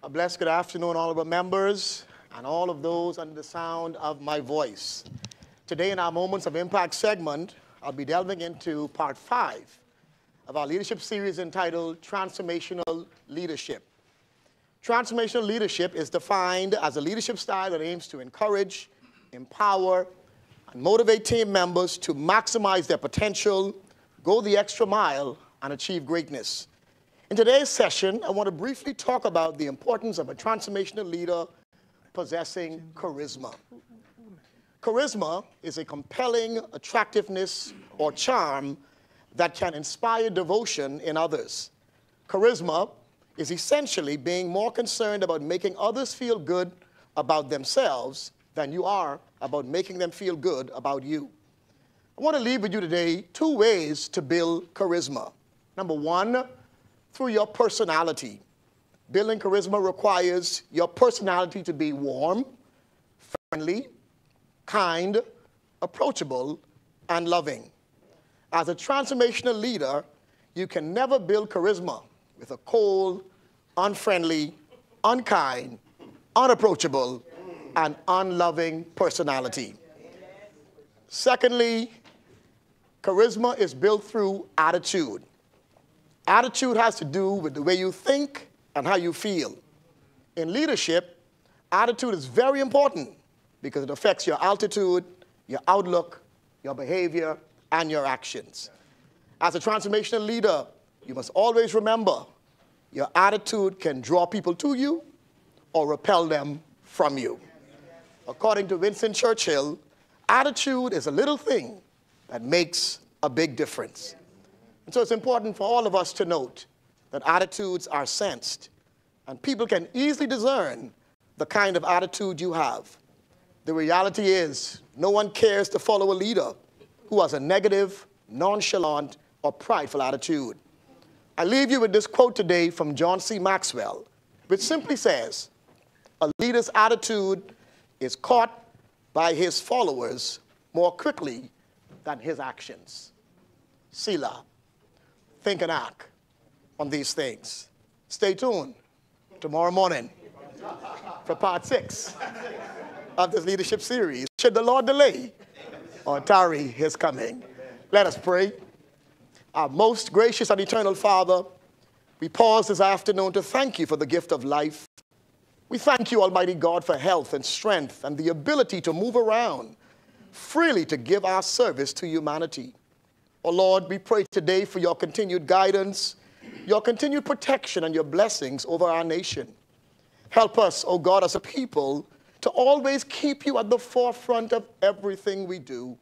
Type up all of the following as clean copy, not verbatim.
A blessed good afternoon, all of our members and all of those under the sound of my voice. Today in our Moments of Impact segment, I'll be delving into part 5 of our leadership series entitled Transformational Leadership. Transformational leadership is defined as a leadership style that aims to encourage, empower, and motivate team members to maximize their potential, go the extra mile, and achieve greatness. In today's session, I want to briefly talk about the importance of a transformational leader possessing charisma. Charisma is a compelling attractiveness or charm that can inspire devotion in others. Charisma is essentially being more concerned about making others feel good about themselves than you are about making them feel good about you. I want to leave with you today 2 ways to build charisma. Number 1, through your personality. Building charisma requires your personality to be warm, friendly, kind, approachable, and loving. As a transformational leader, you can never build charisma with a cold, unfriendly, unkind, unapproachable, and unloving personality. Secondly, charisma is built through attitude. Attitude has to do with the way you think and how you feel. In leadership, attitude is very important because it affects your altitude, your outlook, your behavior, and your actions. As a transformational leader, you must always remember your attitude can draw people to you or repel them from you. According to Winston Churchill, attitude is a little thing that makes a big difference. And so it's important for all of us to note that attitudes are sensed, and people can easily discern the kind of attitude you have. The reality is, no one cares to follow a leader who has a negative, nonchalant, or prideful attitude. I leave you with this quote today from John C. Maxwell, which simply says, "A leader's attitude is caught by his followers more quickly than his actions." Selah. Think and act on these things. Stay tuned tomorrow morning for part 6 of this leadership series. Should the Lord delay or tarry his coming? Let us pray. Our most gracious and eternal Father, we pause this afternoon to thank you for the gift of life. We thank you, Almighty God, for health and strength and the ability to move around freely to give our service to humanity. Oh Lord, we pray today for your continued guidance, your continued protection, and your blessings over our nation. Help us, oh God, as a people, to always keep you at the forefront of everything we do.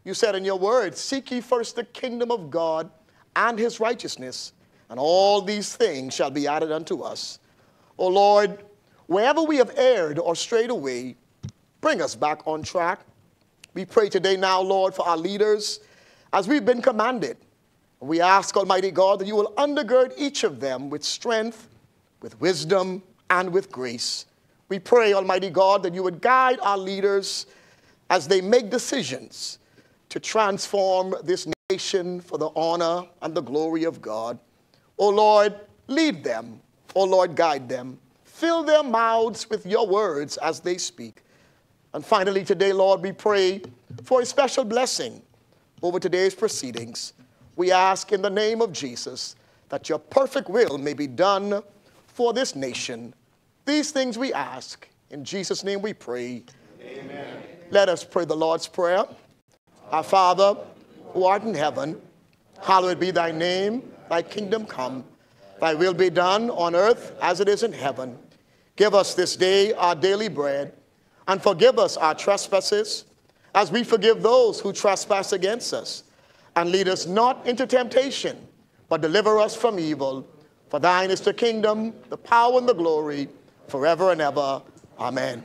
You said in your word, "Seek ye first the kingdom of God and his righteousness, and all these things shall be added unto us." Oh Lord, wherever we have erred or strayed away, bring us back on track. We pray today now, Lord, for our leaders, as we've been commanded. We ask, Almighty God, that you will undergird each of them with strength, with wisdom, and with grace. We pray, Almighty God, that you would guide our leaders as they make decisions to transform this nation for the honor and the glory of God. Oh Lord, lead them. Oh Lord, guide them. Fill their mouths with your words as they speak. And finally today, Lord, we pray for a special blessing over today's proceedings. We ask in the name of Jesus that your perfect will may be done for this nation. These things we ask. In Jesus' name we pray. Amen. Let us pray the Lord's Prayer. Our Father, who art in heaven, hallowed be thy name. Thy kingdom come. Thy will be done on earth as it is in heaven. Give us this day our daily bread, and forgive us our trespasses, as we forgive those who trespass against us. And lead us not into temptation, but deliver us from evil. For thine is the kingdom, the power, and the glory, forever and ever. Amen.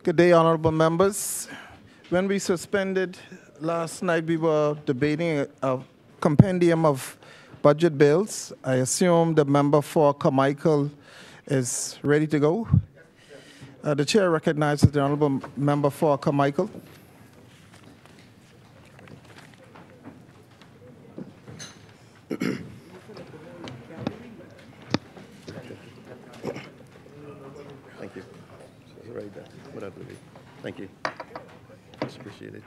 Good day, honorable members. When we suspended last night, we were debating a compendium of budget bills. I assume the member for Carmichael is ready to go. The chair recognizes the honorable member for Carmichael. Thank you. It's right there. Whatever it is. Thank you. Much appreciated.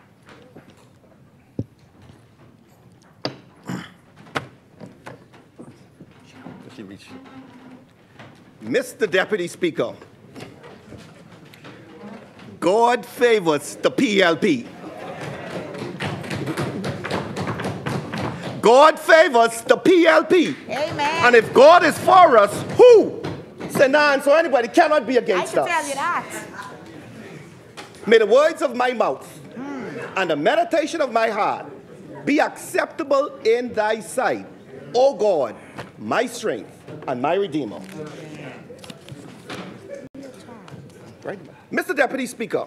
If you reach. Mr. Deputy Speaker, God favors the PLP. God favors the PLP. Amen. And if God is for us, who? Say none, so anybody cannot be against us. I can tell you that. May the words of my mouth and the meditation of my heart be acceptable in thy sight, O God, my strength and my Redeemer. Right. Mr. Deputy Speaker,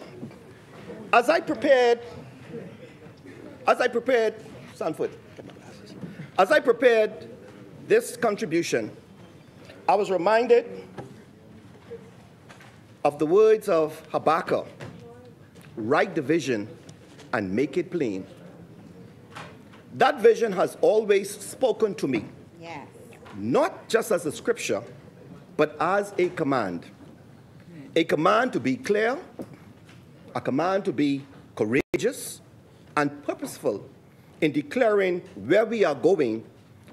as I prepared, Sanford, as I prepared this contribution, I was reminded of the words of Habakkuk, write the vision and make it plain. That vision has always spoken to me, Yes. not just as a scripture, but as a command. A command to be clear, a command to be courageous and purposeful in declaring where we are going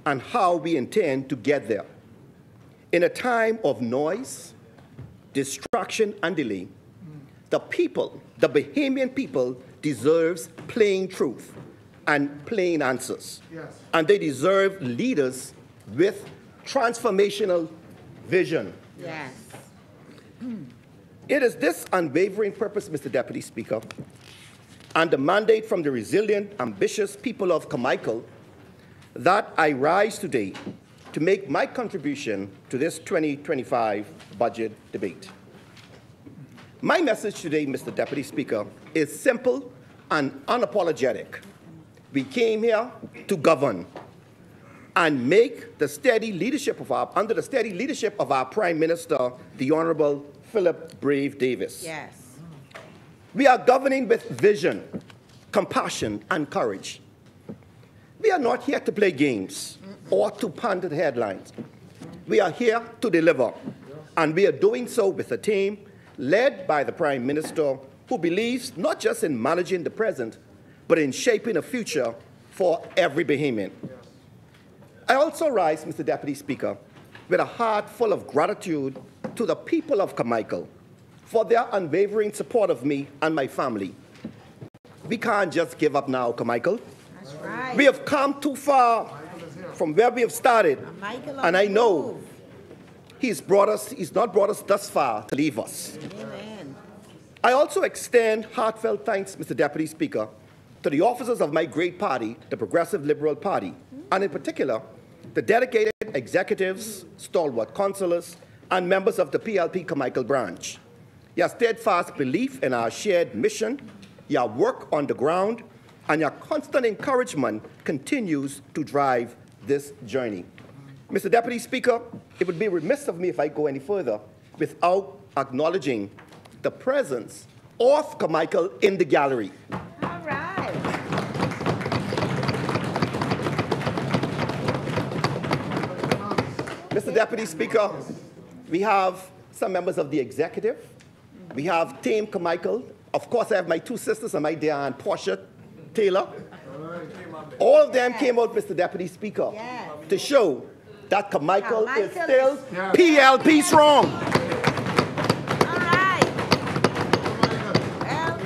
and how we intend to get there. In a time of noise, distraction, and delay, the people, the Bahamian people, deserves plain truth and plain answers. Yes. And they deserve leaders with transformational vision. Yes. It is this unwavering purpose, Mr. Deputy Speaker, and the mandate from the resilient, ambitious people of Carmichael that I rise today to make my contribution to this 2025 budget debate. My message today, Mr. Deputy Speaker, is simple and unapologetic. We came here to govern and make the steady leadership of under the steady leadership of our Prime Minister, the Honorable Philip Brave Davis. Yes. We are governing with vision, compassion, and courage. We are not here to play games or to pander the headlines. We are here to deliver, and we are doing so with a team led by the Prime Minister who believes not just in managing the present, but in shaping a future for every Bahamian. I also rise, Mr. Deputy Speaker, with a heart full of gratitude to the people of Carmichael for their unwavering support of me and my family. We can't just give up now, Carmichael. That's right. We have come too far from where we have started, and I know He's not brought us thus far to leave us. Amen. I also extend heartfelt thanks, Mr. Deputy Speaker, to the officers of my great party, the Progressive Liberal Party, and in particular, the dedicated executives, stalwart councillors, and members of the PLP Carmichael branch. Your steadfast belief in our shared mission, your work on the ground, and your constant encouragement continues to drive this journey. Mr. Deputy Speaker, it would be remiss of me if I go any further without acknowledging the presence of Carmichael in the gallery. All right. Mr. Deputy Speaker, we have some members of the executive. We have Team Carmichael. Of course, I have my two sisters and my dear Aunt Portia Taylor. All of them came out, Mr. Deputy Speaker, to show that Carmichael is still PLP strong. All right. Well,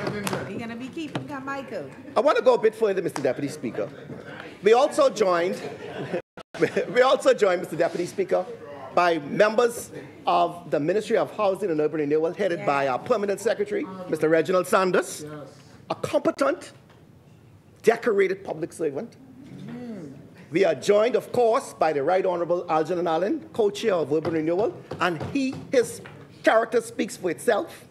we're going to be keeping Carmichael. I want to go a bit further, Mr. Deputy Speaker. We also joined, Mr. Deputy Speaker, by members of the Ministry of Housing and Urban Renewal, headed by our Permanent Secretary, Mr. Reginald Sanders, a competent, decorated public servant. We are joined, of course, by the Right Honourable Algernon Allen, co-chair of Urban Renewal, and his character speaks for itself.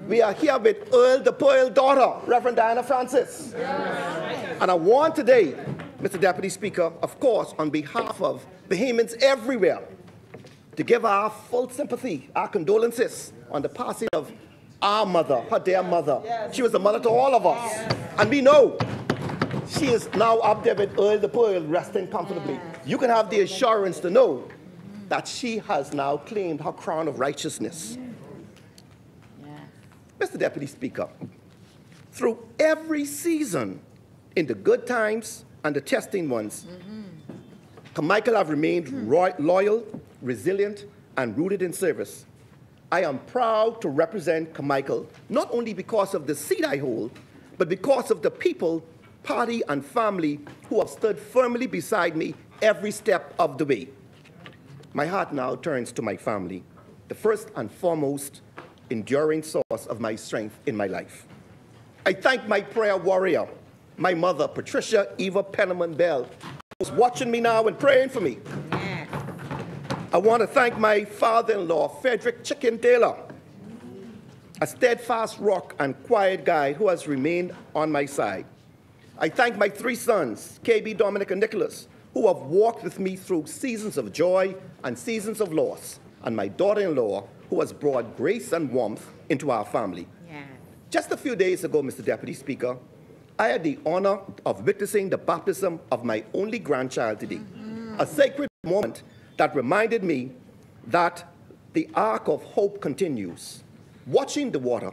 We are here with Earl the Pearl daughter, Reverend Diana Francis. And I want today, Mr. Deputy Speaker, of course, on behalf of Bahamians everywhere, to give our full sympathy, our condolences on the passing of our mother, her dear mother. She was a mother to all of us. And we know she is now up there with Earl the Pearl, resting comfortably. You can have the assurance to know that she has now claimed her crown of righteousness. Mr. Deputy Speaker, through every season, in the good times and the testing ones, Carmichael have remained loyal, resilient, and rooted in service. I am proud to represent Carmichael, not only because of the seat I hold, but because of the people, party, and family who have stood firmly beside me every step of the way. My heart now turns to my family, the first and foremost enduring source of my strength in my life. I thank my prayer warrior, my mother, Patricia Eva Penniman Bell, who's watching me now and praying for me. I want to thank my father-in-law, Frederick Chicken Taylor, a steadfast rock and quiet guy who has remained on my side. I thank my 3 sons, KB, Dominic, and Nicholas, who have walked with me through seasons of joy and seasons of loss, and my daughter-in-law, who has brought grace and warmth into our family. Just a few days ago, Mr. Deputy Speaker, I had the honor of witnessing the baptism of my only grandchild today, a sacred moment that reminded me that the arc of hope continues. Watching the water,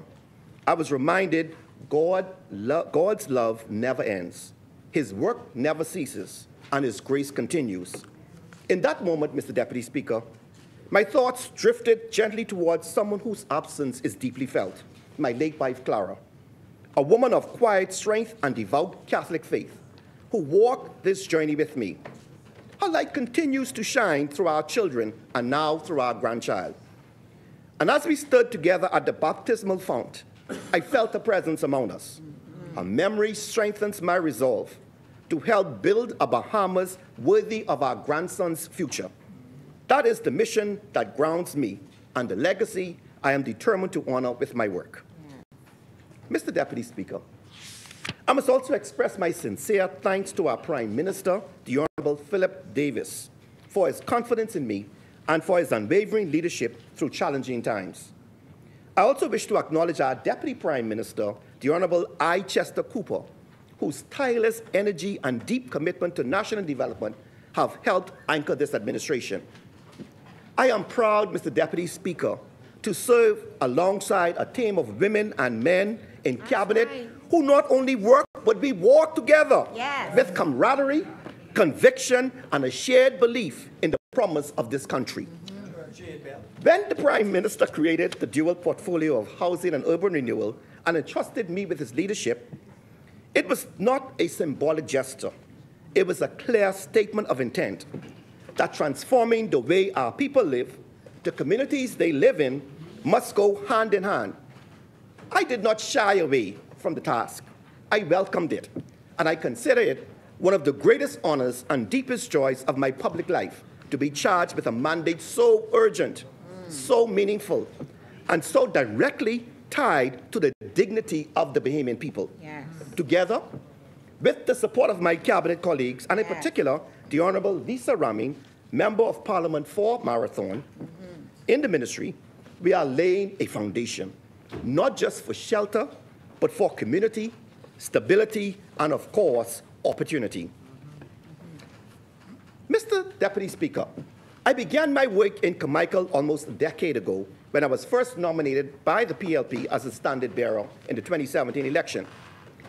I was reminded God's love never ends. His work never ceases, and his grace continues. In that moment, Mr. Deputy Speaker, my thoughts drifted gently towards someone whose absence is deeply felt, my late wife, Clara, a woman of quiet strength and devout Catholic faith, who walked this journey with me. Her light continues to shine through our children and now through our grandchild. And as we stood together at the baptismal font, I felt a presence among us. Her memory strengthens my resolve to help build a Bahamas worthy of our grandson's future. That is the mission that grounds me and the legacy I am determined to honor with my work. Mr. Deputy Speaker, I must also express my sincere thanks to our Prime Minister, the Honorable Philip Davis, for his confidence in me and for his unwavering leadership through challenging times. I also wish to acknowledge our Deputy Prime Minister, the Honorable I. Chester Cooper, whose tireless energy and deep commitment to national development have helped anchor this administration. I am proud, Mr. Deputy Speaker, to serve alongside a team of women and men in Cabinet who not only work, but we walk together with camaraderie, conviction, and a shared belief in the promise of this country. When the Prime Minister created the dual portfolio of housing and urban renewal and entrusted me with his leadership, it was not a symbolic gesture. It was a clear statement of intent that transforming the way our people live, the communities they live in, must go hand in hand. I did not shy away from the task. I welcomed it, and I consider it one of the greatest honors and deepest joys of my public life to be charged with a mandate so urgent, so meaningful, and so directly tied to the dignity of the Bahamian people. Together, with the support of my cabinet colleagues, and in particular, the Honorable Lisa Raming, Member of Parliament for Marathon, in the ministry, we are laying a foundation, not just for shelter, but for community, stability, and of course, opportunity. Mr. Deputy Speaker, I began my work in Carmichael almost a decade ago when I was first nominated by the PLP as a standard bearer in the 2017 election.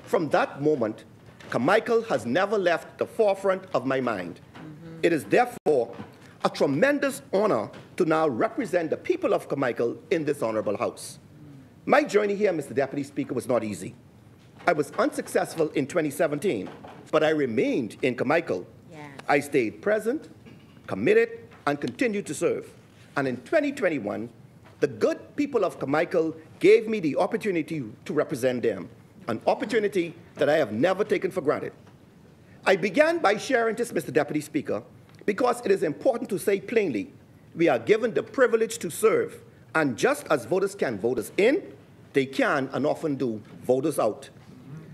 From that moment, Carmichael has never left the forefront of my mind. It is therefore a tremendous honor to now represent the people of Carmichael in this honorable House. My journey here, Mr. Deputy Speaker, was not easy. I was unsuccessful in 2017, but I remained in Carmichael. I stayed present, committed, and continued to serve. And in 2021, the good people of Carmichael gave me the opportunity to represent them, an opportunity that I have never taken for granted. I began by sharing this, Mr. Deputy Speaker, because it is important to say plainly, we are given the privilege to serve, and just as voters can vote us in, they can and often do vote us out.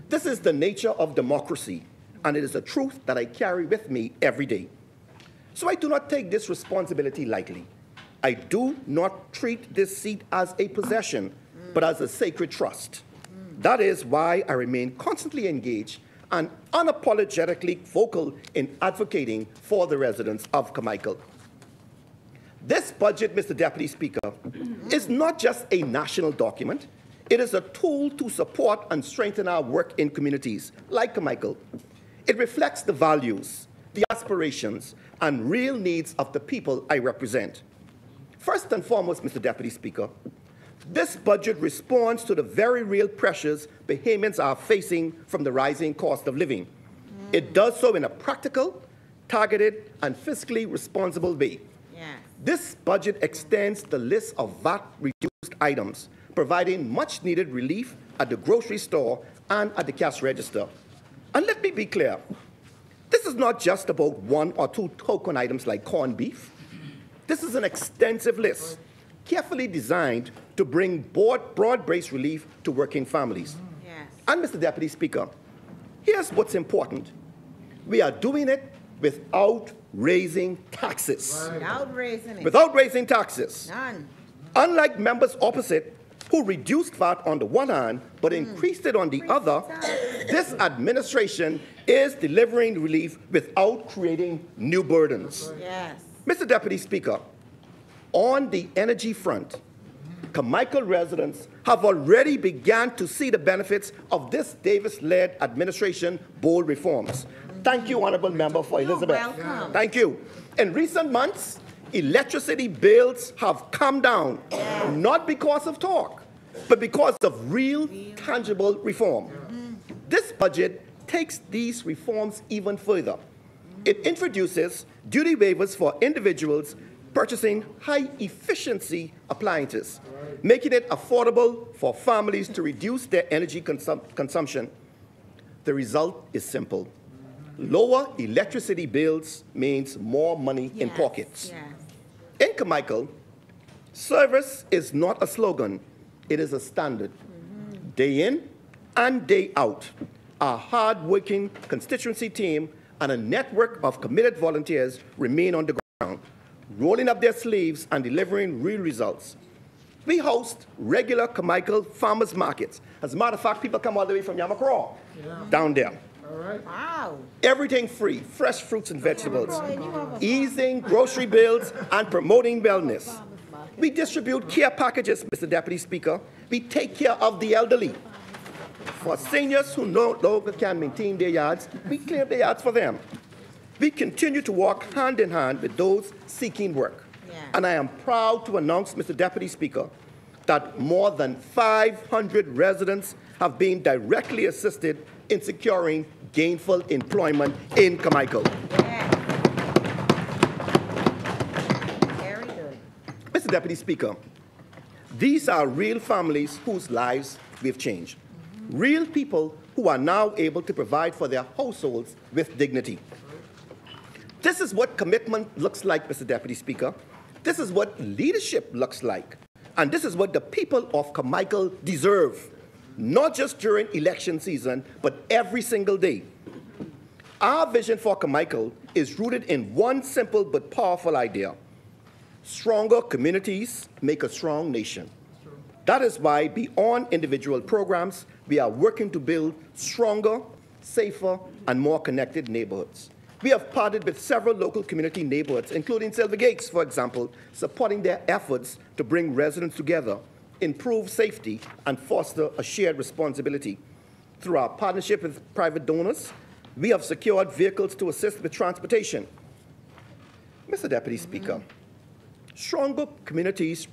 This is the nature of democracy, and it is a truth that I carry with me every day. So I do not take this responsibility lightly. I do not treat this seat as a possession, but as a sacred trust. That is why I remain constantly engaged and unapologetically vocal in advocating for the residents of Carmichael. This budget, Mr. Deputy Speaker, is not just a national document. It is a tool to support and strengthen our work in communities like Carmichael. It reflects the values, the aspirations, and real needs of the people I represent. First and foremost, Mr. Deputy Speaker, this budget responds to the very real pressures Bahamians are facing from the rising cost of living. It does so in a practical, targeted, and fiscally responsible way. This budget extends the list of VAT-reduced items, providing much-needed relief at the grocery store and at the cash register. And let me be clear, this is not just about one or two token items like corned beef. This is an extensive list, carefully designed to bring broad-based relief to working families. And Mr. Deputy Speaker, here's what's important. We are doing it without raising taxes. Without raising it. Without raising taxes. None. Unlike members opposite who reduced VAT on the one hand but increased it on the other, this administration is delivering relief without creating new burdens. Yes. Mr. Deputy Speaker, on the energy front, Carmichael residents have already begun to see the benefits of this Davis-led administration bold reforms. Thank you, Honourable Member, for Elizabeth. Welcome. Thank you. In recent months, electricity bills have come down, not because of talk, but because of real, tangible reform. This budget takes these reforms even further. It introduces duty waivers for individuals purchasing high-efficiency appliances, making it affordable for families to reduce their energy consumption. The result is simple. Lower electricity bills means more money in pockets. In Carmichael, service is not a slogan, it is a standard. Day in and day out, our hard-working constituency team and a network of committed volunteers remain on the ground, rolling up their sleeves and delivering real results. We host regular Carmichael farmers markets. As a matter of fact, people come all the way from Yamacraw down there. Wow. Everything free, fresh fruits and vegetables, easing grocery bills and promoting wellness. We distribute care packages, Mr. Deputy Speaker. We take care of the elderly. For seniors who no longer can maintain their yards, we clear the yards for them. We continue to work hand in hand with those seeking work. And I am proud to announce, Mr. Deputy Speaker, that more than 500 residents have been directly assisted in securing gainful employment in Carmichael. Very good. Mr. Deputy Speaker, these are real families whose lives we've changed. Real people who are now able to provide for their households with dignity. This is what commitment looks like, Mr. Deputy Speaker. This is what leadership looks like. And this is what the people of Carmichael deserve, not just during election season, but every single day. Our vision for Carmichael is rooted in one simple but powerful idea. Stronger communities make a strong nation. That is why, beyond individual programs, we are working to build stronger, safer, and more connected neighborhoods. We have partnered with several local community neighborhoods, including Silver Gates, for example, supporting their efforts to bring residents together, improve safety, and foster a shared responsibility. Through our partnership with private donors, we have secured vehicles to assist with transportation. Mr. Deputy Speaker, stronger communities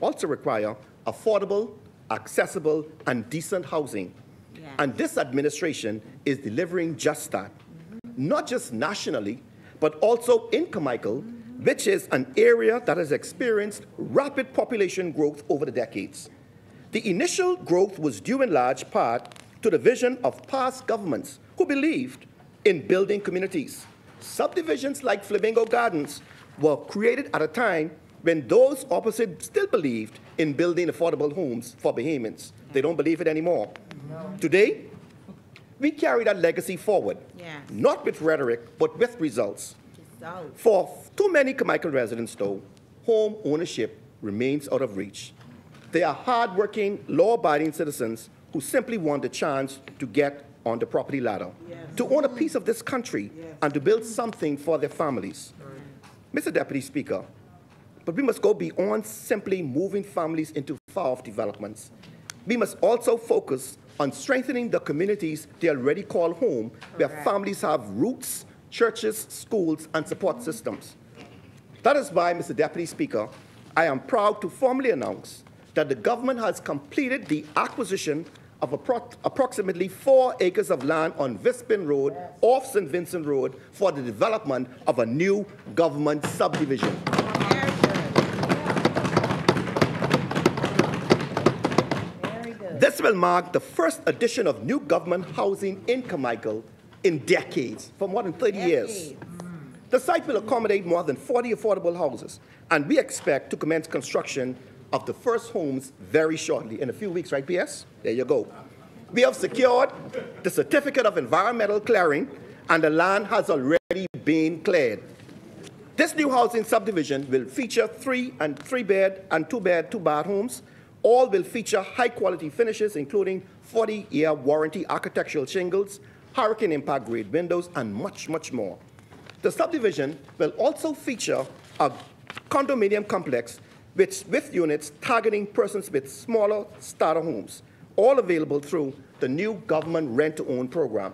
also require affordable, accessible, and decent housing. And this administration is delivering just that. Not just nationally, but also in Carmichael, which is an area that has experienced rapid population growth over the decades. The initial growth was due in large part to the vision of past governments who believed in building communities. Subdivisions like Flamingo Gardens were created at a time when those opposite still believed in building affordable homes for Bahamians. They don't believe it anymore. Today, we carry that legacy forward, not with rhetoric, but with results. For too many Carmichael residents, though, home ownership remains out of reach. They are hardworking, law-abiding citizens who simply want the chance to get on the property ladder, to own a piece of this country, and to build something for their families. Mr. Deputy Speaker, but we must go beyond simply moving families into far-off developments. We must also focus on strengthening the communities they already call home, where families have roots, churches, schools, and support systems. That is why, Mr. Deputy Speaker, I am proud to formally announce that the government has completed the acquisition of approximately 4 acres of land on Vispin Road, off St. Vincent Road, for the development of a new government subdivision. This will mark the first edition of new government housing in Carmichael in decades, for more than 30 years. The site will accommodate more than 40 affordable houses, and we expect to commence construction of the first homes very shortly, in a few weeks, right, PS? There you go. We have secured the certificate of environmental clearing, and the land has already been cleared. This new housing subdivision will feature 3-bed and 2-bed, 2-bath homes. All will feature high-quality finishes, including 40-year warranty architectural shingles, hurricane impact grade windows, and much, much more. The subdivision will also feature a condominium complex with units targeting persons with smaller starter homes, all available through the new government rent-to-own program.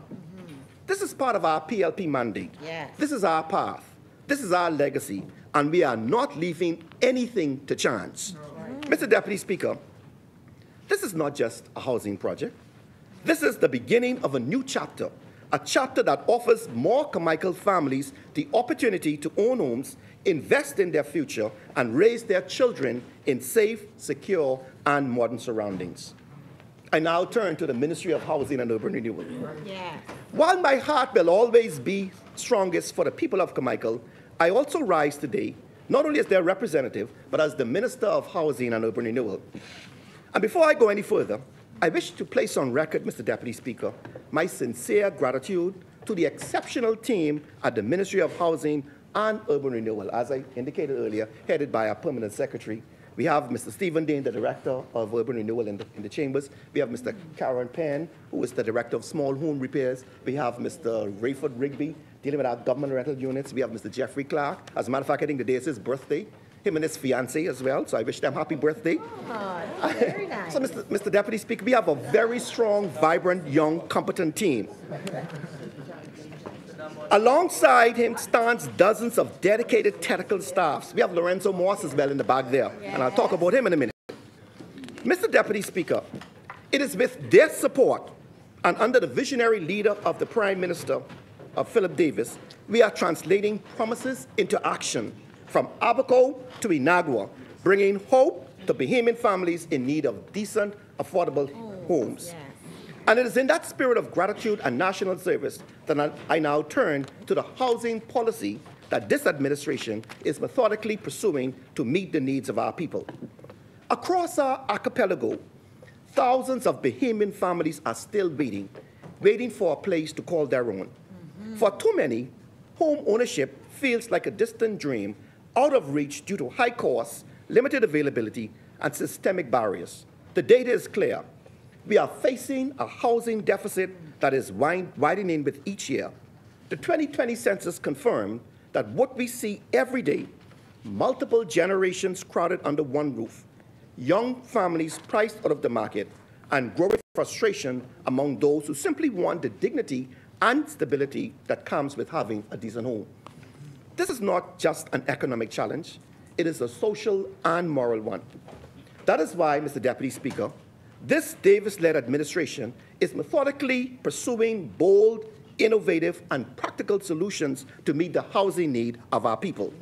This is part of our PLP mandate. This is our path. This is our legacy, and we are not leaving anything to chance. Mr. Deputy Speaker, this is not just a housing project. This is the beginning of a new chapter, a chapter that offers more Carmichael families the opportunity to own homes, invest in their future, and raise their children in safe, secure, and modern surroundings. I now turn to the Ministry of Housing and Urban Renewal. While my heart will always be strongest for the people of Carmichael, I also rise today, not only as their representative, but as the Minister of Housing and Urban Renewal. And before I go any further, I wish to place on record, Mr. Deputy Speaker, my sincere gratitude to the exceptional team at the Ministry of Housing and Urban Renewal, as I indicated earlier, headed by our Permanent Secretary. We have Mr. Stephen Dane, the Director of Urban Renewal in the Chambers. We have Mr. Karen Penn, who is the Director of Small Home Repairs. We have Mr. Rayford Rigby, dealing with our government rental units. We have Mr. Jeffrey Clark. As a matter of fact, I think today is his birthday. Him and his fiancée as well, so I wish them happy birthday. Oh, very nice. So, Mr. Deputy Speaker, we have a very strong, vibrant, young, competent team. Alongside him stands dozens of dedicated technical staffs. We have Lorenzo Moss as well in the back there, and I'll talk about him in a minute. Mr. Deputy Speaker, it is with their support and under the visionary leader of the Prime Minister, Philip Davis, we are translating promises into action from Abaco to Inagua, bringing hope to Bahamian families in need of decent, affordable homes. And it is in that spirit of gratitude and national service that I now turn to the housing policy that this administration is methodically pursuing to meet the needs of our people. Across our archipelago, thousands of Bahamian families are still waiting for a place to call their own. For too many, home ownership feels like a distant dream, out of reach due to high costs, limited availability, and systemic barriers. The data is clear. We are facing a housing deficit that is widening with each year. The 2020 census confirmed that what we see every day, multiple generations crowded under one roof, young families priced out of the market, and growing frustration among those who simply want the dignity and stability that comes with having a decent home. This is not just an economic challenge, it is a social and moral one. That is why, Mr. Deputy Speaker, this Davis-led administration is methodically pursuing bold, innovative, and practical solutions to meet the housing need of our people.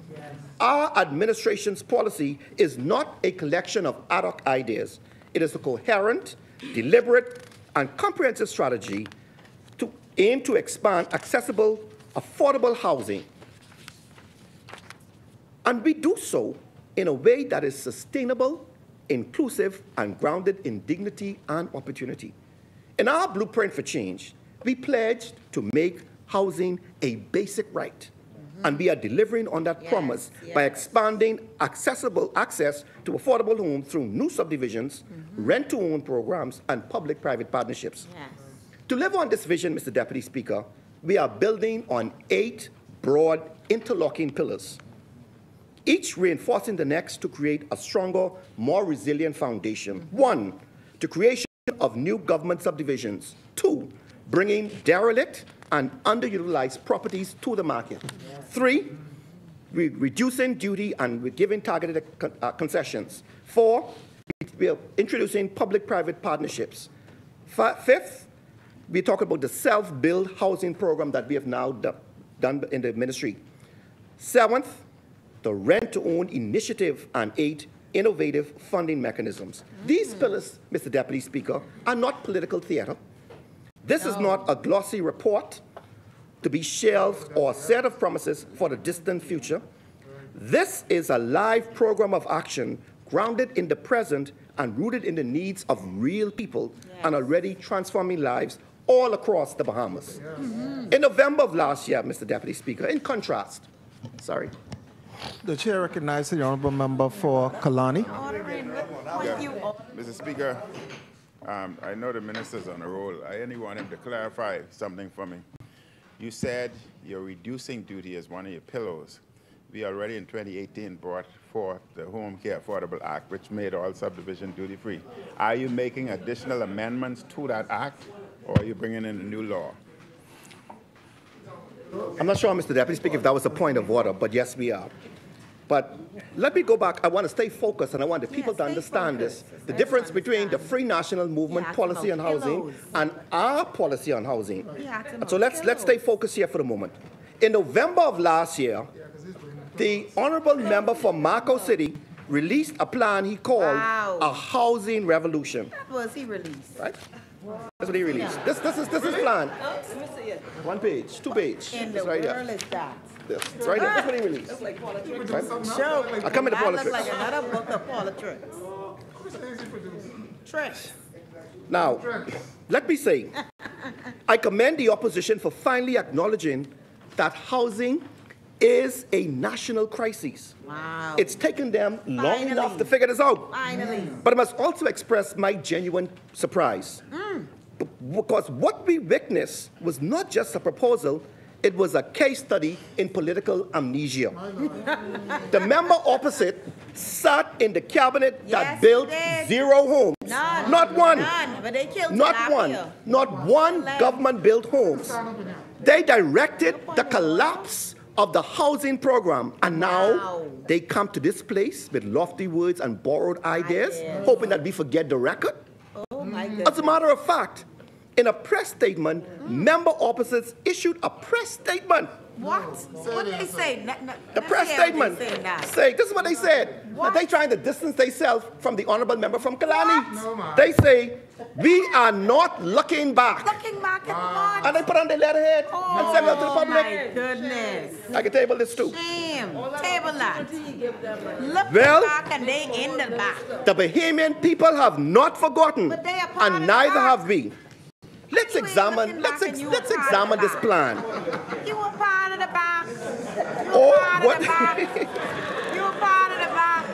Our administration's policy is not a collection of ad hoc ideas. It is a coherent, deliberate, and comprehensive strategy to aim to expand accessible, affordable housing. And we do so in a way that is sustainable, inclusive, and grounded in dignity and opportunity. In our blueprint for change, we pledged to make housing a basic right. And we are delivering on that promise by expanding accessible access to affordable homes through new subdivisions, rent-to-own programs, and public-private partnerships. Yes. To live on this vision, Mr. Deputy Speaker, we are building on 8 broad interlocking pillars, each reinforcing the next to create a stronger, more resilient foundation. 1, the creation of new government subdivisions. 2, bringing derelict and underutilized properties to the market. 3, reducing duty and giving targeted concessions. 4, we are introducing public-private partnerships. 5th, we talk about the self-build housing program that we have now done in the ministry. 7th, the rent-to-own initiative, and 8, innovative funding mechanisms. These pillars, Mr. Deputy Speaker, are not political theater. This is not a glossy report to be shelved or a set of promises for the distant future. This is a live program of action grounded in the present and rooted in the needs of real people and already transforming lives all across the Bahamas. In November of last year, Mr. Deputy Speaker, in contrast, The chair recognizes the honorable member for Kalani. Mr. Speaker, I know the minister's on a roll. I only want him to clarify something for me. You said you're reducing duty as one of your pillars. We already in 2018 brought forth the Home Care Affordable Act, which made all subdivision duty-free. Are you making additional amendments to that act, or are you bringing in a new law? I'm not sure, Mr. Deputy Speaker, if that was a point of order, but yes, we are. But let me go back. I want to stay focused, and I want the people to understand this. The difference between the Free National Movement policy on housing and our policy on housing. So let's stay focused here for the moment. In November of last year, the honorable member for Marco City released a plan he called a housing revolution. That was he released. Right? That's what he released. This is plan. 1 page, 2 page. In the right world is that? It's right there. That's what he released. Right? Show. I come into That politics. looks like another book of politics. Tricks. Now, let me say, I commend the opposition for finally acknowledging that housing is a national crisis. Wow. It's taken them long enough to figure this out. Finally. But I must also express my genuine surprise. Because what we witnessed was not just a proposal, it was a case study in political amnesia. The member opposite sat in the cabinet that built 0 homes. None. Not one. None. But they killed Not one. Not one government-built homes. They directed the collapse of the housing program, and now they come to this place with lofty words and borrowed ideas, hoping that we forget the record. Oh my goodness. As a matter of fact, in a press statement, member opposites issued a press statement. What? What did they say? The press statement. Say, this is what they said. Now, they trying to distance themselves from the honorable member from Kalani. They say, we are not looking back. Looking back at what? And they put on their letterhead and send it out to the public. Oh my goodness. I can table this too. Shame. Table that. Look Well, back and they in the back. The Bahamian people have not forgotten, But they are part of and the neither back. have we. Let's You ain't examine. looking Let's back and you let's were part of examine the this back. plan. You were part of the back. You were Oh, part what? of the back. You were part of the back.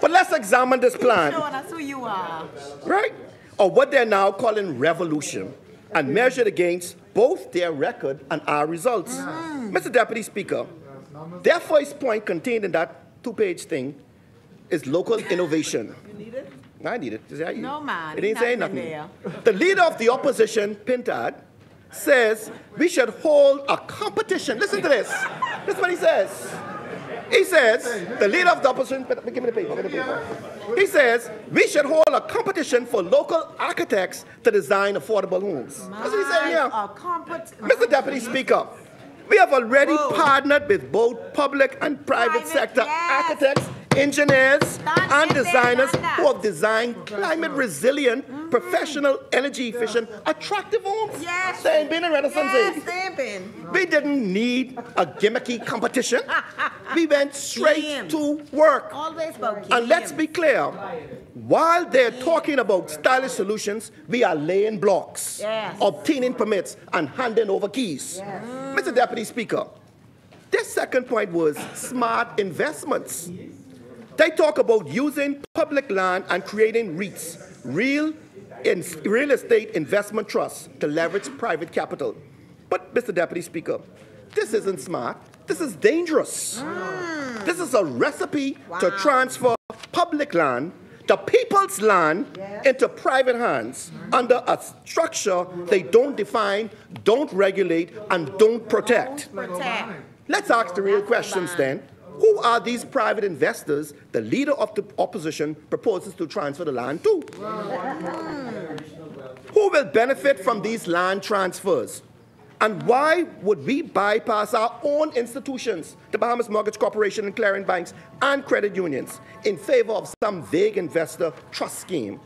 But let's examine this plan, Showing us who you are. right? Or what they're now calling revolution, and measured against both their record and our results. Mr. Deputy Speaker, their first point contained in that 2-page thing is local innovation. You need it? I need it. No, man. It didn't say Nothing nothing. there. The leader of the opposition, Pintad, says we should hold a competition. Listen to this. This is what he says. He says, the leader of the opposition, give me the paper, give me the paper. He says, we should hold a competition for local architects to design affordable homes. That's what he's saying here. Mr. Deputy Speaker, we have already partnered with both public and private sector architects, engineers, and designers who have designed climate-resilient, professional, energy-efficient, attractive homes. Yes. They ain't been in Renaissance Yes, age. they've been. We didn't need a gimmicky competition. We went straight to work. Always about And let's be clear, while they're talking about stylish solutions, we are laying blocks, Yes. obtaining permits, and handing over keys. Mr. Deputy Speaker, Their second point was smart investments. They talk about using public land and creating REITs, real estate investment trusts, to leverage private capital. But, Mr. Deputy Speaker, this isn't smart. This is dangerous. This is a recipe to transfer public land, the people's land, into private hands under a structure they don't define, don't regulate, and don't protect. Let's ask the real questions then. Who are these private investors the leader of the opposition proposes to transfer the land to? Who will benefit from these land transfers? And why would we bypass our own institutions, the Bahamas Mortgage Corporation and clearing banks and credit unions, in favor of some vague investor trust scheme?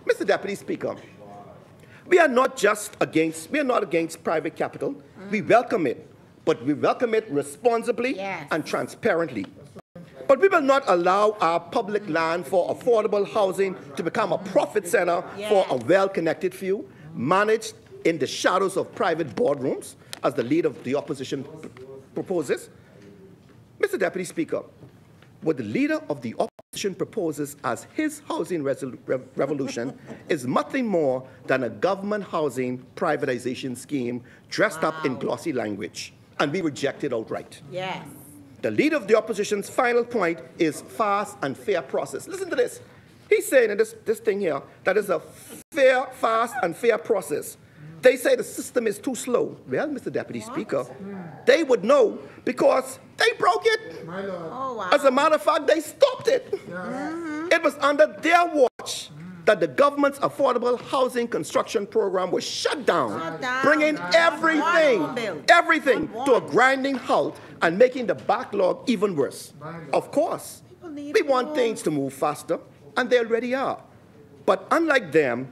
Mr. Deputy Speaker, we are not against private capital. We welcome it, but we welcome it responsibly and transparently. But we will not allow our public land for affordable housing to become a profit center for a well-connected few, managed in the shadows of private boardrooms, as the leader of the opposition proposes. Mr. Deputy Speaker, what the leader of the opposition proposes as his housing revolution is nothing more than a government housing privatization scheme dressed up in glossy language, and we reject it outright. Yes. The leader of the opposition's final point is fast and fair process. Listen to this. He's saying in this thing here that is a fair, fast, and fair process. They say the system is too slow. Well, Mr. Deputy Speaker, they would know because they broke it. Oh, wow. As a matter of fact, they stopped it. It was under their watch that the government's affordable housing construction program was shut down, bringing everything to a grinding halt and making the backlog even worse. Of course, we want things to move faster, and they already are. But unlike them,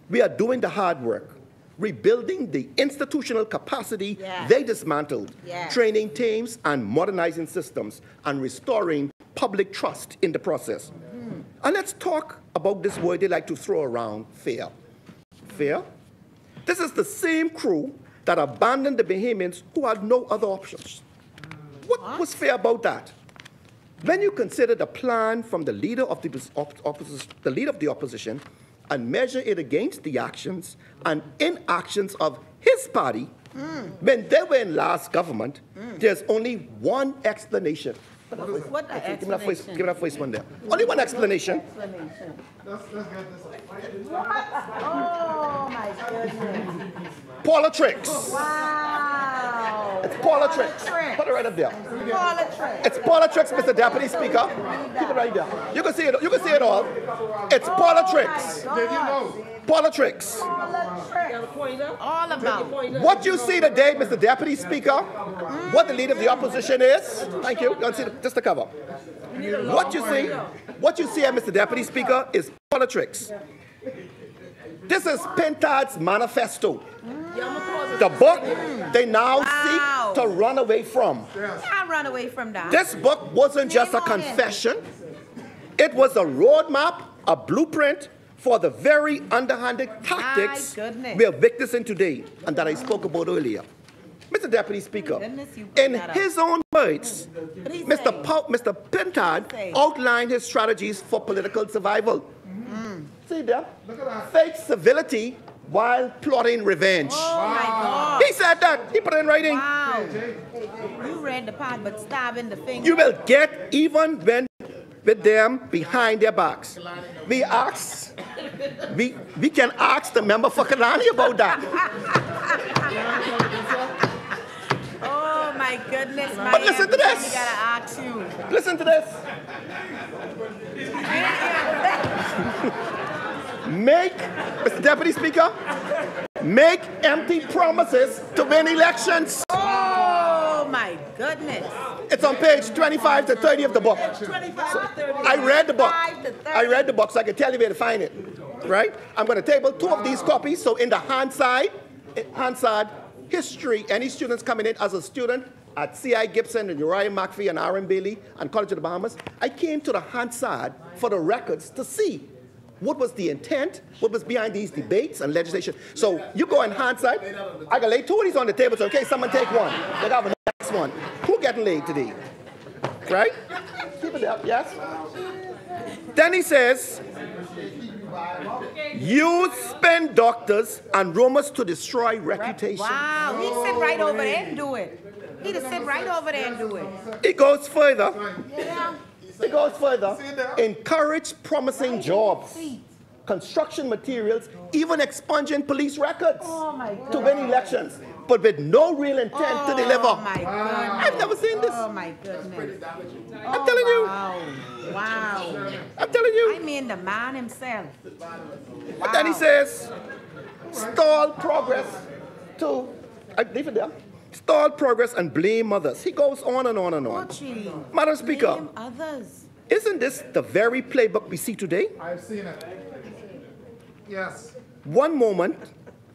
we are doing the hard work, rebuilding the institutional capacity they dismantled, training teams and modernizing systems, and restoring public trust in the process. And let's talk about this word they like to throw around, fair. Fair? This is the same crew that abandoned the Bahamians who had no other options. What was fair about that? When you consider the plan from the leader of the opposition and measure it against the actions and inactions of his party, when they were in last government, there's only one explanation. What Give me that voice one there. Only one explanation. Oh, my goodness. Politics. Wow. It's politics. Put it right up there. Politics. It's politics, Mr. Deputy Speaker. Keep it right there. You can see it. You can see it all. It's politics. Politics. All about. What you see today, Mr. Deputy Speaker, what the leader of the opposition is. Thank you. You can see just the cover. What you see here, Mr. Deputy Speaker, is politics. This is Pentad's manifesto. The book they now seek to run away from. Can't run away from that. This book wasn't just a confession. It was a roadmap, a blueprint for the very underhanded tactics we are witnessing in today and that I spoke about earlier. Mr. Deputy Speaker, in his own words, Mr. Pentad outlined his strategies for political survival. See there? Fake civility while plotting revenge. Oh, my God. He said that. He put it in writing. Wow. You read the part, but stabbing the finger. You will get even when with them behind their backs. We can ask the member for Kalani about that. Oh, my goodness. But listen to this. We gotta ask you. Listen to this. Mr. Deputy Speaker, make empty promises to win elections. Oh, my goodness. It's on page 25 to 30 of the book. 25 to 30. I read the book. 25 to 30. I read the book, so I can tell you where to find it. Right? I'm going to table 2 of these copies. So in the Hansard history, any students coming in as a student at C.I. Gibson and Uriah McPhee and R.M. Bailey and College of the Bahamas, I came to the Hansard for the records to see what was the intent, what was behind these debates and legislation. So you go in hindsight, I can lay two of these on the table, so in case someone take one, they have the next one. Who getting laid today? Right? Keep it up, yes? Then he says, you spend doctors and rumors to destroy reputation. Wow, he sit right over there and do it. He just sit right over there and do it. It goes further. Yeah. It goes further. Encourage promising jobs, construction materials, even expunging police records to win elections, but with no real intent to deliver. Oh my goodness. I've never seen this. Oh my goodness. I'm telling you. Wow. Wow. I'm telling you. I mean the man himself. And then he says, stall progress to, leave it there. Stall progress and blame others. He goes on and on and on. Madam Speaker, Blame others. isn't this the very playbook we see today? I've seen it. Yes. One moment,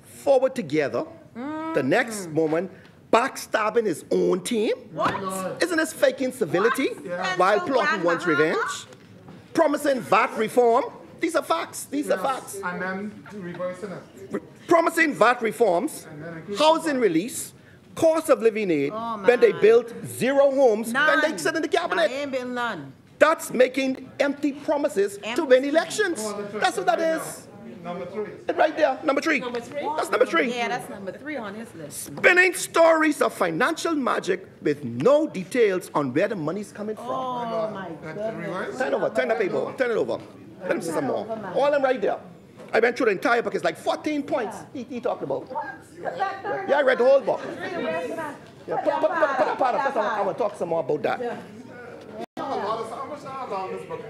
forward together. The next moment, backstabbing his own team. What? Isn't this faking civility while plotting one's revenge? Promising VAT reform. These are facts. These are facts. And then reversing it. Promising VAT reforms, housing release, cost of living aid, when they built zero homes, when they sit in the cabinet. Ain't been none. That's making empty promises to win elections. That's what that is. Number 3. Right there, number 3. That's number 3. Yeah, that's number 3 on his list. Spinning stories of financial magic with no details on where the money's coming from. Oh my goodness. Turn over, turn that paper over, turn it over. Let me see some more. All of them right there. I went through the entire book. It's like 14 points he talked about. Yeah, I read the whole book. Yeah, put that part up. I want to talk some more about that. How much long this book?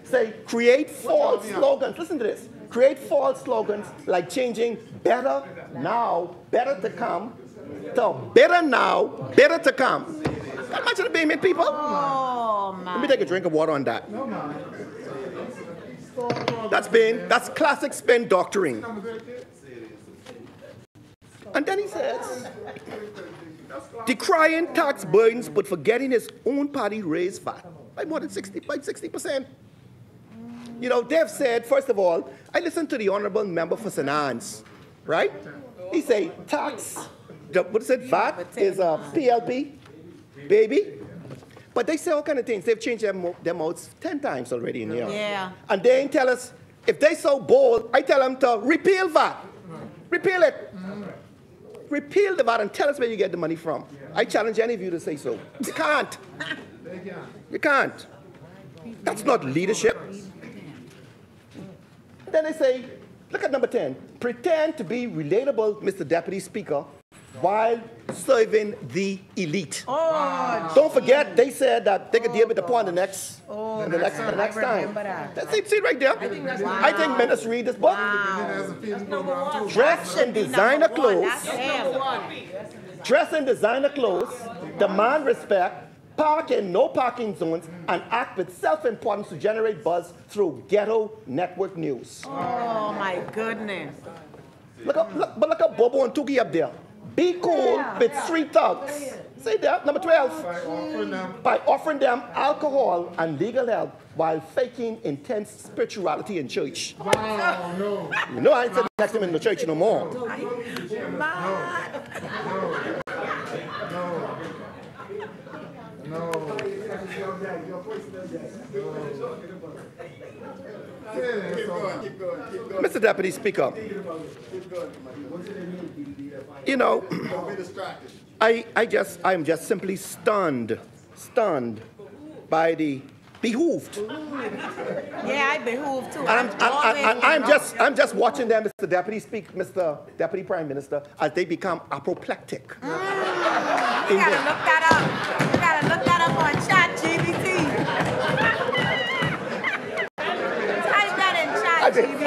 Say, create false slogans. Listen to this. Create false slogans like changing better now, better to come, to better now, better to come. Imagine the payment, people. Oh my. Let me take a drink of water on that. That's classic spin doctoring. And then he says, decrying tax burdens but forgetting his own party raised VAT by more than 60%. You know, they've said, first of all, I listened to the Honorable Member for St. Anne's, right? He say tax, what is it, VAT is a PLP, baby. But they say all kind of things. They've changed their modes 10 times already in here. Yeah. And they ain't tell us, if they so bold, I tell them to repeal VAT. Repeal it. Repeal the VAT and tell us where you get the money from. I challenge any of you to say so. You can't. You can't. That's not leadership. Then they say, look at number 10. Pretend to be relatable, Mr. Deputy Speaker, while serving the elite. Oh, don't forget, they said that they could deal with the poor the next time. That. See right there. I think men must read this book. Wow. Dress in designer clothes. Dress in designer clothes. Demand respect. Park in no parking zones, and act with self-importance to generate buzz through ghetto network news. Oh my goodness. Look up Bobo and Tuki up there. Be cool with street thugs. See there, number 12. By offering them alcohol and legal help while faking intense spirituality in church. Wow, no. You know I ain't sitting next to him in the church no more. No. Mr. Deputy Speaker, you know, I'm just simply stunned by the behooved. Yeah, I behoove too. I'm just watching them, Mr. Deputy Prime Minister, as they become apoplectic. You gotta look that up. You gotta look that up on ChatGPT. Type that in ChatGPT.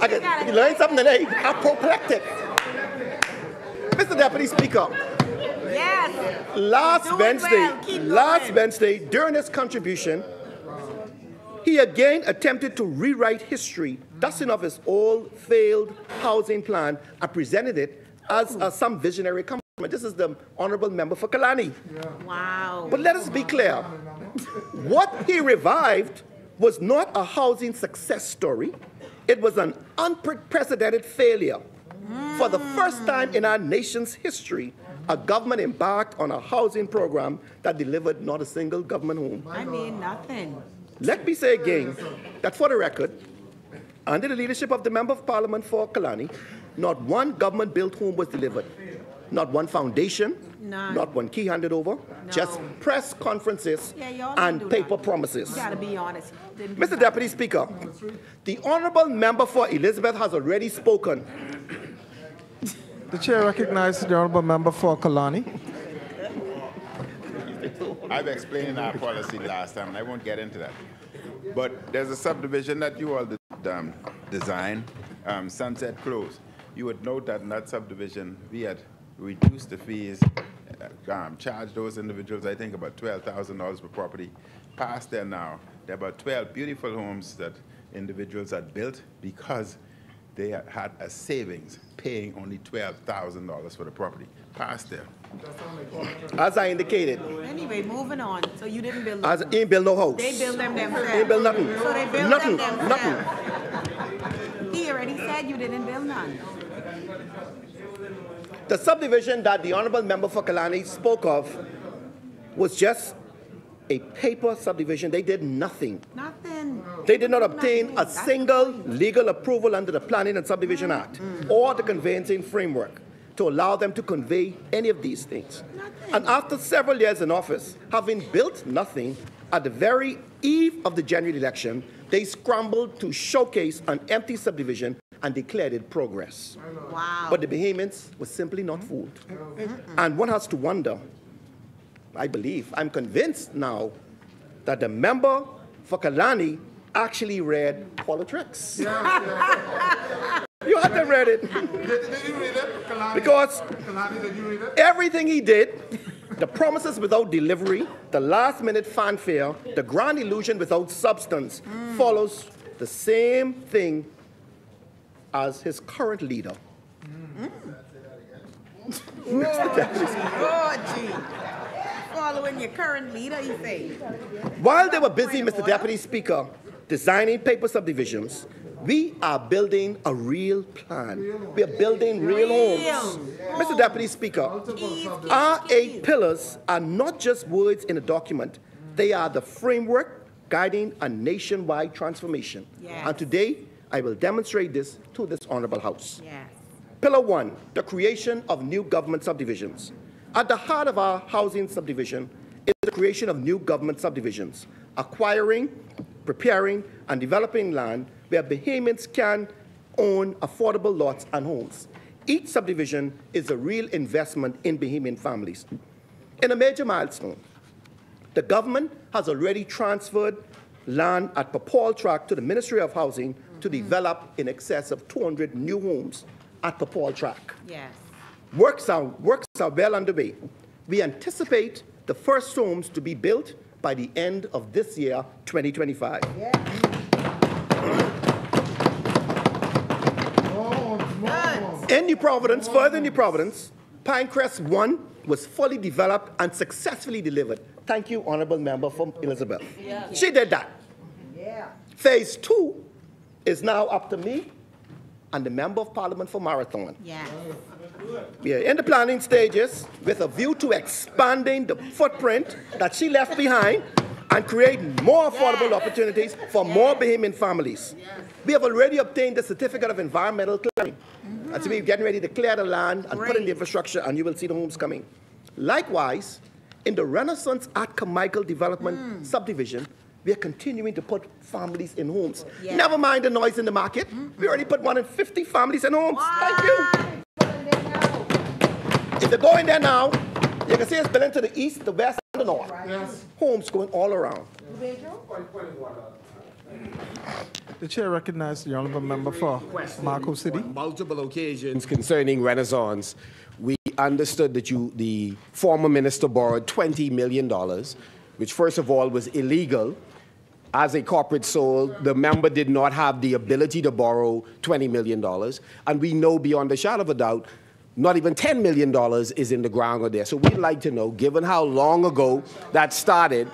I learned something today. Apoplectic. Mr. Deputy Speaker. Yes. Last Wednesday, during his contribution, he again attempted to rewrite history, dusting off his old failed housing plan and presented it as some visionary comment. This is the honorable member for Kalani. Wow. But let us be clear. What he revived was not a housing success story. It was an unprecedented failure. For the first time in our nation's history, a government embarked on a housing program that delivered not a single government home. I mean, nothing. Let me say again that for the record, under the leadership of the Member of Parliament for Kalani, not one government-built home was delivered. Not one foundation, None. not one key handed over, just press conferences and paper promises. You gotta be honest. Mr. Deputy Speaker, the honourable member for Elizabeth has already spoken. The chair recognizes the honourable member for Kalani. I've explained our policy last time, and I won't get into that. But there's a subdivision that you all designed, Sunset Close. You would note that in that subdivision, we had reduced the fees, charged those individuals, I think, about $12,000 per property. Past there now, there are about 12 beautiful homes that individuals had built because they had a savings paying only $12,000 for the property. Past there. As I indicated. Anyway, moving on. So you didn't build them. As he ain't build no house. They build them themselves. He ain't build nothing. So they build Nothing. them themselves. Nothing. He already said you didn't build none. The subdivision that the honourable member for Kalani spoke of was just a paper subdivision. They did nothing. Nothing. They did not obtain a single legal approval under the Planning and Subdivision Act or the conveyancing framework to allow them to convey any of these things. Nothing. And after several years in office, having built nothing, at the very eve of the general election, they scrambled to showcase an empty subdivision and declared it progress. Wow. But the Bahamians were simply not fooled. And one has to wonder, I believe, I'm convinced now that the member for Kalani actually read politics. You had to read it. Did you read it? Kalani? Because Kalani, did you read it? everything he did, the promises without delivery, the last-minute fanfare, the grand illusion without substance, follows the same thing as his current leader. Oh, gee. Following your current leader, you say. While they were busy, Mr. Deputy Speaker, designing paper subdivisions, we are building a real plan. We are building real homes. Mr. Deputy Speaker, our 8 pillars are not just words in a document. They are the framework guiding a nationwide transformation. Yes. And today, I will demonstrate this to this honorable House. Yes. Pillar 1, the creation of new government subdivisions. At the heart of our housing subdivision is the creation of new government subdivisions, acquiring, preparing, and developing land where Bahamians can own affordable lots and homes. Each subdivision is a real investment in Bahamian families. In a major milestone, the government has already transferred land at Papal Tract to the Ministry of Housing to develop in excess of 200 new homes at Papal Tract. Yes. Works are well underway. We anticipate the first homes to be built by the end of this year, 2025. In New Providence, further in New Providence, Pinecrest 1 was fully developed and successfully delivered. Thank you, Honourable Member from Elizabeth. She did that. Phase 2 is now up to me and the Member of Parliament for Marathon. Yes. We are in the planning stages with a view to expanding the footprint that she left behind and creating more affordable opportunities for more Bahamian families. We have already obtained the certificate of environmental clearing. And so we're getting ready to clear the land and put in the infrastructure, and you will see the homes coming. Likewise, in the Renaissance at Carmichael Development Subdivision, we are continuing to put families in homes. Never mind the noise in the market. We already put 150 families in homes. Thank you. If you go in there now, you can see it's building to the east, the west, and the north. Homes going all around. The chair recognizes the honourable member for Marco City. Multiple occasions concerning Renaissance, we understood that the former minister borrowed $20 million, which first of all was illegal. As a corporate soul, the member did not have the ability to borrow $20 million. And we know beyond a shadow of a doubt not even $10 million is in the ground or there. So we'd like to know, given how long ago that started,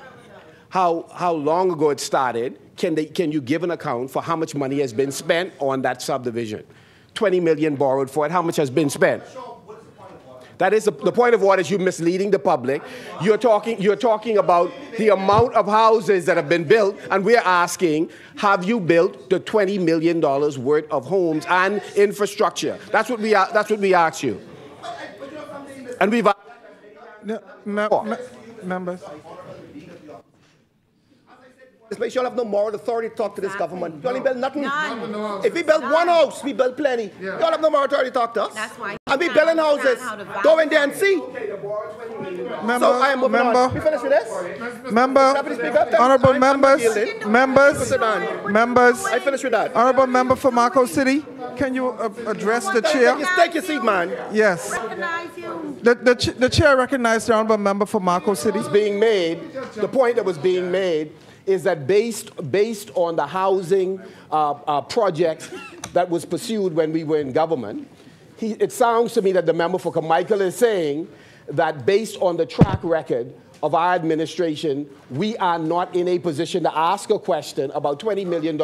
how long ago it started, can you give an account for how much money has been spent on that subdivision? 20 million borrowed for it, how much has been spent? That is the point of order is you're misleading the public. You're talking about the amount of houses that have been built, and we're asking, have you built the $20 million worth of homes and infrastructure? That's what we ask you. And we've members. This place, you'll have no moral authority to talk to this government. You only build nothing. If we build one house, we build plenty. You all have no moral authority to talk to us. That's why. And we building houses. Go in there and see. Member, So I am moving on. We finished with this? Member, Deputy Speaker, honorable I'm members, yielding. members, members. I finished with that. Honorable member for Marco City, can you address the chair? Take your seat, man. Yes. Recognize you. The chair recognized the honorable member for Marco City. being made, the point that was being made is that based on the housing project that was pursued when we were in government, it sounds to me that the member for Carmichael is saying that based on the track record of our administration, we are not in a position to ask a question about $20 million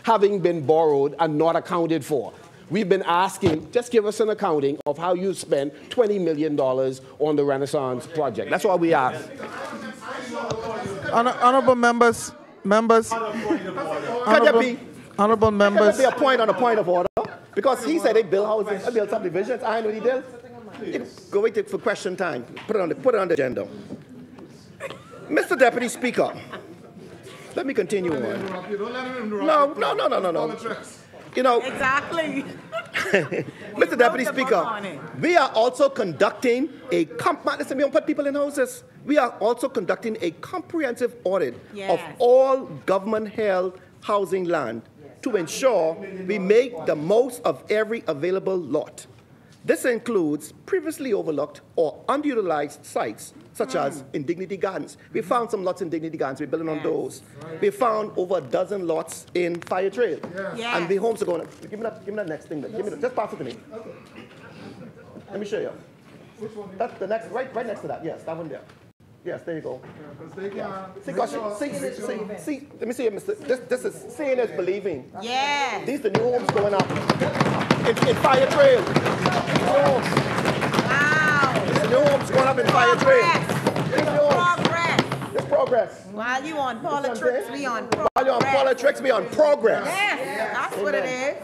having been borrowed and not accounted for. We've been asking, just give us an accounting of how you spent $20 million on the Renaissance project. That's all we ask. Honorable members, honorable members. Be a point on a point of order. Because he said they build houses, they build subdivisions. I know what he did. Go wait for question time. Put it on the agenda. Mr. Deputy Speaker, let me continue on. No. You know, Exactly. Mr. Deputy Speaker, we are also conducting a listen, we don't put people in houses. We are also conducting a comprehensive audit of all government-held housing land to ensure we make the most of every available lot. This includes previously overlooked or underutilized sites, such as in Dignity Gardens. We found some lots in Dignity Gardens. We're building on those. We found over a dozen lots in Fire Trail. And the homes are going up. Give me that next thing. Just pass it to me. Let me show you. Which one? That's the next, right next to that. Yes, that one there. Yes, there you go. See, let me see it, Mr. This is seeing is believing. Yeah. These are the new homes going up in Fire Trail. Wow. These are new homes going up in Fire Trail. Progress. It's progress. While you on politics, we on progress. While you're on politics, we on progress. Yes, that's what it is.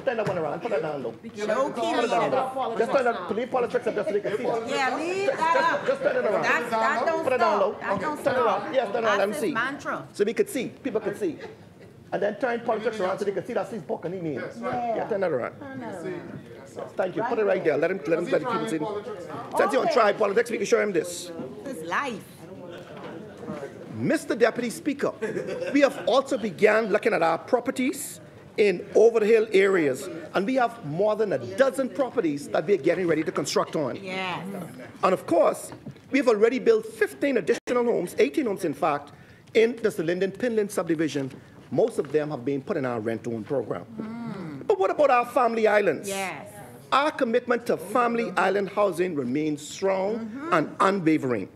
Turn that one around. Put that down low. Low key leader. Just turn that. Leave politics up just so they can see it. Yeah, leave that up. Just turn it around. That don't Put it down low. stop. That don't Turn it around. stop. Yes, turn it around. Let me That's see. his mantra. So we could see. People could see. And then turn politics around so they can see that's his book and he means. Yeah, turn that around. Thank you. Put it right there. Let people see. Since you're on try politics, we can show him this. His life. Mr. Deputy Speaker, we have also began looking at our properties in over-the-hill areas, and we have more than a dozen properties that we are getting ready to construct on. Yes. And of course, we've already built 15 additional homes, 18 homes in fact, in the Linden-Pinland subdivision. Most of them have been put in our rent-to-own program. But what about our family islands? Yes. Our commitment to family island housing remains strong and unwavering.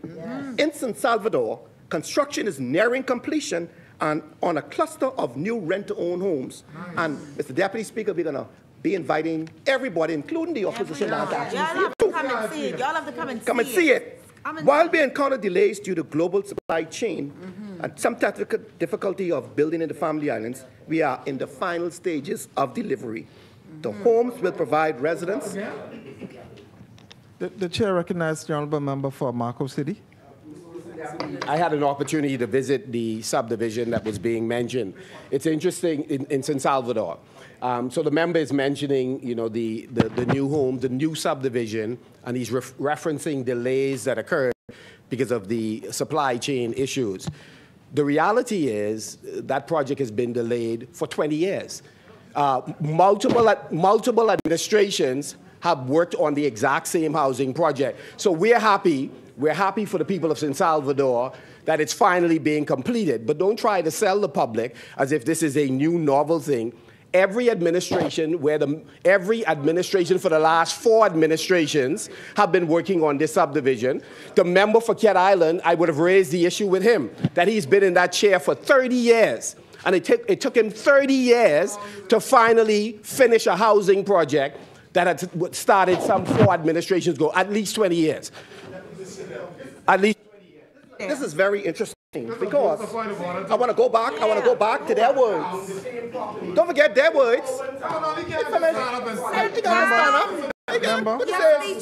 In San Salvador, construction is nearing completion and on a cluster of new rent-to-own homes. And Mr. Deputy Speaker, we're going to be inviting everybody, including the opposition, to actually Y'all have to come and see it. Y'all have to come and see it. come and see it. While we encounter delays due to global supply chain and some technical difficulty of building in the family islands, we are in the final stages of delivery. The homes will provide residents. The chair recognized the honorable member for Marco City. I had an opportunity to visit the subdivision that was being mentioned. It's interesting in San Salvador. So the member is mentioning, you know, the new home, the new subdivision, and he's referencing delays that occurred because of the supply chain issues. The reality is that project has been delayed for 20 years. Multiple administrations have worked on the exact same housing project. So we're happy for the people of San Salvador that it's finally being completed. But don't try to sell the public as if this is a new novel thing. every administration, every administration for the last 4 administrations have been working on this subdivision. The member for Cat Island, I would have raised the issue with him, that he's been in that chair for 30 years. And it took him 30 years to finally finish a housing project that had started some 4 administrations ago, at least 20 years. At least 20 years. This is very interesting because I want to go back. I want to go back to their words. Don't forget their words. Speech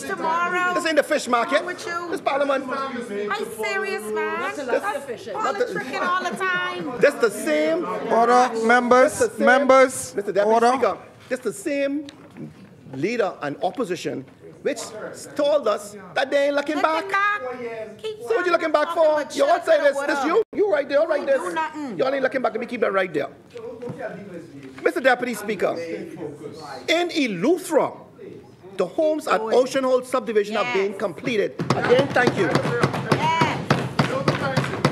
tomorrow. This ain't the fish market. This Parliament. Are you serious, man? That's politicking all the time. This the same. Order, members, members, Mr. Deputy order. Speaker, this the same leader and opposition which told us that they ain't looking back. So what you looking back for? You all say this. This you? You right there, right there. Y'all ain't looking back. Let me keep that right there. Mr. Deputy Speaker, in Eleuthera, the homes at Ocean Hole subdivision are being completed. Again, thank you. Yes.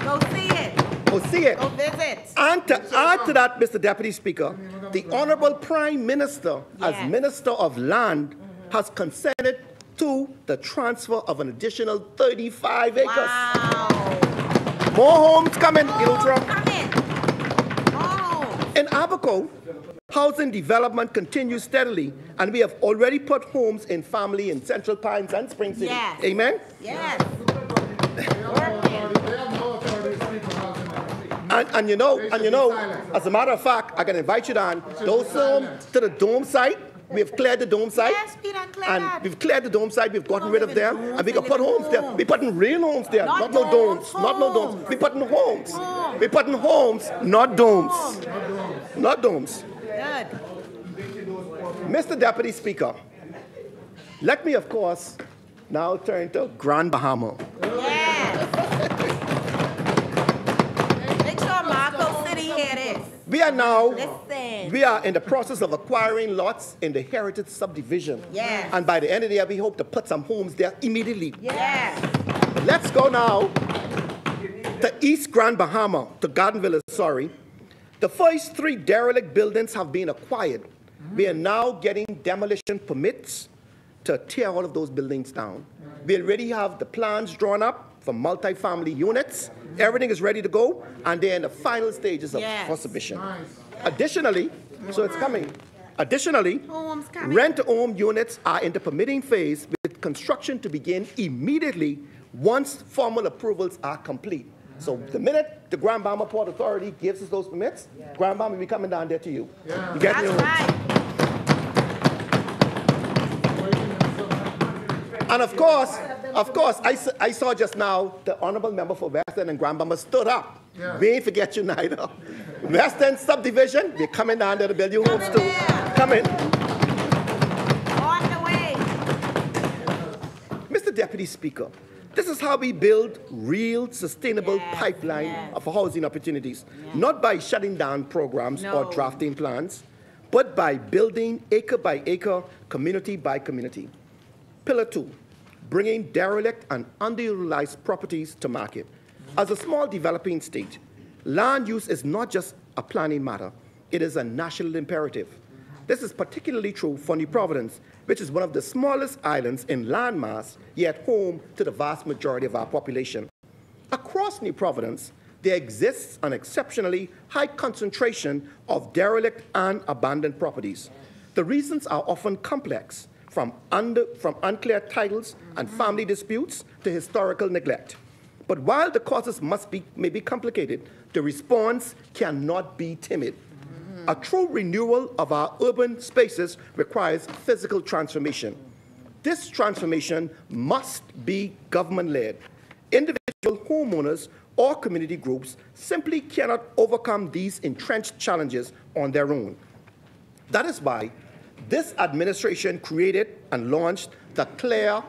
Go see it. Go see it. Go visit. And to add to that, Mr. Deputy Speaker, the Honorable Prime Minister, as Minister of Land, has consented to the transfer of an additional 35 acres. Wow. More homes coming, Eleuthera. Oh. In Abaco, housing development continues steadily, and we have already put homes in family in Central Pines and Spring City. Yes. Amen? Yes. And you know, as a matter of fact, I can invite you down. Those homes to the dome site. We have cleared the dome site. Yes, we done cleared and that. we've cleared the dome site. We've gotten rid of them, and we can put homes there. We're putting real homes there, not no domes, not no domes. We're putting homes. We're putting homes, not domes, not domes. Good. Mr. Deputy Speaker, let me, of course, now turn to Grand Bahama. Yes. Make sure Marco City hear this. We are now, Listen. we are in the process of acquiring lots in the Heritage Subdivision. Yes. And by the end of the year, we hope to put some homes there immediately. Yes. Let's go now to East Grand Bahama, to Gardenville, sorry. The first 3 derelict buildings have been acquired. We are now getting demolition permits to tear all of those buildings down. We already have the plans drawn up for multi-family units. Everything is ready to go, and they're in the final stages of first submission. Additionally, so it's coming. Additionally, rent-to-own units are in the permitting phase with construction to begin immediately once formal approvals are complete. So the minute the Grand Bahama Port Authority gives us those permits, Grand Bahama will be coming down there to you. You get your homes. And of course, I saw just now the Honorable Member for West End and Grand Bahama stood up. We ain't forget you neither. West End subdivision, we're coming down there to build you homes too. Coming. On the way. Mr. Deputy Speaker, this is how we build real, sustainable pipeline of housing opportunities. Not by shutting down programs or drafting plans, but by building acre by acre, community by community. Pillar 2, bringing derelict and underutilized properties to market. As a small developing state, land use is not just a planning matter, it is a national imperative. This is particularly true for New Providence, which is one of the smallest islands in landmass, yet home to the vast majority of our population. Across New Providence, there exists an exceptionally high concentration of derelict and abandoned properties. The reasons are often complex, from unclear titles and family disputes to historical neglect. But while the causes may be complicated, the response cannot be timid. A true renewal of our urban spaces requires physical transformation. This transformation must be government-led. Individual homeowners or community groups simply cannot overcome these entrenched challenges on their own. That is why this administration created and launched the Clear,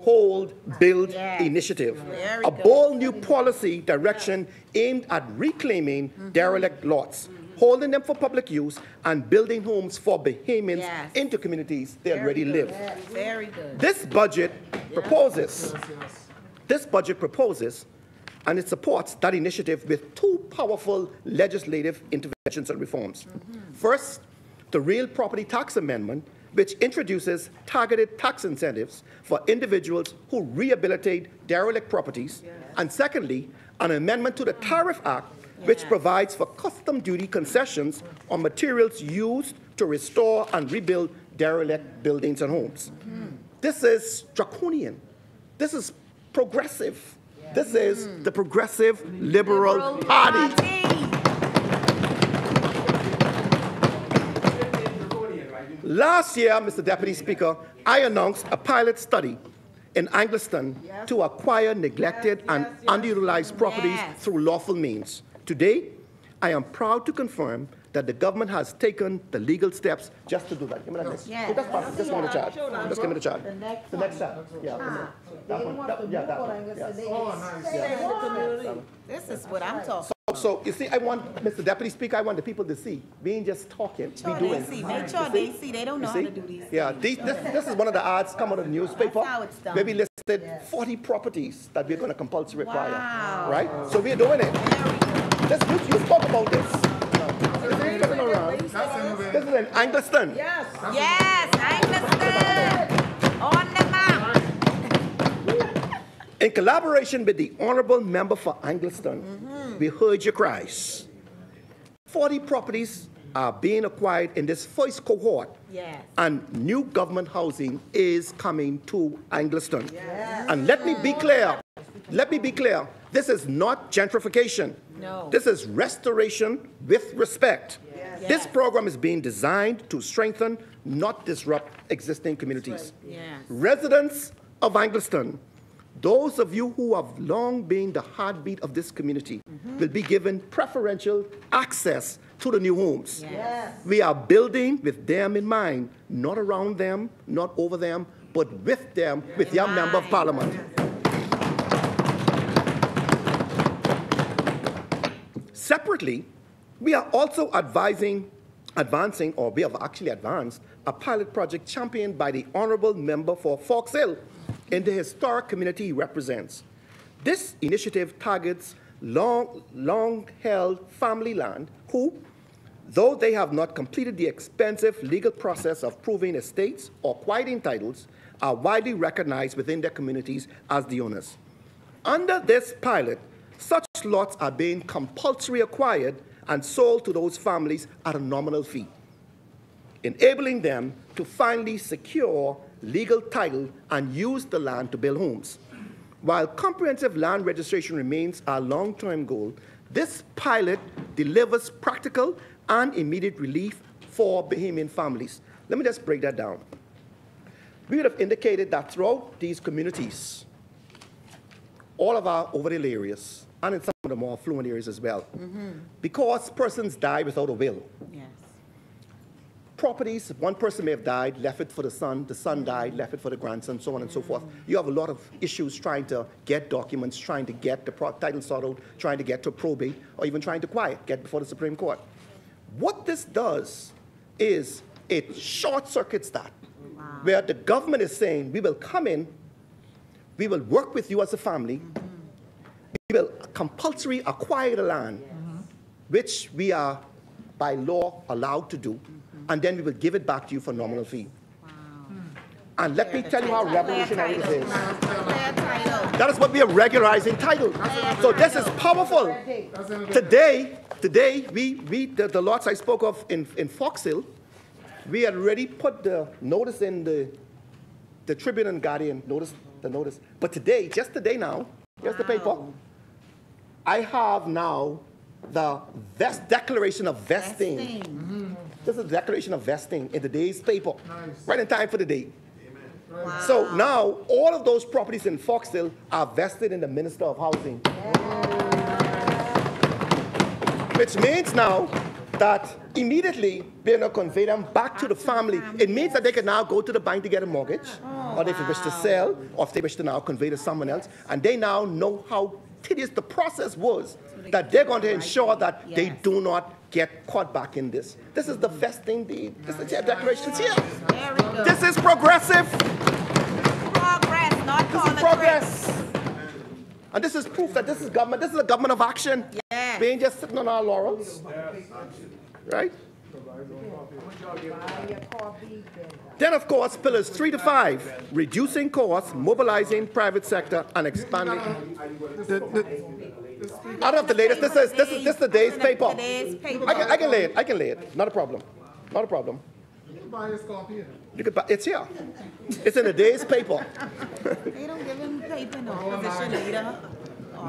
Hold, Build initiative, a bold new policy direction aimed at reclaiming derelict lots, holding them for public use, and building homes for Bahamians into communities they already live. Very good. This budget proposes, and it supports that initiative with 2 powerful legislative interventions and reforms. First, the Real Property Tax Amendment, which introduces targeted tax incentives for individuals who rehabilitate derelict properties. And secondly, an amendment to the Tariff Act, which provides for custom duty concessions on materials used to restore and rebuild derelict buildings and homes. This is draconian. This is progressive. This is the Progressive Liberal Party. Last year, Mr. Deputy Speaker, I announced a pilot study in Angliston to acquire neglected and underutilized properties through lawful means. Today, I am proud to confirm that the government has taken the legal steps just to do that. Give me that next. Yeah. Oh, that's fine. Just give me the chart. Just give me the chart. The next chart. Yeah. That one. That one. Yeah. This is what I'm talking. So, you see, I want, Mr. Deputy Speaker, I want the people to see. We ain't just talking, we doing. Make sure they see. They don't know how to do these. Yeah, this is one of the ads come out of the newspaper. That's how it's done. Where we listed 40 properties that we're going to compulsory acquire. Right? So we're doing it. You spoke about this. This is in Angliston. Yes, Angliston. On the map. In collaboration with the Honourable Member for Angliston, we heard your cries. 40 properties are being acquired in this first cohort. Yes. And new government housing is coming to Angliston. And let me be clear. This is not gentrification. No. This is restoration with respect. This program is being designed to strengthen, not disrupt existing communities. Yes. Residents of Angliston, those of you who have long been the heartbeat of this community, will be given preferential access to the new homes. Yes. We are building with them in mind, not around them, not over them, but with them, with your member of parliament. Separately, we are also advancing, or we have actually advanced, a pilot project championed by the Honourable Member for Fox Hill in the historic community he represents. This initiative targets long-held family land who, though they have not completed the expensive legal process of proving estates or quieting titles, are widely recognized within their communities as the owners. Under this pilot, such lots are being compulsory acquired and sold to those families at a nominal fee, enabling them to finally secure legal title and use the land to build homes. While comprehensive land registration remains our long-term goal, this pilot delivers practical and immediate relief for Bahamian families. Let me just break that down. We would have indicated that throughout these communities, all of our overhill areas, and in some of the more affluent areas as well, because persons die without a will. Yes. Properties, one person may have died, left it for the son died, left it for the grandson, so on and so forth. You have a lot of issues trying to get documents, trying to get the title sorted out, trying to get to probate, or even trying to get before the Supreme Court. What this does is it short-circuits that, where the government is saying, we will come in, we will work with you as a family, we will compulsory acquire the land, which we are by law allowed to do, and then we will give it back to you for nominal fee. And let me tell you how revolutionary this is. That is what we are regularizing title. So this is powerful. Today, the lots I spoke of in Fox Hill, we had already put the notice in the Tribune and Guardian, the notice. But today, just today now, here's the paper. I have now the declaration of vesting. This is the declaration of vesting in the day's paper, right in time for the day. Wow. So now all of those properties in Fox Hill are vested in the Minister of Housing. Which means now that immediately we're going to convey them back to the family. It means that they can now go to the bank to get a mortgage, or if they wish to sell, or if they wish to now convey to someone else, and they now know how tedious the process was, that they're going to ensure that they do not get caught back in this. This is the vesting deed. This is the declarations here. This is progressive. Progress, not this is progress. And this is proof that this is government. This is a government of action. Yeah. We ain't just sitting on our laurels. Right? Then, of course, pillars 3 to 5, reducing costs, mobilizing private sector, and expanding. I don't have the latest. This is today's paper. I can lay it. I can lay it. Not a problem. Not a problem. You can buy his copy. You could buy, it's here. It's in the day's paper. They don't give him paper, no position leader.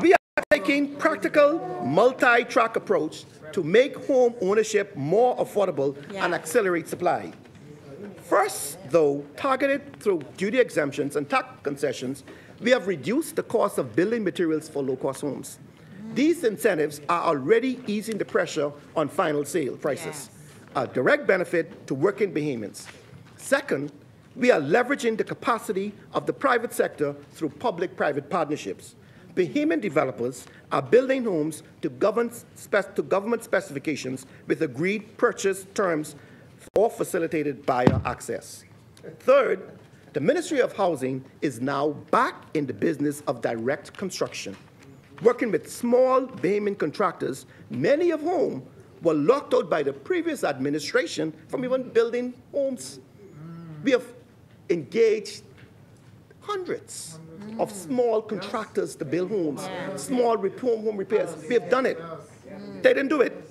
We are taking practical, multi-track approach to make home ownership more affordable and accelerate supply. First, though, targeted through duty exemptions and tax concessions, we have reduced the cost of building materials for low-cost homes. These incentives are already easing the pressure on final sale prices, a direct benefit to working Bahamians. Second, we are leveraging the capacity of the private sector through public-private partnerships. Bahamian developers are building homes to government specifications with agreed purchase terms for facilitated buyer access. Third, the Ministry of Housing is now back in the business of direct construction, working with small Bahamian contractors, many of whom were locked out by the previous administration from even building homes. We have engaged hundreds of small contractors to build homes, small home repairs. We have done it. They didn't do it.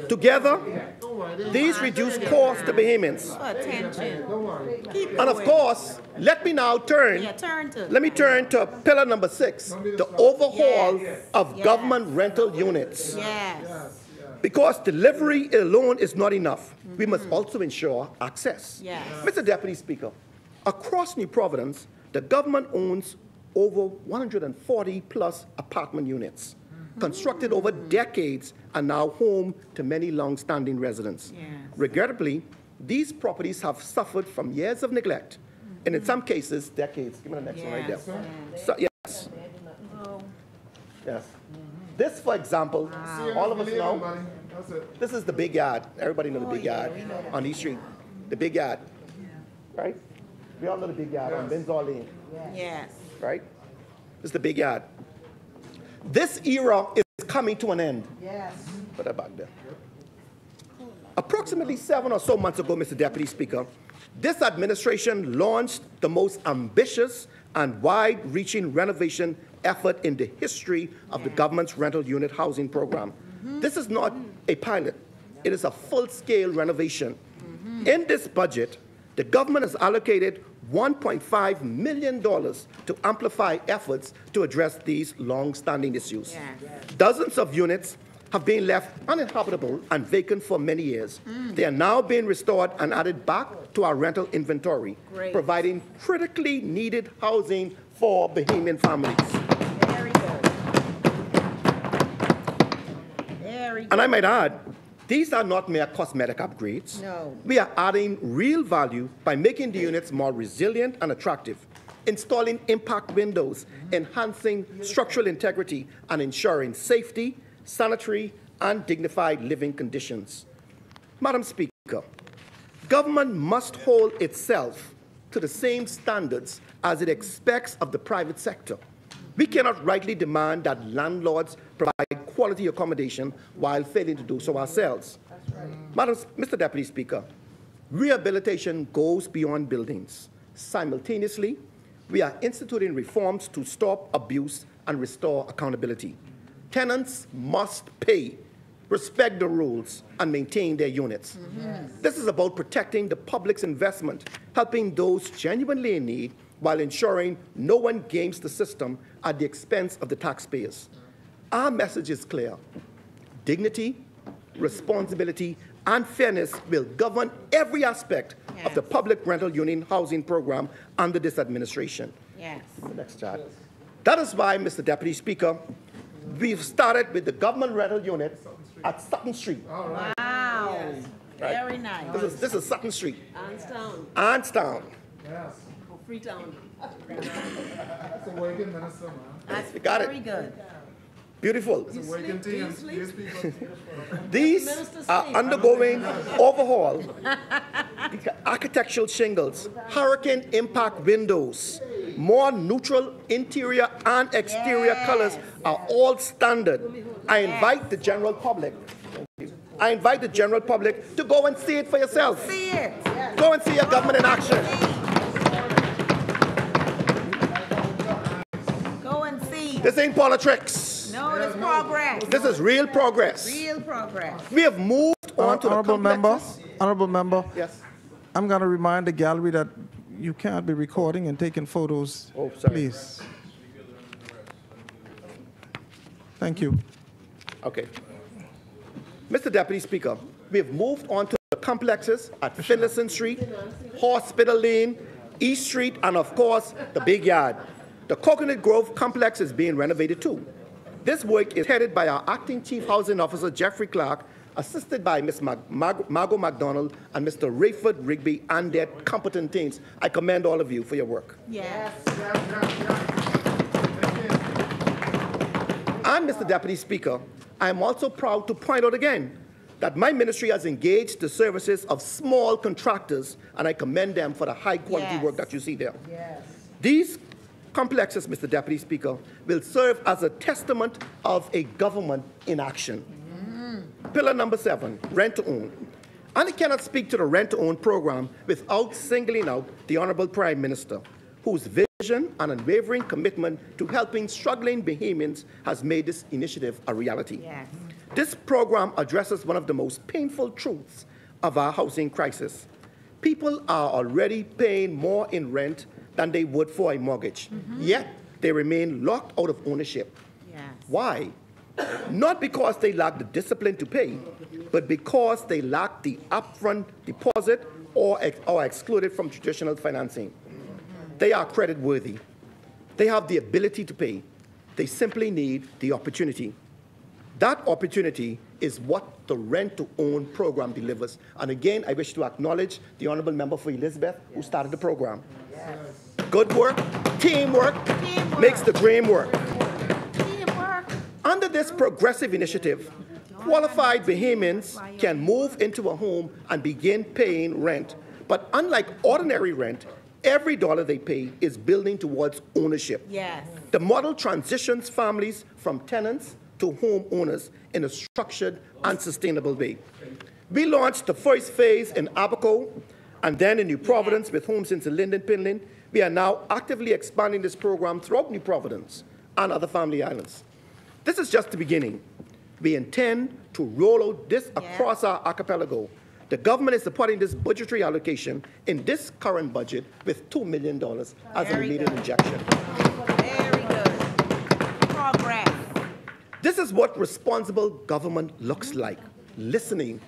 Together, these reduce costs to Bahamians. And of course, let me now turn to pillar number 6, the overhaul of government rental units. Because delivery alone is not enough, we must also ensure access. Mr. Deputy Speaker, across New Providence, the government owns over 140 plus apartment units, constructed over decades and now home to many long-standing residents. Regrettably, these properties have suffered from years of neglect, and in some cases, decades. Give me the next one right there. So, yes. Yes. This, for example, all of us know, this is the big yard. Everybody know the big yard on East Street. The big yard, right? We all know the big yard on Benzor Lane. Right? This is the big yard. This era is coming to an end. Put that back there. Approximately 7 or so months ago, Mr. Deputy Speaker, this administration launched the most ambitious and wide-reaching renovation effort in the history of the government's rental unit housing program. This is not a pilot. It is a full-scale renovation. In this budget, the government has allocated $1.5 million to amplify efforts to address these long-standing issues. Dozens of units have been left uninhabitable and vacant for many years. They are now being restored and added back to our rental inventory, providing critically needed housing for Bahamian families. And I might add, these are not mere cosmetic upgrades. We are adding real value by making the units more resilient and attractive, installing impact windows, enhancing structural integrity, and ensuring safety, sanitary, and dignified living conditions. Madam Speaker, government must hold itself to the same standards as it expects of the private sector. We cannot rightly demand that landlords provide quality accommodation while failing to do so ourselves. Mr. Deputy Speaker, rehabilitation goes beyond buildings. Simultaneously, we are instituting reforms to stop abuse and restore accountability. Tenants must pay, respect the rules, and maintain their units. This is about protecting the public's investment, helping those genuinely in need, while ensuring no one games the system at the expense of the taxpayers. Our message is clear. Dignity, responsibility, and fairness will govern every aspect of the public rental unit housing program under this administration. The next chart. That is why, Mr. Deputy Speaker, we've started with the government rental unit at Sutton Street. Wow. Very nice. This is Sutton Street. Anstown. Anstown. Freetown. It's a working minister, man. That's You got it. very good. Beautiful. It's a working team. These are undergoing overhaul. Architectural shingles, hurricane impact windows, more neutral interior and exterior colors are all standard. I invite the general public I invite the general public to go and see it for yourself. See it. Yes. Go and see your government in action. Go and see. This ain't politics. No, this progress. This is real progress. Real progress. We have moved on to the complexes. Honorable member. Yes. I'm going to remind the gallery that you can't be recording and taking photos. Oh, sorry. Please. Thank you. Okay. Mr. Deputy Speaker, we have moved on to the complexes at Finlayson Street, Hospital Lane, East Street, and of course, the Big Yard. The Coconut Grove complex is being renovated too. This work is headed by our Acting Chief Housing Officer, Jeffrey Clark, assisted by Ms. Margot McDonald and Mr. Rayford Rigby and their competent teams. I commend all of you for your work. Yes. And, Mr. Deputy Speaker, I am also proud to point out again that my ministry has engaged the services of small contractors, and I commend them for the high-quality work that you see there. Yes. These complexes, Mr. Deputy Speaker, will serve as a testament of a government in action. Pillar number 7, rent-to-own. And I cannot speak to the rent-to-own program without singling out the Honorable Prime Minister, whose vision and unwavering commitment to helping struggling Bahamians has made this initiative a reality. Yes. This program addresses one of the most painful truths of our housing crisis. People are already paying more in rent than they would for a mortgage, yet they remain locked out of ownership. Yes. Why? Not because they lack the discipline to pay, but because they lack the upfront deposit or are excluded from traditional financing. They are credit worthy. They have the ability to pay. They simply need the opportunity. That opportunity is what the rent-to-own program delivers. And again, I wish to acknowledge the Honourable Member for Elizabeth, who started the program. Yes. Good work, teamwork, makes the dream work. Teamwork. Under this progressive initiative, qualified Bahamians can move into a home and begin paying rent. But unlike ordinary rent, every dollar they pay is building towards ownership. Yes. The model transitions families from tenants to homeowners in a structured and sustainable way. We launched the first phase in Abaco and then in New Providence with homes in Linden, Pinlin. We are now actively expanding this program throughout New Providence and other family islands. This is just the beginning. We intend to roll out this across our archipelago. The government is supporting this budgetary allocation in this current budget with $2 million as an immediate injection. Very good. Progress. This is what responsible government looks like: listening,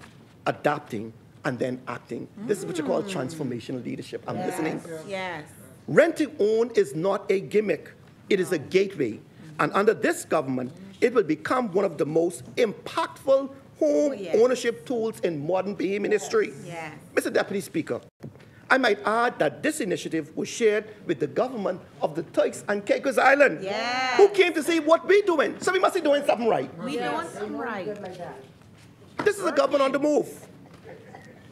adapting, and then acting. This is what you call transformational leadership. I'm listening. Yes. Rent-to-own is not a gimmick. It is a gateway. And under this government, it will become one of the most impactful home ownership tools in modern Bahamian history. Yes. Mr. Deputy Speaker, I might add that this initiative was shared with the government of the Turks and Caicos Island, who came to see what we're doing. So we must be doing something right. We doing something right. This is a government on the move.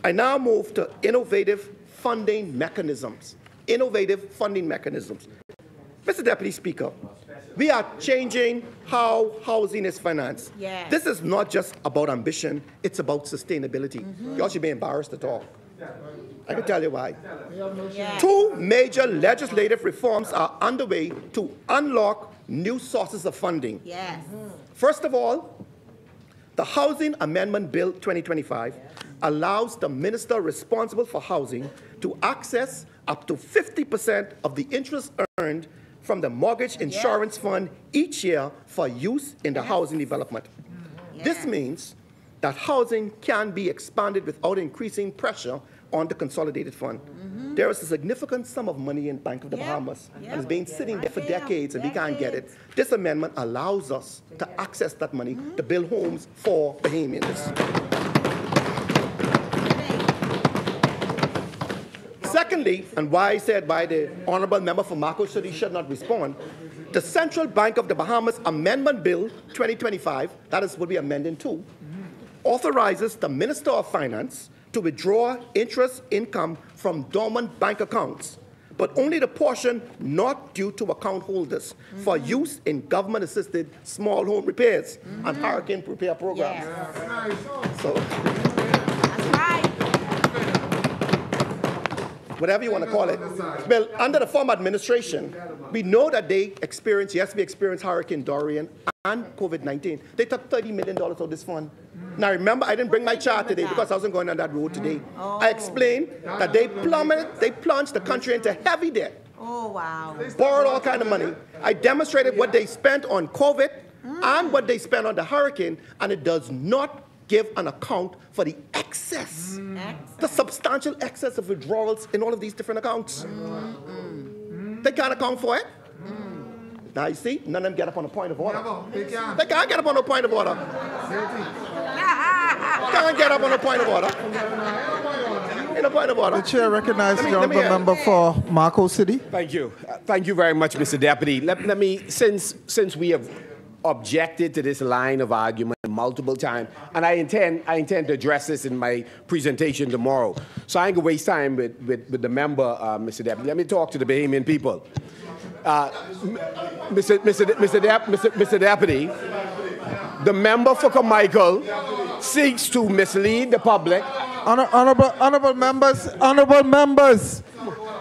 I now move to innovative funding mechanisms. Innovative funding mechanisms. Mr. Deputy Speaker, we are changing how housing is financed. Yes. This is not just about ambition, it's about sustainability. You all should be embarrassed to talk. I can tell you why. Yes. 2 major legislative reforms are underway to unlock new sources of funding. Yes. First of all, the Housing Amendment Bill 2025 allows the minister responsible for housing to access up to 50% of the interest earned from the Mortgage Insurance Fund each year for use in the housing development. This means that housing can be expanded without increasing pressure on the consolidated fund. There is a significant sum of money in Bank of the Bahamas and it's been sitting there for decades and we can't get it. This amendment allows us to access that money to build homes for Bahamians. Secondly, and why I said why the Honourable Member for Marco said he should not respond, the Central Bank of the Bahamas Amendment Bill 2025, that is what we are amending to, authorizes the Minister of Finance to withdraw interest income from dormant bank accounts. but only the portion not due to account holders for use in government-assisted small home repairs and hurricane repair programs. So, That's right. whatever you want to call it. Well, under the former administration, we know that they experienced, yes, we experienced Hurricane Dorian and COVID-19. They took $30 million out of this fund. Now, remember, I didn't bring my chart today because I wasn't going on that road today. I explained that they plunged the country into heavy debt. Oh, wow. Borrowed all kind of money. I demonstrated what they spent on COVID and what they spent on the hurricane, and it does not give an account for the excess, the substantial excess of withdrawals in all of these different accounts. They can't account for it. Now you see, none of them get up on a point of order. They can't get up on a point of order. Can't get up on a point of order. In a point of order. The chair recognizes the honorable member for Marco City. Thank you. Thank you very much, Mr. Deputy. Let me, since we have objected to this line of argument multiple times, and I intend to address this in my presentation tomorrow. So I ain't gonna waste time with the member, Mr. Deputy. Let me talk to the Bahamian people. Mr. Deputy, the member for Carmichael seeks to mislead the public. Honorable members,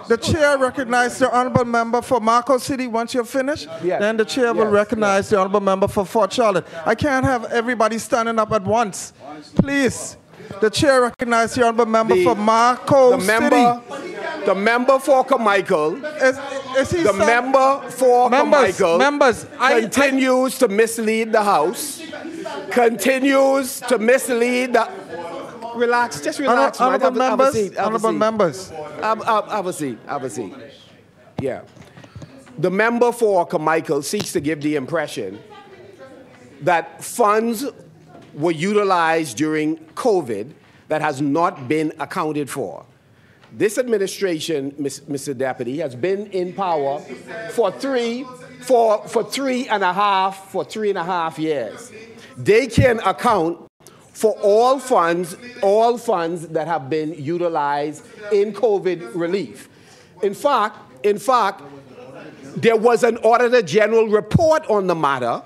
the chair recognizes the honorable member for Marco City. Once you're finished, then the chair will recognize the honorable member for Fort Charlotte. I can't have everybody standing up at once. Please, the chair recognizes the honorable member for Marco City. The member for Carmichael, continues to mislead the House, continues to mislead the... Relax, just relax. Honorable members. Have a seat. Yeah. The member for Carmichael seeks to give the impression that funds were utilized during COVID that has not been accounted for. This administration, Mr. Deputy, has been in power for three and a half years. They can account for all funds that have been utilized in COVID relief. In fact, there was an Auditor General report on the matter,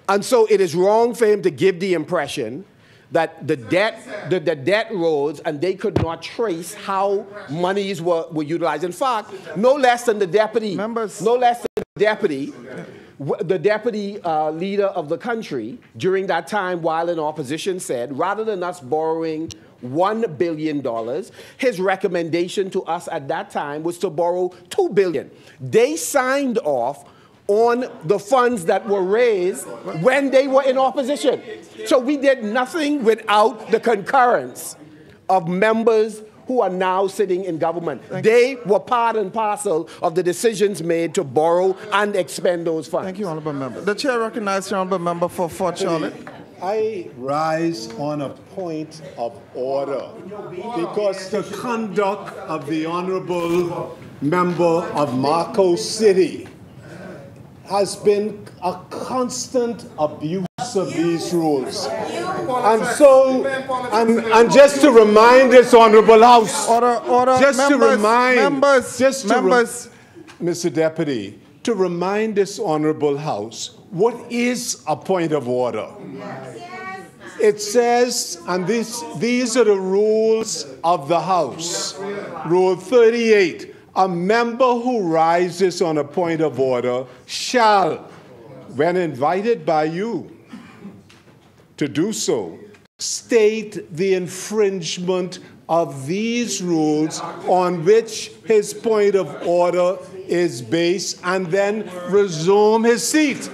and so it is wrong for him to give the impression that the debt rose and they could not trace how monies were utilized. In fact, no less than the deputy leader of the country during that time while in opposition said, rather than us borrowing $1 billion, his recommendation to us at that time was to borrow $2 billion. They signed off on the funds that were raised when they were in opposition. So we did nothing without the concurrence of members who are now sitting in government. They were part and parcel of the decisions made to borrow and expend those funds. Thank you, honorable member. The chair recognizes the honorable member for Fort Charlotte. I rise on a point of order because the conduct of the honorable member of Marco City has been a constant abuse of these rules. And so, and just to remind this honorable House, Mr. Deputy, to remind this honorable House, what is a point of order? It says, and these are the rules of the House. Rule 38. A member who rises on a point of order shall, when invited by you to do so, state the infringement of these rules on which his point of order is based, and then resume his seat.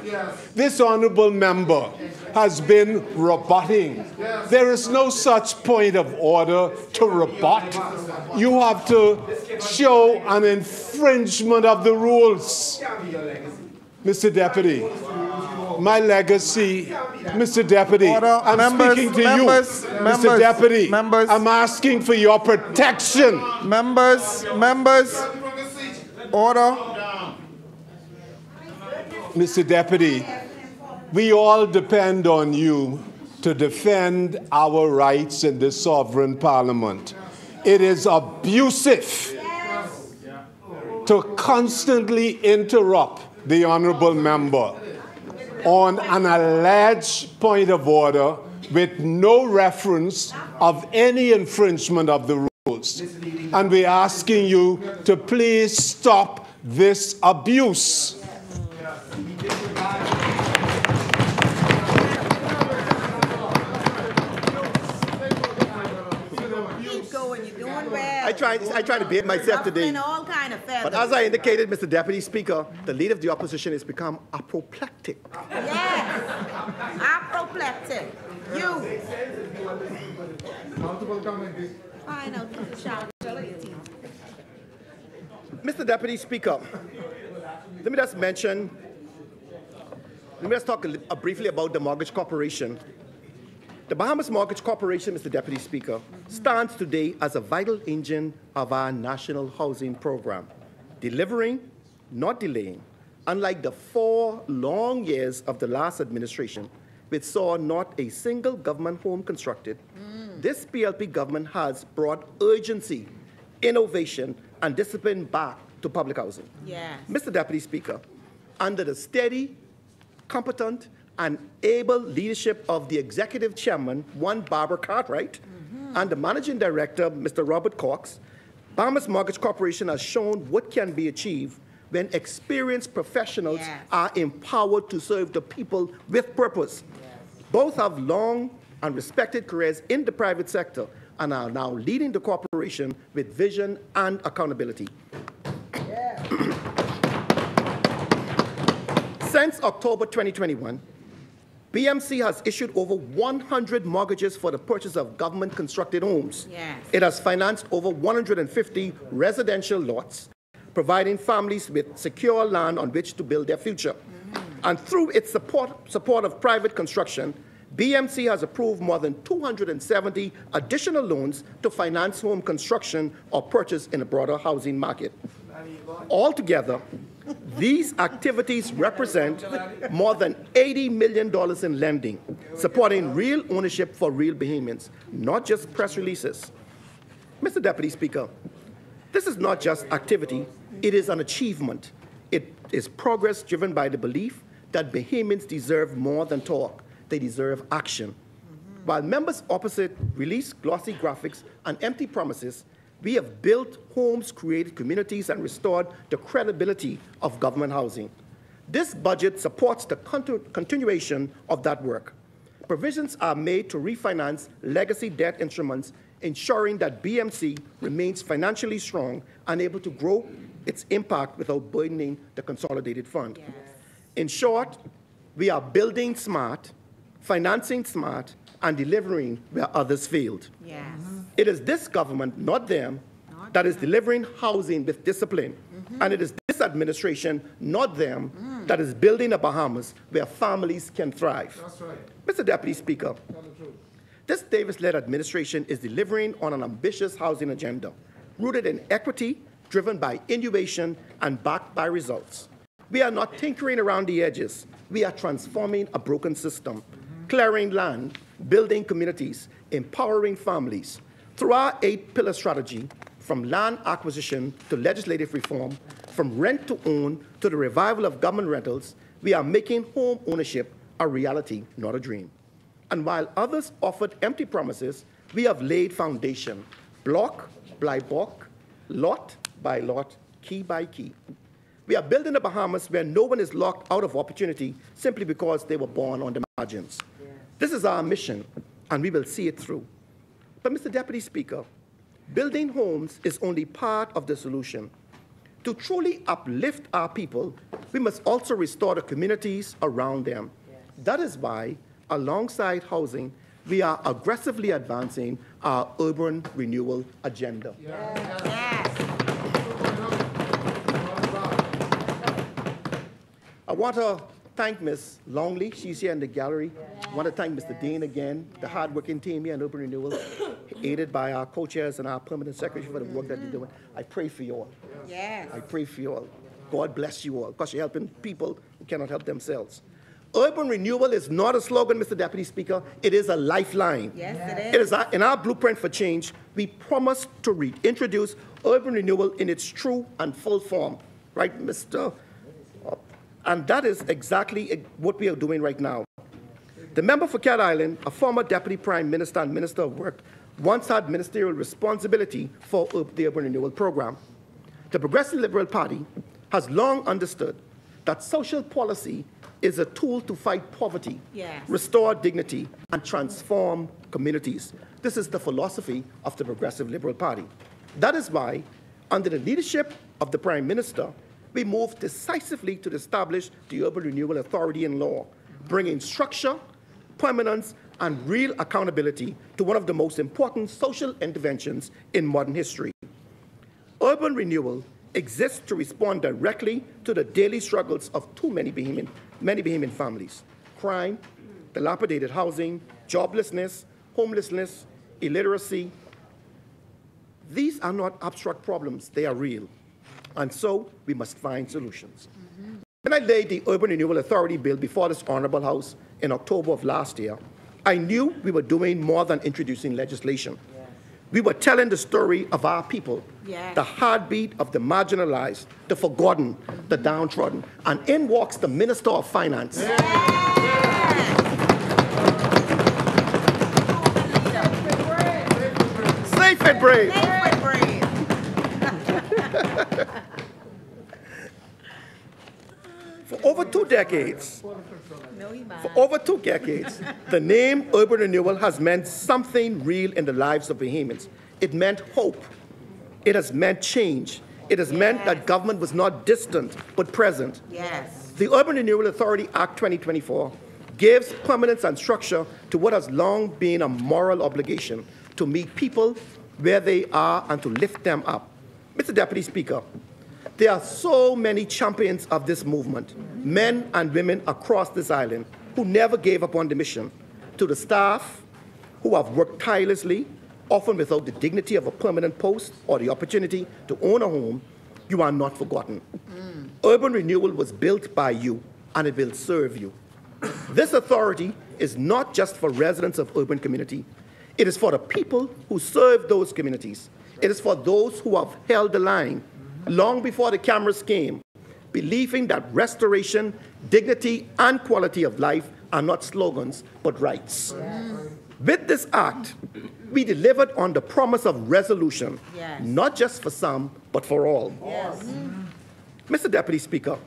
This honorable member has been rebutting. There is no such point of order to rebut. You have to show an infringement of the rules. Mr. Deputy, my legacy, Mr. Deputy, I'm speaking to you. Mr. Deputy, I'm asking for your protection. Members, order. Mr. Deputy, we all depend on you to defend our rights in this sovereign parliament. It is abusive to constantly interrupt the honourable member on an alleged point of order with no reference of any infringement of the rules. And we're asking you to please stop this abuse. Keep going, you're doing well. I try to behave myself today. All kind of feathers. But as I indicated, Mr. Deputy Speaker, the leader of the opposition has become apoplectic. Yes, apoplectic. You. Fine, I'll keep the shower. Mr. Deputy Speaker, let me just talk briefly about the Mortgage Corporation. The Bahamas Mortgage Corporation, Mr. Deputy Speaker, stands today as a vital engine of our national housing program, delivering, not delaying. Unlike the 4 long years of the last administration, which saw not a single government home constructed, this PLP government has brought urgency, innovation, and discipline back to public housing. Yes. Mr. Deputy Speaker, under the steady, competent, and able leadership of the Executive Chairman, one Barbara Cartwright, and the Managing Director, Mr. Robert Cox, Bahamas Mortgage Corporation has shown what can be achieved when experienced professionals are empowered to serve the people with purpose. Both have long and respected careers in the private sector and are now leading the corporation with vision and accountability. Since October 2021, BMC has issued over 100 mortgages for the purchase of government-constructed homes. Yes. It has financed over 150 residential lots, providing families with secure land on which to build their future. And through its support of private construction, BMC has approved more than 270 additional loans to finance home construction or purchase in the broader housing market. Altogether, these activities represent more than $80 million in lending, supporting real ownership for real Bahamians, not just press releases. Mr. Deputy Speaker, this is not just activity, it is an achievement. It is progress driven by the belief that Bahamians deserve more than talk, they deserve action. While members opposite release glossy graphics and empty promises, we have built homes, created communities, and restored the credibility of government housing. This budget supports the continuation of that work. Provisions are made to refinance legacy debt instruments, ensuring that BMC remains financially strong and able to grow its impact without burdening the consolidated fund. Yes. In short, we are building smart, financing smart, and delivering where others failed. Yes. It is this government, not them, that is delivering housing with discipline. And it is this administration, not them, that is building a Bahamas where families can thrive. That's right. Mr. Deputy Speaker, this Davis-led administration is delivering on an ambitious housing agenda, rooted in equity, driven by innovation, and backed by results. We are not tinkering around the edges. We are transforming a broken system, clearing land, building communities, empowering families. Through our 8-pillar strategy, from land acquisition to legislative reform, from rent to own to the revival of government rentals, we are making home ownership a reality, not a dream. And while others offered empty promises, we have laid foundation, block by block, lot by lot, key by key. We are building the Bahamas where no one is locked out of opportunity simply because they were born on the margins. Yeah. This is our mission, and we will see it through. But, Mr. Deputy Speaker, building homes is only part of the solution. To truly uplift our people, we must also restore the communities around them. Yeah. That is why, alongside housing, we are aggressively advancing our urban renewal agenda. Yeah. Yes. I want to thank Ms. Longley. She's here in the gallery. I want to thank Mr. Dean again, the hardworking team here in Urban Renewal, aided by our co-chairs and our permanent secretary for the work that they're doing. I pray for you all. Yes. I pray for you all. God bless you all, because you're helping people who cannot help themselves. Urban renewal is not a slogan, Mr. Deputy Speaker. It is a lifeline. Yes, it It is in our blueprint for change. We promise to reintroduce urban renewal in its true and full form. Right, Mr. And that is exactly what we are doing right now. The member for Cat Island, a former Deputy Prime Minister and Minister of Work, once had ministerial responsibility for the urban renewal program. The Progressive Liberal Party has long understood that social policy is a tool to fight poverty, restore dignity, and transform communities. This is the philosophy of the Progressive Liberal Party. That is why, under the leadership of the Prime Minister, we moved decisively to establish the Urban Renewal Authority in law, bringing structure, permanence, and real accountability to one of the most important social interventions in modern history. Urban renewal exists to respond directly to the daily struggles of many Bahamian families: crime, dilapidated housing, joblessness, homelessness, illiteracy. These are not abstract problems, they are real. And so we must find solutions. When I laid the Urban Renewal Authority bill before this Honorable House in October of last year, I knew we were doing more than introducing legislation. We were telling the story of our people, the heartbeat of the marginalized, the forgotten, the downtrodden. And in walks the Minister of Finance. Safe and brave. For over 2 decades, the name urban renewal has meant something real in the lives of Bahamians. It meant hope. It has meant change. It has meant that government was not distant, but present. The Urban Renewal Authority Act 2024 gives permanence and structure to what has long been a moral obligation to meet people where they are and to lift them up. Mr. Deputy Speaker, there are so many champions of this movement, men and women across this island, who never gave up on the mission. To the staff who have worked tirelessly, often without the dignity of a permanent post or the opportunity to own a home, you are not forgotten. Urban renewal was built by you, and it will serve you. This authority is not just for residents of urban community. It is for the people who serve those communities. It is for those who have held the line long before the cameras came, believing that restoration, dignity, and quality of life are not slogans, but rights. With this act, we delivered on the promise of resolution, not just for some, but for all. Mr. Deputy Speaker,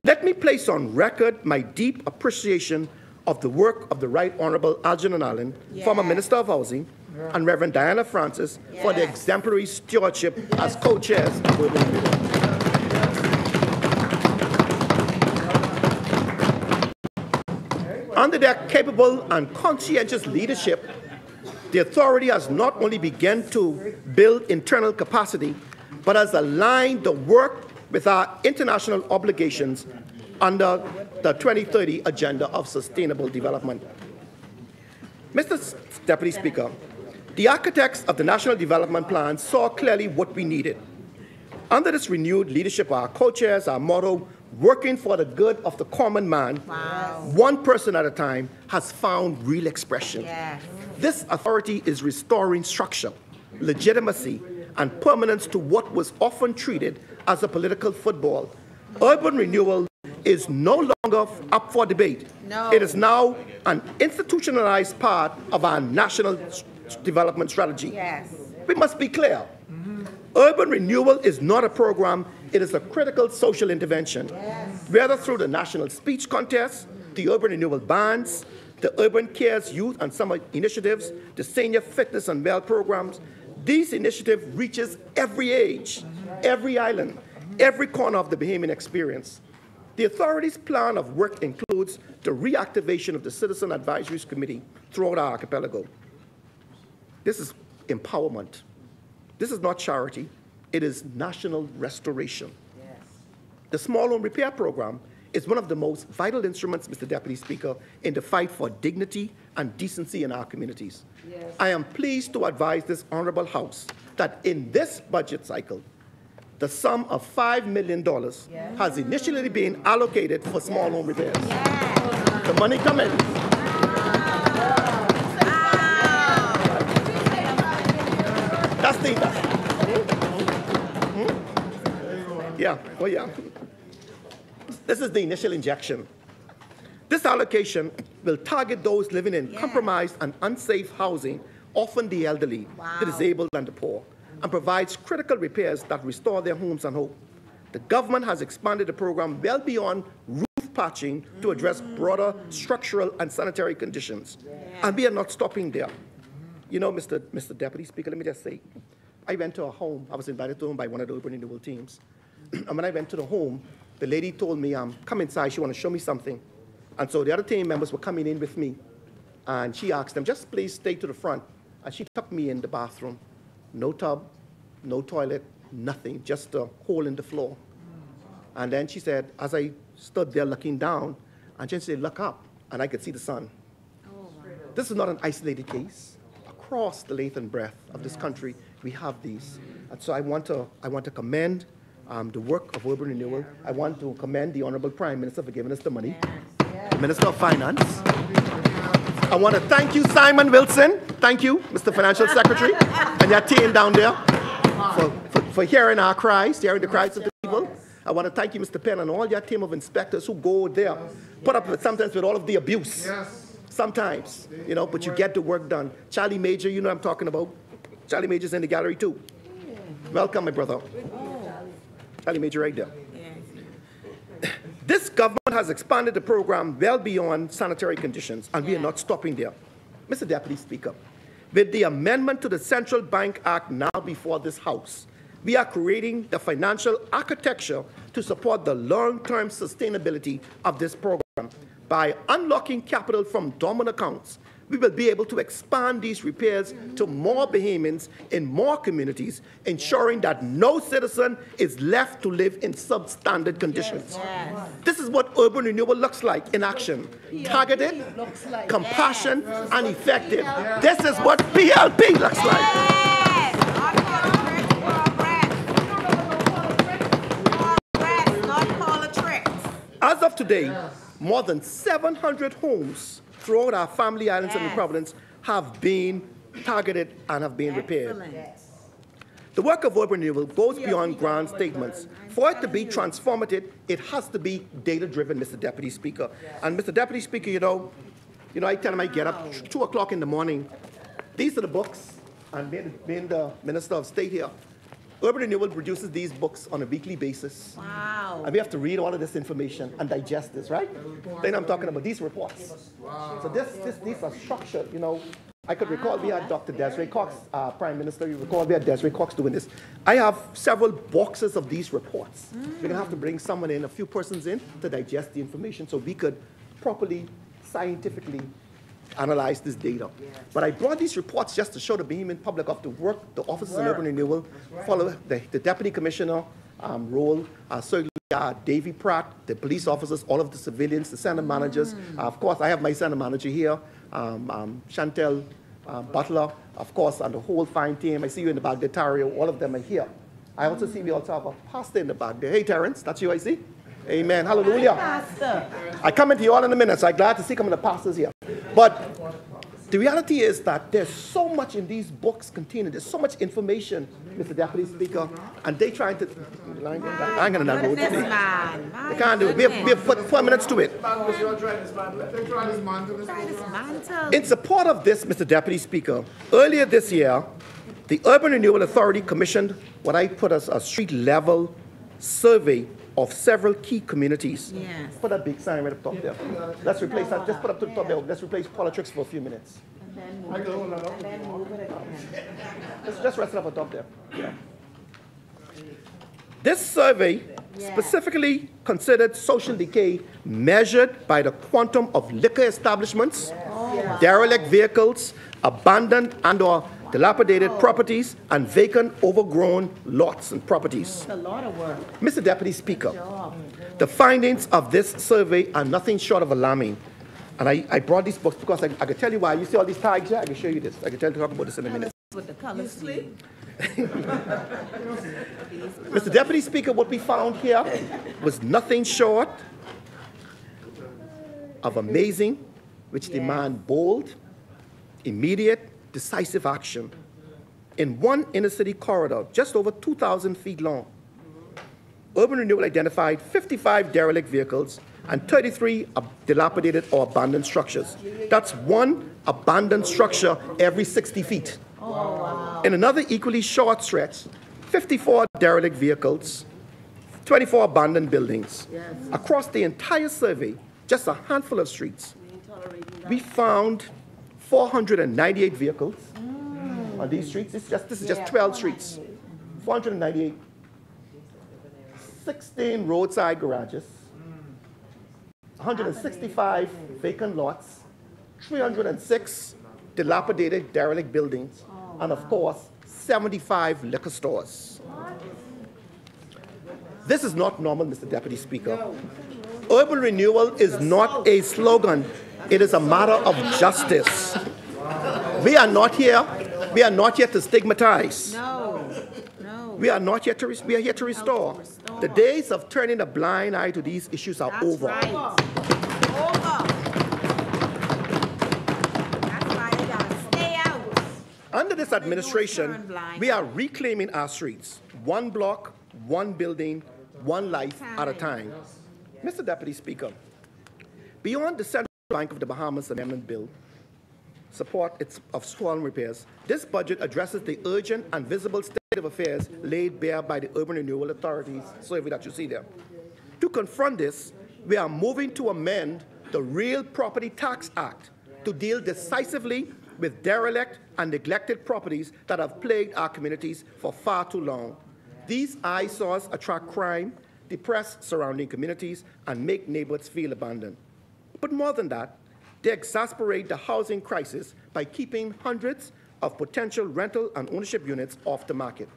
let me place on record my deep appreciation of the work of the Right Honorable Algernon Allen, former Minister of Housing, and Reverend Diana Francis for their exemplary stewardship as co-chairs of Urban Renewal. Under their capable and conscientious leadership, the authority has not only begun to build internal capacity, but has aligned the work with our international obligations under the 2030 Agenda of Sustainable Development. Mr. Deputy Speaker, the architects of the National Development Plan saw clearly what we needed. Under this renewed leadership, our co-chairs, our motto, working for the good of the common man, one person at a time, has found real expression. This authority is restoring structure, legitimacy, and permanence to what was often treated as a political football. Urban renewal is no longer up for debate. It is now an institutionalized part of our national development strategy. We must be clear. Urban renewal is not a program, it is a critical social intervention. Whether through the National Speech Contest, the Urban Renewal Bands, the Urban Cares Youth and Summer Initiatives, the Senior Fitness and Well programs, these initiatives reaches every age, every island, every corner of the Bahamian experience. The authority's plan of work includes the reactivation of the Citizen Advisory Committee throughout our archipelago. This is empowerment. This is not charity. It is national restoration. The Small Home Repair Program is one of the most vital instruments, Mr. Deputy Speaker, in the fight for dignity and decency in our communities. I am pleased to advise this Honorable House that in this budget cycle, the sum of $5 million has initially been allocated for small home repairs. money coming. That's the, yeah, oh yeah. This is the initial injection. This allocation will target those living in compromised and unsafe housing, often the elderly, the disabled, and the poor, and provides critical repairs that restore their homes and hope. The government has expanded the program well beyond roof patching to address broader structural and sanitary conditions. And we are not stopping there. You know, Mr. Deputy Speaker, let me just say, I went to a home. I was invited to a home by one of the urban renewal teams. And when I went to the home, the lady told me, come inside, she wanted to show me something. And so the other team members were coming in with me. And she asked them, just please stay to the front. And she took me in the bathroom. No tub, no toilet, nothing, just a hole in the floor. And then she said, as I stood there looking down, and she said, look up, and I could see the sun. This is not an isolated case. Across the length and breadth of this country, we have these. And so I want to commend the work of urban renewal. I want to commend the Honorable Prime Minister for giving us the money, the Minister of Finance. I want to thank you, Simon Wilson. Thank you, Mr. Financial Secretary, and your team down there for hearing our cries, hearing the cries of the people. I want to thank you, Mr. Penn, and all your team of inspectors who go there, put up with, sometimes with all of the abuse. Sometimes, you know, but you get the work done. Charlie Major, you know what I'm talking about. Charlie Major's in the gallery too. Welcome, my brother. Charlie Major right there. This government has expanded the program well beyond sanitary conditions, and we are not stopping there. Mr. Deputy Speaker, with the amendment to the Central Bank Act now before this House, we are creating the financial architecture to support the long-term sustainability of this program. By unlocking capital from dormant accounts, we will be able to expand these repairs to more Bahamians in more communities, ensuring that no citizen is left to live in substandard conditions. This is what urban renewal looks like in action. Targeted, compassion, and effective. This is what PLP looks like. As of today, more than 700 homes throughout our family islands and in Providence have been targeted and have been repaired. The work of urban renewal goes beyond grand statements. For it to be transformative, it has to be data-driven, Mr. Deputy Speaker. And Mr. Deputy Speaker, you know, I tell him I get up 2 o'clock in the morning. These are the books, and being the Minister of State here, urban renewal produces these books on a weekly basis. Wow. And we have to read all of this information and digest this, right? Then I'm talking about these reports. Wow. So these are structured, you know. I could recall we had Dr. Desiree Cox, Prime Minister, you recall we had Desiree Cox doing this. I have several boxes of these reports. We're going to have to bring someone in, a few persons in, to digest the information so we could properly, scientifically analyze this data. But I brought these reports just to show the Bahamian public of the work the officers in urban renewal follow the Deputy Commissioner role, certainly Davy Pratt, the police officers, all of the civilians, the center managers. Of course, I have my center manager here, Chantel Butler, of course, and the whole fine team. I see you in the back there, Tario, all of them are here. I also see we also have a pastor in the back there. Hey, Terrence, that's you I see? Amen. Hallelujah. Pastor. I come into you all in a minute, so I'm glad to see some of the pastors here. But the reality is that there's so much in these books contained. There's so much information, Mr. Deputy Speaker, and they trying to. I ain't gonna not go today. They can't do it. We have put 4 minutes to it. In support of this, Mr. Deputy Speaker, earlier this year, the Urban Renewal Authority commissioned what I put as a street-level survey of several key communities. Yes. Put that big sign right up top there. Let's replace that. Just put up to the top there. Let's replace politics for a few minutes. And then move it again. Just rest it up on top there. Yeah. This survey specifically considered social decay measured by the quantum of liquor establishments, derelict vehicles, abandoned and/or dilapidated properties, and vacant, overgrown lots and properties. That's a lot of work. Mr. Deputy Speaker, the findings of this survey are nothing short of alarming. And I brought these books because I can tell you why. You see all these tags here? I can show you this. I can talk about this in a minute. With the colors, sleep. Mr. Deputy Speaker, what we found here was nothing short of amazing, which demand bold, immediate, decisive action. In one inner-city corridor, just over 2,000 feet long, Urban Renewal identified 55 derelict vehicles and 33 dilapidated or abandoned structures. That's one abandoned structure every 60 feet. Oh, wow. In another equally short stretch, 54 derelict vehicles, 24 abandoned buildings. Yes. Across the entire survey, just a handful of streets, we found 498 vehicles on these streets. This is just 12 streets. 498. 16 roadside garages, 165 vacant lots, 306 dilapidated derelict buildings, and of course, 75 liquor stores. This is not normal, Mr. Deputy Speaker. Urban renewal is not a slogan. It is a matter of justice. We are not here to stigmatize. No. We are not yet to, we are here to restore. The days of turning a blind eye to these issues are over. Right. Over. That's why you gotta stay out. Under this administration, we are reclaiming our streets, one block, one building, one life at a time. Mr. Deputy Speaker, beyond the Central Bank of the Bahamas Amendment Bill, support of swollen repairs, this budget addresses the urgent and visible state of affairs laid bare by the Urban Renewal Authorities survey that you see there. To confront this, we are moving to amend the Real Property Tax Act to deal decisively with derelict and neglected properties that have plagued our communities for far too long. These eyesores attract crime, depress surrounding communities, and make neighborhoods feel abandoned. But more than that, they exasperate the housing crisis by keeping hundreds of potential rental and ownership units off the market.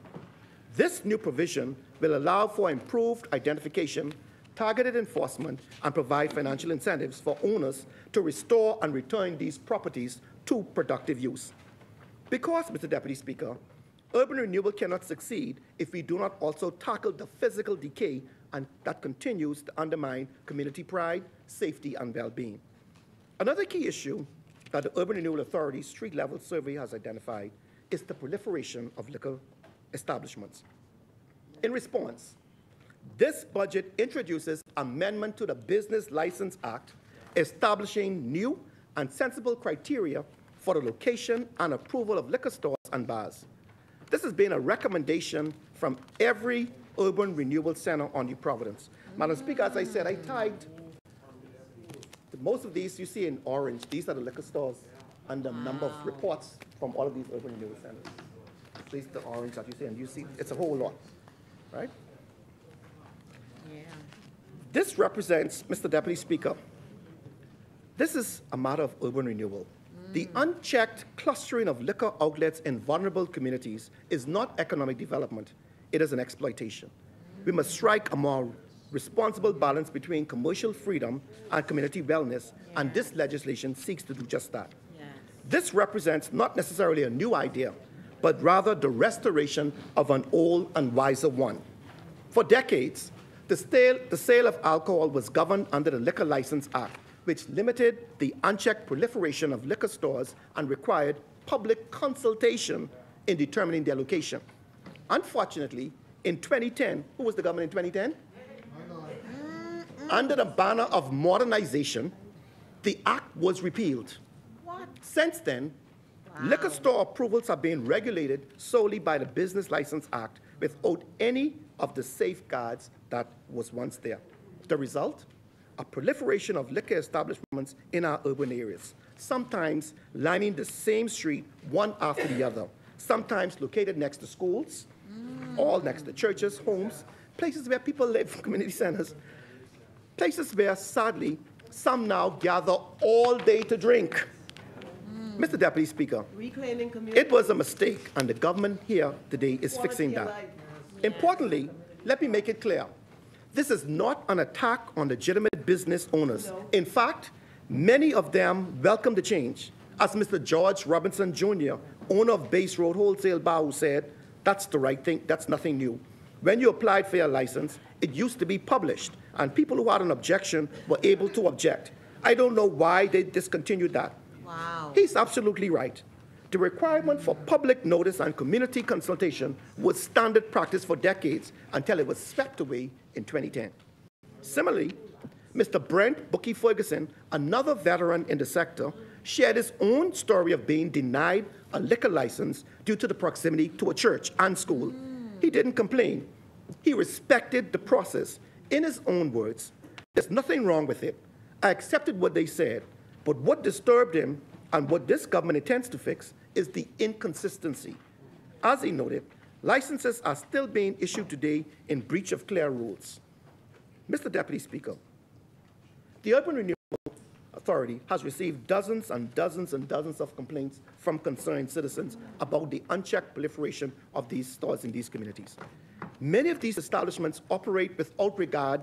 This new provision will allow for improved identification, targeted enforcement, and provide financial incentives for owners to restore and return these properties to productive use. Because, Mr. Deputy Speaker, urban renewal cannot succeed if we do not also tackle the physical decay and that continues to undermine community pride, safety, and well-being. Another key issue that the Urban Renewal Authority's street-level survey has identified is the proliferation of liquor establishments. In response, this budget introduces amendment to the Business License Act, establishing new and sensible criteria for the location and approval of liquor stores and bars. This has been a recommendation from every urban renewal center on New Providence. Madam Speaker, as I said, I tagged most of these you see in orange. These are the liquor stores and the number of reports from all of these urban renewal centers. These are the orange that you see, and you see it's a whole lot, right? Yeah. This represents, Mr. Deputy Speaker, this is a matter of urban renewal. The unchecked clustering of liquor outlets in vulnerable communities is not economic development. It is an exploitation. We must strike a more responsible balance between commercial freedom and community wellness, and this legislation seeks to do just that. Yes. This represents not necessarily a new idea, but rather the restoration of an old and wiser one. For decades, the sale of alcohol was governed under the Liquor License Act, which limited the unchecked proliferation of liquor stores and required public consultation in determining their location. Unfortunately, in 2010, who was the government in 2010? Under the banner of modernization, the act was repealed. What? Since then, liquor store approvals have been regulated solely by the Business License Act without any of the safeguards that was once there. The result? A proliferation of liquor establishments in our urban areas, sometimes lining the same street one after the other, sometimes located next to schools, all next to churches, homes, places where people live, community centers, places where, sadly, some now gather all day to drink. Mr. Deputy Speaker, it was a mistake, and the government here today is fixing that. Importantly, let me make it clear. This is not an attack on legitimate business owners. No. In fact, many of them welcome the change. As Mr. George Robinson Jr., owner of Base Road Wholesale Bar, who said, that's the right thing, that's nothing new. When you applied for your license, it used to be published, and people who had an objection were able to object. I don't know why they discontinued that. Wow. He's absolutely right. The requirement for public notice and community consultation was standard practice for decades until it was swept away in 2010. Similarly, Mr. Brent Bookie Ferguson, another veteran in the sector, shared his own story of being denied a liquor license due to the proximity to a church and school. He didn't complain. He respected the process. In his own words, there's nothing wrong with it. I accepted what they said, but what disturbed him and what this government intends to fix is the inconsistency. As he noted, licenses are still being issued today in breach of clear rules. Mr. Deputy Speaker, the Urban Renewal Authority has received dozens and dozens and dozens of complaints from concerned citizens about the unchecked proliferation of these stores in these communities. Many of these establishments operate without regard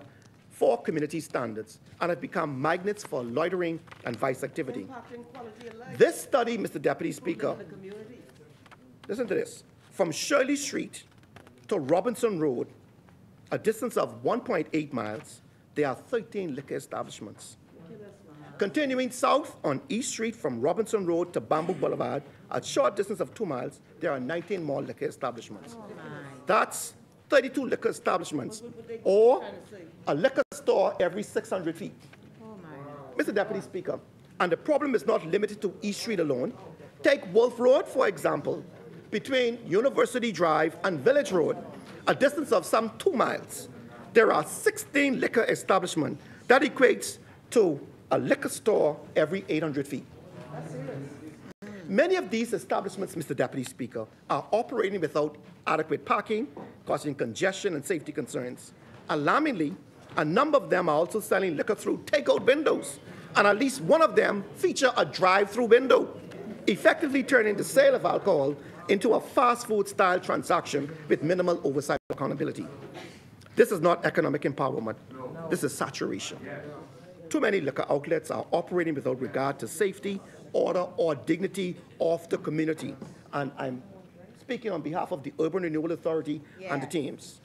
for community standards and have become magnets for loitering and vice activity. This study, Mr. Deputy Speaker, listen to this, from Shirley Street to Robinson Road, a distance of 1.8 miles, there are 13 liquor establishments. Continuing south on East Street from Robinson Road to Bamboo Boulevard, a short distance of 2 miles, there are 19 more liquor establishments. That's 32 liquor establishments, or a liquor store every 600 feet. Mr. Deputy Speaker, and the problem is not limited to East Street alone. Take Wolf Road, for example, between University Drive and Village Road, a distance of some 2 miles. There are 16 liquor establishments. That equates to a liquor store every 800 feet. Many of these establishments, Mr. Deputy Speaker, are operating without adequate parking, causing congestion and safety concerns. Alarmingly, a number of them are also selling liquor through takeout windows, and at least one of them features a drive-through window, effectively turning the sale of alcohol into a fast food-style transaction with minimal oversight and accountability. This is not economic empowerment. This is saturation. Too many liquor outlets are operating without regard to safety, order, or dignity of the community. And I'm speaking on behalf of the Urban Renewal Authority and the teams.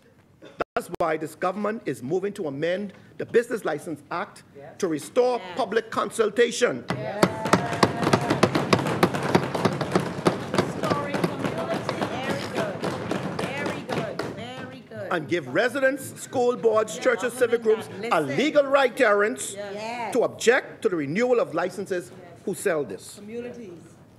That's why this government is moving to amend the Business License Act to restore public consultation. And give residents, school boards, churches, civic groups a legal right, Terrence, to object to the renewal of licenses who sell this.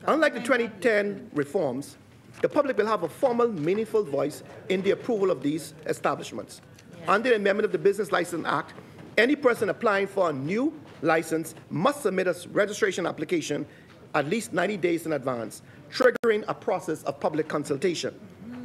Unlike the 2010 reforms, the public will have a formal, meaningful voice in the approval of these establishments. Under the amendment of the Business License Act, any person applying for a new license must submit a registration application at least 90 days in advance, triggering a process of public consultation.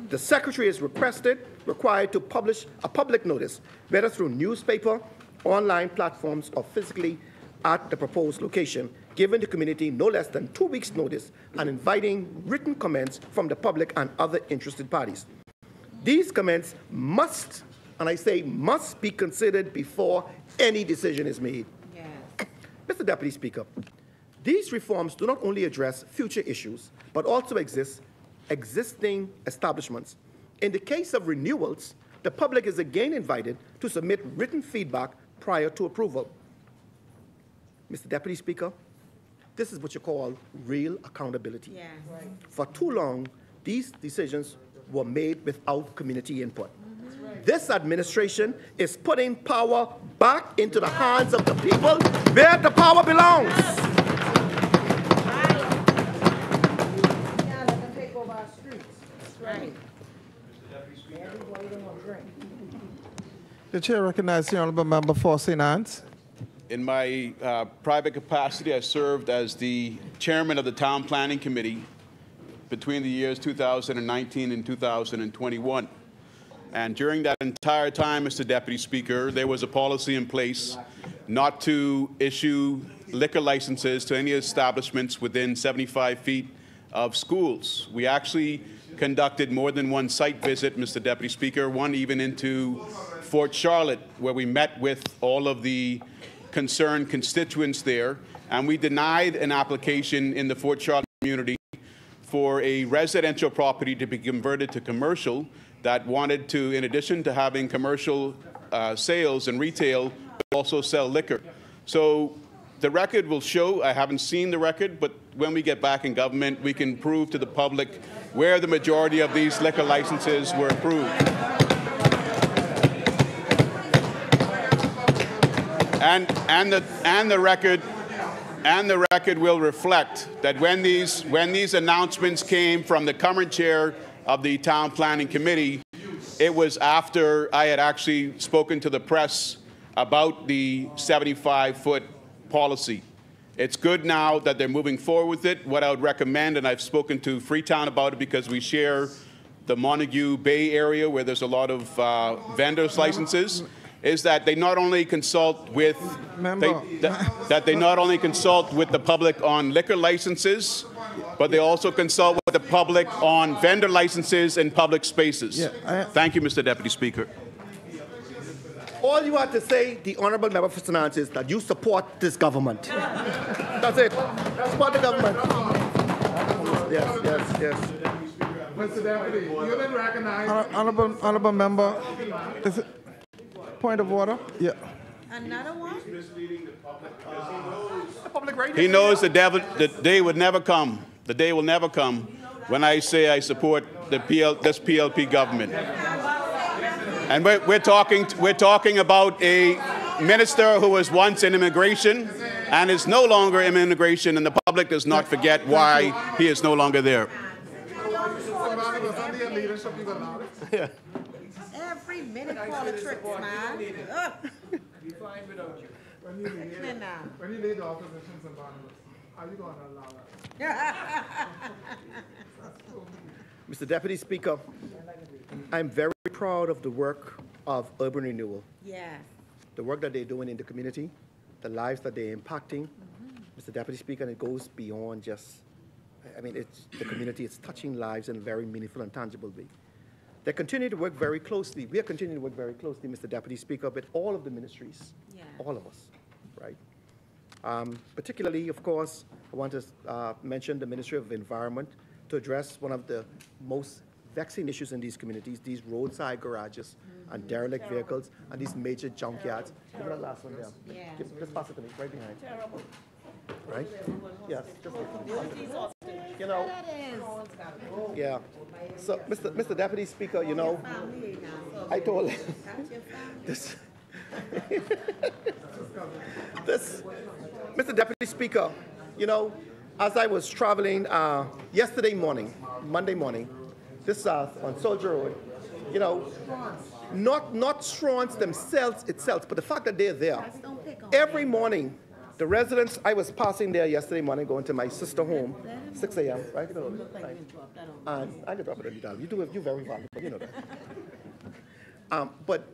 The Secretary is required to publish a public notice, whether through newspaper, online platforms, or physically at the proposed location, giving the community no less than 2 weeks' notice and inviting written comments from the public and other interested parties. These comments must, and I say must, be considered before any decision is made. Mr. Deputy Speaker, these reforms do not only address future issues, but also existing establishments. In the case of renewals, the public is again invited to submit written feedback prior to approval. Mr. Deputy Speaker, this is what you call real accountability. For too long, these decisions were made without community input. This administration is putting power back into the hands of the people where the power belongs. The chair recognizes the honourable member for St. Anne's. In my private capacity, I served as the chairman of the Town Planning Committee between the years 2019 and 2021. And during that entire time, Mr. Deputy Speaker, there was a policy in place not to issue liquor licenses to any establishments within 75 feet of schools. We actually conducted more than one site visit, Mr. Deputy Speaker, one even into Fort Charlotte, where we met with all of the concerned constituents there, and we denied an application in the Fort Charlotte community for a residential property to be converted to commercial that wanted to, in addition to having commercial sales and retail, also sell liquor. So The record will show, I haven't seen the record, but when we get back in government, we can prove to the public where the majority of these liquor licenses were approved. And the record will reflect that when these announcements came from the current chair of the Town Planning Committee, it was after I had actually spoken to the press about the 75-foot policy. It's good now that they're moving forward with it. What I would recommend, and I've spoken to Freetown about it because we share the Montague Bay area where there's a lot of vendors' licenses, is that they not only consult with they not only consult with the public on liquor licenses, but they also consult with the public on vendor licenses in public spaces. Thank you, Mr. Deputy Speaker. All you have to say, the Honourable Member for St. Anne's, is that you support this government. That's it. Support the government. Yes. Mr. Deputy, you didn't recognize. Honourable Member, is it point of order? Yeah. Another one? He knows the day would never come. The day will never come when I say I support this PLP government. And we're talking about a minister who was once in immigration and is no longer in immigration, and the public does not forget why he is no longer there. Every minute politics, man. When you lead the opposition, are you going to allow that? Mr. Deputy Speaker, I'm very proud of the work of Urban Renewal. Yes. The work that they're doing in the community, the lives that they're impacting. Mr. Deputy Speaker, and it goes beyond just, I mean, it's the community, it's touching lives in a very meaningful and tangible way. They continue to work very closely. We are continuing to work very closely, Mr. Deputy Speaker, with all of the ministries, all of us, right? Particularly, of course, I want to mention the Ministry of Environment to address one of the most vexing issues in these communities, these roadside garages and derelict vehicles and these major junkyards. Give me that last one there. Just pass it to me, right behind. Right? Yes. You know. Yeah. So, Mr. Deputy Speaker, you know, I told this. Mr. Deputy Speaker, you know, as I was traveling yesterday morning, Monday morning, this on Soldier Road, you know, not Straughns themselves itself, but the fact that they're there. Every morning, the residents, I was passing there yesterday morning, going to my sister home, 6 a.m., right? And I can drop it any time. You're very valuable, you know that. But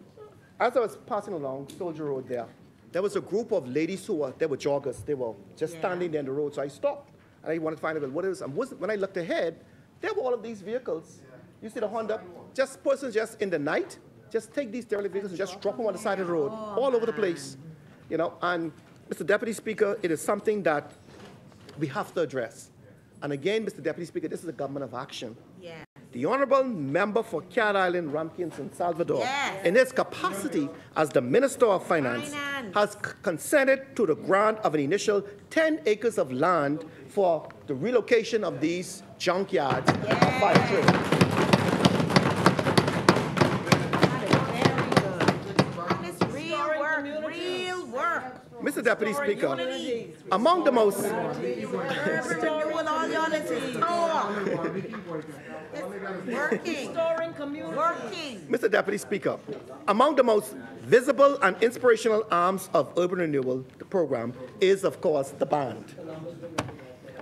as I was passing along Soldier Road there was a group of ladies they were joggers. They were just standing there in the road, so I stopped. And I wanted to find out what it was. And when I looked ahead, there were all of these vehicles. You see the Honda, persons just in the night, just take these derelict vehicles and just drop them on the side of the road, all over the place. You know, and Mr. Deputy Speaker, it is something that we have to address. And again, Mr. Deputy Speaker, this is a government of action. Yeah. The Honourable Member for Cat Island, Ramkins and Salvador, in his capacity as the Minister of Finance, has consented to the grant of an initial 10 acres of land for the relocation of these junkyards of fire trade. Real work. Mr. Deputy Speaker, among the most... Mr. Deputy Speaker, among the most visible and inspirational arms of Urban Renewal, the program, is, of course, the band.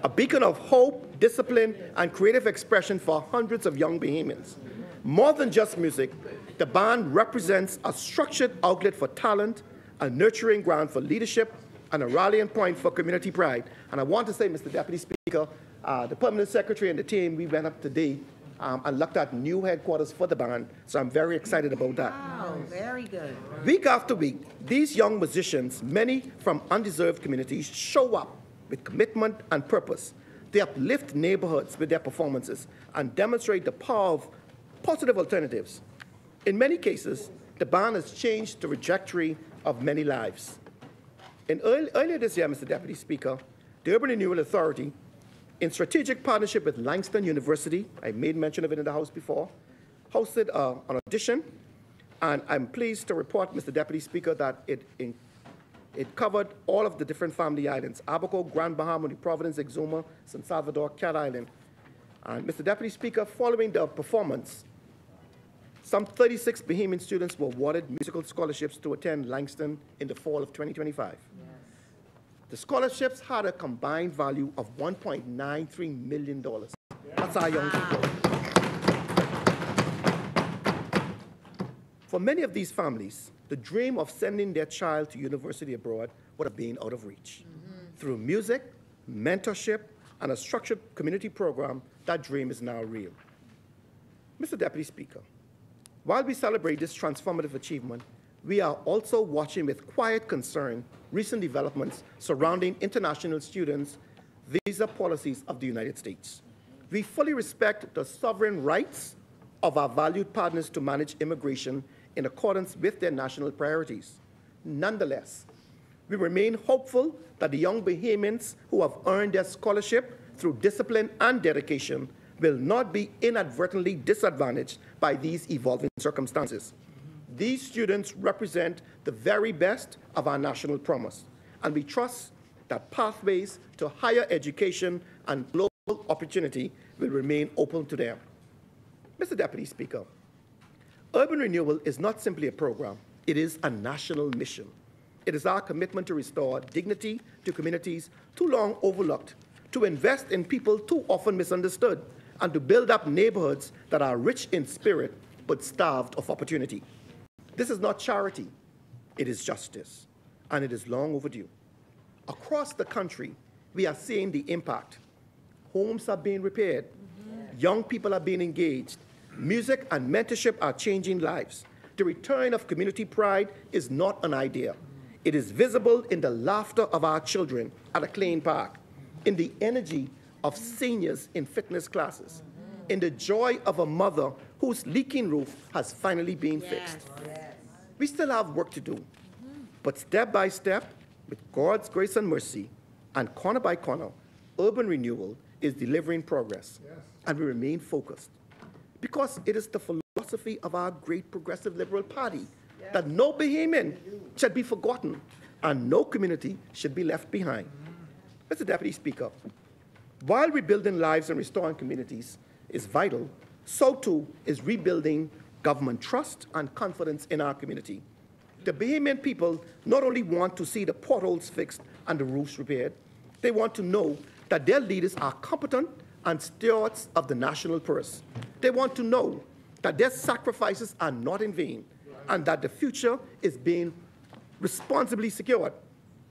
A beacon of hope, discipline, and creative expression for hundreds of young Bahamians. More than just music, the band represents a structured outlet for talent, a nurturing ground for leadership, and a rallying point for community pride. And I want to say, Mr. Deputy Speaker, the Permanent Secretary and the team, we went up today and looked at new headquarters for the band, so I'm very excited about that. Wow, very good. Week after week, these young musicians, many from undeserved communities, show up with commitment and purpose. They uplift neighborhoods with their performances and demonstrate the power of positive alternatives. In many cases, the band has changed the trajectory of many lives. Earlier this year, Mr. Deputy Speaker, the Urban Renewal Authority, in strategic partnership with Langston University, I made mention of it in the House before, hosted an audition, and I'm pleased to report, Mr. Deputy Speaker, that it covered all of the different family islands: Abaco, Grand Bahama, New Providence, Exuma, San Salvador, Cat Island. And Mr. Deputy Speaker, following the performance, some 36 Bahamian students were awarded musical scholarships to attend Langston in the fall of 2025. Yes. The scholarships had a combined value of $1.93 million. Yes. That's our young people. For many of these families, the dream of sending their child to university abroad would have been out of reach. Through music, mentorship, and a structured community program, that dream is now real. Mr. Deputy Speaker, while we celebrate this transformative achievement, we are also watching with quiet concern recent developments surrounding international students' visa policies of the United States. We fully respect the sovereign rights of our valued partners to manage immigration in accordance with their national priorities. Nonetheless, we remain hopeful that the young Bahamians who have earned their scholarship through discipline and dedication will not be inadvertently disadvantaged by these evolving circumstances. These students represent the very best of our national promise, and we trust that pathways to higher education and global opportunity will remain open to them. Mr. Deputy Speaker, urban renewal is not simply a program, it is a national mission. It is our commitment to restore dignity to communities too long overlooked, to invest in people too often misunderstood, and to build up neighborhoods that are rich in spirit but starved of opportunity. This is not charity, it is justice, and it is long overdue. Across the country, we are seeing the impact. Homes are being repaired, young people are being engaged, music and mentorship are changing lives. The return of community pride is not an idea. It is visible in the laughter of our children at Acclaim Park, in the energy of seniors in fitness classes, in the joy of a mother whose leaking roof has finally been fixed. Yes. We still have work to do, but step by step, with God's grace and mercy, and corner by corner, urban renewal is delivering progress, and we remain focused. Because it is the philosophy of our great progressive liberal party that no Bahamian should be forgotten and no community should be left behind. Mr. Deputy Speaker, while rebuilding lives and restoring communities is vital, so too is rebuilding government trust and confidence in our community. The Bahamian people not only want to see the potholes fixed and the roofs repaired, they want to know that their leaders are competent and stewards of the national purse. They want to know that their sacrifices are not in vain and that the future is being responsibly secured.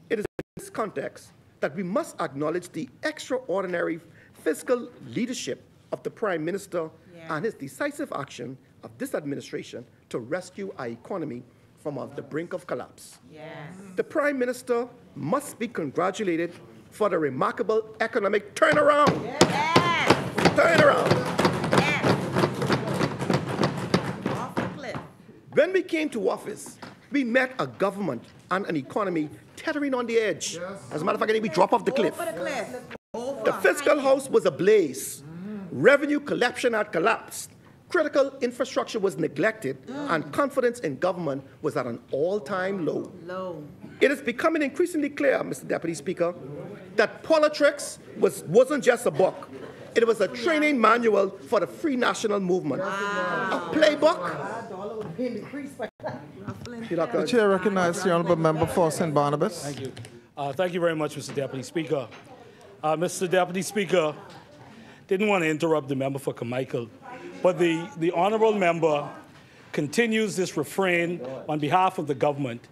It is in this context that we must acknowledge the extraordinary fiscal leadership of the Prime Minister and his decisive action of this administration to rescue our economy from the brink of collapse. The Prime Minister must be congratulated for the remarkable economic turnaround. Turnaround. When we came to office, we met a government and an economy teetering on the edge. As a matter of fact, I think we dropped off the cliff. The fiscal house was ablaze. Revenue collection had collapsed. Critical infrastructure was neglected, and confidence in government was at an all-time low. It is becoming increasingly clear, Mr. Deputy Speaker, that politics wasn't just a book. It was a training manual for the free national movement. A playbook. The chair recognizes the honourable member for St. Barnabas. Thank you. Thank you very much, Mr. Deputy Speaker. Mr. Deputy Speaker, didn't want to interrupt the member for Carmichael, but the honourable member continues this refrain on behalf of the government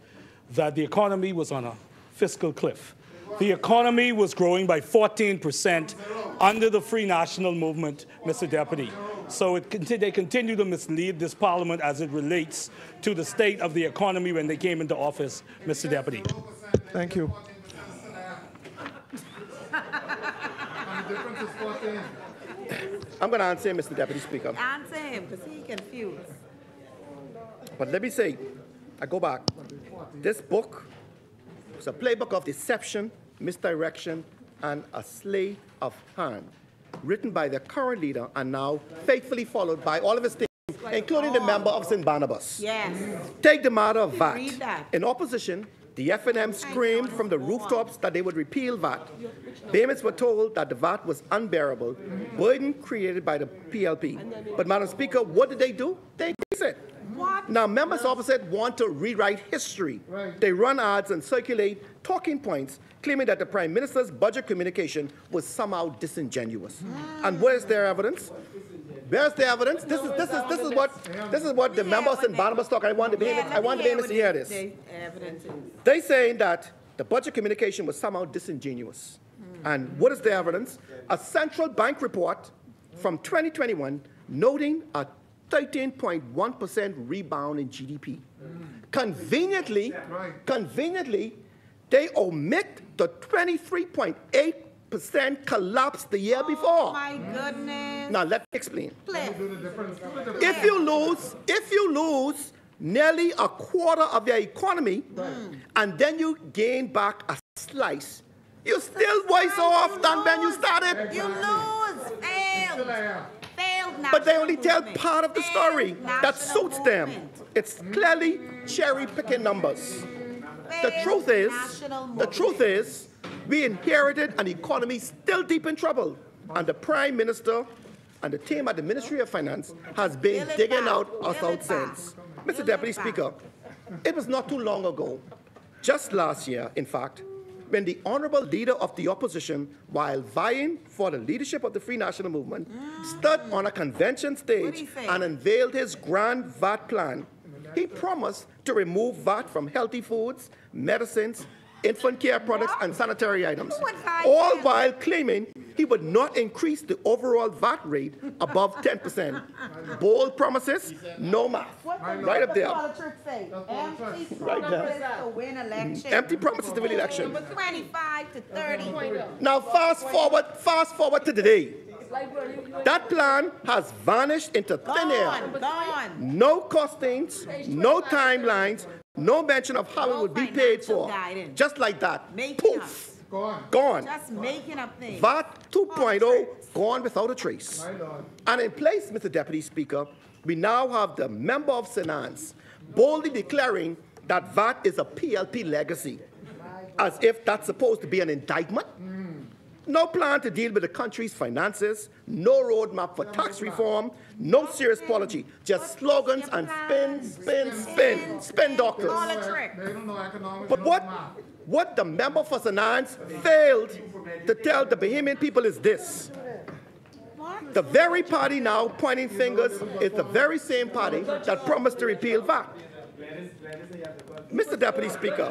that the economy was on a fiscal cliff. The economy was growing by 14% under the Free National Movement, Mr. Deputy. So they continue to mislead this Parliament as it relates to the state of the economy when they came into office, Mr. Deputy. Thank you. I'm going to answer him, Mr. Deputy Speaker. Answer him, because he's confused. But let me say, I go back. This book It's a playbook of deception, misdirection, and a sleight of hand, written by the current leader and now faithfully followed by all of his team, including the member of St. Barnabas. Yes. Take the matter of Read VAT. that. In opposition, the FNM screamed from the rooftops that they would repeal VAT. Payments were told that the VAT was unbearable, burden created by the PLP. But, Madam Speaker, what did they do? They increased it. What? Now, members opposite want to rewrite history. They run ads and circulate talking points claiming that the Prime Minister's budget communication was somehow disingenuous. And where is their evidence? Where's the evidence? This is what the members in Barnabas talk. I want the Bahamas to hear this. They saying that the budget communication was somehow disingenuous. And what is the evidence? A central bank report from 2021 noting a 13.1% rebound in GDP. Conveniently, they omit the 23.8% collapse the year before. Oh my goodness. Now let me explain. Cliff. If you lose nearly a quarter of your economy, and then you gain back a slice, you're still worse off than when you started. You lose. Failed. But they only tell part of the story that suits them. It's clearly cherry-picking numbers. The truth is, we inherited an economy still deep in trouble, and the Prime Minister and the team at the Ministry of Finance has been digging out us out since. Mr. Deputy Speaker, it was not too long ago, just last year, in fact, when the honorable leader of the opposition, while vying for the leadership of the Free National Movement, stood on a convention stage and unveiled his grand VAT plan. He promised to remove VAT from healthy foods, medicines, infant care products, and sanitary items, all while claiming he would not increase the overall VAT rate above 10%. Bold promises, no math. Right up there. Right there. To win election. Empty promises to win election. Number 25 to 30. Now fast forward to today. That plan has vanished into thin air. Gone. No costings, no timelines, no mention of how it would be paid for. Just like that. Poof. Gone. Just making up things. VAT 2.0 gone without a trace. And in place, Mr. Deputy Speaker, we now have the member of Finance boldly declaring that VAT is a PLP legacy, as if that's supposed to be an indictment. No plan to deal with the country's finances, no roadmap for tax reform, no serious policy, just slogans and spin doctors. But what the member for Finance failed to tell the Bahamian people is this. The very party now pointing fingers is the very same party that promised to repeal VAT. Mr. Deputy Speaker,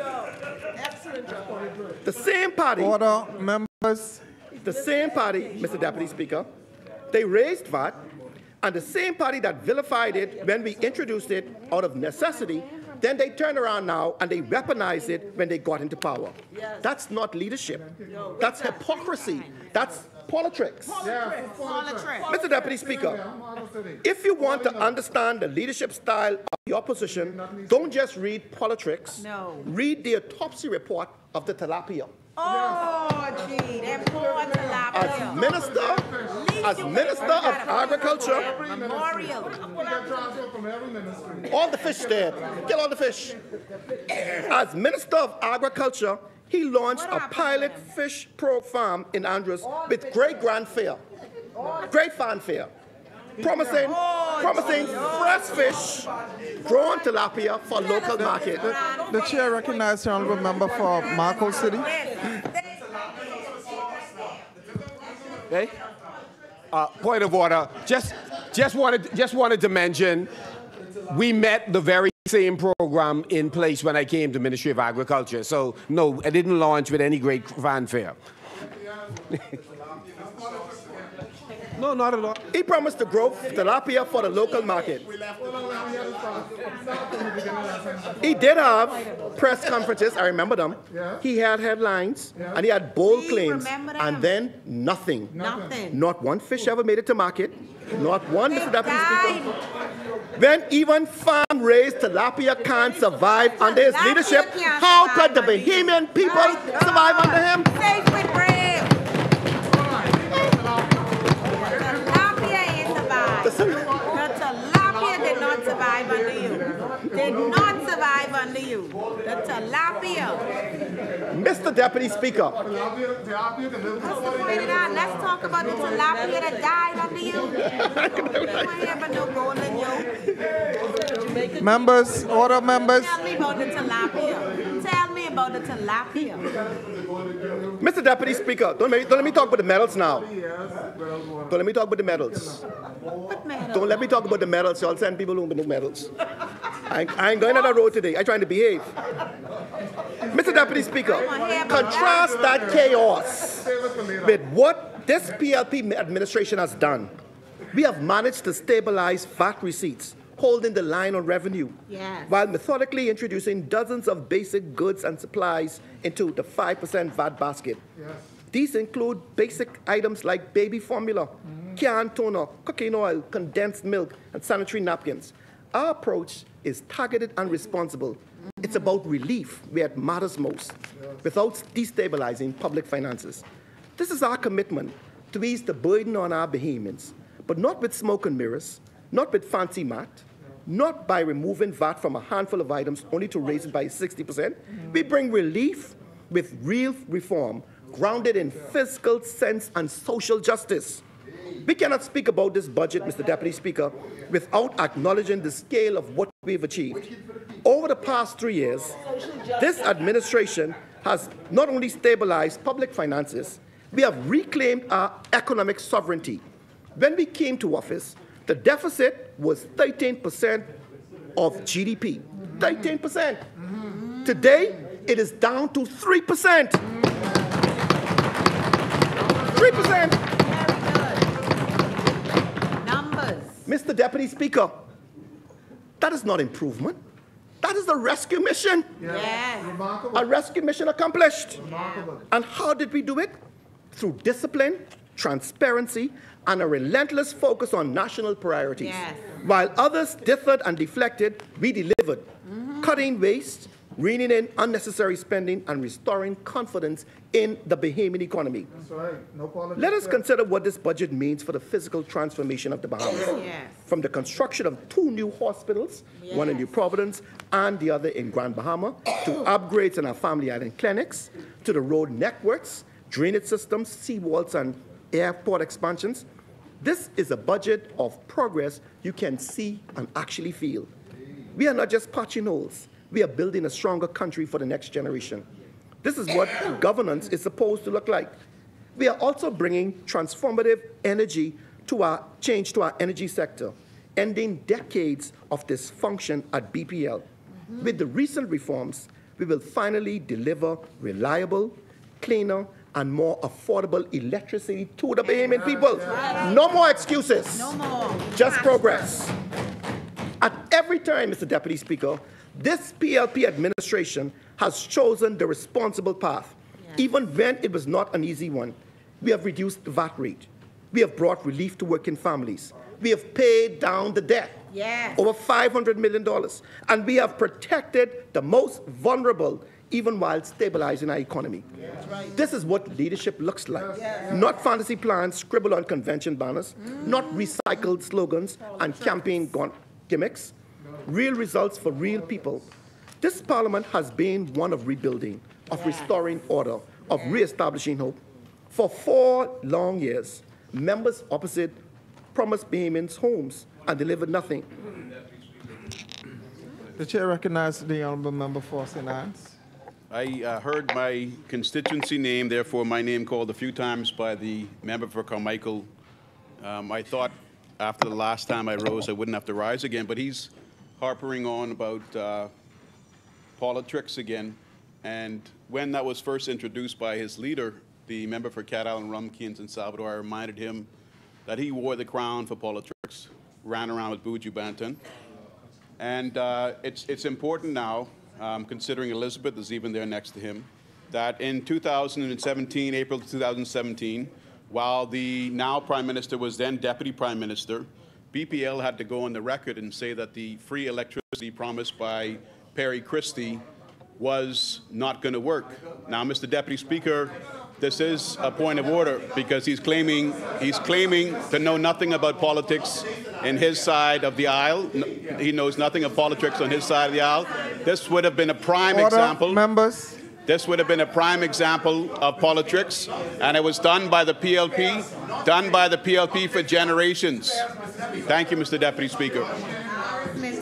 the same party... Order, members. The same party, Mr. Deputy Speaker, they raised VAT, and the same party that vilified it when we introduced it out of necessity, then they turn around now and they weaponize it when they got into power. That's not leadership. That's hypocrisy. That's politics. Mr. Deputy Speaker, if you want to understand the leadership style of the opposition, don't just read politics. Read the autopsy report of the tilapia. Oh, gee, that poor tilapia. As Minister of Agriculture, all the fish dead. Kill all the fish. As Minister of Agriculture, he launched a pilot fish farm in Andrews with great fanfare, promising fresh fish, grown tilapia for local market. The chair recognizes the honorable member for Marco City. Okay. Point of order. Just wanted to mention, we met the very same program in place when I came to Ministry of Agriculture. So no, I didn't launch with any great fanfare. No, not at all. He promised to grow tilapia for the local market. He did have press conferences, I remember them. He had headlines, and he had bold claims, and then nothing. Not one fish ever made it to market. Not one, Mr. Deputy Speaker. When even farm-raised tilapia can't survive under his leadership, how could the Bahamian people survive under him? Safe with bread. Tilapia ain't survived. The tilapia did not survive under you. Did not survive under you. The tilapia. Mr. Deputy Speaker. Let's talk about the tilapia that died under you. Members, order members. Tell me about the tilapia. Tell me about the tilapia. Mr. Deputy Speaker, don't let me talk about the medals now. Don't let me talk about the medals. What medals? Don't let me talk about the medals. Y'all send people home with no medals. I ain't going on the road today. I'm trying to behave. Mr. Deputy Speaker, contrast that chaos with what this PLP administration has done. We have managed to stabilize VAT receipts, holding the line on revenue, while methodically introducing dozens of basic goods and supplies into the 5% VAT basket. These include basic items like baby formula, canned toner, cooking oil, condensed milk, and sanitary napkins. Our approach is targeted and responsible. It's about relief where it matters most, without destabilizing public finances. This is our commitment to ease the burden on our Bahamians, but not with smoke and mirrors, not with fancy math, not by removing VAT from a handful of items only to raise it by 60%. We bring relief with real reform, grounded in fiscal sense and social justice. We cannot speak about this budget, Mr. Deputy Speaker, without acknowledging the scale of what we've achieved. Over the past 3 years, this administration has not only stabilized public finances, we have reclaimed our economic sovereignty. When we came to office, the deficit was 13% of GDP. 13%. Today, it is down to 3%. 3%. Mr. Deputy Speaker, that is not improvement. That is a rescue mission. Yes. A rescue mission accomplished. And how did we do it? Through discipline, transparency, and a relentless focus on national priorities. Yes. While others differed and deflected, we delivered. Cutting waste, reining in unnecessary spending, and restoring confidence in the Bahamian economy. That's right. No politics. Let us consider what this budget means for the physical transformation of the Bahamas. Yes. From the construction of 2 new hospitals, one in New Providence and the other in Grand Bahama, to upgrades in our family island clinics, to the road networks, drainage systems, seawalls, and airport expansions. This is a budget of progress you can see and actually feel. We are not just patching holes. We are building a stronger country for the next generation. This is what governance is supposed to look like. We are also bringing transformative energy to our change to our energy sector, ending decades of dysfunction at BPL. With the recent reforms, we will finally deliver reliable, cleaner, and more affordable electricity to the Bahamian people. No more excuses. No more. Just progress. At every time, Mr. Deputy Speaker, this PLP administration has chosen the responsible path, even when it was not an easy one. We have reduced the VAT rate. We have brought relief to working families. We have paid down the debt, over $500 million. And we have protected the most vulnerable, even while stabilizing our economy. This is what leadership looks like. Not fantasy plans scribbled on convention banners, not recycled slogans and campaign gimmicks. Real results for real people. This parliament has been one of rebuilding, of restoring order, of reestablishing hope. For 4 long years, members opposite promised Bahamians homes and delivered nothing. The chair recognizes the honourable member for St. Anne's. I heard my constituency name, therefore my name called a few times by the member for Carmichael. I thought after the last time I rose I wouldn't have to rise again, but he's harping on about politics again. And when that was first introduced by his leader, the member for Cat Island, Rumkey, and San Salvador, I reminded him that he wore the crown for politics, ran around with Buju Banton. And it's important now, considering Elizabeth is even there next to him, that in 2017, April 2017, while the now Prime Minister was then Deputy Prime Minister, BPL had to go on the record and say that the free electricity promised by Perry Christie was not going to work. Now, Mr. Deputy Speaker, this is a point of order because he's claiming to know nothing about politics in his side of the aisle. He knows nothing of politics on his side of the aisle. This would have been a prime example. Members. This would have been a prime example of politics, and it was done by the PLP, for generations. Thank you, Mr. Deputy Speaker.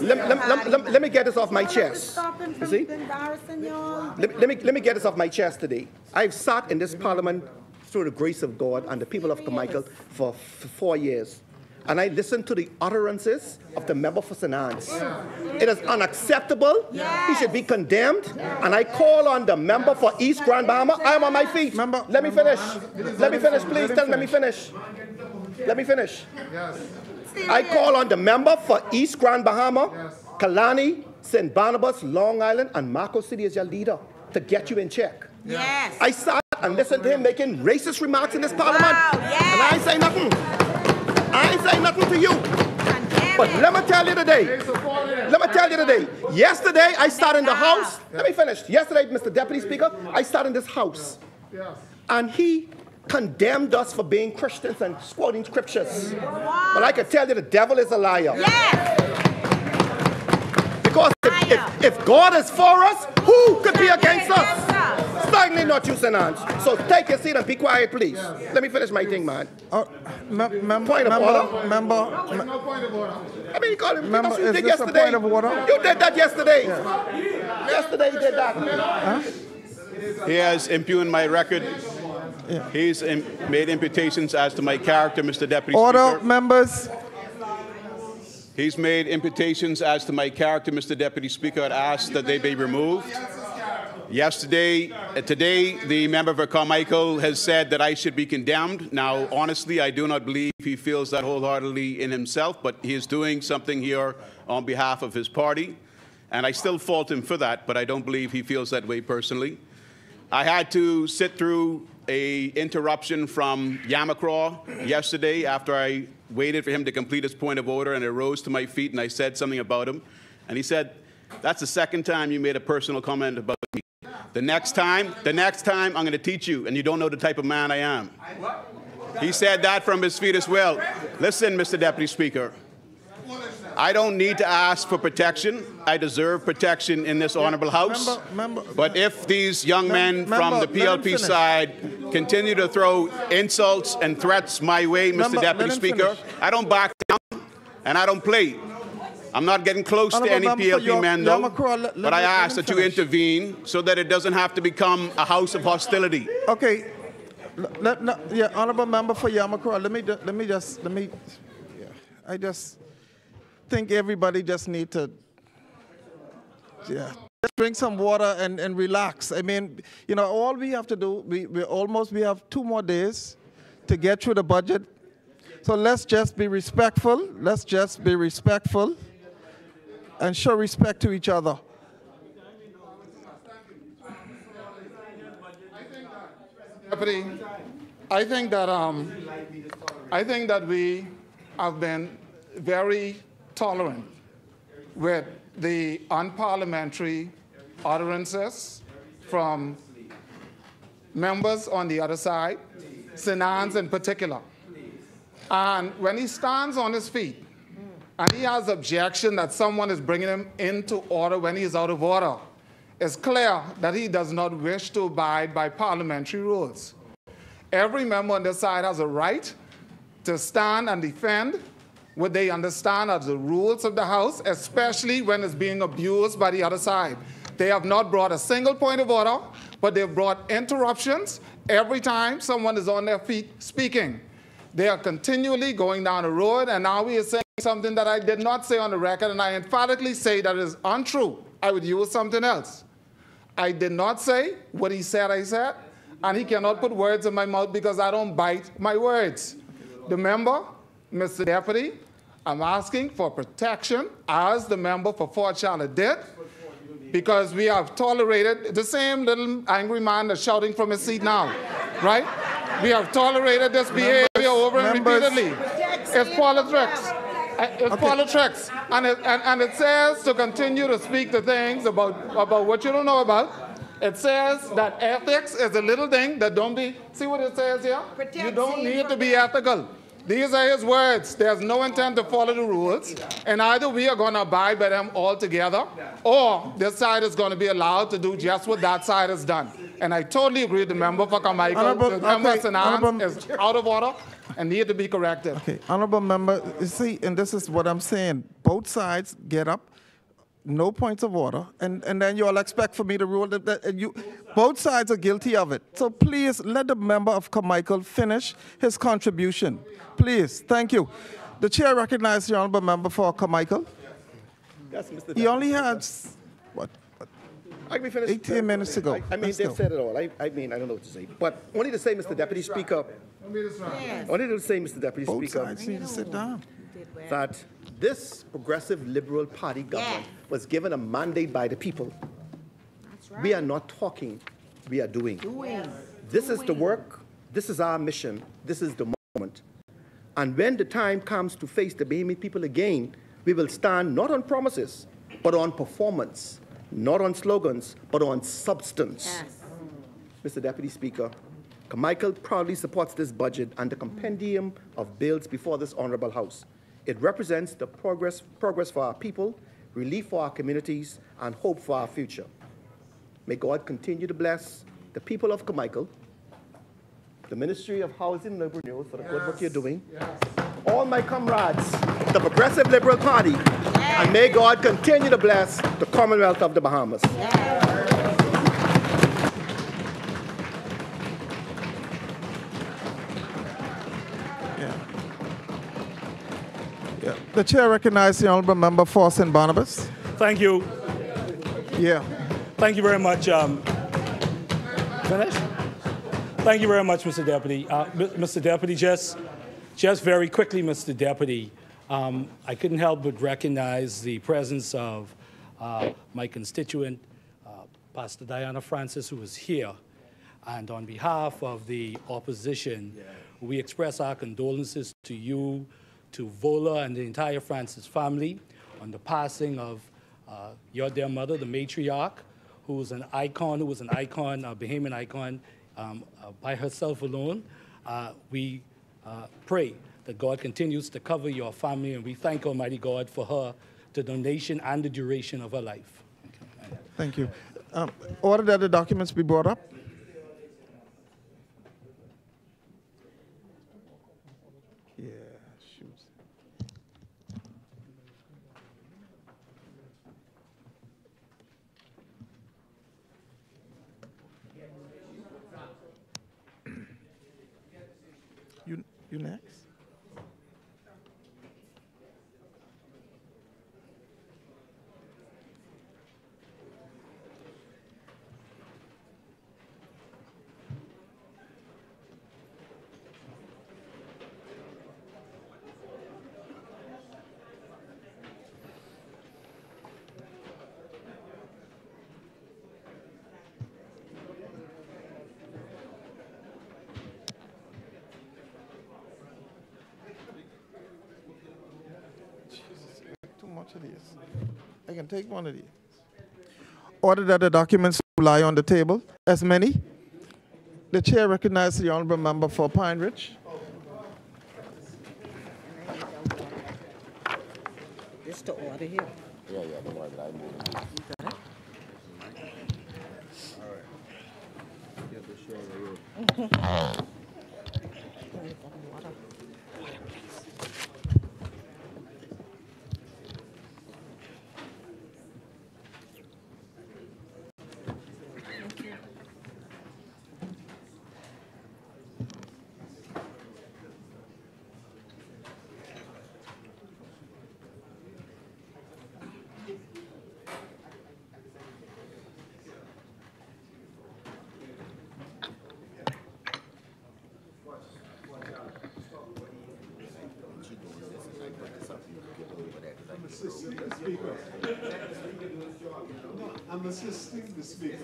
Let me get this off my chest. You see? Let me get this off my chest today. I've sat in this parliament through the grace of God and the people of Carmichael for 4 years. And I listened to the utterances of the member for St. Anne's. It is unacceptable. He should be condemned. And I call on the member for East Grand Bahama. I am on my feet. Let me finish. Let me finish, please. Let me finish. Let me finish. I call on the member for East Grand Bahama, Kalani, St. Barnabas, Long Island, and Marco City as your leader to get you in check. Yes. I sat and listened to him making racist remarks in this parliament. Wow, yes. And I ain't say nothing. I ain't say nothing to you. But let me tell you today, yesterday I sat in the house. Let me finish. Yesterday, Mr. Deputy Speaker, I sat in this house. And he condemned us for being Christians and quoting scriptures. Wow. But I can tell you the devil is a liar. Yes. Because if God is for us, who could be against us? Certainly not you, St. Anne's. So take your seat and be quiet, please. Let me finish my thing, man. Point of order. Member. I mean, you call him. Member, You is did this yesterday. a point of order? You did that yesterday. Yesterday you did that. Huh? He has impugned my record. He's made imputations as to my character, Mr. Deputy Order, Speaker. members. He's made imputations as to my character, Mr. Deputy Speaker. I'd ask that they be removed. Today, the member for Carmichael has said that I should be condemned. Now, honestly, I do not believe he feels that wholeheartedly in himself, but he is doing something here on behalf of his party. And I still fault him for that, but I don't believe he feels that way personally. I had to sit through an interruption from Yamacraw yesterday after I waited for him to complete his point of order, and I rose to my feet and I said something about him. And he said, "That's the second time you made a personal comment about me. The next time, I'm going to teach you, and you don't know the type of man I am." He said that from his feet as well. Listen, Mr. Deputy Speaker, I don't need to ask for protection. I deserve protection in this honorable House. But if these young men from the PLP side continue to throw insults and threats my way, Mr. Deputy Speaker, I don't back down and I don't play. I'm not getting close to any PLP men, though, but I ask that you intervene so that it doesn't have to become a house of hostility. Okay. Honorable member for Yamacraw, I just think everybody just need to, just drink some water and relax. I mean, you know, all we have to do, we have 2 more days to get through the budget. So let's just be respectful. Let's just be respectful and show respect to each other. Deputy, I think that we have been very tolerant with the unparliamentary utterances from members on the other side, St. Anne's in particular. And when he stands on his feet and he has objection that someone is bringing him into order when he is out of order, it's clear that he does not wish to abide by parliamentary rules. Every member on this side has a right to stand and defend what they understand as the rules of the House, especially when it's being abused by the other side. They have not brought a single point of order, but they've brought interruptions every time someone is on their feet speaking. They are continually going down the road, and now he is saying something that I did not say on the record, and I emphatically say that is untrue. I would use something else. I did not say what he said I said, and he cannot put words in my mouth because I don't bite my words. The member, Mr. Deputy, I'm asking for protection, as the member for Fort Charlotte did, because we have tolerated the same little angry man that's shouting from his seat now, right? We have tolerated this behavior over and repeatedly. It's politics. It's politics. And it says to continue to speak the things about what you don't know about. It says that ethics is a little thing that don't be, see what it says here? You don't need to be ethical. These are his words. There's no intent to follow the rules, and either we are going to abide by them altogether, or this side is going to be allowed to do just what that side has done. And I totally agree with the member for Carmichael. The member Sanan is out of order and need to be corrected. Okay, honorable member, you see, and this is what I'm saying. Both sides get up, no points of order, and then you all expect for me to rule that you, both sides are guilty of it. So please let the member of Carmichael finish his contribution. Please, thank you. The chair recognizes the honorable member for Carmichael. Yes, Mr. He only has, what? I can finish. 18 minutes to go. I mean, they've said it all. I mean, I don't know what to say. But only to say, Mr. Deputy Speaker, only to say, Mr. Deputy Speaker, both sides need to sit down. That this progressive Liberal Party government was given a mandate by the people. That's right. We are not talking, we are doing. This is the work, this is our mission, this is the moment. And when the time comes to face the Bahamian people again, we will stand not on promises, but on performance, not on slogans, but on substance. Yes. Mr. Deputy Speaker, Carmichael proudly supports this budget and the compendium of bills before this honorable House. It represents the progress for our people, relief for our communities, and hope for our future. May God continue to bless the people of Carmichael, the Ministry of Housing and Urban Renewal for the good work you're doing, all my comrades, the Progressive Liberal Party, and may God continue to bless the Commonwealth of the Bahamas. The chair recognizes the honorable member for St. Barnabas. Thank you. Yeah. Thank you very much. Finish? Thank you very much, Mr. Deputy. Mr. Deputy, just very quickly, Mr. Deputy, I couldn't help but recognize the presence of my constituent, Pastor Diana Francis, who is here. And on behalf of the opposition, we express our condolences to you, to Vola and the entire Francis family on the passing of your dear mother, the matriarch, who was an icon, a Bahamian icon by herself alone. We pray that God continues to cover your family, and we thank Almighty God for her, the donation and the duration of her life. Thank you. Order that the documents be brought up. You next? Of these. I can take one of these. Order that the documents lie on the table. As many. The chair recognizes the honorable member for Pine Ridge. This to order here. Yeah, don't worry about it. I move. You got it? All right. I'm assisting the Speaker.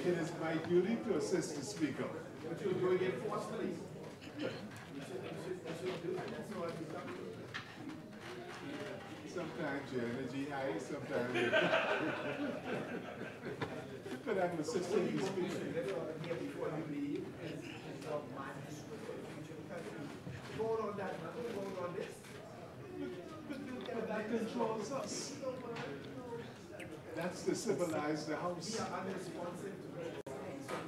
It is my duty to assist the Speaker. But you're doing it forcefully. your energy high sometimes. You could have an assistant speaker. But that controls us. That's to civilize the house.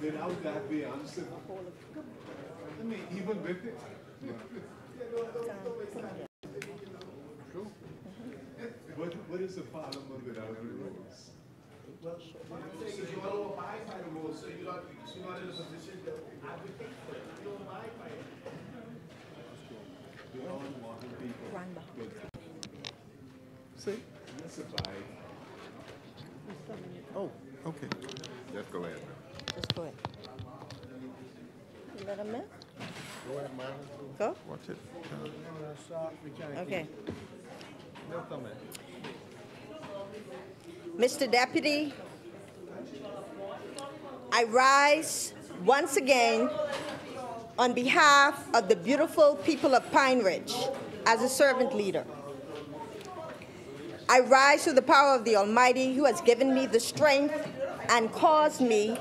Without that, we are uncivil. I mean, even with it. True. What is a parliament without the rules? Well, what I'm saying is you all abide by the rules, so you're not in a position to advocate for it. You don't abide by it. We all want people. See? Let's abide. Oh, okay. Just go ahead. Just go ahead. You let him in? Go ahead, man. Go? Watch it. Okay. No comment. Mr. Deputy, I rise once again on behalf of the beautiful people of Pine Ridge as a servant leader. I rise through the power of the Almighty who has given me the strength and caused me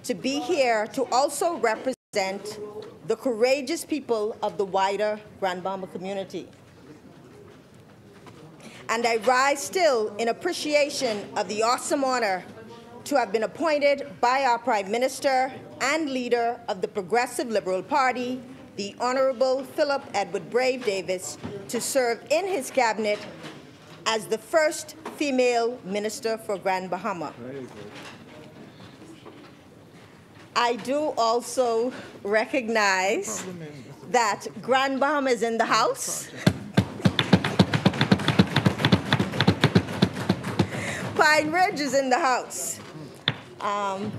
to be here to also represent the courageous people of the wider Grand Bahama community. And I rise still in appreciation of the awesome honor to have been appointed by our Prime Minister and leader of the Progressive Liberal Party, the Honorable Philip Edward Brave Davis, to serve in his cabinet as the first female minister for Grand Bahama. I do also recognize that Grand Bahama is in the house. Pine Ridge is in the house.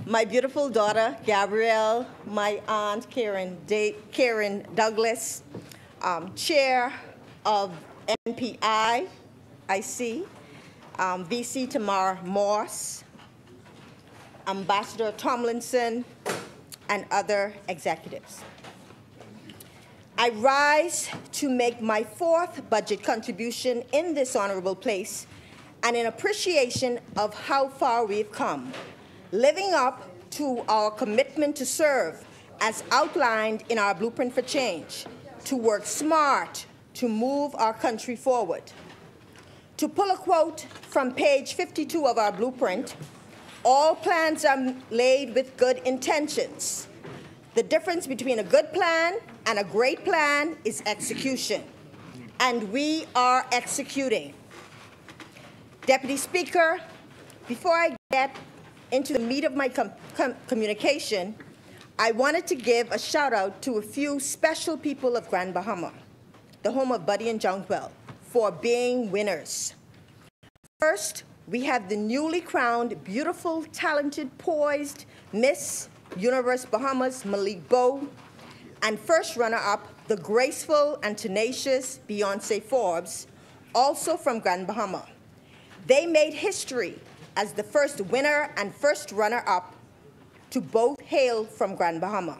My beautiful daughter, Gabrielle, my aunt, Karen Douglas, chair of NPI, I see, VC Tamar Morse, Ambassador Tomlinson, and other executives. I rise to make my fourth budget contribution in this honorable place and in appreciation of how far we've come, living up to our commitment to serve as outlined in our Blueprint for Change, to work smart to move our country forward. To pull a quote from page 52 of our blueprint, all plans are laid with good intentions. The difference between a good plan and a great plan is execution. And we are executing. Deputy Speaker, before I get into the meat of my communication, I wanted to give a shout out to a few special people of Grand Bahama, the home of Buddy and Jonquil, for being winners. First, we have the newly crowned, beautiful, talented, poised Miss Universe Bahamas, Malik Bowe, and first runner-up, the graceful and tenacious Beyonce Forbes, also from Grand Bahama. They made history as the first winner and first runner-up to both hail from Grand Bahama.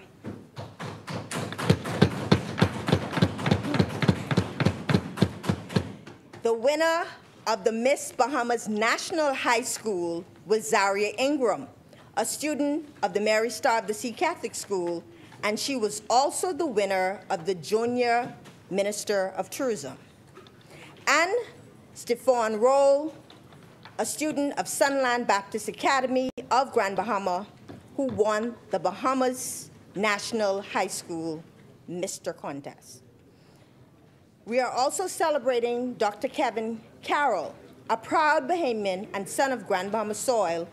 The winner of the Miss Bahamas National High School was Zaria Ingram, a student of the Mary Star of the Sea Catholic School, and she was also the winner of the Junior Minister of Tourism. And Stephon Roll, a student of Sunland Baptist Academy of Grand Bahama, who won the Bahamas National High School Mr. Contest. We are also celebrating Dr. Kevin Carroll, a proud Bahamian and son of Grand Bahama soil,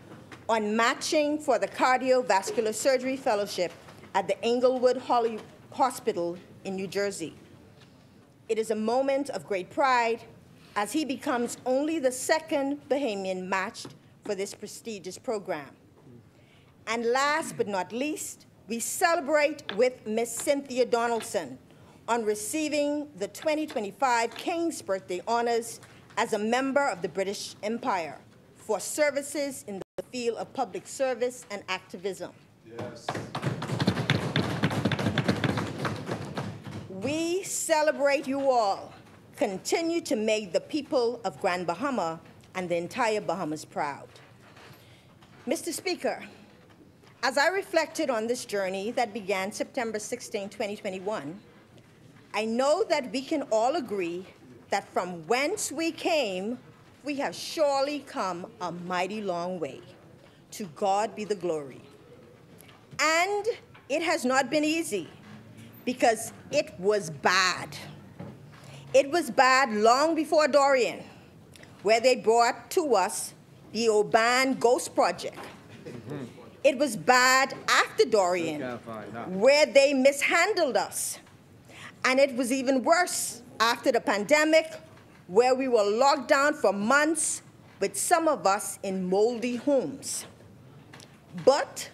on matching for the Cardiovascular Surgery Fellowship at the Englewood Hospital in New Jersey. It is a moment of great pride as he becomes only the second Bahamian matched for this prestigious program. And last but not least, we celebrate with Miss Cynthia Donaldson on receiving the 2025 King's Birthday Honors as a member of the British Empire for services in the field of public service and activism. Yes. We celebrate you all continue to make the people of Grand Bahama and the entire Bahamas proud. Mr. Speaker, as I reflected on this journey that began September 16, 2021, I know that we can all agree that from whence we came, we have surely come a mighty long way. To God be the glory. And it has not been easy, because it was bad. It was bad long before Dorian, where they brought to us the Oban Ghost Project. It was bad after Dorian, where they mishandled us. And it was even worse after the pandemic, where we were locked down for months, with some of us in moldy homes. But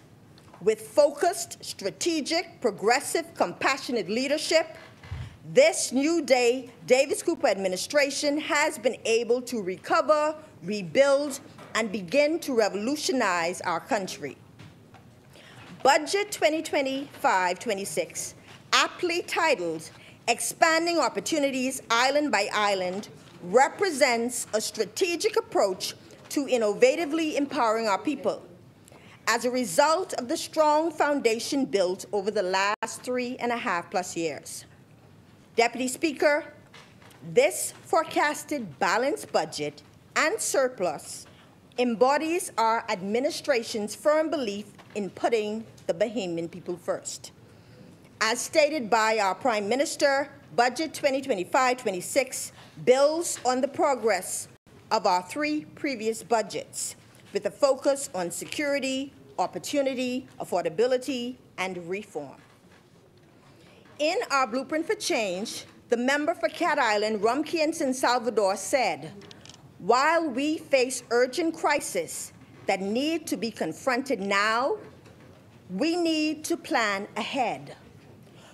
with focused, strategic, progressive, compassionate leadership, this new day, Davis Cooper administration has been able to recover, rebuild, and begin to revolutionize our country. Budget 2025-26, aptly titled Expanding Opportunities Island by Island, represents a strategic approach to innovatively empowering our people. As a result of the strong foundation built over the last 3.5+ years. Deputy Speaker, this forecasted balanced budget and surplus embodies our administration's firm belief in putting the Bahamian people first. As stated by our Prime Minister, Budget 2025-26 builds on the progress of our 3 previous budgets, with a focus on security, opportunity, affordability, and reform. In our Blueprint for Change, the member for Cat Island, Rumkey and San Salvador said, while we face urgent crises that need to be confronted now, we need to plan ahead.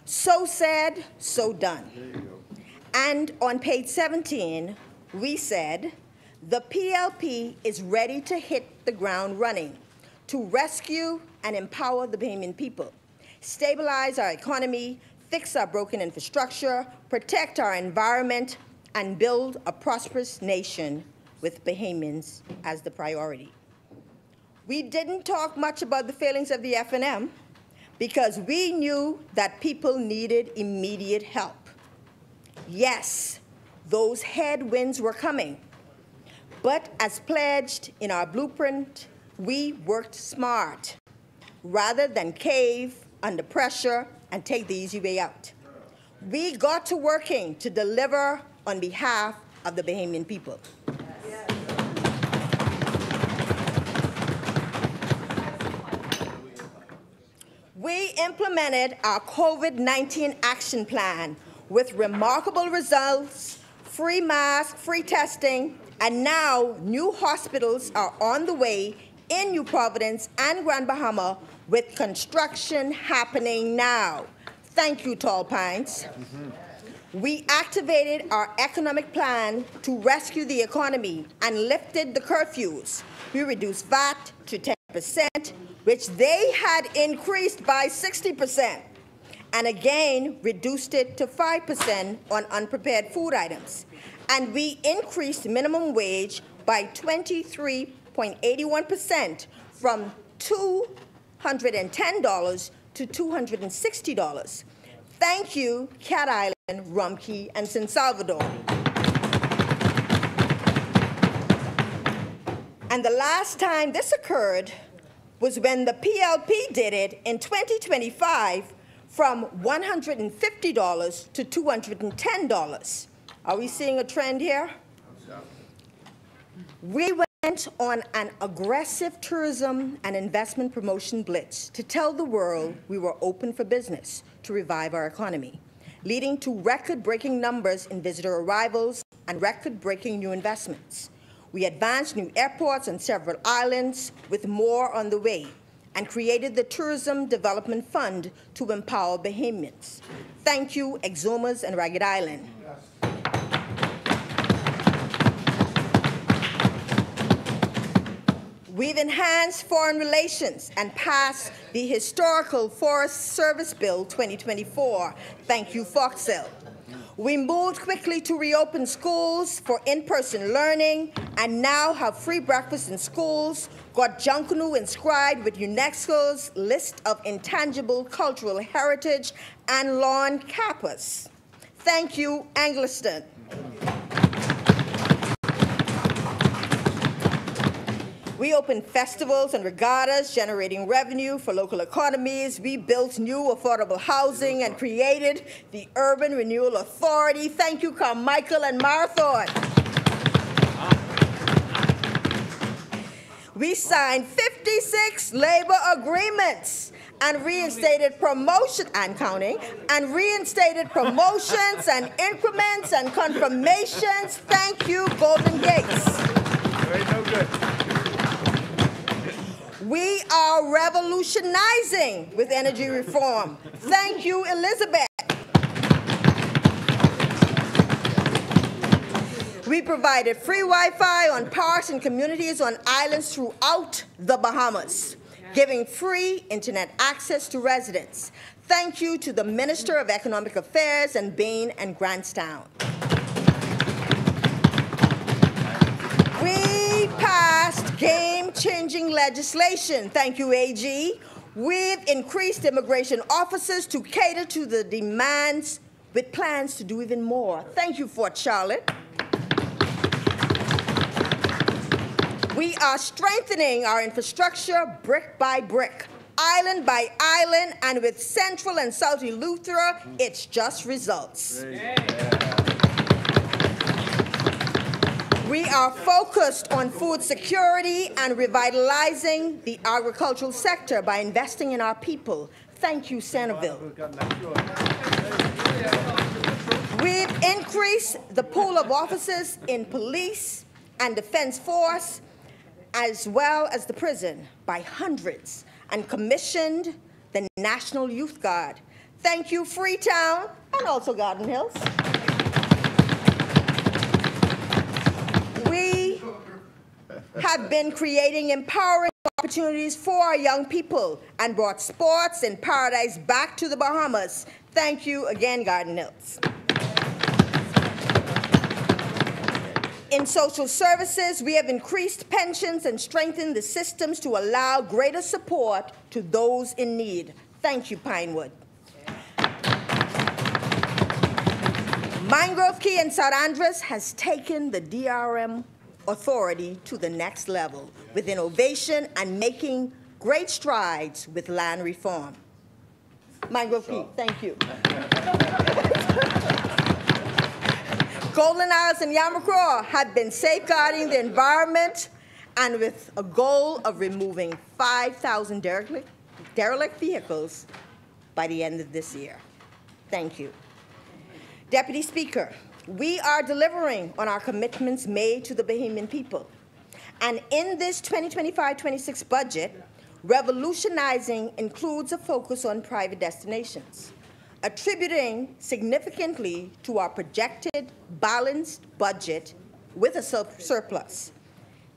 So said, so done. And on page 17, we said, the PLP is ready to hit the ground running to rescue and empower the Bahamian people, stabilize our economy, fix our broken infrastructure, protect our environment, and build a prosperous nation with Bahamians as the priority. We didn't talk much about the failings of the FNM because we knew that people needed immediate help. Yes, those headwinds were coming, but as pledged in our blueprint, we worked smart rather than cave under pressure and take the easy way out. We got to working to deliver on behalf of the Bahamian people. We implemented our COVID-19 action plan with remarkable results, free masks, free testing, and now new hospitals are on the way in New Providence and Grand Bahama, with construction happening now. Thank you, Tall Pines. We activated our economic plan to rescue the economy and lifted the curfews. We reduced VAT to 10%, which they had increased by 60%, and again reduced it to 5% on unprepared food items. And we increased minimum wage by 23.81% from $210 to $260. Thank you, Cat Island, Rumkey, and San Salvador. And the last time this occurred was when the PLP did it in 2025 from $150 to $210. Are we seeing a trend here? We went on an aggressive tourism and investment promotion blitz to tell the world we were open for business to revive our economy, leading to record-breaking numbers in visitor arrivals and record-breaking new investments. We advanced new airports on several islands, with more on the way, and created the Tourism Development Fund to empower Bahamians. Thank you, Exumas and Ragged Island. We've enhanced foreign relations and passed the historical Forest Service Bill 2024. Thank you, Foxhill. We moved quickly to reopen schools for in-person learning and now have free breakfast in schools, got Junkanoo inscribed with UNESCO's list of intangible cultural heritage, and lawn campus. Thank you, Angliston. We opened festivals and regattas, generating revenue for local economies. We built new affordable housing and created the Urban Renewal Authority. Thank you, Carmichael and Marathon. We signed 56 labor agreements and reinstated promotion and counting, and reinstated promotions and increments and confirmations. Thank you, Golden Gates. No good. We are revolutionizing with energy reform. Thank you, Elizabeth. We provided free Wi-Fi on parks and communities on islands throughout the Bahamas, giving free internet access to residents. Thank you to the Minister of Economic Affairs and Bain and Grantstown. We passed game-changing legislation. Thank you, AG. We've increased immigration officers to cater to the demands with plans to do even more. Thank you, Fort Charlotte. We are strengthening our infrastructure brick by brick, island by island, and with Central and South Eleuthera, it's just results. We are focused on food security and revitalizing the agricultural sector by investing in our people. Thank you, Centerville. We've increased the pool of officers in police and defense force, as well as the prison, by hundreds, and commissioned the National Youth Guard. Thank you, Freetown, and also Garden Hills. We have been creating empowering opportunities for our young people and brought sports and paradise back to the Bahamas. Thank you again, Garden Hills. In social services, we have increased pensions and strengthened the systems to allow greater support to those in need. Thank you, Pinewood. Mangrove Key in St. Andres has taken the DRM authority to the next level with innovation and making great strides with land reform. Mangrove Key, thank you. Golden Isles and Yamakroa have been safeguarding the environment and with a goal of removing 5,000 derelict vehicles by the end of this year. Thank you. Deputy Speaker, we are delivering on our commitments made to the Bahamian people. And in this 2025-26 budget, revolutionizing includes a focus on private destinations, attributing significantly to our projected balanced budget with a surplus.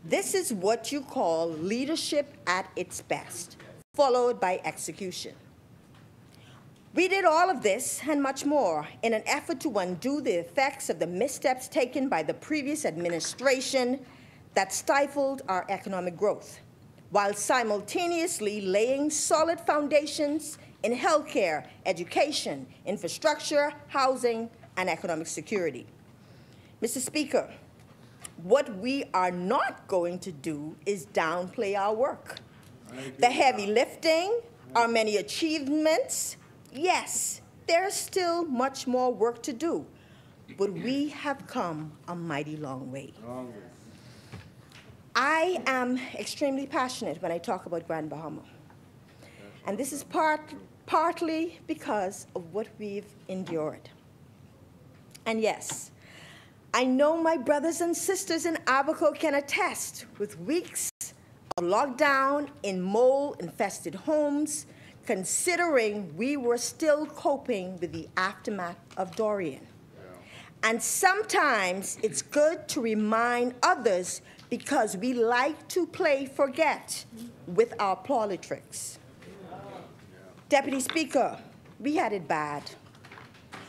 This is what you call leadership at its best, followed by execution. We did all of this and much more in an effort to undo the effects of the missteps taken by the previous administration that stifled our economic growth, while simultaneously laying solid foundations in healthcare, education, infrastructure, housing, and economic security. Mr. Speaker, what we are not going to do is downplay our work. The heavy lifting, our many achievements, yes, there's still much more work to do, but we have come a mighty long way. I am extremely passionate when I talk about Grand Bahama. And this is partly because of what we've endured. And yes, I know my brothers and sisters in Abaco can attest with weeks of lockdown in mold-infested homes, considering we were still coping with the aftermath of Dorian. And sometimes it's good to remind others because we like to play forget with our parlor tricks. Deputy Speaker, we had it bad.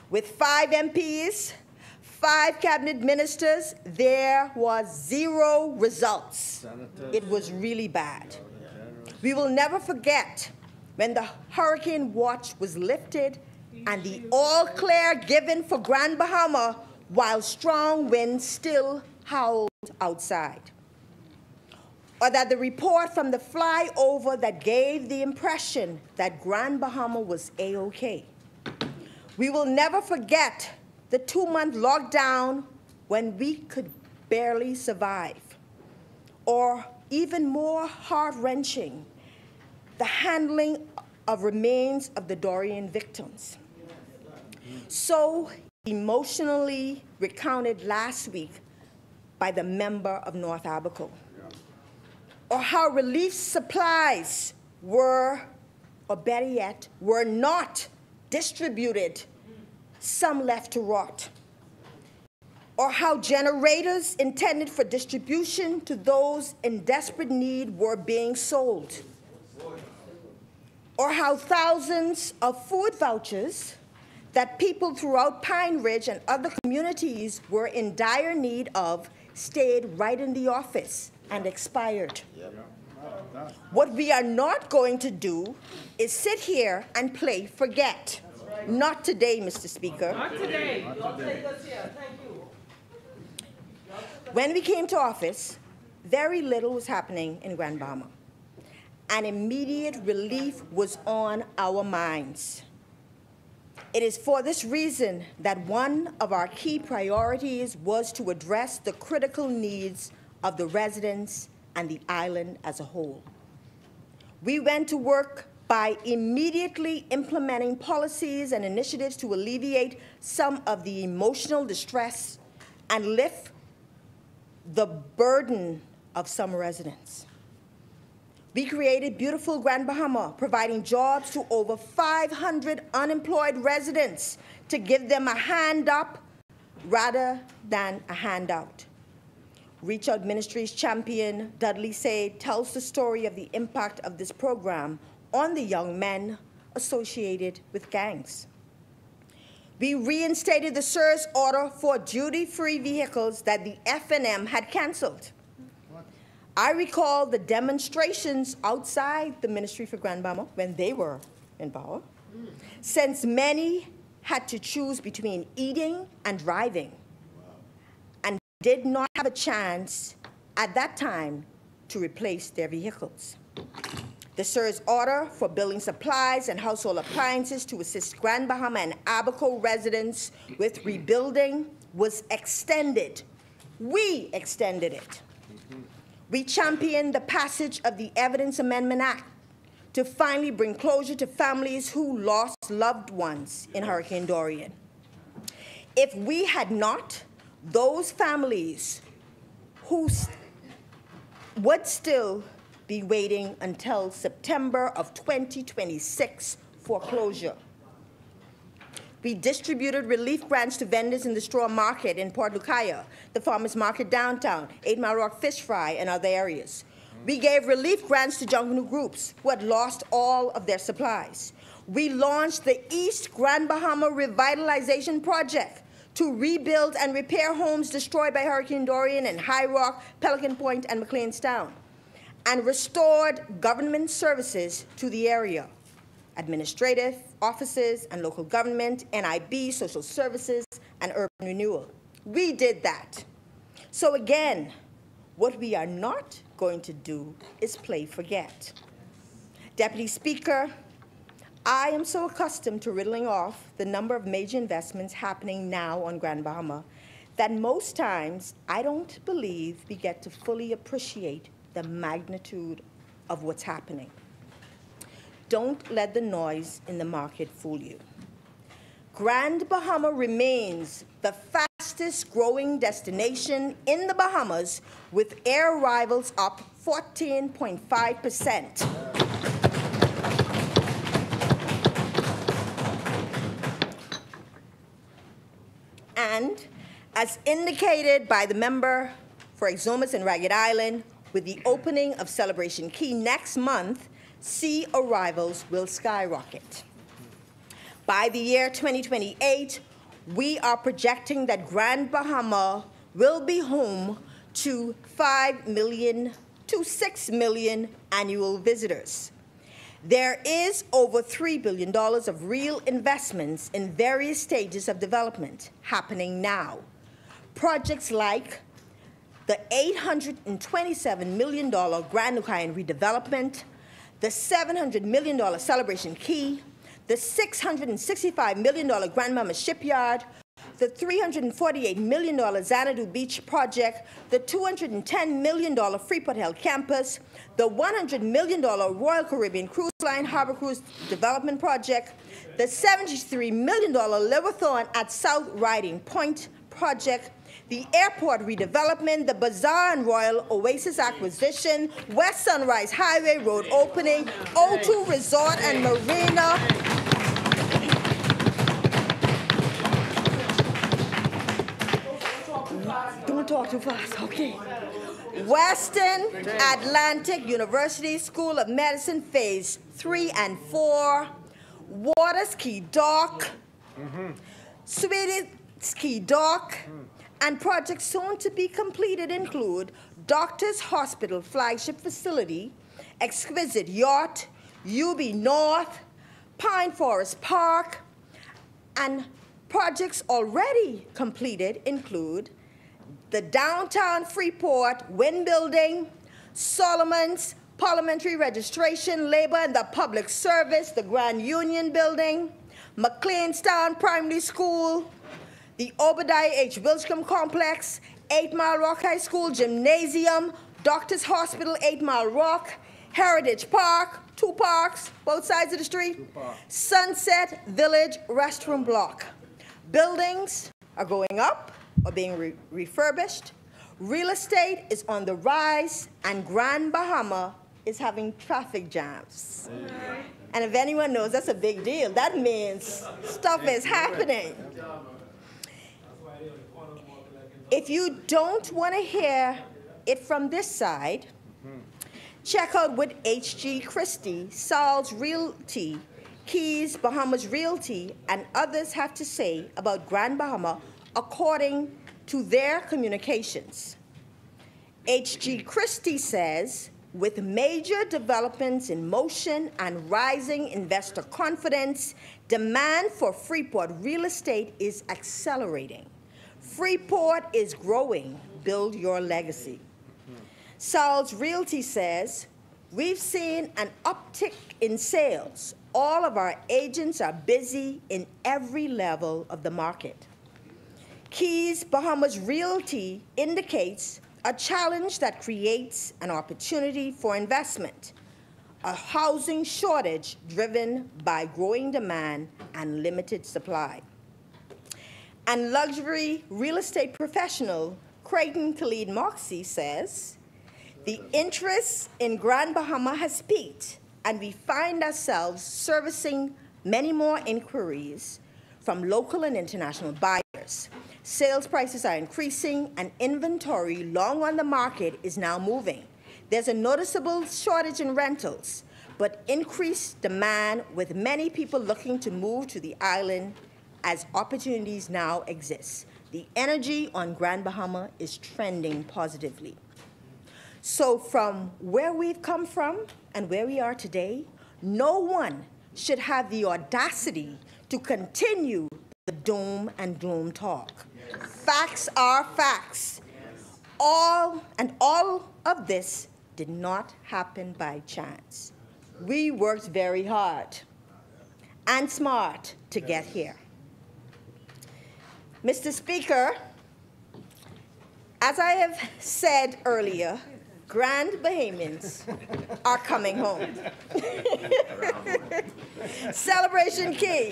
With 5 MPs, 5 cabinet ministers, there was 0 results. It was really bad. We will never forget when the hurricane watch was lifted and the all clear given for Grand Bahama while strong winds still howled outside. Or that the report from the flyover that gave the impression that Grand Bahama was A-OK. We will never forget the 2-month lockdown when we could barely survive. Or even more heart-wrenching, the handling of remains of the Dorian victims. So emotionally recounted last week by the member of North Abaco. Or how relief supplies were, or better yet, were not distributed, some left to rot. Or how generators intended for distribution to those in desperate need were being sold. Or how thousands of food vouchers that people throughout Pine Ridge and other communities were in dire need of stayed right in the office and expired. What we are not going to do is sit here and play forget. Not today, Mr. Speaker. Not today. Don't take us here. Thank you. When we came to office, very little was happening in Grand Bahama, and immediate relief was on our minds. It is for this reason that one of our key priorities was to address the critical needs of the residents and the island as a whole. We went to work by immediately implementing policies and initiatives to alleviate some of the emotional distress and lift the burden of some residents. We created beautiful Grand Bahama, providing jobs to over 500 unemployed residents to give them a hand up rather than a handout. Reach Out Ministries champion Dudley Say tells the story of the impact of this program on the young men associated with gangs. We reinstated the SIRS order for duty-free vehicles that the F&M had canceled. I recall the demonstrations outside the Ministry for Grand Bahama when they were in power, since many had to choose between eating and driving, and did not have a chance at that time to replace their vehicles. The SIRS order for building supplies and household appliances to assist Grand Bahama and Abaco residents with rebuilding was extended. We extended it. We championed the passage of the Evidence Amendment Act to finally bring closure to families who lost loved ones in Hurricane Dorian. If we had not, those families who would still be waiting until September of 2026 for closure. We distributed relief grants to vendors in the straw market in Port Lucaya, the farmers market downtown, 8 Mile Rock Fish Fry, and other areas. We gave relief grants to jungle groups who had lost all of their supplies. We launched the East Grand Bahama Revitalization Project to rebuild and repair homes destroyed by Hurricane Dorian in High Rock, Pelican Point, and McLeanstown, and restored government services to the area. Administrative offices and local government, NIB, social services, and urban renewal. We did that. So again, what we are not going to do is play forget. Deputy Speaker, I am so accustomed to riddling off the number of major investments happening now on Grand Bahama that most times I don't believe we get to fully appreciate the magnitude of what's happening. Don't let the noise in the market fool you. Grand Bahama remains the fastest growing destination in the Bahamas, with air arrivals up 14.5%. And as indicated by the member for Exumas and Ragged Island, with the opening of Celebration Key next month, sea arrivals will skyrocket. By the year 2028, we are projecting that Grand Bahama will be home to 5 million to 6 million annual visitors. There is over $3 billion of real investments in various stages of development happening now. Projects like the $827 million Grand Ukiah redevelopment, the $700 million Celebration Key, the $665 million Grand Bahama Shipyard, the $348 million Xanadu Beach project, the $210 million Freeport Hill campus, the $100 million Royal Caribbean Cruise Line Harbor Cruise Development Project, the $73 million Liverthorne at South Riding Point project, the airport redevelopment, the Bazaar and Royal Oasis acquisition, West Sunrise Highway Road opening, O2 Resort and Marina, don't talk too fast, okay. Western Atlantic University School of Medicine Phase 3 and 4, Waters Key Dock, Sweetie Key Dock, and projects soon to be completed include Doctors Hospital Flagship Facility, Exquisite Yacht, UB North, Pine Forest Park, and projects already completed include the Downtown Freeport Wind Building, Solomon's Parliamentary Registration, Labor and the Public Service, the Grand Union Building, McLeanstown Primary School, the Obadiah H. Wilcombe Complex, 8 Mile Rock High School Gymnasium, Doctors Hospital, 8 Mile Rock, Heritage Park, 2 parks, both sides of the street, Sunset Village Restroom Block. Buildings are going up or being refurbished. Real estate is on the rise, and Grand Bahama is having traffic jams. And if anyone knows, that's a big deal. That means stuff is happening. If you don't want to hear it from this side, check out what H.G. Christie, Saul's Realty, Keys, Bahamas Realty, and others have to say about Grand Bahama according to their communications. H.G. Christie says, with major developments in motion and rising investor confidence, demand for Freeport real estate is accelerating. Freeport is growing. Build your legacy. Saul's Realty says, we've seen an uptick in sales. All of our agents are busy in every level of the market. Keys Bahamas Realty indicates a challenge that creates an opportunity for investment, a housing shortage driven by growing demand and limited supply. And luxury real estate professional Creighton Khalid Moxie says, the interest in Grand Bahama has peaked, and we find ourselves servicing many more inquiries from local and international buyers. Sales prices are increasing, and inventory long on the market is now moving. There's a noticeable shortage in rentals, but increased demand with many people looking to move to the island as opportunities now exist. The energy on Grand Bahama is trending positively. So from where we've come from and where we are today, no one should have the audacity to continue the doom and gloom talk. Yes. Facts are facts. All of this did not happen by chance. We worked very hard and smart to get here. Mr. Speaker, as I have said earlier, Grand Bahamians are coming home. Celebration Key.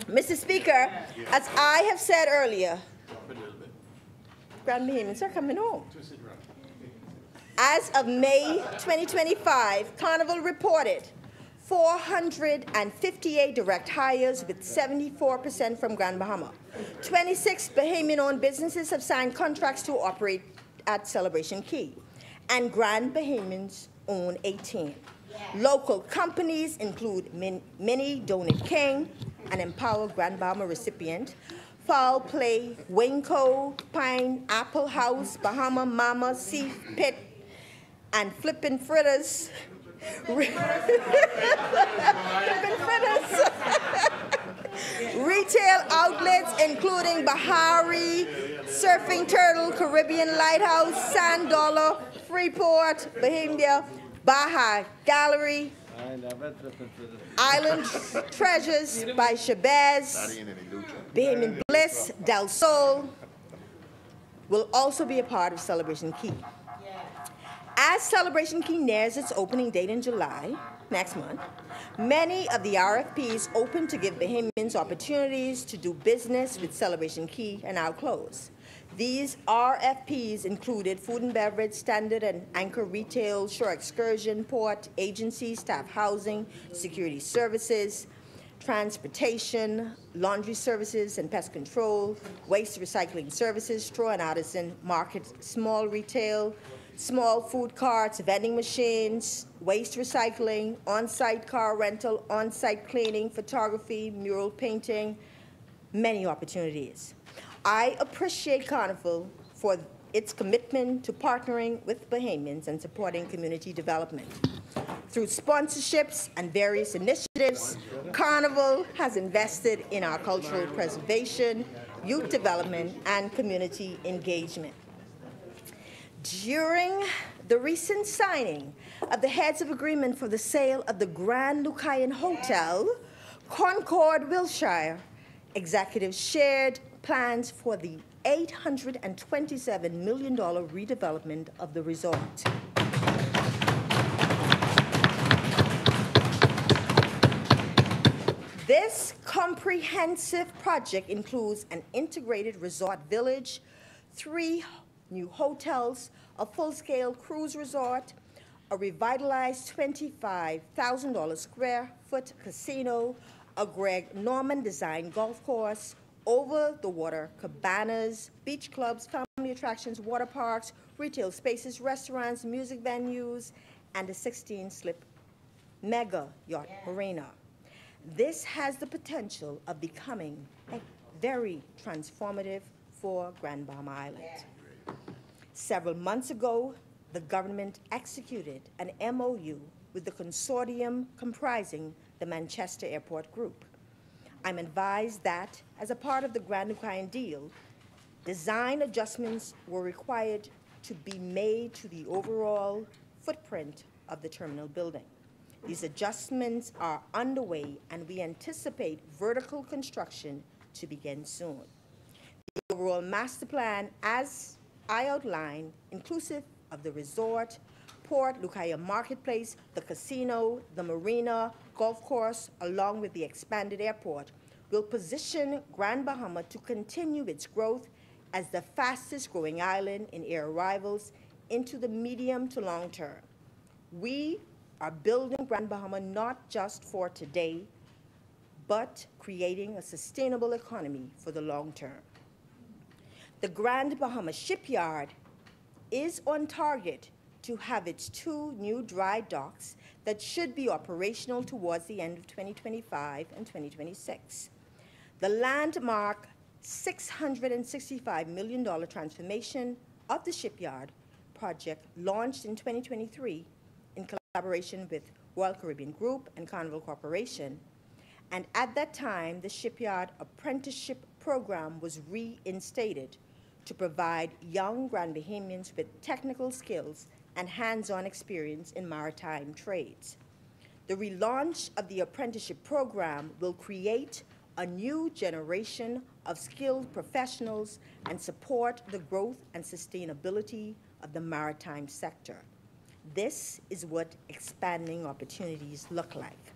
Mr. Speaker, as I have said earlier, Grand Bahamians are coming home. As of May 2025, Carnival reported 458 direct hires with 74% from Grand Bahama. 26 Bahamian-owned businesses have signed contracts to operate at Celebration Key, and Grand Bahamians own 18. Local companies include Minnie Donut King, an Empower Grand Bahama recipient, Foul Play, Winco, Pine, Apple House, Bahama Mama, Sea Pit, and Flippin' Fritters. Flippin' Fritters. Retail outlets including Bahari, Surfing Turtle, Caribbean Lighthouse, Sand Dollar, Freeport, Bahia, Baja Gallery, Island Treasures by Shabazz, Bahamian Bliss, Del Sol will also be a part of Celebration Key. As Celebration Key nears its opening date in July, next month, many of the RFPs open to give Bahamians opportunities to do business with Celebration Key are now closed. These RFPs included food and beverage, standard and anchor retail, shore excursion, port, agency, staff housing, security services, transportation, laundry services and pest control, waste recycling services, straw and artisan market, small retail, small food carts, vending machines, waste recycling, on-site car rental, on-site cleaning, photography, mural painting, many opportunities. I appreciate Carnival for its commitment to partnering with Bahamians and supporting community development. Through sponsorships and various initiatives, Carnival has invested in our cultural preservation, youth development, and community engagement. During the recent signing of the heads of agreement for the sale of the Grand Lucayan Hotel, Concord, Wiltshire, executives shared plans for the $827 million redevelopment of the resort. This comprehensive project includes an integrated resort village, 3 new hotels, a full-scale cruise resort, a revitalized $25,000 square foot casino, a Greg Norman designed golf course, over-the-water cabanas, beach clubs, family attractions, water parks, retail spaces, restaurants, music venues, and a 16-slip mega yacht marina. This has the potential of becoming very transformative for Grand Bahama Island. Several months ago, the government executed an MOU with the consortium comprising the Manchester Airport Group. I'm advised that, as a part of the Grand Lucayan deal, design adjustments were required to be made to the overall footprint of the terminal building. These adjustments are underway, and we anticipate vertical construction to begin soon. The overall master plan, as I outlined, inclusive of the resort, Port Lucayan Marketplace, the casino, the marina, golf course, along with the expanded airport, will position Grand Bahama to continue its growth as the fastest growing island in air arrivals into the medium to long term. We are building Grand Bahama not just for today, but creating a sustainable economy for the long term. The Grand Bahama Shipyard is on target to have its 2 new dry docks that should be operational towards the end of 2025 and 2026. The landmark $665 million transformation of the shipyard project launched in 2023 in collaboration with Royal Caribbean Group and Carnival Corporation. And at that time, the shipyard apprenticeship program was reinstated to provide young Grand Bahamians with technical skills and hands-on experience in maritime trades. The relaunch of the apprenticeship program will create a new generation of skilled professionals and support the growth and sustainability of the maritime sector. This is what expanding opportunities look like.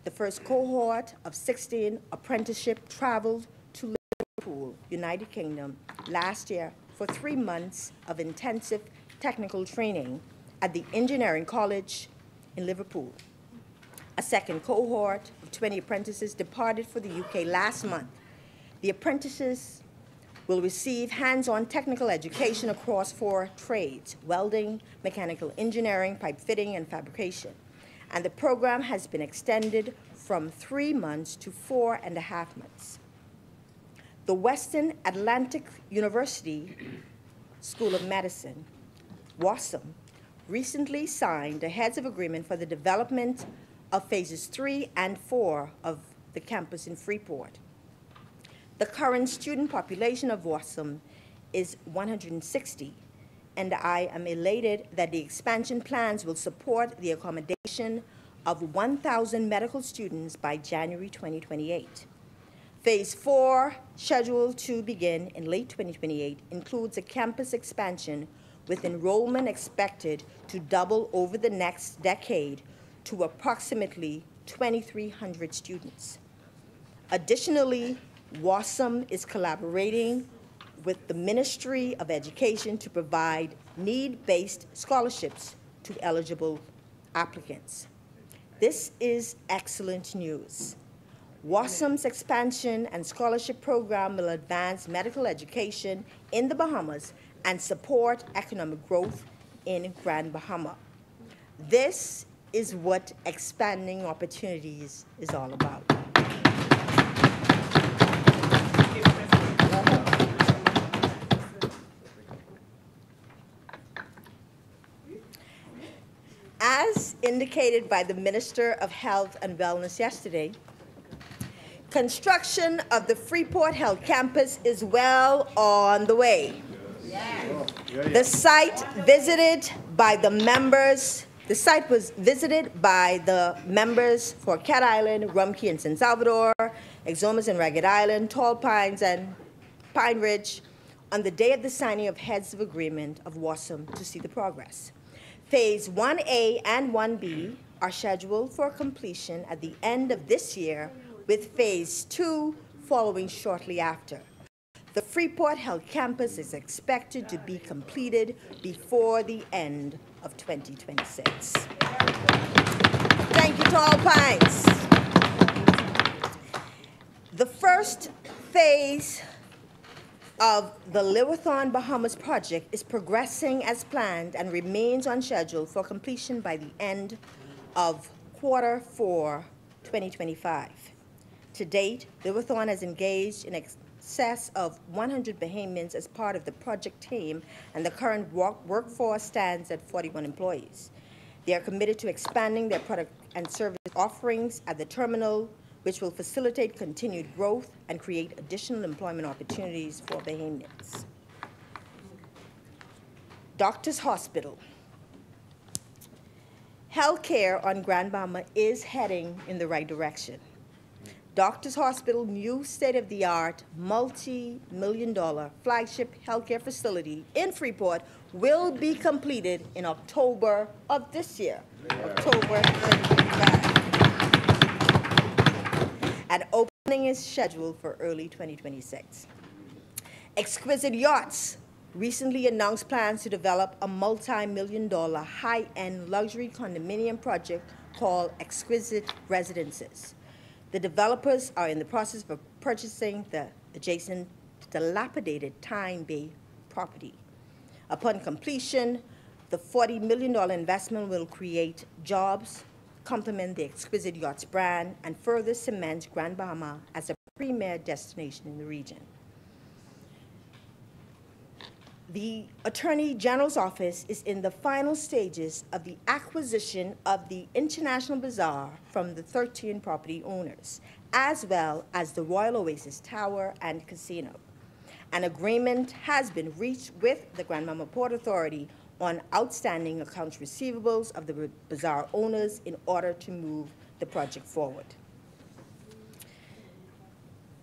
The first cohort of 16 apprenticeship traveled to Liverpool, United Kingdom, last year for 3 months of intensive technical training at the Engineering College in Liverpool. A second cohort of 20 apprentices departed for the UK last month. The apprentices will receive hands-on technical education across 4 trades: welding, mechanical engineering, pipe fitting, and fabrication. And the program has been extended from 3 months to 4.5 months. the Western Atlantic University School of Medicine, WASM, recently signed a heads of agreement for the development of phases 3 and 4 of the campus in Freeport. The current student population of WASM is 160, and I am elated that the expansion plans will support the accommodation of 1,000 medical students by January 2028. Phase 4, scheduled to begin in late 2028, includes a campus expansion with enrollment expected to double over the next decade to approximately 2,300 students. Additionally, WASM is collaborating with the Ministry of Education to provide need-based scholarships to eligible applicants. This is excellent news. WASM's expansion and scholarship program will advance medical education in the Bahamas and support economic growth in Grand Bahama. This is what expanding opportunities is all about. As indicated by the Minister of Health and Wellness yesterday, construction of the Freeport Health Campus is well on the way. The site was visited by the members for Cat Island, Rumkey and San Salvador, Exomas and Ragged Island, Tall Pines and Pine Ridge on the day of the signing of heads of agreement of WASM to see the progress. Phase 1A and 1B are scheduled for completion at the end of this year, with Phase 2 following shortly after. The Freeport Health Campus is expected to be completed before the end of 2026. Thank you, Tall Pines. The first phase of the Liwathon Bahamas project is progressing as planned and remains on schedule for completion by the end of Q4 2025. To date, Liwathon has engaged in excess of 100 Bahamians as part of the project team, and the current workforce stands at 41 employees. They are committed to expanding their product and service offerings at the terminal, which will facilitate continued growth and create additional employment opportunities for Bahamians. Doctors Hospital. Healthcare on Grand Bahama is heading in the right direction. Doctors Hospital, new state-of-the-art, multi-million-dollar flagship healthcare facility in Freeport will be completed in October of this year, October 2025. And opening is scheduled for early 2026. Exquisite Yachts recently announced plans to develop a multi-million-dollar high-end luxury condominium project called Exquisite Residences. The developers are in the process of purchasing the adjacent dilapidated Tyne Bay property. Upon completion, the $40 million investment will create jobs, complement the Exquisite Yachts brand, and further cement Grand Bahama as a premier destination in the region. The Attorney General's office is in the final stages of the acquisition of the International Bazaar from the 13 property owners, as well as the Royal Oasis Tower and Casino. An agreement has been reached with the Grand Bahama Port Authority on outstanding accounts receivables of the bazaar owners in order to move the project forward.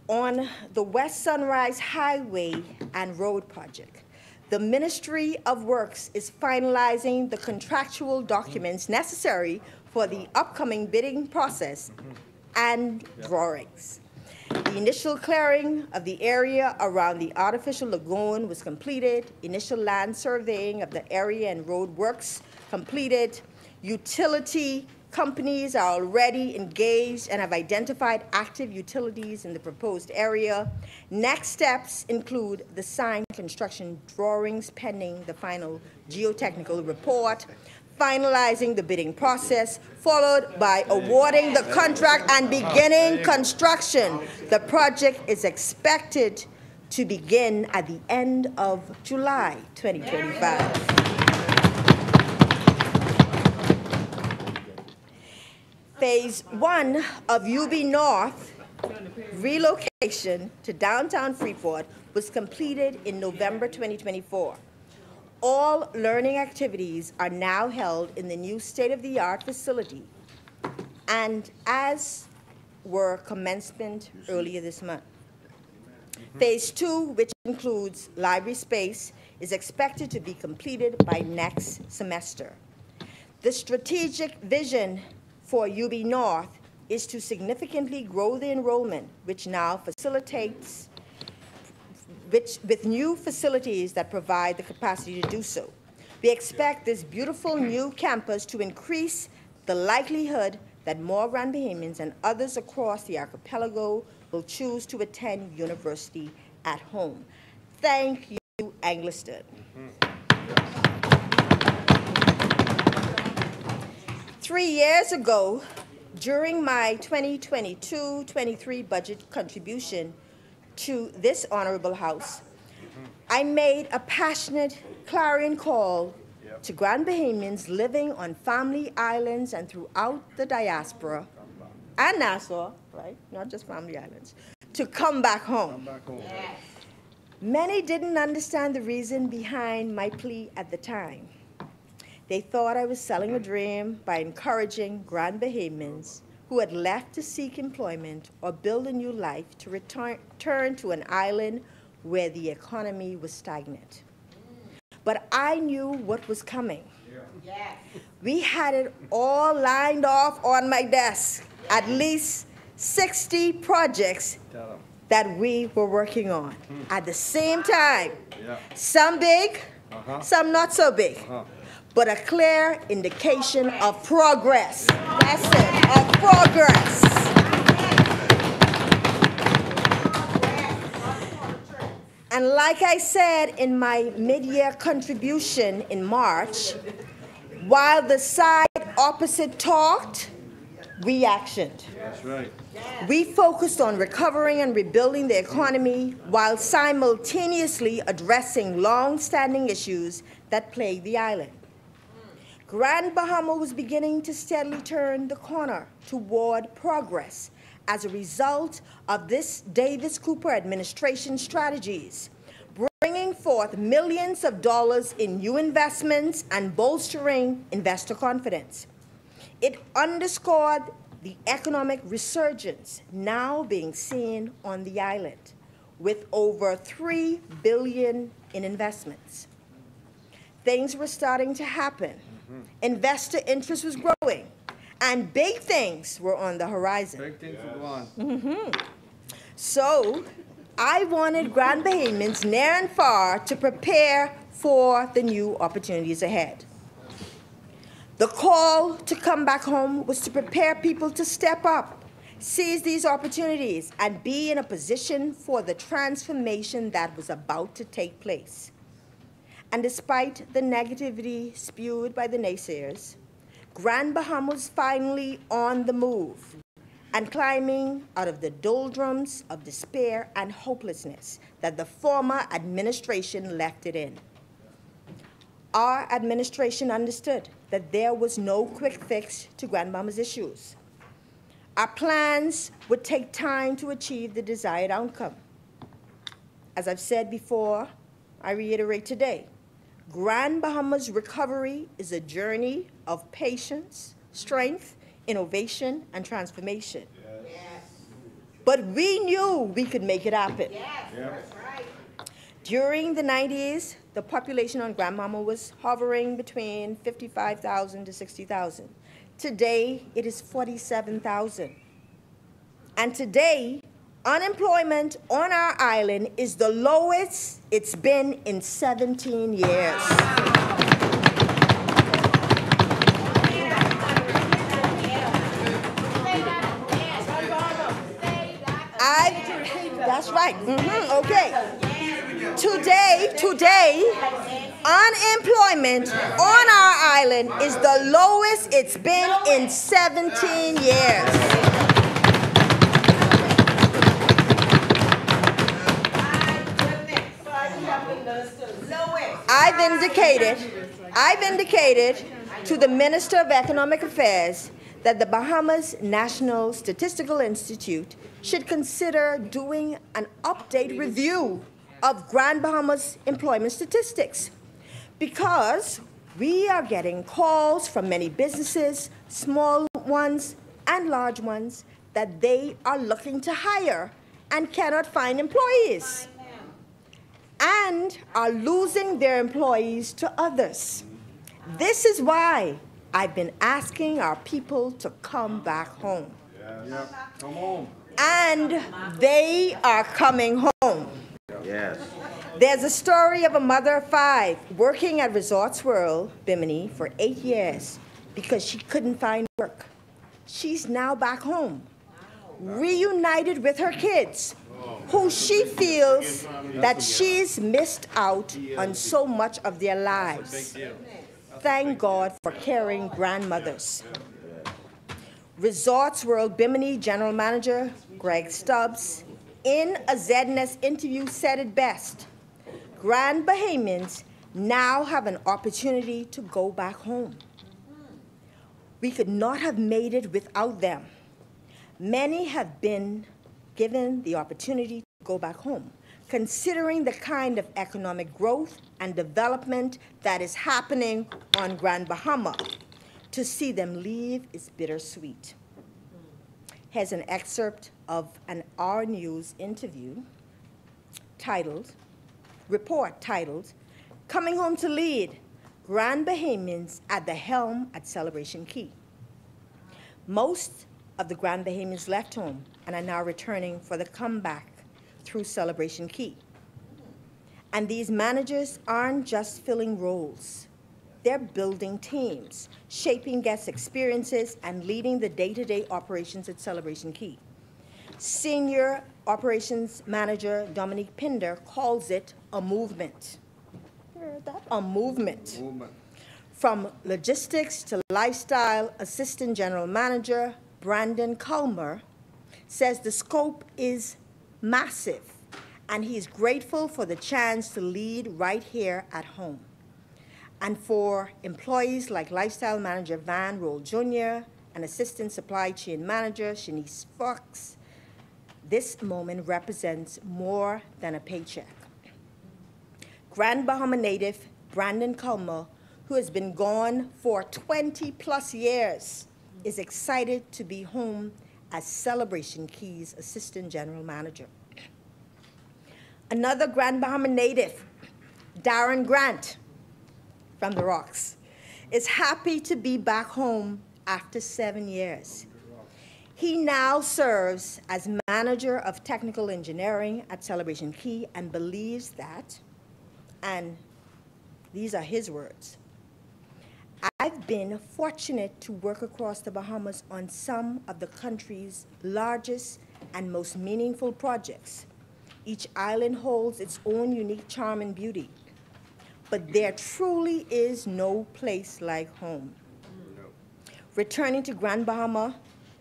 On the West Sunrise Highway and Road project, the Ministry of Works is finalizing the contractual documents necessary for the upcoming bidding process and drawings. The initial clearing of the area around the artificial lagoon was completed. Initial land surveying of the area and road works completed. Utility companies are already engaged and have identified active utilities in the proposed area. Next steps include the signed construction drawings pending the final geotechnical report, finalizing the bidding process, followed by awarding the contract and beginning construction. The project is expected to begin at the end of July 2025. Phase 1 of UB North relocation to downtown Freeport was completed in November 2024. All learning activities are now held in the new state-of-the-art facility, and as were commencement earlier this month. Phase 2, which includes library space, is expected to be completed by next semester. The strategic vision for UB North is to significantly grow the enrollment, which now facilitates, with new facilities that provide the capacity to do so. We expect this beautiful new campus to increase the likelihood that more Grand Bahamians and others across the archipelago will choose to attend university at home. Thank you, Angliston. 3 years ago, during my 2022-23 budget contribution to this honorable House, I made a passionate clarion call to Grand Bahamians living on family islands and throughout the diaspora, and Nassau, right, not just family islands, to come back home. Many didn't understand the reason behind my plea at the time. They thought I was selling a dream by encouraging Grand Bahamians who had left to seek employment or build a new life to return to an island where the economy was stagnant. But I knew what was coming. We had it all lined off on my desk, at least 60 projects that we were working on at the same time. Some big, some not so big, but a clear indication of progress. That's it, of progress. And like I said in my mid-year contribution in March, while the side opposite talked, we actioned. That's right. We focused on recovering and rebuilding the economy while simultaneously addressing long-standing issues that plague the island. Grand Bahama was beginning to steadily turn the corner toward progress as a result of this Davis Cooper administration strategies, bringing forth millions of dollars in new investments and bolstering investor confidence. It underscored the economic resurgence now being seen on the island, with over $3 billion in investments. Things were starting to happen. Investor interest was growing, and big things were on the horizon. Big things were going. So I wanted Grand Bahamians near and far to prepare for the new opportunities ahead. The call to come back home was to prepare people to step up, seize these opportunities, and be in a position for the transformation that was about to take place. And despite the negativity spewed by the naysayers, Grand Bahama was finally on the move and climbing out of the doldrums of despair and hopelessness that the former administration left it in. Our administration understood that there was no quick fix to Grand Bahama's issues. Our plans would take time to achieve the desired outcome. As I've said before, I reiterate today, Grand Bahama's recovery is a journey of patience, strength, innovation, and transformation. Yes. But we knew we could make it happen. Yes. Yes. Right. During the 90s, the population on Grand Bahama was hovering between 55,000 to 60,000. Today, it is 47,000. And today, unemployment on our island is the lowest it's been in 17 years. That's right. Okay. Today, unemployment on our island is the lowest it's been in 17 years. I've indicated to the Minister of Economic Affairs that the Bahamas National Statistical Institute should consider doing an update review of Grand Bahamas employment statistics, because we are getting calls from many businesses, small ones and large ones, that they are looking to hire and cannot find employees and are losing their employees to others. This is why I've been asking our people to come back home. Yeah. Come home. And they are coming home. Yes. There's a story of a mother of 5 working at Resorts World, Bimini, for 8 years because she couldn't find work. She's now back home, reunited with her kids, who she feels that she's missed out on so much of their lives. Thank God for caring grandmothers. Resorts World Bimini General Manager Greg Stubbs, in a ZNS interview, said it best: Grand Bahamians now have an opportunity to go back home. We could not have made it without them. Many have been given the opportunity to go back home. Considering the kind of economic growth and development that is happening on Grand Bahama, to see them leave is bittersweet. Here's an excerpt of an R News interview report titled, "Coming Home to Lead, Grand Bahamians at the Helm at Celebration Key." Most of the Grand Bahamians left home and are now returning for the comeback through Celebration Key. And these managers aren't just filling roles. They're building teams, shaping guest experiences, and leading the day-to-day operations at Celebration Key. Senior Operations Manager Dominique Pinder calls it a movement. You heard that? A movement. From logistics to lifestyle, Assistant General Manager Brandon Culmer says the scope is massive, and he's grateful for the chance to lead right here at home. And for employees like Lifestyle Manager Van Roll Jr. and Assistant Supply Chain Manager Shanice Fox, this moment represents more than a paycheck. Grand Bahama native Brandon Culmer, who has been gone for 20+ years, is excited to be home as Celebration Key's Assistant General Manager. Another Grand Bahama native, Darren Grant from the Rocks, is happy to be back home after 7 years. He now serves as Manager of Technical Engineering at Celebration Key and believes that, and these are his words, "I've been fortunate to work across the Bahamas on some of the country's largest and most meaningful projects. Each island holds its own unique charm and beauty, but there truly is no place like home. Returning to Grand Bahama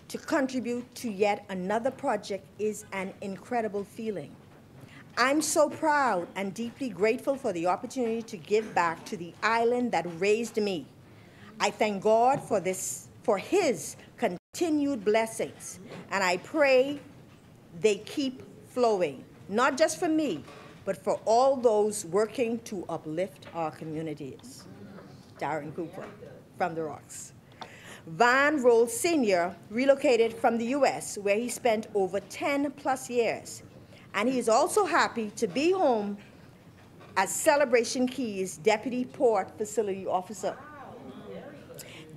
to contribute to yet another project is an incredible feeling. I'm so proud and deeply grateful for the opportunity to give back to the island that raised me. I thank God for his continued blessings, and I pray they keep flowing, not just for me, but for all those working to uplift our communities." Darren Cooper from the Rocks. Van Roll Sr. relocated from the U.S., where he spent over 10+ years, and he is also happy to be home as Celebration Key's Deputy Port Facility Officer.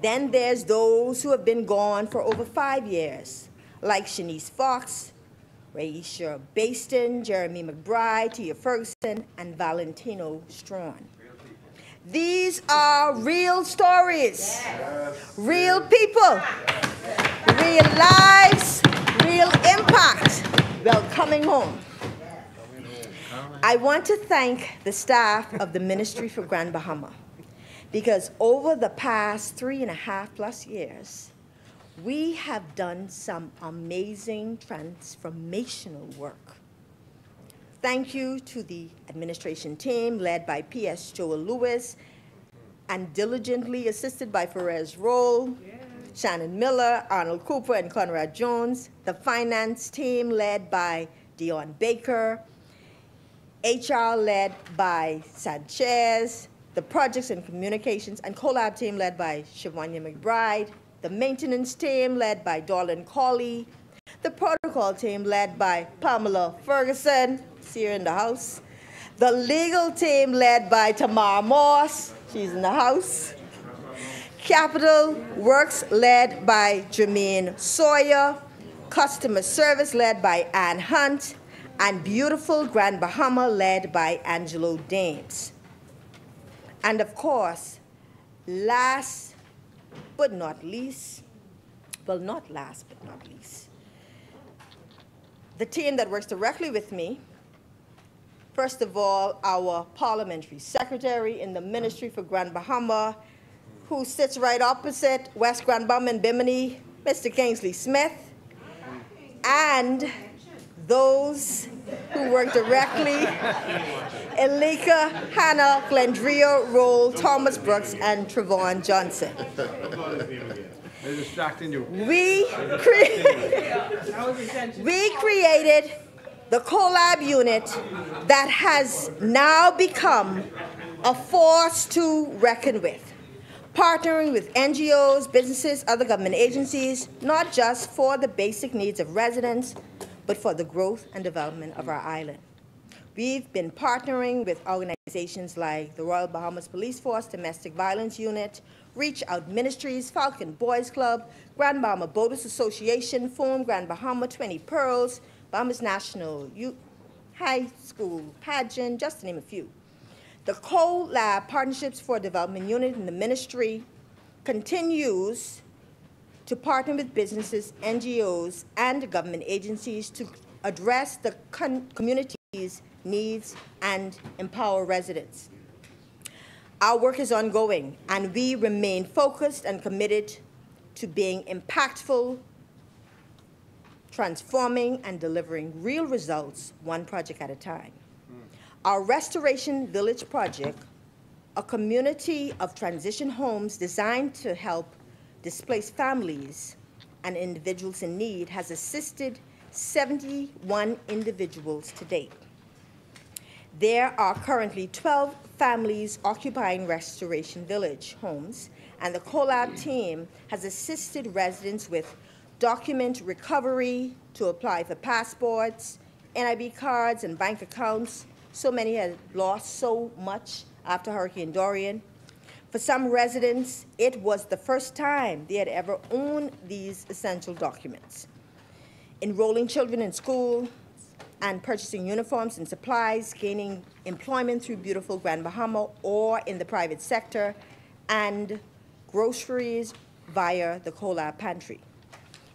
Then there's those who have been gone for over 5 years, like Shanice Fox, Raisha Baston, Jeremy McBride, Tia Ferguson, and Valentino Strawn. These are real stories, real people, real lives, real impact. Well, coming home. I want to thank the staff of the Ministry for Grand Bahama, because over the past 3.5+ years, we have done some amazing transformational work. thank you to the administration team led by P.S. Joel Lewis and diligently assisted by Perez Roll, Shannon Miller, Arnold Cooper, and Conrad Jones, the finance team led by Dion Baker, HR led by Sanchez, the projects and communications and collab team led by Shavanya McBride, the maintenance team led by Darlene Colley, the protocol team led by Pamela Ferguson, see her in the house, the legal team led by Tamar Moss, she's in the house, Capital Works led by Jermaine Sawyer, customer service led by Ann Hunt, and beautiful Grand Bahama led by Angelo Dames. And of course, last but not least, well, not last but not least, the team that works directly with me, first of all, our parliamentary secretary in the Ministry for Grand Bahama, who sits right opposite West Grand Bahama and Bimini, Mr. Kingsley Smith, and those who work directly, Elika, Hannah, Glendria, Roll, Thomas Brooks, and Trevon Johnson. They're distracting you. We created the collab unit that has now become a force to reckon with, partnering with NGOs, businesses, other government agencies, not just for the basic needs of residents, but for the growth and development of our island. We've been partnering with organizations like the Royal Bahamas Police Force Domestic Violence Unit, Reach Out Ministries, Falcon Boys Club, Grand Bahama Boaters Association, Foam Grand Bahama, 20 Pearls, Bahamas National High School Pageant, just to name a few. The CoLab Partnerships for Development Unit in the ministry continues to partner with businesses, NGOs, and government agencies to address the community's needs and empower residents. Our work is ongoing, and we remain focused and committed to being impactful, transforming, and delivering real results one project at a time. Our Restoration Village project, a community of transition homes designed to help displaced families and individuals in need, has assisted 71 individuals to date. There are currently 12 families occupying Restoration Village homes, and the CoLab team has assisted residents with document recovery to apply for passports, NIB cards, and bank accounts. So many have lost so much after Hurricane Dorian. For some residents, it was the first time they had ever owned these essential documents. Enrolling children in school and purchasing uniforms and supplies, gaining employment through beautiful Grand Bahama or in the private sector, and groceries via the CoLab Pantry.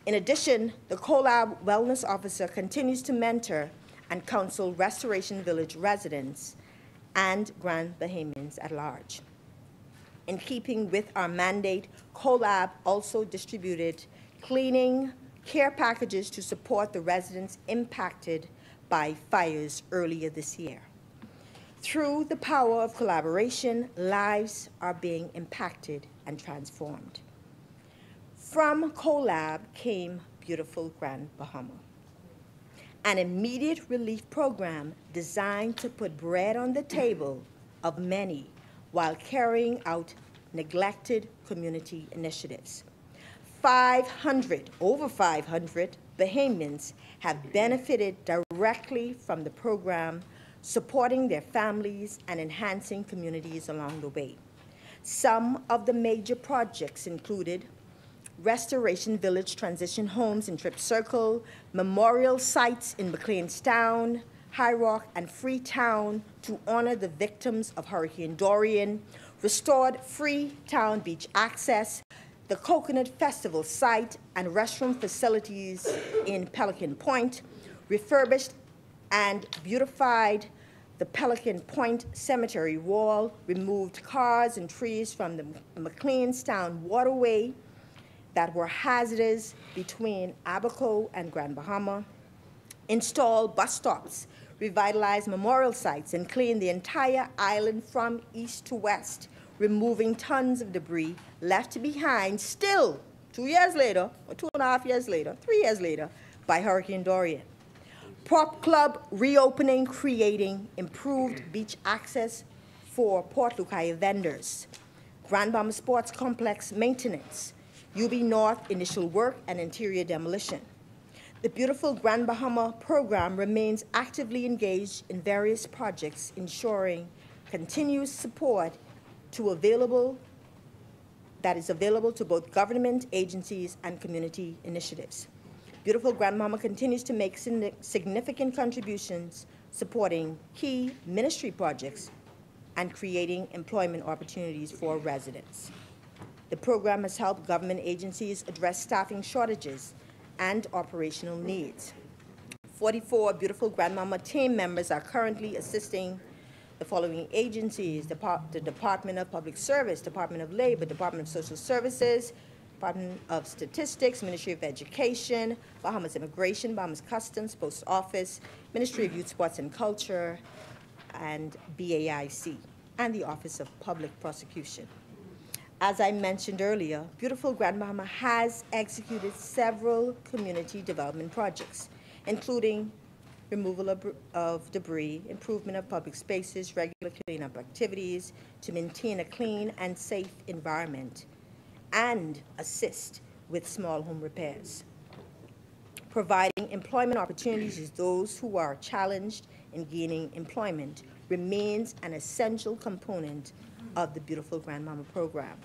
In addition, the CoLab Wellness Officer continues to mentor and counsel Restoration Village residents and Grand Bahamians at large. In keeping with our mandate, CoLab also distributed cleaning care packages to support the residents impacted by fires earlier this year. Through the power of collaboration, lives are being impacted and transformed. From CoLab came beautiful Grand Bahama, an immediate relief program designed to put bread on the table of many while carrying out neglected community initiatives. Over 500 Bahamians have benefited directly from the program, supporting their families and enhancing communities along the way. Some of the major projects included Restoration Village transition homes in Tripp Circle, memorial sites in McLeanstown, High Rock, and Freetown to honor the victims of Hurricane Dorian, restored Freetown beach access, the Coconut Festival site and restroom facilities in Pelican Point, refurbished and beautified the Pelican Point Cemetery wall, removed cars and trees from the McLeanstown waterway that were hazardous between Abaco and Grand Bahama, installed bus stops, revitalize memorial sites, and clean the entire island from east to west, removing tons of debris left behind still 2 years later, or 2.5 years later, 3 years later, by Hurricane Dorian. Prop Club reopening, creating improved beach access for Port Lucaya vendors. Grand Bahama Sports Complex maintenance. UB North initial work and interior demolition. The beautiful Grand Bahama program remains actively engaged in various projects, ensuring continuous support that is available to both government agencies and community initiatives. Beautiful Grand Bahama continues to make significant contributions supporting key ministry projects and creating employment opportunities for residents. The program has helped government agencies address staffing shortages and operational needs. 44 Beautiful Grand Bahama team members are currently assisting the following agencies: the Department of Public Service, Department of Labor, Department of Social Services, Department of Statistics, Ministry of Education, Bahamas Immigration, Bahamas Customs, Post Office, Ministry of Youth, Sports and Culture, and BAIC, and the Office of Public Prosecution. As I mentioned earlier, Beautiful Grand Bahama has executed several community development projects, including removal of debris, improvement of public spaces, regular cleanup activities to maintain a clean and safe environment, and assist with small home repairs. Providing employment opportunities to those who are challenged in gaining employment remains an essential component of the Beautiful Grand Bahama program.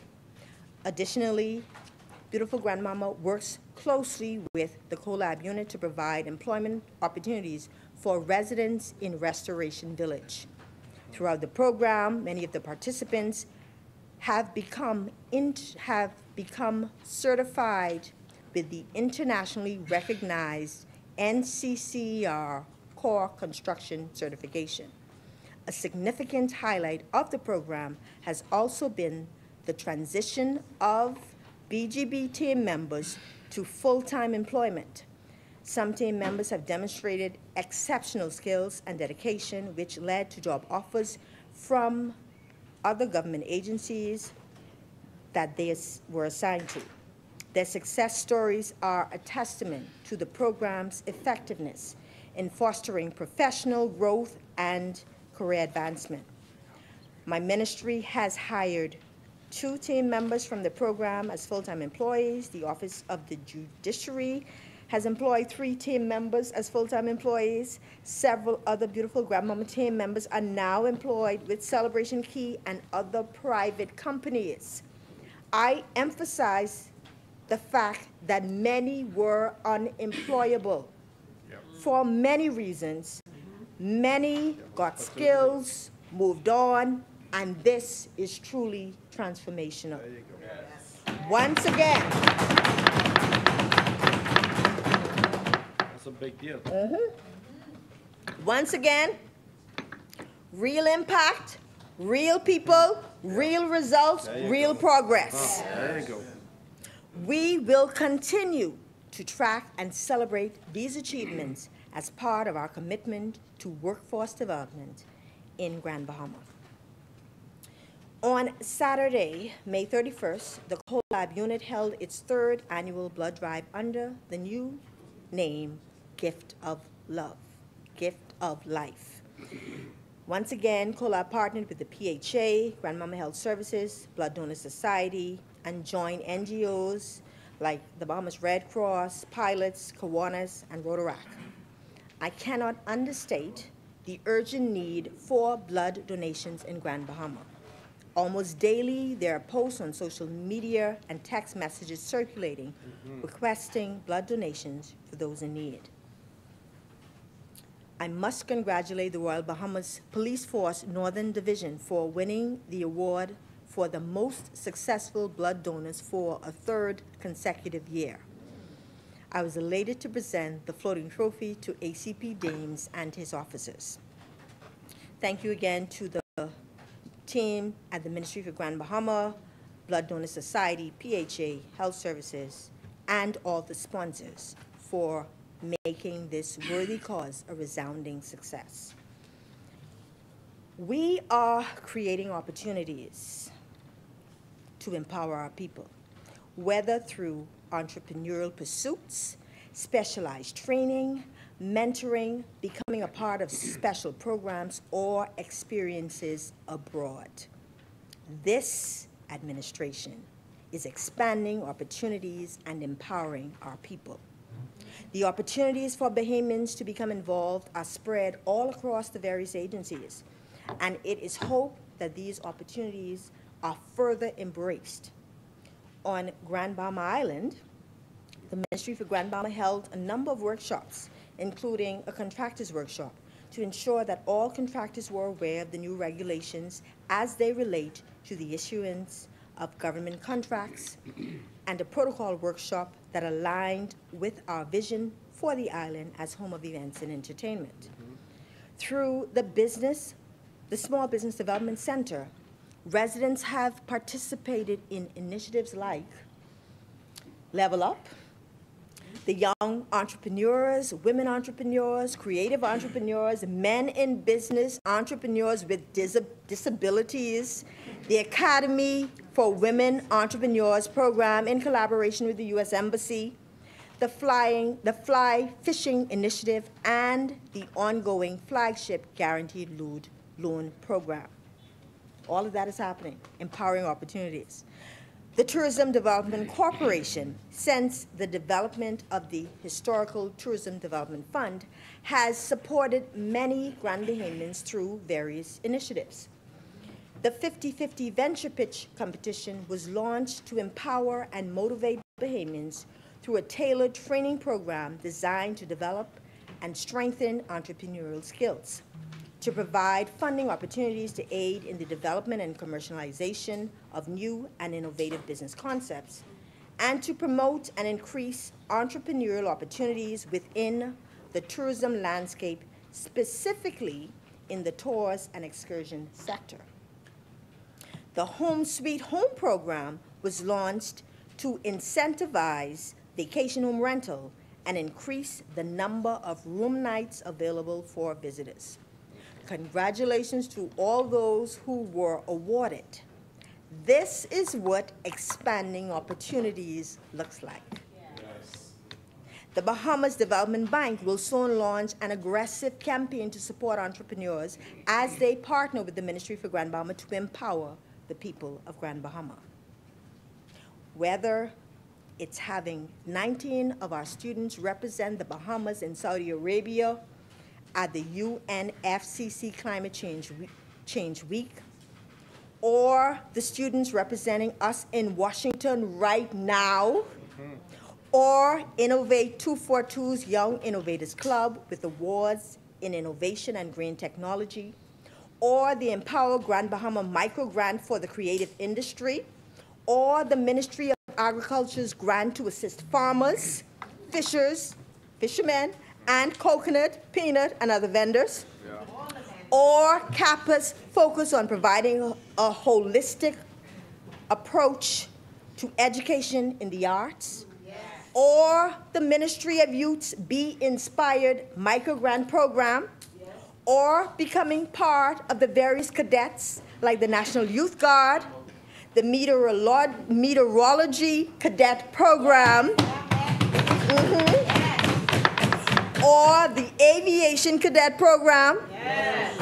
Additionally, Beautiful Grand Bahama works closely with the CoLab unit to provide employment opportunities for residents in Restoration Village. Throughout the program, many of the participants have become certified with the internationally recognized NCCER Core Construction Certification. A significant highlight of the program has also been the transition of BGB team members to full-time employment. Some team members have demonstrated exceptional skills and dedication, which led to job offers from other government agencies that they were assigned to. Their success stories are a testament to the program's effectiveness in fostering professional growth and career advancement. My ministry has hired 2 team members from the program as full-time employees. The Office of the Judiciary has employed 3 team members as full-time employees. Several other Beautiful Grand Bahama team members are now employed with Celebration Key and other private companies. I emphasize the fact that many were unemployable for many reasons. Many got skills, moved on, and this is truly transformational. Once again, that's a big deal. Once again, real impact, real people, real results, real progress. There you go. We will continue to track and celebrate these achievements as part of our commitment to workforce development in Grand Bahama. On Saturday, May 31st, the CoLab unit held its 3rd annual blood drive under the new name, Gift of Love, Gift of Life. Once again, CoLab partnered with the PHA, Grand Bahama Health Services, Blood Donor Society, and joined NGOs like the Bahamas Red Cross, Pilots, Kiwanis, and Rotaract. I cannot understate the urgent need for blood donations in Grand Bahama. Almost daily, there are posts on social media and text messages circulating requesting blood donations for those in need. I must congratulate the Royal Bahamas Police Force Northern Division for winning the award for the most successful blood donors for a 3rd consecutive year. I was elated to present the floating trophy to ACP Dames and his officers. Thank you again to the team at the Ministry for Grand Bahama, Blood Donor Society, PHA, Health Services, and all the sponsors for making this worthy cause a resounding success. We are creating opportunities to empower our people, whether through entrepreneurial pursuits, specialized training, mentoring, becoming a part of special programs, or experiences abroad. This administration is expanding opportunities and empowering our people. The opportunities for Bahamians to become involved are spread all across the various agencies, and it is hoped that these opportunities are further embraced. On Grand Bahama Island, the Ministry for Grand Bahama held a number of workshops, including a contractors workshop, to ensure that all contractors were aware of the new regulations as they relate to the issuance of government contracts, and a protocol workshop that aligned with our vision for the island as home of events and entertainment. Through the Small Business Development Center, residents have participated in initiatives like Level Up, the young entrepreneurs, women entrepreneurs, creative entrepreneurs, men in business, entrepreneurs with disabilities, the Academy for Women Entrepreneurs program in collaboration with the U.S. Embassy, the Fly Fishing Initiative, and the ongoing flagship Guaranteed Loan program. All of that is happening, empowering opportunities. The Tourism Development Corporation, since the development of the Historical Tourism Development Fund, has supported many Grand Bahamians through various initiatives. The 50-50 Venture Pitch competition was launched to empower and motivate Bahamians through a tailored training program designed to develop and strengthen entrepreneurial skills, to provide funding opportunities to aid in the development and commercialization of new and innovative business concepts, and to promote and increase entrepreneurial opportunities within the tourism landscape, specifically in the tours and excursion sector. The Home Sweet Home program was launched to incentivize vacation home rental and increase the number of room nights available for visitors. Congratulations to all those who were awarded. This is what expanding opportunities looks like. Yes. The Bahamas Development Bank will soon launch an aggressive campaign to support entrepreneurs as they partner with the Ministry for Grand Bahama to empower the people of Grand Bahama. Whether it's having 19 of our students represent the Bahamas in Saudi Arabia at the UNFCCC Climate Change Week, or the students representing us in Washington right now, or Innovate 242's Young Innovators Club with awards in innovation and green technology, or the Empower Grand Bahama Micro Grant for the creative industry, or the Ministry of Agriculture's grant to assist farmers, fishermen, and coconut, peanut, and other vendors, or CAPA's focus on providing a holistic approach to education in the arts, or the Ministry of Youth's Be Inspired microgrant program, or becoming part of the various cadets like the National Youth Guard, the Meteorology Cadet Program, or the Aviation Cadet Program,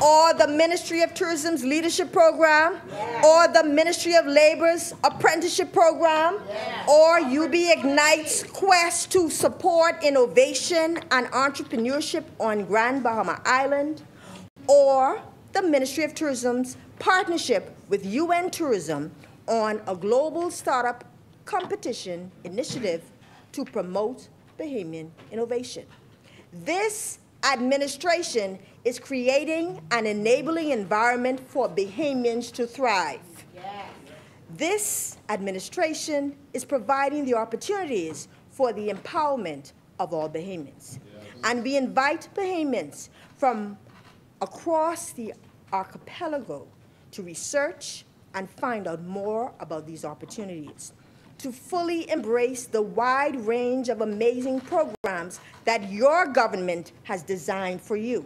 or the Ministry of Tourism's Leadership Program, or the Ministry of Labor's Apprenticeship Program, or UB Ignite's quest to support innovation and entrepreneurship on Grand Bahama Island, or the Ministry of Tourism's partnership with UN Tourism on a global startup competition initiative to promote Bahamian innovation. This administration is creating an enabling environment for Bahamians to thrive. Yes. This administration is providing the opportunities for the empowerment of all Bahamians. Yes. And we invite Bahamians from across the archipelago to research and find out more about these opportunities. to fully embrace the wide range of amazing programs that your government has designed for you.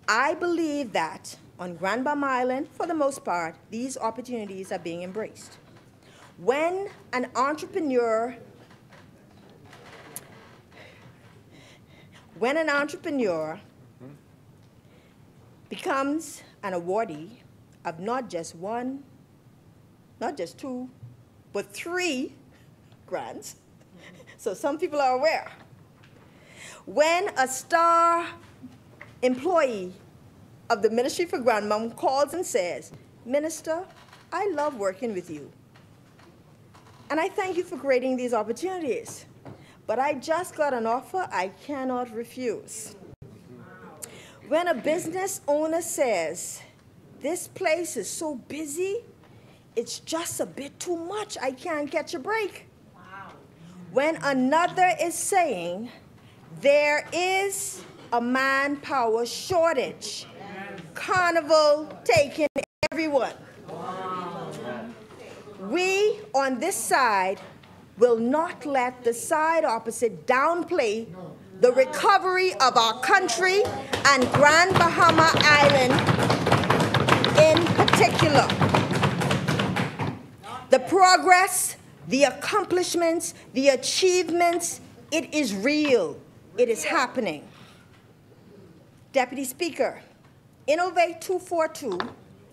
I believe that on Grand Bahama Island, for the most part, these opportunities are being embraced. When an entrepreneur becomes an awardee of not just one, not just two, but 3 grants, so some people are aware. When a star employee of the Ministry for Grand Bahama calls and says, "Minister, I love working with you, and I thank you for creating these opportunities, but I just got an offer I cannot refuse." When a business owner says, "This place is so busy, it's just a bit too much, I can't catch a break." Wow. When another is saying, "There is a manpower shortage, Carnival taking everyone." Wow. We on this side will not let the side opposite downplay the recovery of our country and Grand Bahama Island in particular. The progress, the accomplishments, the achievements, it is real. It is happening. Deputy Speaker, Innovate 242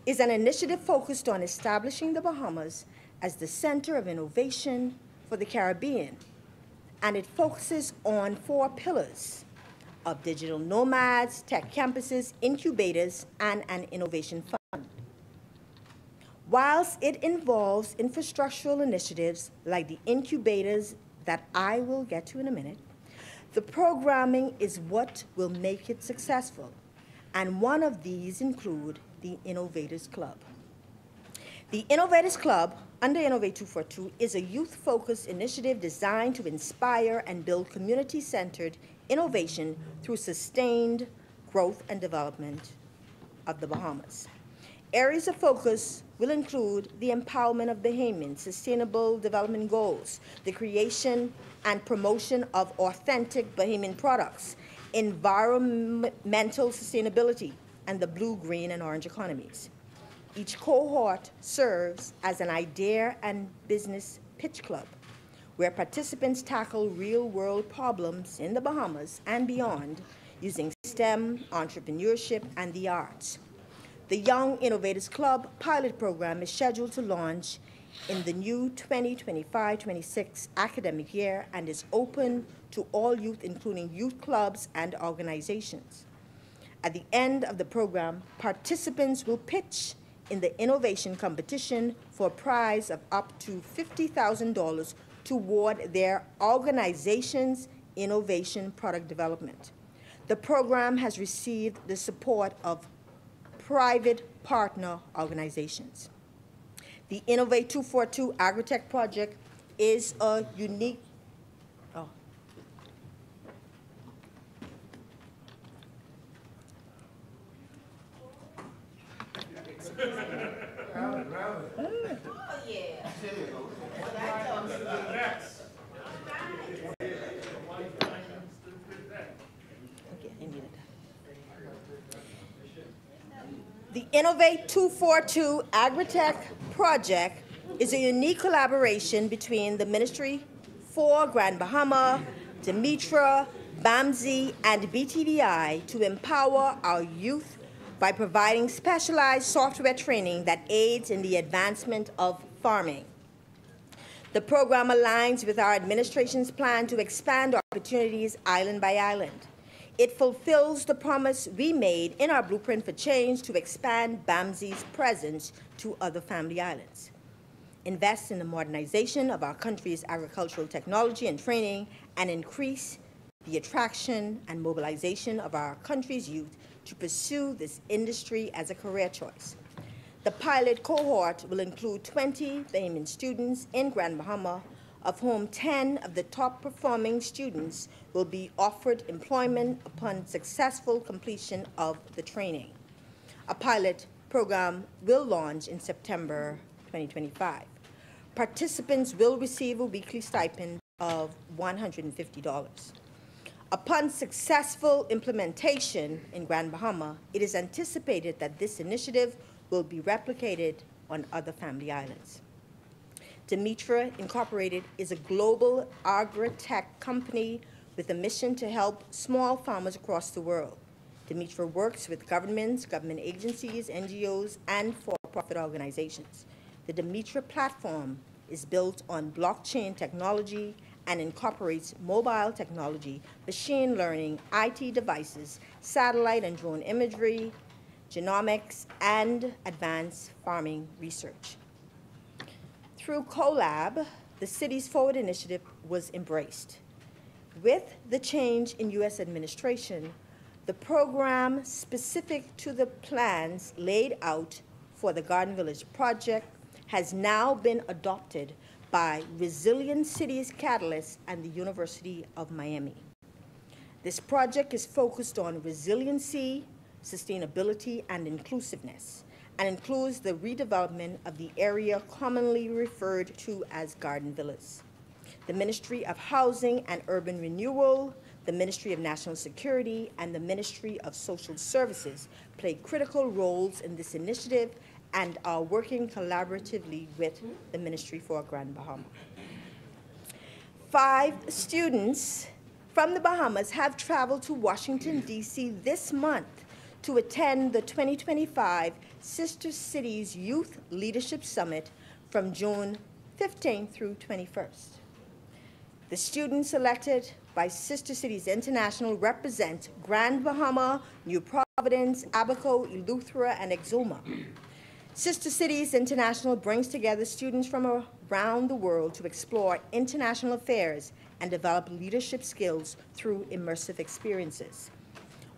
is an initiative focused on establishing the Bahamas as the center of innovation for the Caribbean, and it focuses on 4 pillars of digital nomads, tech campuses, incubators, and an innovation fund. Whilst it involves infrastructural initiatives like the incubators that I will get to in a minute, the programming is what will make it successful, and one of these include the Innovators Club. The Innovators Club, under Innovate 242, is a youth-focused initiative designed to inspire and build community-centered innovation through sustained growth and development of the Bahamas. Areas of focus will include the empowerment of Bahamians, sustainable development goals, the creation and promotion of authentic Bahamian products, environmental sustainability, and the blue, green, and orange economies. Each cohort serves as an idea and business pitch club, where participants tackle real-world problems in the Bahamas and beyond using STEM, entrepreneurship, and the arts. The Young Innovators Club pilot program is scheduled to launch in the new 2025-26 academic year and is open to all youth, including youth clubs and organizations. At the end of the program, participants will pitch in the innovation competition for a prize of up to $50,000 toward their organization's innovation product development. The program has received the support of private partner organizations. The Innovate 242 Agritech project is a unique, The Innovate 242 Agritech project is a unique collaboration between the Ministry for Grand Bahama, Demetra, BAMSI, and BTVI to empower our youth by providing specialized software training that aids in the advancement of farming. The program aligns with our administration's plan to expand opportunities island by island. It fulfills the promise we made in our Blueprint for Change to expand BAMSI's presence to other family islands, invest in the modernization of our country's agricultural technology and training, and increase the attraction and mobilization of our country's youth to pursue this industry as a career choice. The pilot cohort will include 20 Bahamian students in Grand Bahama, of whom 10 of the top performing students will be offered employment upon successful completion of the training. A pilot program will launch in September 2025. Participants will receive a weekly stipend of $150. Upon successful implementation in Grand Bahama, it is anticipated that this initiative will be replicated on other family islands. Demetra Incorporated is a global agri-tech company with a mission to help small farmers across the world. Demetra works with governments, government agencies, NGOs, and for-profit organizations. The Demetra platform is built on blockchain technology and incorporates mobile technology, machine learning, IT devices, satellite and drone imagery, genomics, and advanced farming research. Through CoLab, the Cities Forward initiative was embraced. With the change in U.S. administration, the program specific to the plans laid out for the Garden Village project has now been adopted by Resilient Cities Catalyst and the University of Miami. This project is focused on resiliency, sustainability, and inclusiveness, and includes the redevelopment of the area commonly referred to as Garden Villas. The Ministry of Housing and Urban Renewal, the Ministry of National Security, and the Ministry of Social Services play critical roles in this initiative and are working collaboratively with the Ministry for Grand Bahama. 5 students from the Bahamas have traveled to Washington, D.C. this month to attend the 2025 Sister Cities Youth Leadership Summit from June 15th through 21st. The students selected by Sister Cities International represent Grand Bahama, New Providence, Abaco, Eleuthera, and Exuma. Sister Cities International brings together students from around the world to explore international affairs and develop leadership skills through immersive experiences.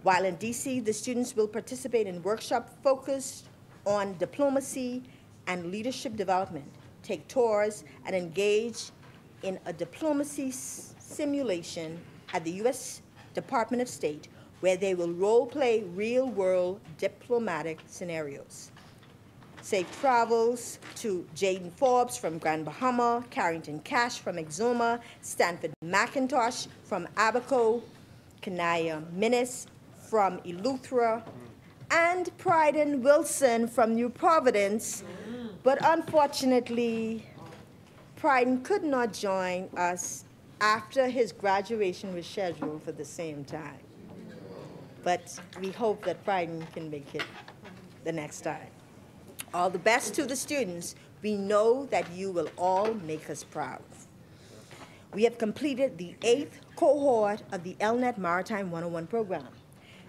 While in DC, the students will participate in workshops focused on diplomacy and leadership development, take tours, and engage in a diplomacy simulation at the U.S. Department of State, where they will role-play real-world diplomatic scenarios. Safe travels to Jaden Forbes from Grand Bahama, Carrington Cash from Exuma, Stanford McIntosh from Abaco, Kanaya Minnis from Eleuthera, and Pryden Wilson from New Providence. But unfortunately, Pryden could not join us after his graduation was scheduled for the same time. But we hope that Pryden can make it the next time. All the best to the students. We know that you will all make us proud. We have completed the 8th cohort of the LNET Maritime 101 program.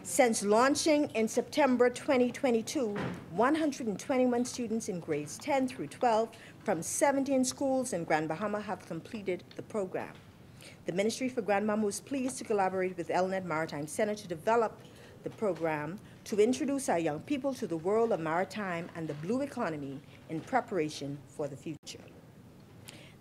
Since launching in September 2022, 121 students in grades 10 through 12 from 17 schools in Grand Bahama have completed the program. The Ministry for Grand Bahama was pleased to collaborate with LNET Maritime Center to develop the program to introduce our young people to the world of maritime and the blue economy in preparation for the future.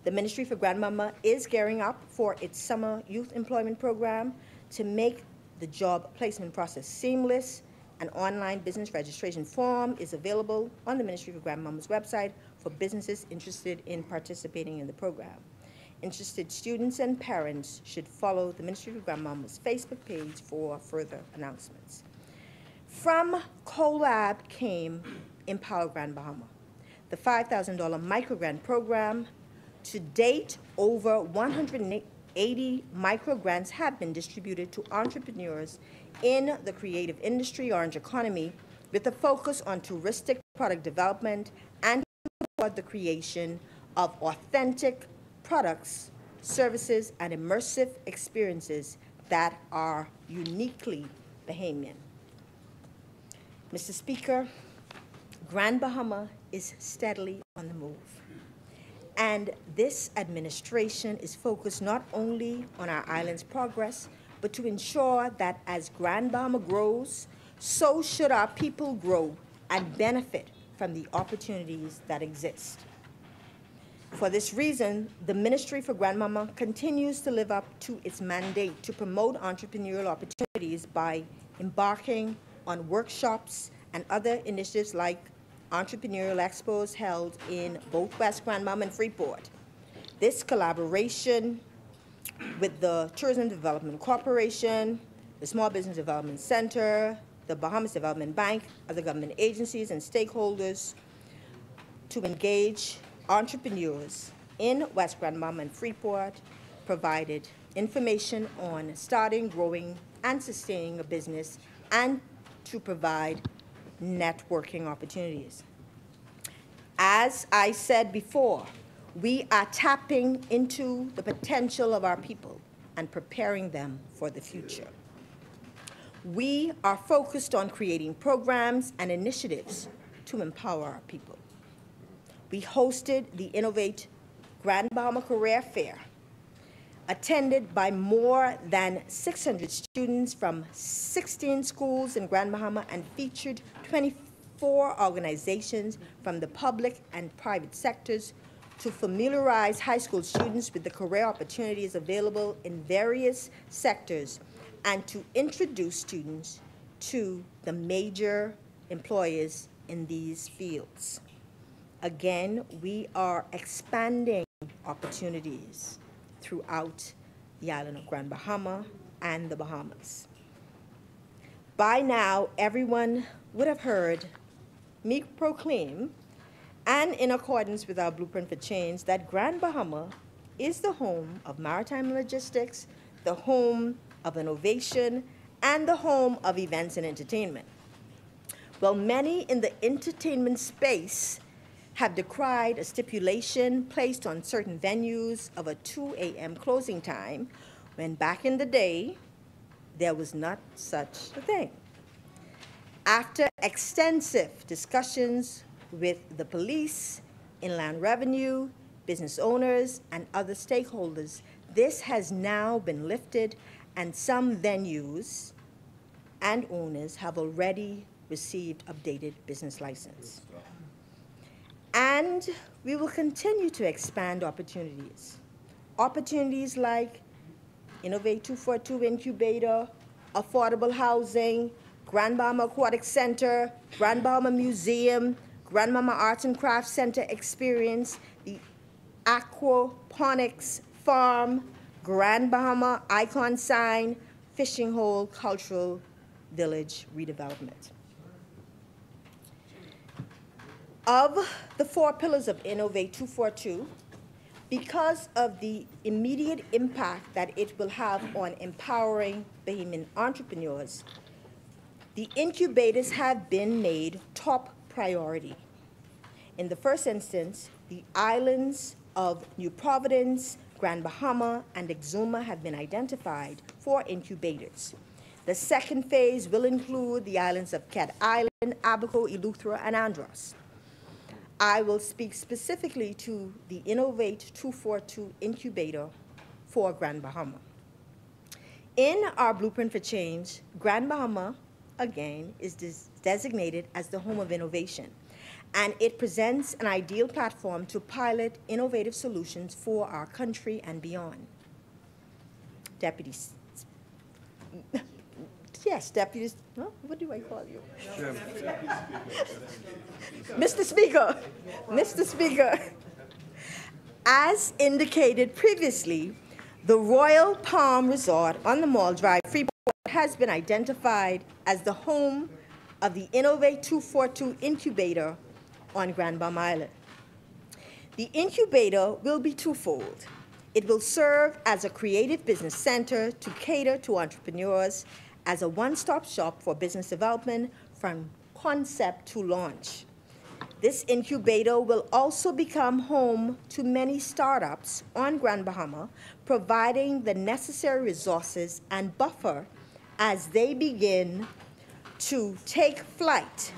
The Ministry for Grand Bahama is gearing up for its summer youth employment program to make the job placement process seamless. An online business registration form is available on the Ministry for Grand Bahama's website for businesses interested in participating in the program. Interested students and parents should follow the Ministry for Grand Bahama's Facebook page for further announcements. From CoLab came Empower Grand Bahama, the $5,000 microgrant program. To date, over 180 microgrants have been distributed to entrepreneurs in the creative industry, orange economy, with a focus on touristic product development and support the creation of authentic products, services, and immersive experiences that are uniquely Bahamian. Mr. Speaker, Grand Bahama is steadily on the move. And this administration is focused not only on our island's progress, but to ensure that as Grand Bahama grows, so should our people grow and benefit from the opportunities that exist. For this reason, the Ministry for Grand Bahama continues to live up to its mandate to promote entrepreneurial opportunities by embarking on workshops and other initiatives like entrepreneurial expos held in both West Grand Bahama and Freeport. This collaboration with the Tourism Development Corporation, the Small Business Development Center, the Bahamas Development Bank, other government agencies and stakeholders to engage entrepreneurs in West Grand Bahama and Freeport, provided information on starting, growing, and sustaining a business, and to provide networking opportunities. As I said before, we are tapping into the potential of our people and preparing them for the future. We are focused on creating programs and initiatives to empower our people. We hosted the Innovate Grand Bahama Career Fair, attended by more than 600 students from 16 schools in Grand Bahama and featured 24 organizations from the public and private sectors to familiarize high school students with the career opportunities available in various sectors and to introduce students to the major employers in these fields. Again, we are expanding opportunities throughout the island of Grand Bahama and the Bahamas. By now, everyone would have heard me proclaim, and in accordance with our Blueprint for Change, that Grand Bahama is the home of maritime logistics, the home of innovation, and the home of events and entertainment. Well, many in the entertainment space have decried a stipulation placed on certain venues of a 2 a.m. closing time, when back in the day, there was not such a thing. After extensive discussions with the police, Inland Revenue, business owners, and other stakeholders, this has now been lifted, and some venues and owners have already received updated business license. And we will continue to expand opportunities. Opportunities like Innovate 242 Incubator, affordable housing, Grand Bahama Aquatic Center, Grand Bahama Museum, Grand Bahama Arts and Crafts Center Experience, the Aquaponics Farm, Grand Bahama Icon Sign, Fishing Hole Cultural Village redevelopment. Of the 4 pillars of Innovate 242, because of the immediate impact that it will have on empowering Bahamian entrepreneurs, the incubators have been made top priority. In the first instance, the islands of New Providence, Grand Bahama, and Exuma have been identified for incubators. The second phase will include the islands of Cat Island, Abaco, Eleuthera, and Andros. I will speak specifically to the Innovate 242 incubator for Grand Bahama. In our Blueprint for Change, Grand Bahama, again, is designated as the home of innovation, and it presents an ideal platform to pilot innovative solutions for our country and beyond. Deputies. Yes, deputies. Huh? What do I call you? Mr. Speaker, Mr. Speaker, as indicated previously, the Royal Palm Resort on the Mall Drive, Freeport, has been identified as the home of the Innovate 242 incubator on Grand Bahama Island. The incubator will be twofold. It will serve as a creative business center to cater to entrepreneurs as a one-stop shop for business development from concept to launch. This incubator will also become home to many startups on Grand Bahama, providing the necessary resources and buffer as they begin to take flight.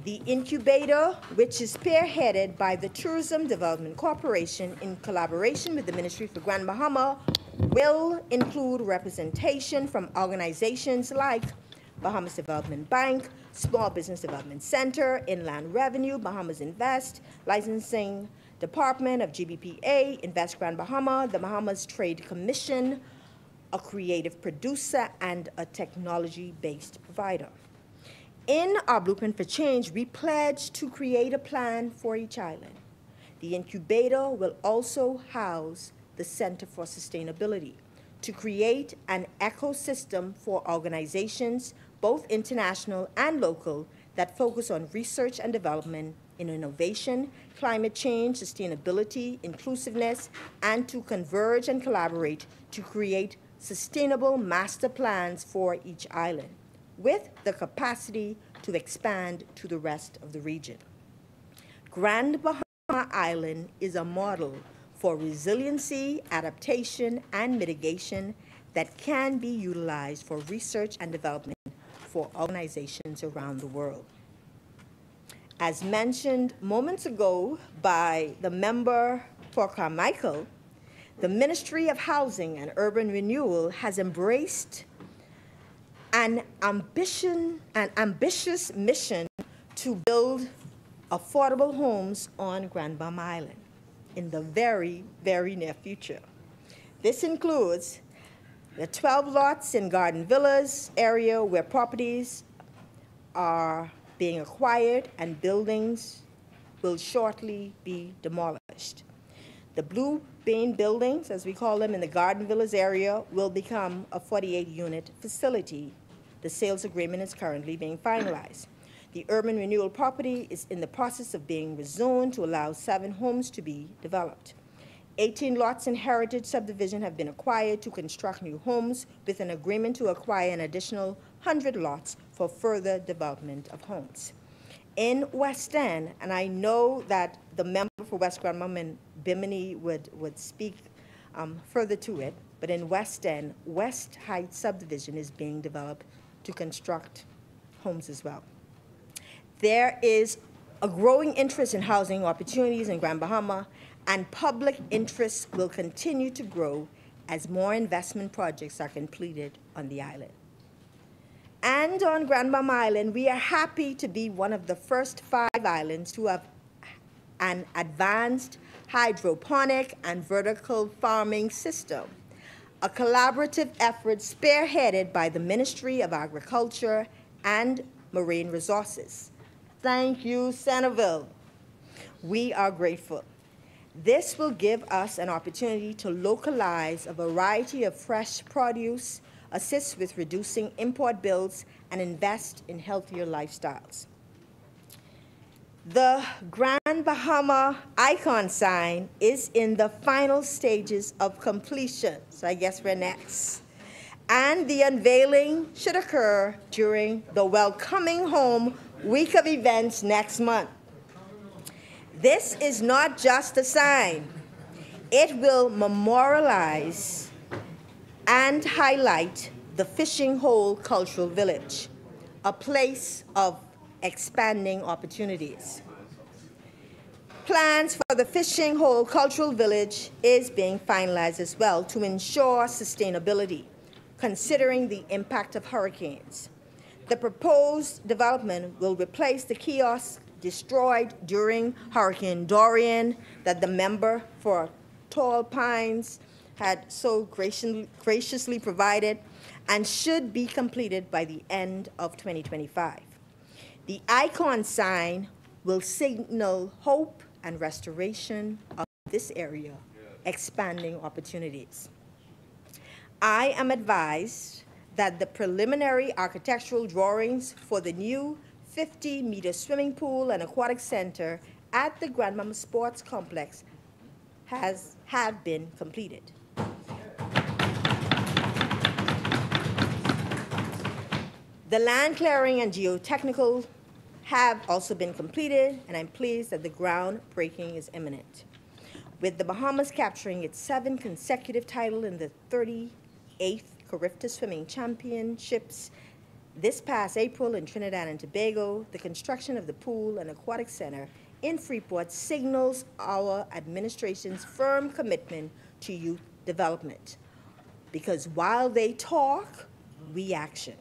The incubator, which is spearheaded by the Tourism Development Corporation in collaboration with the Ministry for Grand Bahama, will include representation from organizations like Bahamas Development Bank, Small Business Development Center, Inland Revenue, Bahamas Invest, Licensing Department of GBPA, Invest Grand Bahama, the Bahamas Trade Commission, a creative producer, and a technology-based provider. In our Blueprint for Change, we pledge to create a plan for each island. The incubator will also house the Center for Sustainability to create an ecosystem for organizations, both international and local, that focus on research and development in innovation, climate change, sustainability, inclusiveness, and to converge and collaborate to create sustainable master plans for each island, with the capacity to expand to the rest of the region. Grand Bahama Island is a model for resiliency, adaptation, and mitigation that can be utilized for research and development for organizations around the world. As mentioned moments ago by the member for Carmichael, the Ministry of Housing and Urban Renewal has embraced an ambitious mission to build affordable homes on Grand Bahama Island in the very, very near future. This includes the 12 lots in Garden Villas area where properties are being acquired and buildings will shortly be demolished. The Blue Bean buildings, as we call them, in the Garden Villas area will become a 48-unit facility. The sales agreement is currently being finalized. The urban renewal property is in the process of being rezoned to allow 7 homes to be developed. 18 lots in Heritage Subdivision have been acquired to construct new homes with an agreement to acquire an additional 100 lots for further development of homes. In West End, and I know that the member for West Grand Bahama, Bimini, would speak further to it, but in West End, West Heights Subdivision is being developed to construct homes as well. There is a growing interest in housing opportunities in Grand Bahama, and public interest will continue to grow as more investment projects are completed on the island. And on Grand Bahama Island, we are happy to be one of the first 5 islands to have an advanced hydroponic and vertical farming system, a collaborative effort spearheaded by the Ministry of Agriculture and Marine Resources. Thank you, Centerville. We are grateful. This will give us an opportunity to localize a variety of fresh produce, assist with reducing import bills, and invest in healthier lifestyles. The Grand Bahama icon sign is in the final stages of completion, so I guess we're next. And the unveiling should occur during the Welcoming Home week of events next month. This is not just a sign. It will memorialize and highlight the Fishing Hole Cultural Village, a place of expanding opportunities. Plans for the Fishing Hole Cultural Village is being finalized as well to ensure sustainability, considering the impact of hurricanes. The proposed development will replace the kiosks destroyed during Hurricane Dorian that the member for Tall Pines had so graciously provided, and should be completed by the end of 2025. The icon sign will signal hope and restoration of this area, expanding opportunities. I am advised that the preliminary architectural drawings for the new 50-meter swimming pool and aquatic center at the Grand Bahama Sports Complex have been completed. The land clearing and geotechnical have also been completed, and I'm pleased that the groundbreaking is imminent. With the Bahamas capturing its 7th consecutive title in the 38th Carifta Swimming Championships this past April in Trinidad and Tobago, the construction of the pool and aquatic center in Freeport signals our administration's firm commitment to youth development. Because while they talk, we action.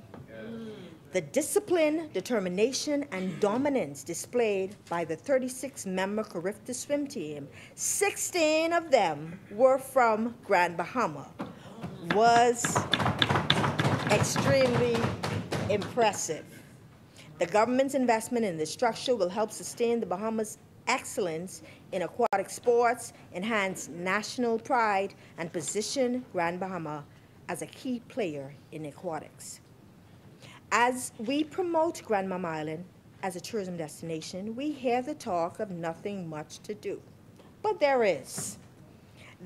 The discipline, determination, and dominance displayed by the 36-member Carifta swim team, 16 of them were from Grand Bahama, was extremely impressive. The government's investment in this structure will help sustain the Bahamas' excellence in aquatic sports, enhance national pride, and position Grand Bahama as a key player in aquatics. As we promote Grand Bahama Island as a tourism destination, we hear the talk of nothing much to do. But there is.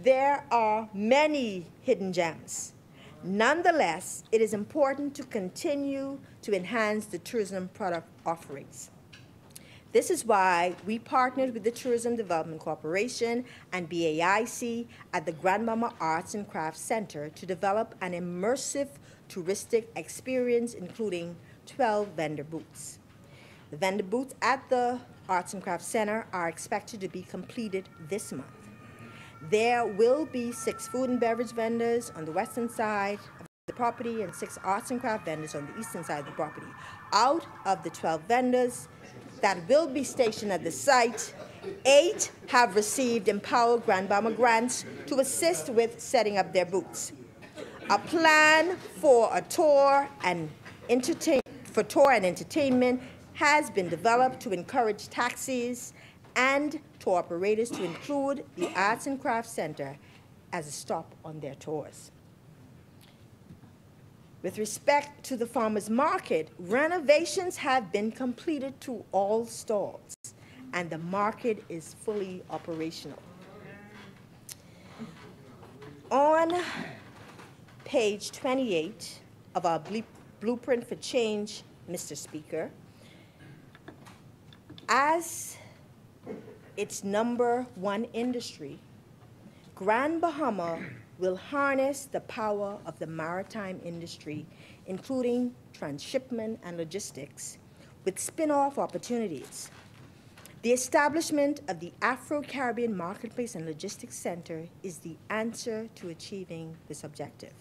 There are many hidden gems. Nonetheless, it is important to continue to enhance the tourism product offerings. This is why we partnered with the Tourism Development Corporation and BAIC at the Grand Bahama Arts and Crafts Center to develop an immersive touristic experience, including 12 vendor booths. The vendor booths at the Arts and Crafts Center are expected to be completed this month. There will be 6 food and beverage vendors on the western side of the property and 6 arts and craft vendors on the eastern side of the property. Out of the 12 vendors that will be stationed at the site, 8 have received Empower Grand Bahama grants to assist with setting up their booths. A plan for tour and entertainment has been developed to encourage taxis and tour operators to include the Arts and Crafts Center as a stop on their tours. With respect to the farmers market, renovations have been completed to all stalls, and the market is fully operational. On page 28 of our Blueprint for Change, Mr. Speaker, as its #1 industry, Grand Bahama will harness the power of the maritime industry, including transshipment and logistics, with spin-off opportunities. The establishment of the Afro-Caribbean Marketplace and Logistics Center is the answer to achieving this objective.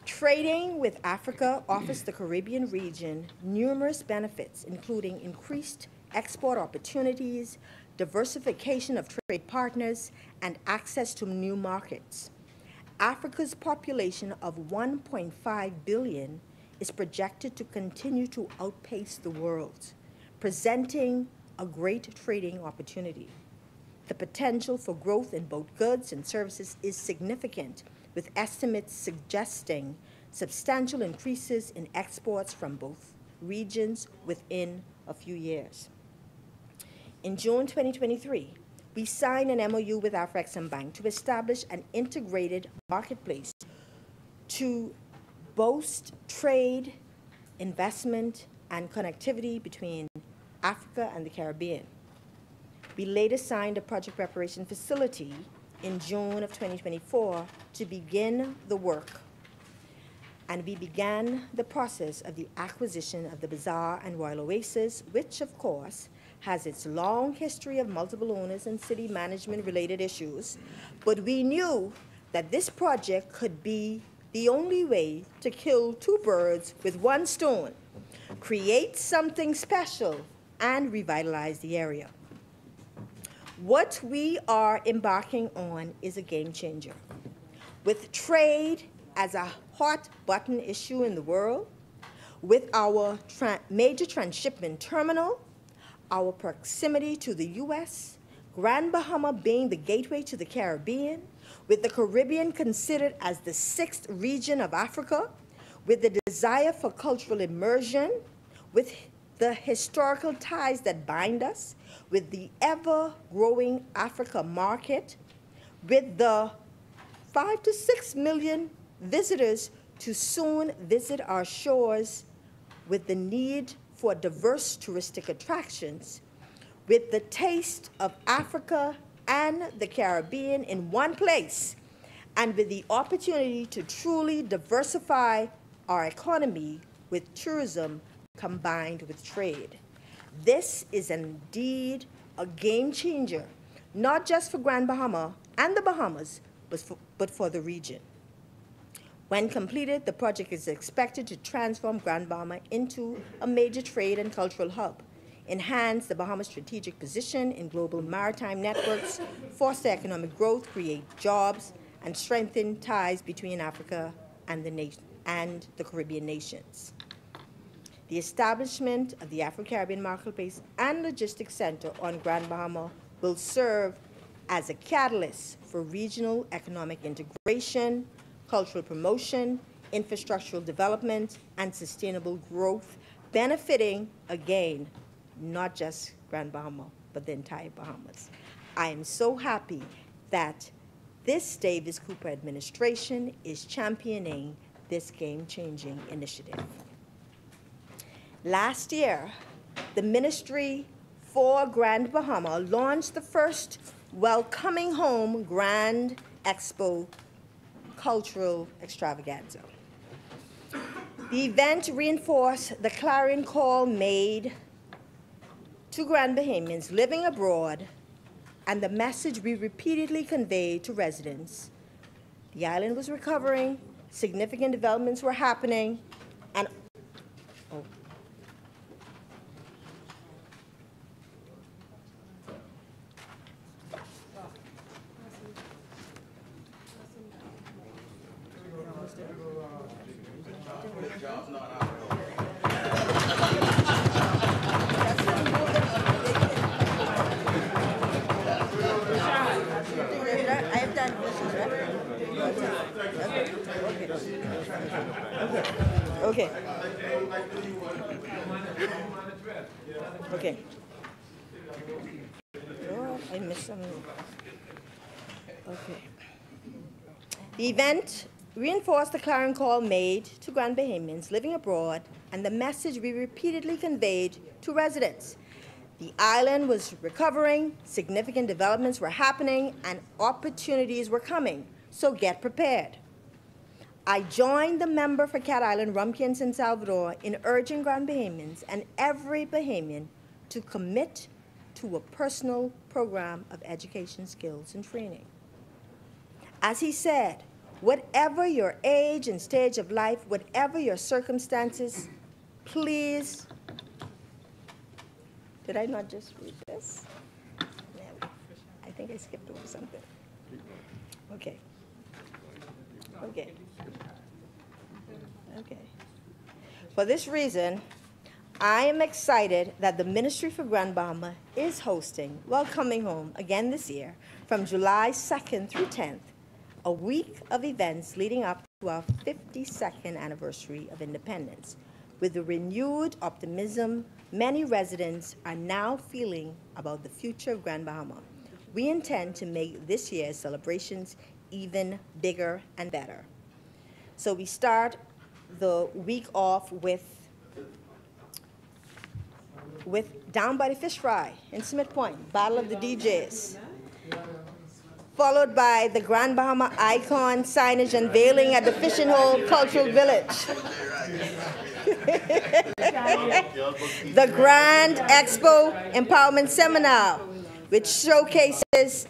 Trading with Africa offers the Caribbean region numerous benefits, including increased export opportunities, diversification of trade partners, and access to new markets. Africa's population of 1.5 billion is projected to continue to outpace the world, presenting a great trading opportunity. The potential for growth in both goods and services is significant, with estimates suggesting substantial increases in exports from both regions within a few years. In June 2023, we signed an MOU with Afreximbank to establish an integrated marketplace to boast trade, investment, and connectivity between Africa and the Caribbean. We later signed a project preparation facility in June of 2024 to begin the work, and we began the process of the acquisition of the Bazaar and Royal Oasis, which, of course, has its long history of multiple owners and city management-related issues, but we knew that this project could be the only way to kill 2 birds with 1 stone, create something special, and revitalize the area. What we are embarking on is a game changer. With trade as a hot-button issue in the world, with our major transshipment terminal, our proximity to the U.S., Grand Bahama being the gateway to the Caribbean, with the Caribbean considered as the 6th region of Africa, with the desire for cultural immersion, with the historical ties that bind us, with the ever-growing Africa market, with the 5 to 6 million visitors to soon visit our shores, with the need for diverse touristic attractions, with the taste of Africa and the Caribbean in one place, and with the opportunity to truly diversify our economy with tourism combined with trade. This is indeed a game changer, not just for Grand Bahama and the Bahamas, but for the region. When completed, the project is expected to transform Grand Bahama into a major trade and cultural hub, enhance the Bahamas' strategic position in global maritime networks, foster economic growth, create jobs, and strengthen ties between Africa and the Caribbean nations. The establishment of the Afro-Caribbean Marketplace and Logistics Center on Grand Bahama will serve as a catalyst for regional economic integration, cultural promotion, infrastructural development, and sustainable growth, benefiting, again, not just Grand Bahama, but the entire Bahamas. I am so happy that this Davis Cooper administration is championing this game-changing initiative. Last year, the Ministry for Grand Bahama launched the first Welcoming Home Grand Expo cultural extravaganza. The event reinforced the clarion call made to Grand Bahamians living abroad and the message we repeatedly conveyed to residents. The island was recovering, significant developments were happening, and Okay. Okay. Oh, I missed some. Okay. The event reinforced the clarion call made to Grand Bahamians living abroad and the message we repeatedly conveyed to residents. The island was recovering, significant developments were happening, and opportunities were coming, so get prepared. I joined the member for Cat Island, Rumpke and San Salvador in urging Grand Bahamians and every Bahamian to commit to a personal program of education, skills, and training. As he said, whatever your age and stage of life, whatever your circumstances, please, did I not just read this? No, I think I skipped over something. Okay. Okay. Okay. For this reason, I am excited that the Ministry for Grand Bahama is hosting Welcoming Home again this year from July 2nd through 10th, a week of events leading up to our 52nd anniversary of independence. With the renewed optimism many residents are now feeling about the future of Grand Bahama, we intend to make this year's celebrations even bigger and better. So we start the week off with Down by the Fish Fry in Smith Point, Battle of the DJs, followed by the Grand Bahama Icon signage unveiling at the Fishing Hole Cultural Village. The Grand Expo Empowerment Seminar, which showcases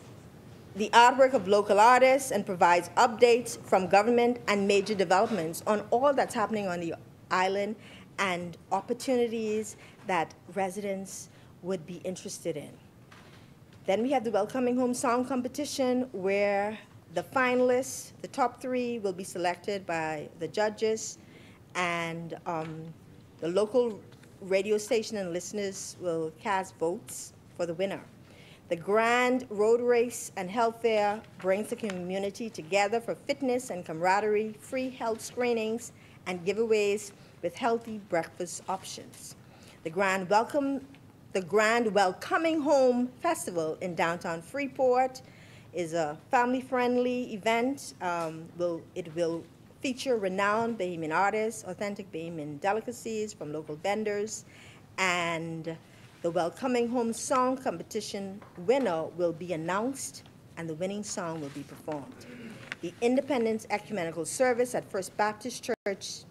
the artwork of local artists and provides updates from government and major developments on all that's happening on the island and opportunities that residents would be interested in. Then we have the Welcoming Home Song Competition, where the finalists, the top 3, will be selected by the judges, and the local radio station and listeners will cast votes for the winner. The Grand Road Race and Health Fair brings the community together for fitness and camaraderie, free health screenings, and giveaways with healthy breakfast options. The Grand Welcoming Home Festival in downtown Freeport is a family-friendly event. It will feature renowned Bahamian artists, authentic Bahamian delicacies from local vendors, and the Welcoming Home Song Competition winner will be announced, and the winning song will be performed. The Independence Ecumenical Service at First Baptist Church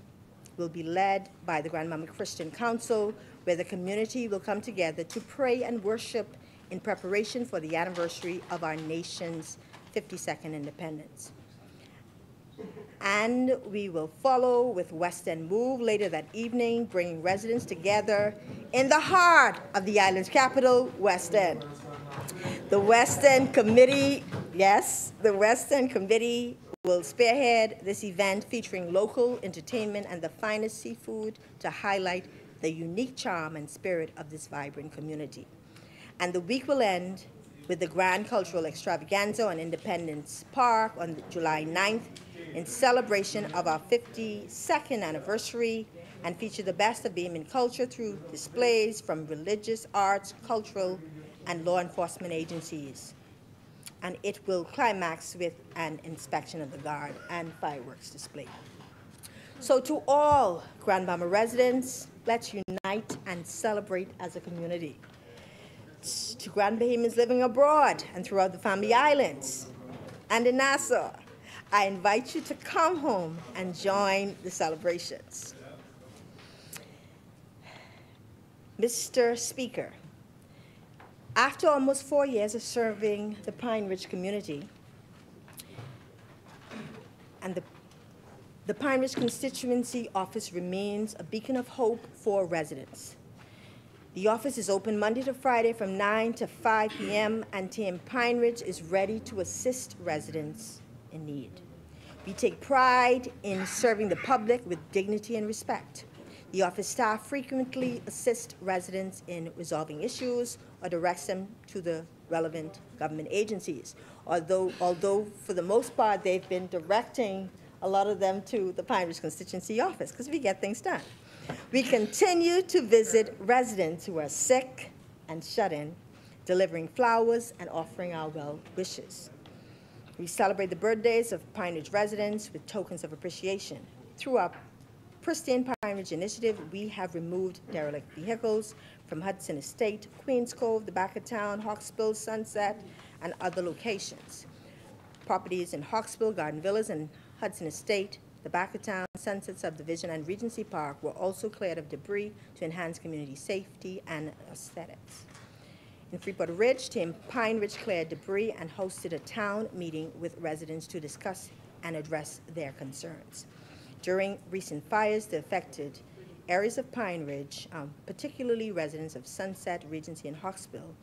will be led by the Grand Bahama Christian Council, where the community will come together to pray and worship in preparation for the anniversary of our nation's 52nd independence. And we will follow with West End Move later that evening, bringing residents together in the heart of the island's capital, West End. The West End Committee, yes, the West End Committee will spearhead this event featuring local entertainment and the finest seafood to highlight the unique charm and spirit of this vibrant community. And the week will end with the grand cultural extravaganza on Independence Park on July 9th in celebration of our 52nd anniversary, and feature the best of Bahamian culture through displays from religious, arts, cultural, and law enforcement agencies. And it will climax with an inspection of the guard and fireworks display. So to all Grand Bahama residents, let's unite and celebrate as a community. To Grand Bahamians living abroad and throughout the Family Islands and in Nassau, I invite you to come home and join the celebrations. Mr. Speaker, after almost 4 years of serving the Pine Ridge community, and the Pine Ridge constituency office remains a beacon of hope for residents. The office is open Monday to Friday from 9 to 5 p.m., and Team Pine Ridge is ready to assist residents in need. We take pride in serving the public with dignity and respect. The office staff frequently assist residents in resolving issues or directs them to the relevant government agencies, although for the most part they've been directing a lot of them to the Pine Ridge constituency office because we get things done. We continue to visit residents who are sick and shut in, delivering flowers and offering our well wishes. We celebrate the birthdays of Pine Ridge residents with tokens of appreciation. Through our Pristine Pine Ridge initiative, we have removed derelict vehicles from Hudson Estate, Queens Cove, the back of town, Hawksbill, Sunset, and other locations. Properties in Hawksbill, Garden Villas, and Hudson Estate, the back of town, Sunset Subdivision, and Regency Park were also cleared of debris to enhance community safety and aesthetics. In Freeport Ridge, Team Pine Ridge cleared debris and hosted a town meeting with residents to discuss and address their concerns. During recent fires, the affected areas of Pine Ridge, particularly residents of Sunset, Regency, and Hawksbill,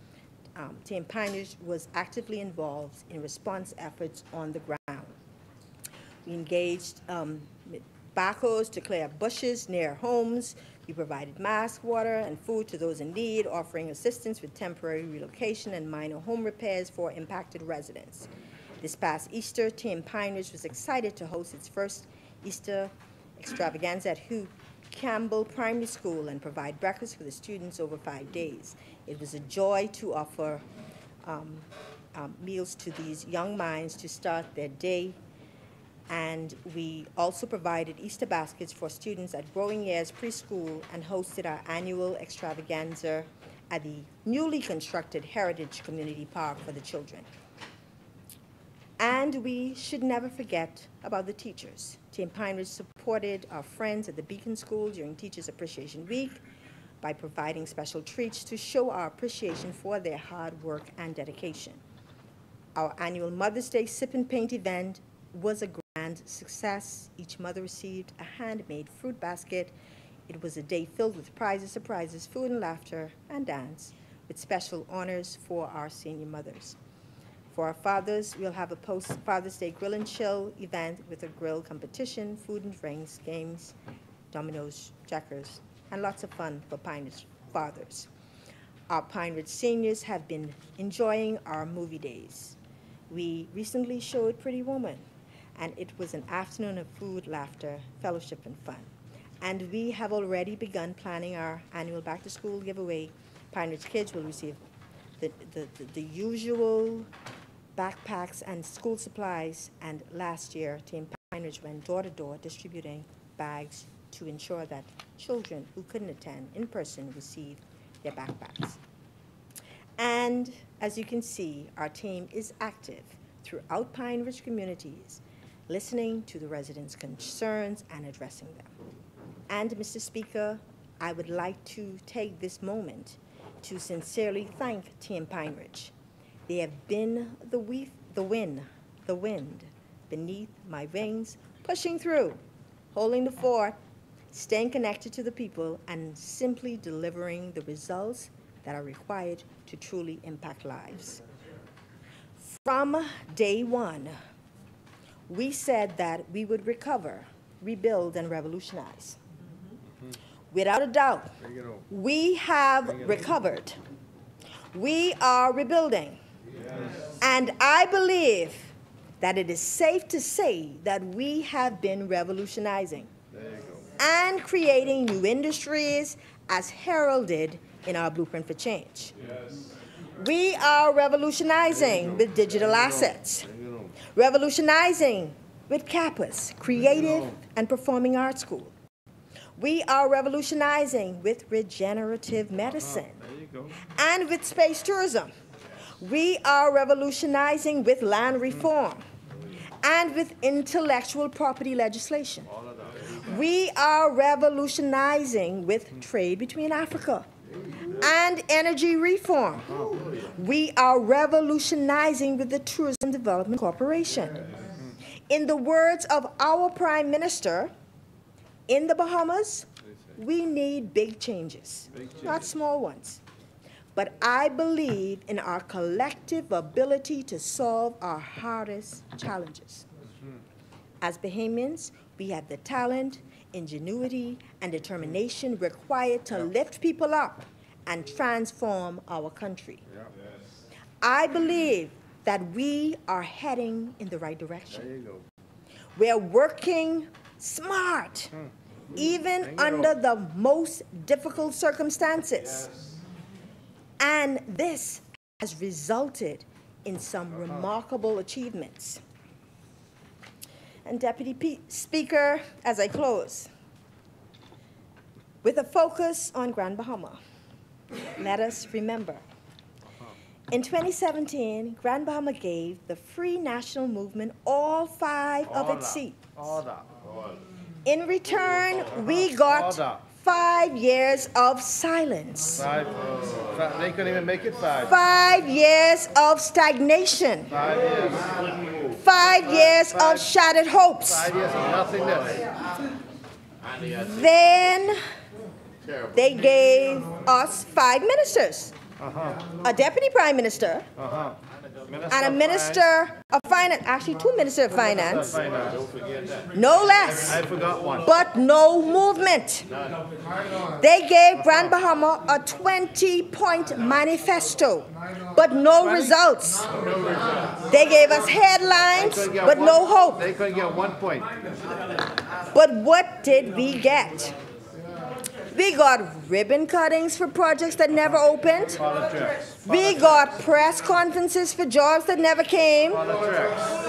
Team Pine Ridge was actively involved in response efforts on the ground. We engaged backhoes to clear bushes near homes. We provided masks, water, and food to those in need, offering assistance with temporary relocation and minor home repairs for impacted residents. This past Easter, Team Pine Ridge was excited to host its first Easter extravaganza at Hugh Campbell Primary School and provide breakfast for the students over 5 days. It was a joy to offer meals to these young minds to start their day. And we also provided Easter baskets for students at Growing Years Preschool and hosted our annual extravaganza at the newly constructed Heritage Community Park for the children. And we should never forget about the teachers. Team Pine Ridge supported our friends at the Beacon School during Teachers Appreciation Week by providing special treats to show our appreciation for their hard work and dedication. Our annual Mother's Day Sip and Paint event was a grand success. Each mother received a handmade fruit basket. It was a day filled with prizes, surprises, food and laughter, and dance, with special honors for our senior mothers. For our fathers, we'll have a post-Father's Day Grill and Chill event with a grill competition, food and drinks, games, dominoes, checkers, and lots of fun for Pine Ridge fathers. Our Pine Ridge seniors have been enjoying our movie days. We recently showed Pretty Woman, and it was an afternoon of food, laughter, fellowship, and fun. And we have already begun planning our annual back-to-school giveaway. Pine Ridge kids will receive the usual backpacks and school supplies, and last year, Team Pine Ridge went door-to-door distributing bags to ensure that children who couldn't attend in person received their backpacks. And as you can see, our team is active throughout Pine Ridge communities, listening to the residents' concerns and addressing them. And Mr. Speaker, I would like to take this moment to sincerely thank Team Pine Ridge. They have been the wind beneath my wings, pushing through, holding the fort, staying connected to the people, and simply delivering the results that are required to truly impact lives. From day one, we said that we would recover, rebuild, and revolutionize. Without a doubt, we have recovered. We are rebuilding. And I believe that it is safe to say that we have been revolutionizing and creating new industries as heralded in our Blueprint for Change. We are revolutionizing with digital assets, revolutionizing with CAPAS, Creative and Performing Arts School. We are revolutionizing with regenerative medicine and with space tourism. We are revolutionizing with land reform and with intellectual property legislation. We are revolutionizing with trade between Africa and energy reform. We are revolutionizing with the Tourism Development Corporation. In the words of our Prime Minister, in the Bahamas, we need big changes, not small ones. But I believe in our collective ability to solve our hardest challenges. As Bahamians, we have the talent, ingenuity, and determination required to lift people up and transform our country. I believe that we are heading in the right direction. We're working smart, even under the most difficult circumstances. And this has resulted in some remarkable achievements. And Deputy Speaker, as I close, with a focus on Grand Bahama, let us remember, in 2017, Grand Bahama gave the Free National Movement all 5 of its seats. In return, we got 5 years of silence. They couldn't even make it 5. 5 years of stagnation. 5 years. 5 years of shattered hopes. 5 years of nothingness. Then they gave us 5 ministers. A deputy prime minister, and a minister of finance, actually 2 ministers of finance, no less, I forgot one. but no movement. They gave Grand Bahama a 20-point manifesto, but no results. They gave us headlines, but no hope. They couldn't get 1 point. But what did we get? We got ribbon cuttings for projects that never opened. We got press conferences for jobs that never came.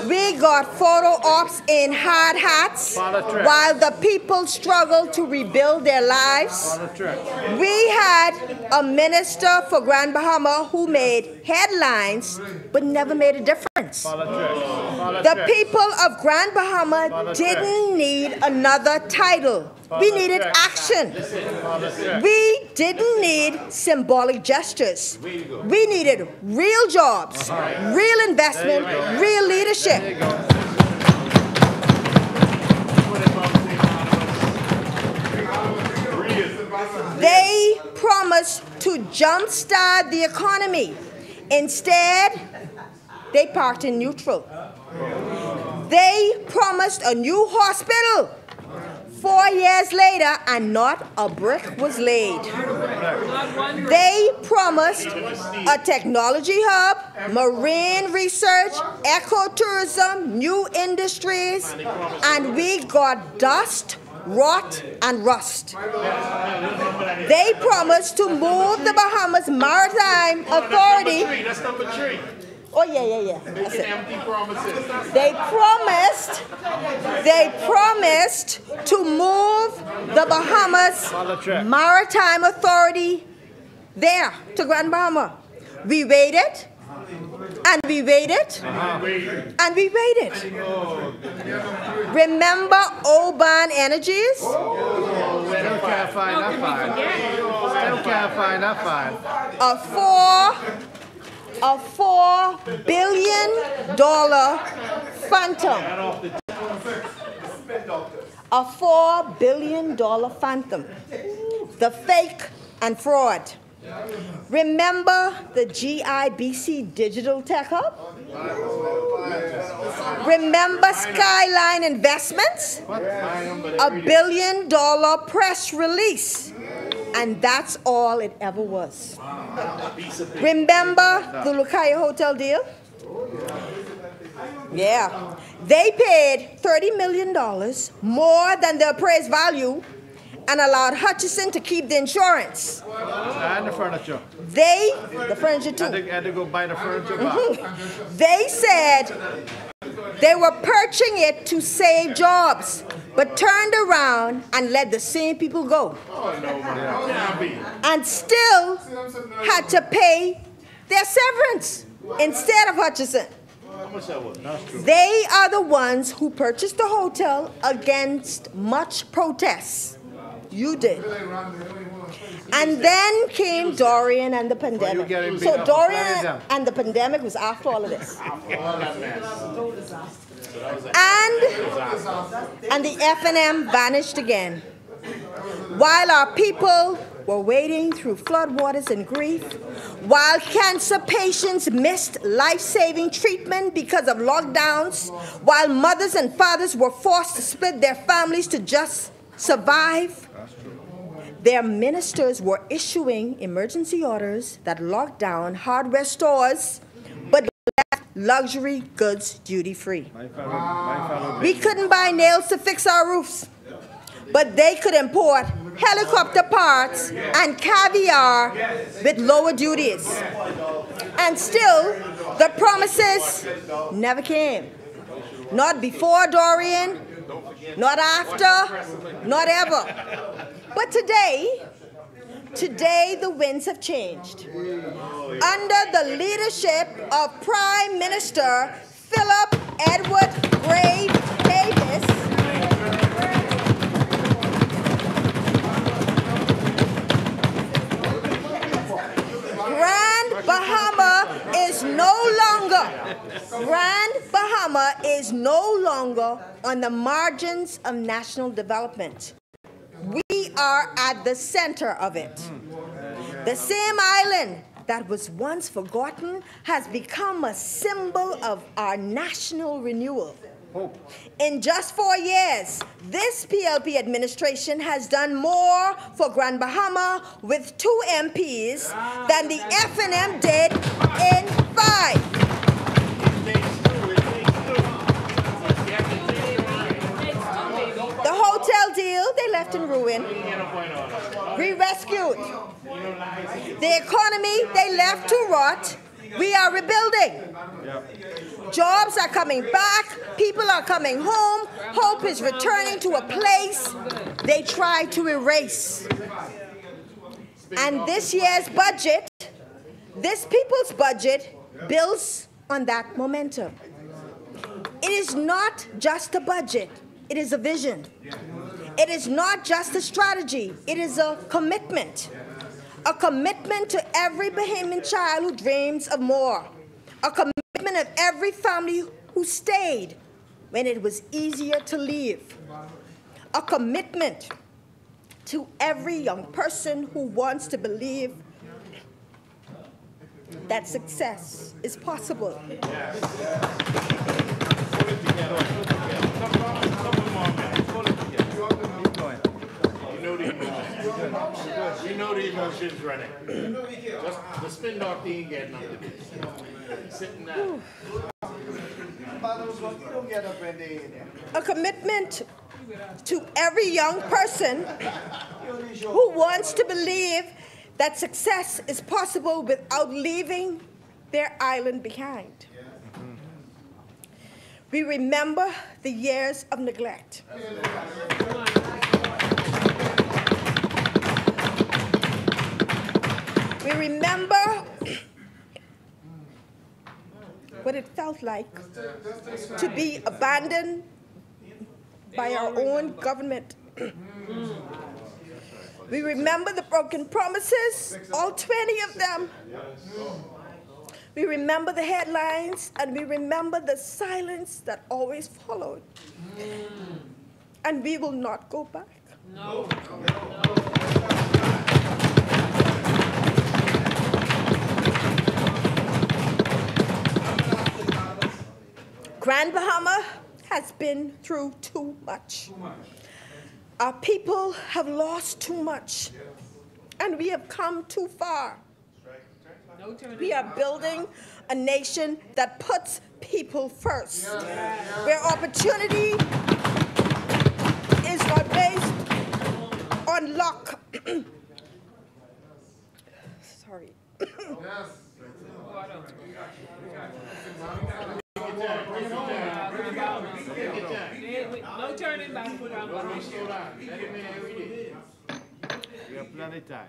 We got photo ops in hard hats while the people struggled to rebuild their lives. We had a minister for Grand Bahama who made headlines but never made a difference. The people of Grand Bahama didn't need another title. We needed action. We didn't need symbolic gestures. We needed real jobs, real investment, real leadership. They promised to jumpstart the economy. Instead, they parked in neutral. They promised a new hospital. 4 years later, and not a brick was laid. They promised a technology hub, marine research, ecotourism, new industries, and we got dust, rot, and rust. They promised to move the Bahamas Maritime Authority. That's number 3. Oh, yeah. That's it. Empty promises. They promised to move the Bahamas Maritime Authority there to Grand Bahama. We waited, and we waited, and we waited. Remember Oban Energies? Still can't find that file. Still can't find that file. A $4 billion phantom. A $4 billion phantom. The fake and fraud. Remember the GIBC Digital Tech Hub? Remember Skyline Investments? $1 billion press release And that's all it ever was. Remember the Lucaya Hotel deal? Yeah. They paid $30 million more than the appraised value and allowed Hutchison to keep the insurance. And the furniture. The furniture too. And to go buy the furniture back. They said they were purchasing it to save jobs, but turned around and let the same people go. And still had to pay their severance instead of Hutchison. They are the ones who purchased the hotel against much protest. You did. And then came Dorian and the pandemic. So Dorian and the pandemic was after all of this. And the F&M vanished again. While our people were wading through floodwaters and grief, while cancer patients missed life-saving treatment because of lockdowns, while mothers and fathers were forced to split their families to just survive, their ministers were issuing emergency orders that locked down hardware stores but left luxury goods duty-free. We couldn't buy nails to fix our roofs, but they could import helicopter parts and caviar with lower duties. And still, the promises never came. Not before Dorian, not after, not ever. But today the winds have changed. Under the leadership of Prime Minister Philip Edward Grave Davis, Grand Bahama is no longer on the margins of national development. We are at the center of it. The same island that was once forgotten has become a symbol of our national renewal. In just 4 years, this PLP administration has done more for Grand Bahama with 2 MPs than the F&M did in 5. The hotel deal, they left in ruin. Re-rescued. The economy, they left to rot. We are rebuilding. Jobs are coming back. People are coming home. Hope is returning to a place they tried to erase. And this year's budget, this people's budget, builds on that momentum. It is not just a budget. It is a vision. It is not just a strategy. It is a commitment. A commitment to every Bahamian child who dreams of more. A commitment of every family who stayed when it was easier to leave. A commitment to every young person who wants to believe that success is possible. You know the emotions running. Just the spin docking again. Sitting there. A commitment to every young person who wants to believe that success is possible without leaving their island behind. We remember the years of neglect. We remember what it felt like to be abandoned by our own government. We remember the broken promises, all 20 of them. We remember the headlines, and we remember the silence that always followed. And we will not go back. No. Grand Bahama has been through too much. Our people have lost too much. and we have come too far. We are building a nation that puts people first, where opportunity is not based on luck. Sorry. No turning back. We have plenty of time.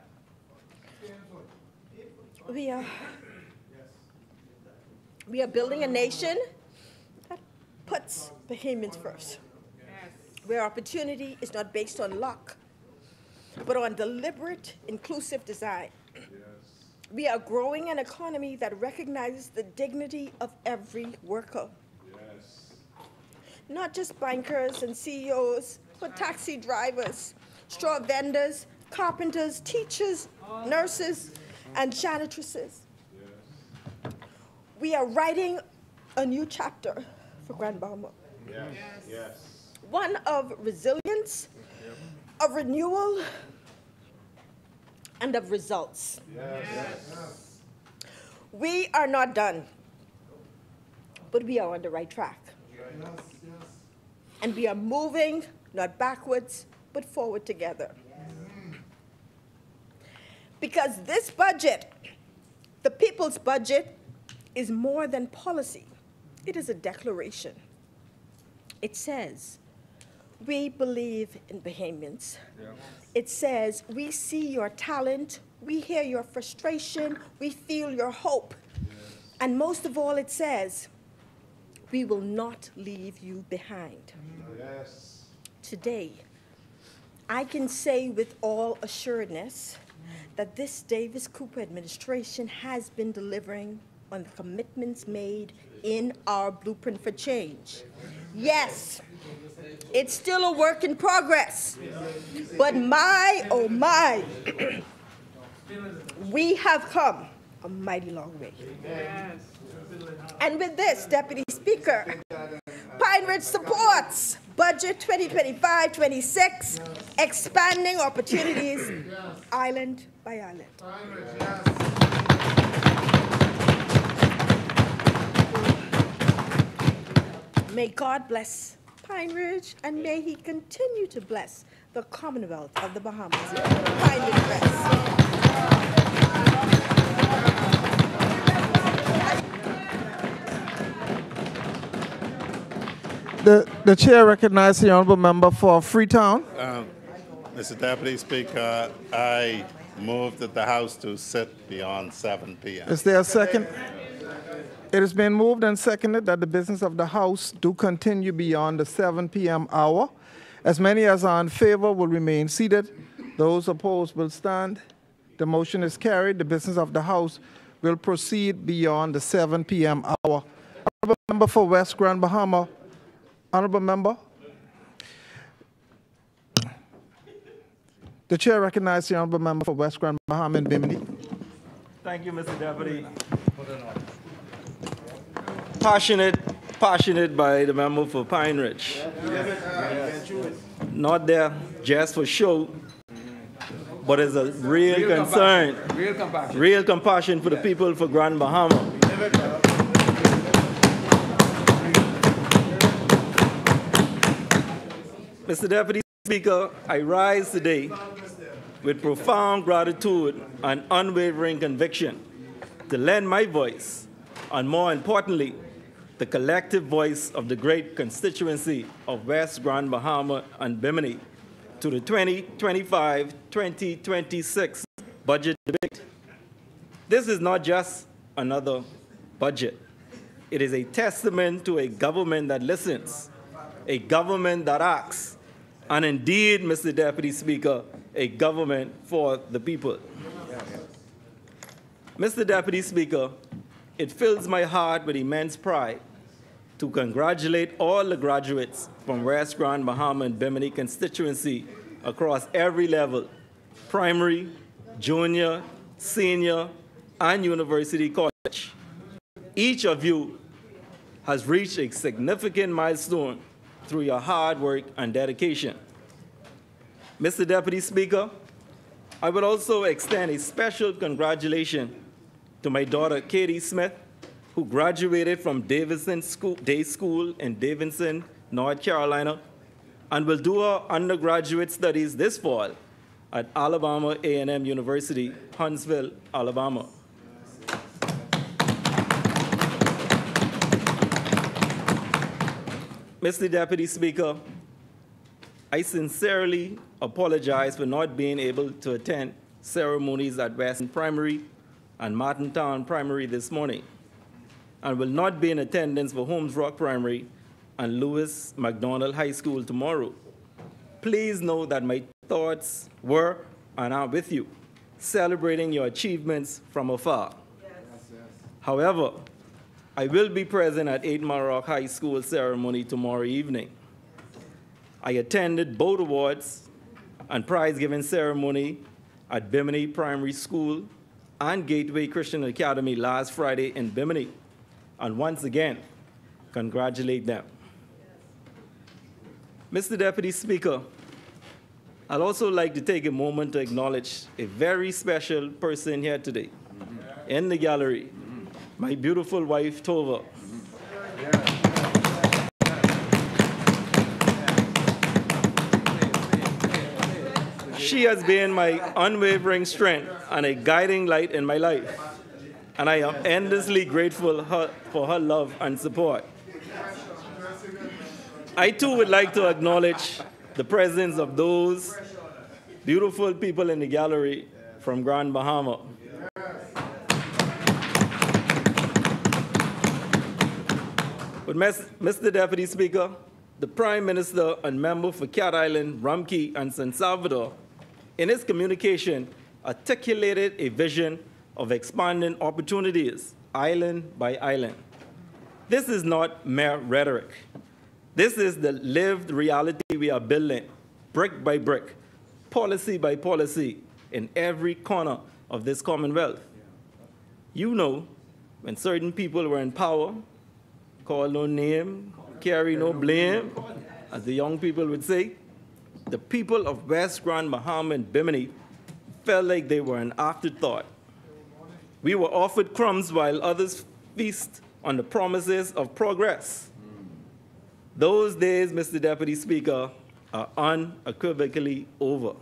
We are building a nation that puts Bahamians first, where opportunity is not based on luck, but on deliberate, inclusive design. We are growing an economy that recognizes the dignity of every worker. Not just bankers and CEOs, but taxi drivers, straw vendors, carpenters, teachers, nurses, and janitresses. We are writing a new chapter for Grand Bahama. One of resilience, of renewal, and of results. We are not done, but we are on the right track. And we are moving, not backwards, but forward together. Because this budget, the people's budget, is more than policy. It is a declaration. It says, we believe in Bahamians. It says, we see your talent, we hear your frustration, we feel your hope. And most of all, it says, we will not leave you behind. Today, I can say with all assuredness that this Davis Cooper administration has been delivering on the commitments made in our blueprint for change. Yes, it's still a work in progress, but my, oh my, we have come a mighty long way. And with this, Deputy Speaker, Pine Ridge supports Budget 2025-26, expanding opportunities island by island. May God bless Pine Ridge, and may he continue to bless the Commonwealth of the Bahamas. Pine Ridge rest. The chair recognizes the honorable member for Freetown. Mr. Deputy Speaker, I move that the House to sit beyond 7 p.m. Is there a second? It has been moved and seconded that the business of the House do continue beyond the 7 p.m. hour. As many as are in favor will remain seated. Those opposed will stand. The motion is carried. The business of the House will proceed beyond the 7 p.m. hour. Honorable member for West Grand Bahama. Honorable member. The chair recognizes the honorable member for West Grand Bahama and Bimini. Thank you, Mr. Deputy. Passionate by the member for Pine Ridge. Not there just for show, but as a real concern, real compassion for the people for Grand Bahama. Mr. Deputy Speaker, I rise today with profound gratitude and unwavering conviction to lend my voice, and more importantly, the collective voice of the great constituency of West Grand Bahama and Bimini to the 2025-2026 budget debate. This is not just another budget. It is a testament to a government that listens, a government that acts, and indeed, Mr. Deputy Speaker, a government for the people. Mr. Deputy Speaker, it fills my heart with immense pride to congratulate all the graduates from West Grand Bahama and Bimini constituency across every level, primary, junior, senior, and university college. Each of you has reached a significant milestone through your hard work and dedication. Mr. Deputy Speaker, I would also extend a special congratulations to my daughter, Katie Smith, who graduated from Davidson Day School in Davidson, North Carolina, and will do her undergraduate studies this fall at Alabama A&M University, Huntsville, Alabama. Mr. Deputy Speaker, I sincerely apologize for not being able to attend ceremonies at Western Primary and Martintown Primary this morning, and will not be in attendance for Holmes Rock Primary and Lewis McDonald High School tomorrow. Please know that my thoughts were and are with you, celebrating your achievements from afar. Yes. However, I will be present at 8 Mile Rock High School ceremony tomorrow evening. I attended both awards and prize-giving ceremony at Bimini Primary School and Gateway Christian Academy last Friday in Bimini, and once again, congratulate them. Mr. Deputy Speaker, I'd also like to take a moment to acknowledge a very special person here today in the gallery, my beautiful wife, Tova. She has been my unwavering strength and a guiding light in my life, and I am endlessly grateful for her love and support. I too would like to acknowledge the presence of those beautiful people in the gallery from Grand Bahama. But Mr. Deputy Speaker, the Prime Minister and member for Cat Island, Rumkey, and San Salvador, in his communication, articulated a vision of expanding opportunities, island by island. This is not mere rhetoric. This is the lived reality we are building, brick by brick, policy by policy, in every corner of this Commonwealth. You know, when certain people were in power, call no name, carry no blame, as the young people would say, the people of West Grand Bahama and Bimini felt like they were an afterthought. We were offered crumbs while others feast on the promises of progress. Those days, Mr. Deputy Speaker, are unequivocally over.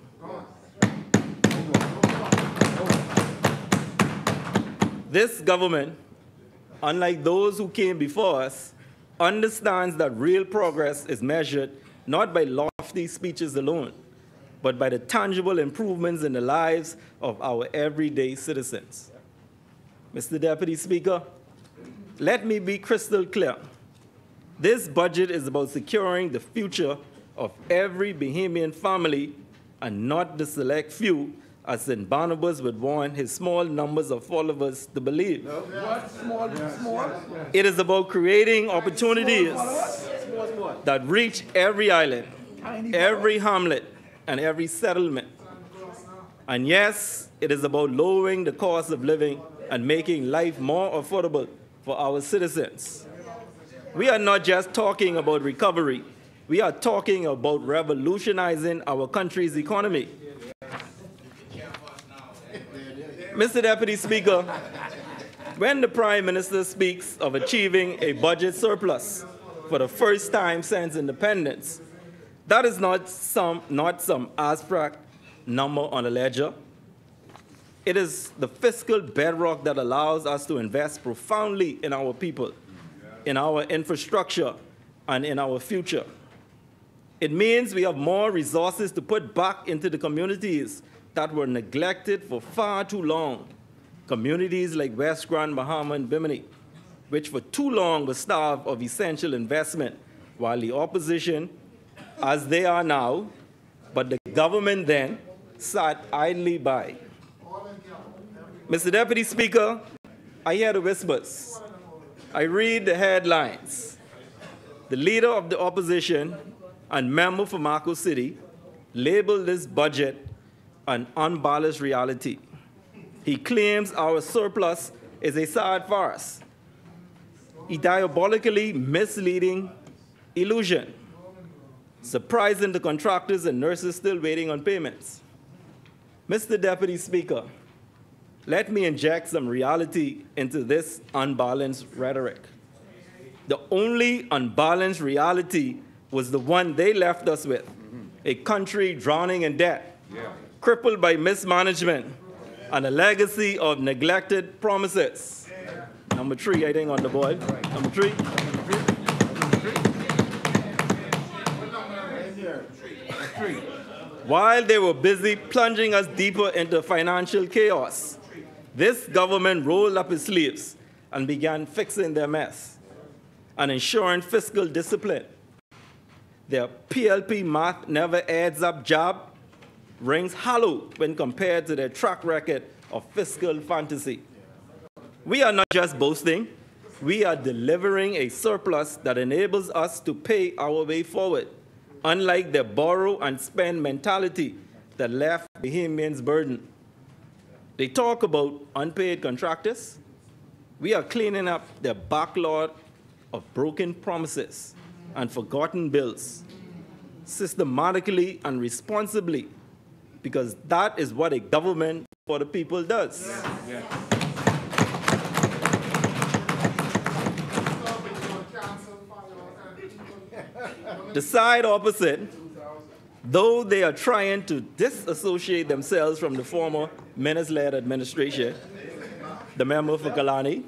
This government, unlike those who came before us, understands that real progress is measured not by lofty speeches alone, but by the tangible improvements in the lives of our everyday citizens. Mr. Deputy Speaker, let me be crystal clear. This budget is about securing the future of every Bahamian family and not the select few, as St. Barnabas would want his small numbers of followers to believe. What? Small? It is about creating opportunities that reach every island, every hamlet, and every settlement. And yes, it is about lowering the cost of living and making life more affordable for our citizens. We are not just talking about recovery. We are talking about revolutionizing our country's economy. Mr. Deputy Speaker, when the Prime Minister speaks of achieving a budget surplus for the first time since independence, that is not some abstract number on a ledger. It is the fiscal bedrock that allows us to invest profoundly in our people, in our infrastructure, and in our future. It means we have more resources to put back into the communities that were neglected for far too long. Communities like West Grand Bahama and Bimini, which for too long were starved of essential investment, while the opposition, as they are now, but the government then, sat idly by. Mr. Deputy Speaker, I hear the whispers. I read the headlines. The leader of the opposition and member for Marco City labeled this budget an unbalanced reality. He claims our surplus is a sad farce, a diabolically misleading illusion, surprising the contractors and nurses still waiting on payments. Mr. Deputy Speaker, let me inject some reality into this unbalanced rhetoric. The only unbalanced reality was the one they left us with, a country drowning in debt, crippled by mismanagement, and a legacy of neglected promises. Number 3, I think, on the board. Number 3. While they were busy plunging us deeper into financial chaos, this government rolled up its sleeves and began fixing their mess and ensuring fiscal discipline. Their PLP math never adds up job rings hollow when compared to their track record of fiscal fantasy. We are not just boasting, we are delivering a surplus that enables us to pay our way forward, unlike their borrow and spend mentality that left Bahamians burdened. They talk about unpaid contractors. We are cleaning up their backlog of broken promises and forgotten bills, systematically and responsibly, because that is what a government for the people does. The side opposite, though they are trying to disassociate themselves from the former menace-led administration, the member for Kalani,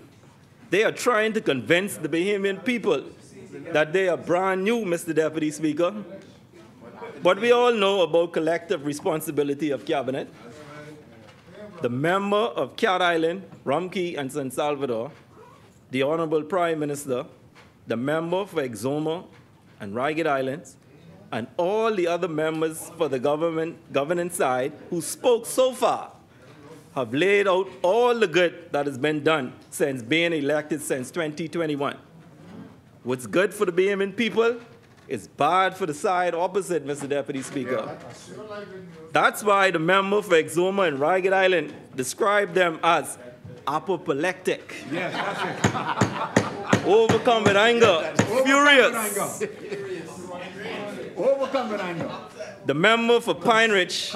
they are trying to convince the Bahamian people that they are brand new, Mr. Deputy Speaker. But we all know about collective responsibility of cabinet. The member of Cat Island, Rumkey, and San Salvador, the Honorable Prime Minister, the member for Exuma and Ragged Islands, and all the other members for the governing side who spoke so far have laid out all the good that has been done since being elected since 2021. What's good for the Bahamian people is bad for the side opposite, Mr. Deputy Speaker. That's why the member for Exuma and Ragged Island described them as apoplectic. Yes, that's it. Overcome with anger, furious. Overcome with anger. The member for Pine Ridge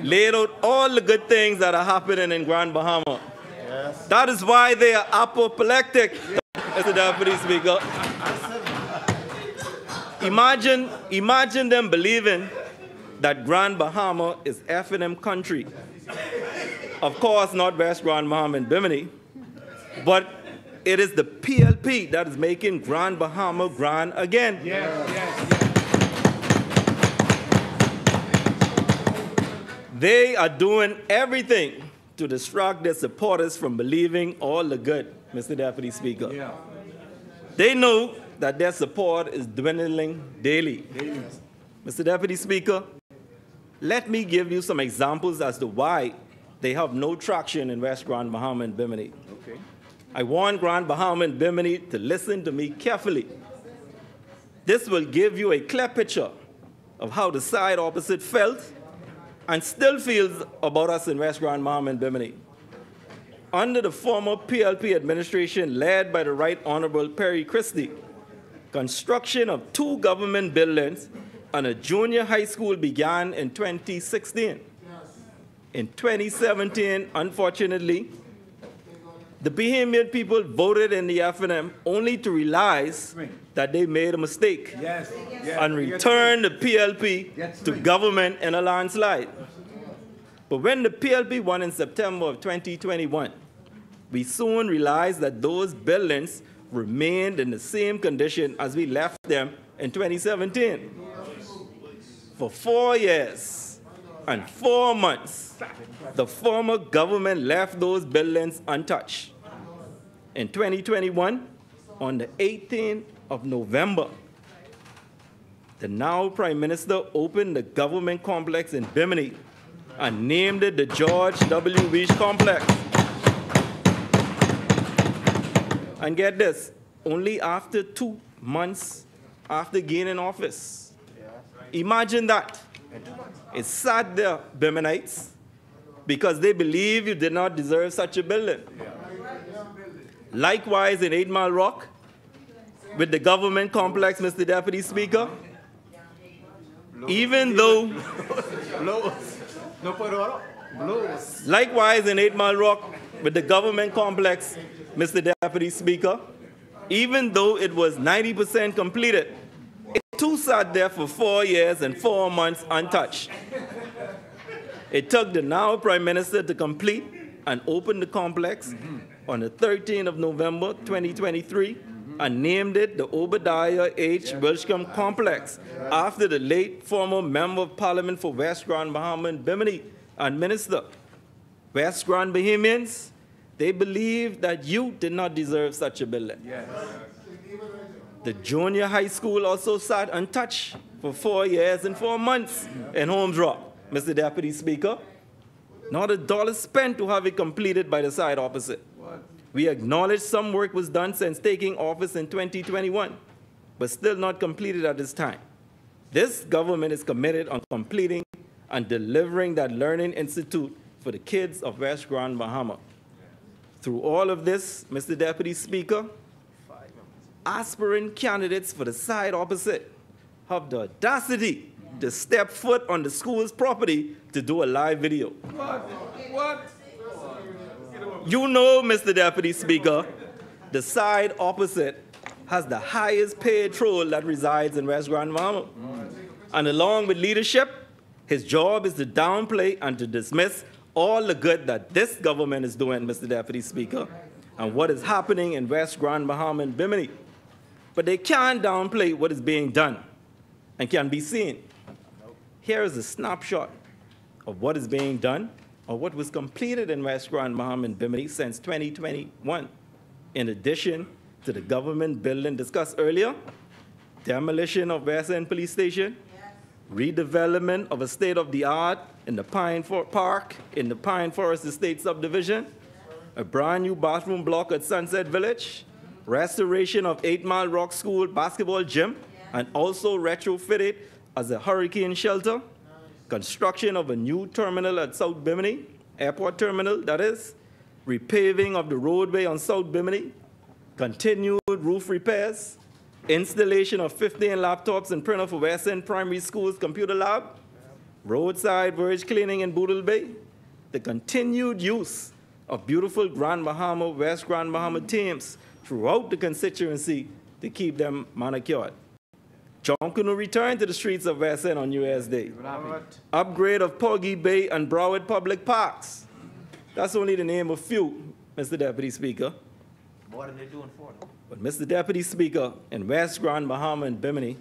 laid out all the good things that are happening in Grand Bahama. Yes. That is why they are apoplectic, Mr. Deputy Speaker. Imagine them believing that Grand Bahama is F&M country. Of course, not West Grand Bahama and Bimini, but it is the PLP that is making Grand Bahama grand again. Yes, yes, yes. They are doing everything to distract their supporters from believing all the good, Mr. Deputy Speaker. Yeah. They know that their support is dwindling daily. Mr. Deputy Speaker, let me give you some examples as to why they have no traction in West Grand Bahama and Bimini. Okay. I want Grand Bahama and Bimini to listen to me carefully. This will give you a clear picture of how the side opposite felt and still feels about us in West Grand Bahama and Bimini. Under the former PLP administration led by the Right Honorable Perry Christie, construction of 2 government buildings and a junior high school began in 2016. In 2017, unfortunately, the Bahamian people voted in the F&M only to realize that they made a mistake and returned the PLP to government in a landslide. But when the PLP won in September of 2021, we soon realized that those buildings remained in the same condition as we left them in 2017. For 4 years and 4 months, the former government left those buildings untouched. In 2021, on the 18th of November, the now Prime Minister opened the government complex in Bimini and named it the George W. Weach Complex. And get this, only after 2 months after gaining office. Imagine that. It sat there, Biminites, because they believe you did not deserve such a building. Likewise, in 8 Mile Rock, with the government complex, Mr. Deputy Speaker, even though Likewise, in 8 Mile Rock, with the government complex, Mr. Deputy Speaker, even though it was 90% completed, it too sat there for 4 years and 4 months untouched. It took the now Prime Minister to complete and open the complex on the 13th of November, 2023, and named it the Obadiah H. Wilshcombe Complex after the late former Member of Parliament for West Grand Bahama and Bimini and Minister. West Grand Bahamians, they believe that you did not deserve such a building. Yes. The junior high school also sat untouched for 4 years and 4 months in Holmes Rock, Mr. Deputy Speaker. Not a dollar spent to have it completed by the side opposite. What? We acknowledge some work was done since taking office in 2021, but still not completed at this time. This government is committed on completing and delivering that learning institute for the kids of West Grand Bahama. Through all of this, Mr. Deputy Speaker, aspirant candidates for the side opposite have the audacity to step foot on the school's property to do a live video. What? You know, Mr. Deputy Speaker, the side opposite has the highest paid troll that resides in West Grand Bahama. And along with leadership, his job is to downplay and to dismiss all the good that this government is doing, Mr. Deputy Speaker, and what is happening in West Grand Bahama and Bimini. But they can't downplay what is being done and can be seen. Here is a snapshot of what is being done or what was completed in West Grand Bahama and Bimini since 2021. In addition to the government building discussed earlier, demolition of West End Police Station, redevelopment of a state-of-the-art in the Pine Park in the Pine Forest Estate subdivision, a brand new bathroom block at Sunset Village, restoration of 8 Mile Rock School basketball gym, and also retrofitted as a hurricane shelter, construction of a new terminal at South Bimini, airport terminal that is, repaving of the roadway on South Bimini, continued roof repairs, installation of 15 laptops and printer for West End Primary School's computer lab, roadside verge cleaning in Boodle Bay, the continued use of beautiful Grand Bahama, West Grand Bahama teams throughout the constituency to keep them manicured. Jonquil return to the streets of West End on New Year's Day. Upgrade of Poggy Bay and Broward public parks. That's only the name of few, Mr. Deputy Speaker. What are they doing for them? But Mr. Deputy Speaker, in West Grand Bahama and Bimini,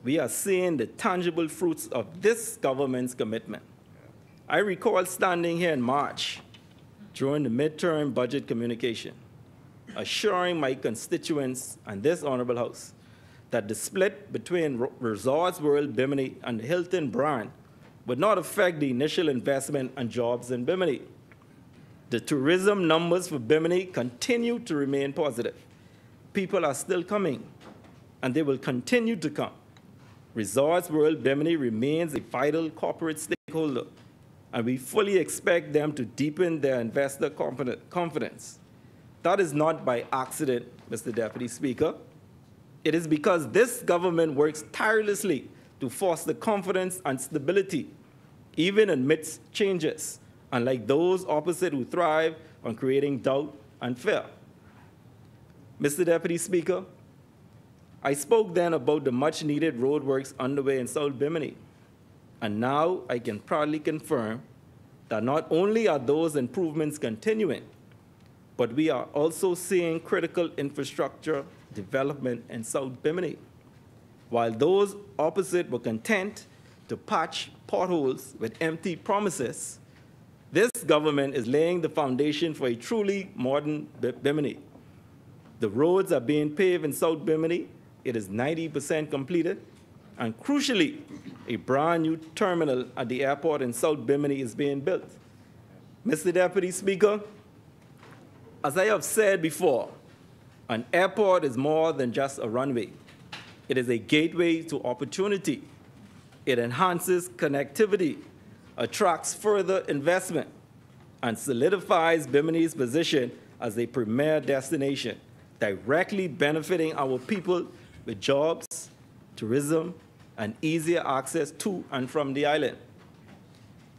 we are seeing the tangible fruits of this government's commitment. I recall standing here in March during the midterm budget communication, assuring my constituents and this honorable House that the split between Resorts World Bimini and the Hilton brand would not affect the initial investment and jobs in Bimini. The tourism numbers for Bimini continue to remain positive. People are still coming, and they will continue to come. Resorts World Bimini remains a vital corporate stakeholder, and we fully expect them to deepen their investor confidence. That is not by accident, Mr. Deputy Speaker. It is because this government works tirelessly to foster confidence and stability, even amidst changes, unlike those opposite who thrive on creating doubt and fear. Mr. Deputy Speaker, I spoke then about the much-needed roadworks underway in South Bimini, and now I can proudly confirm that not only are those improvements continuing, but we are also seeing critical infrastructure development in South Bimini. While those opposite were content to patch potholes with empty promises, this government is laying the foundation for a truly modern Bimini. The roads are being paved in South Bimini. It is 90% completed. And crucially, a brand new terminal at the airport in South Bimini is being built. Mr. Deputy Speaker, as I have said before, an airport is more than just a runway. It is a gateway to opportunity. It enhances connectivity, attracts further investment, and solidifies Bimini's position as a premier destination, directly benefiting our people with jobs, tourism, and easier access to and from the island.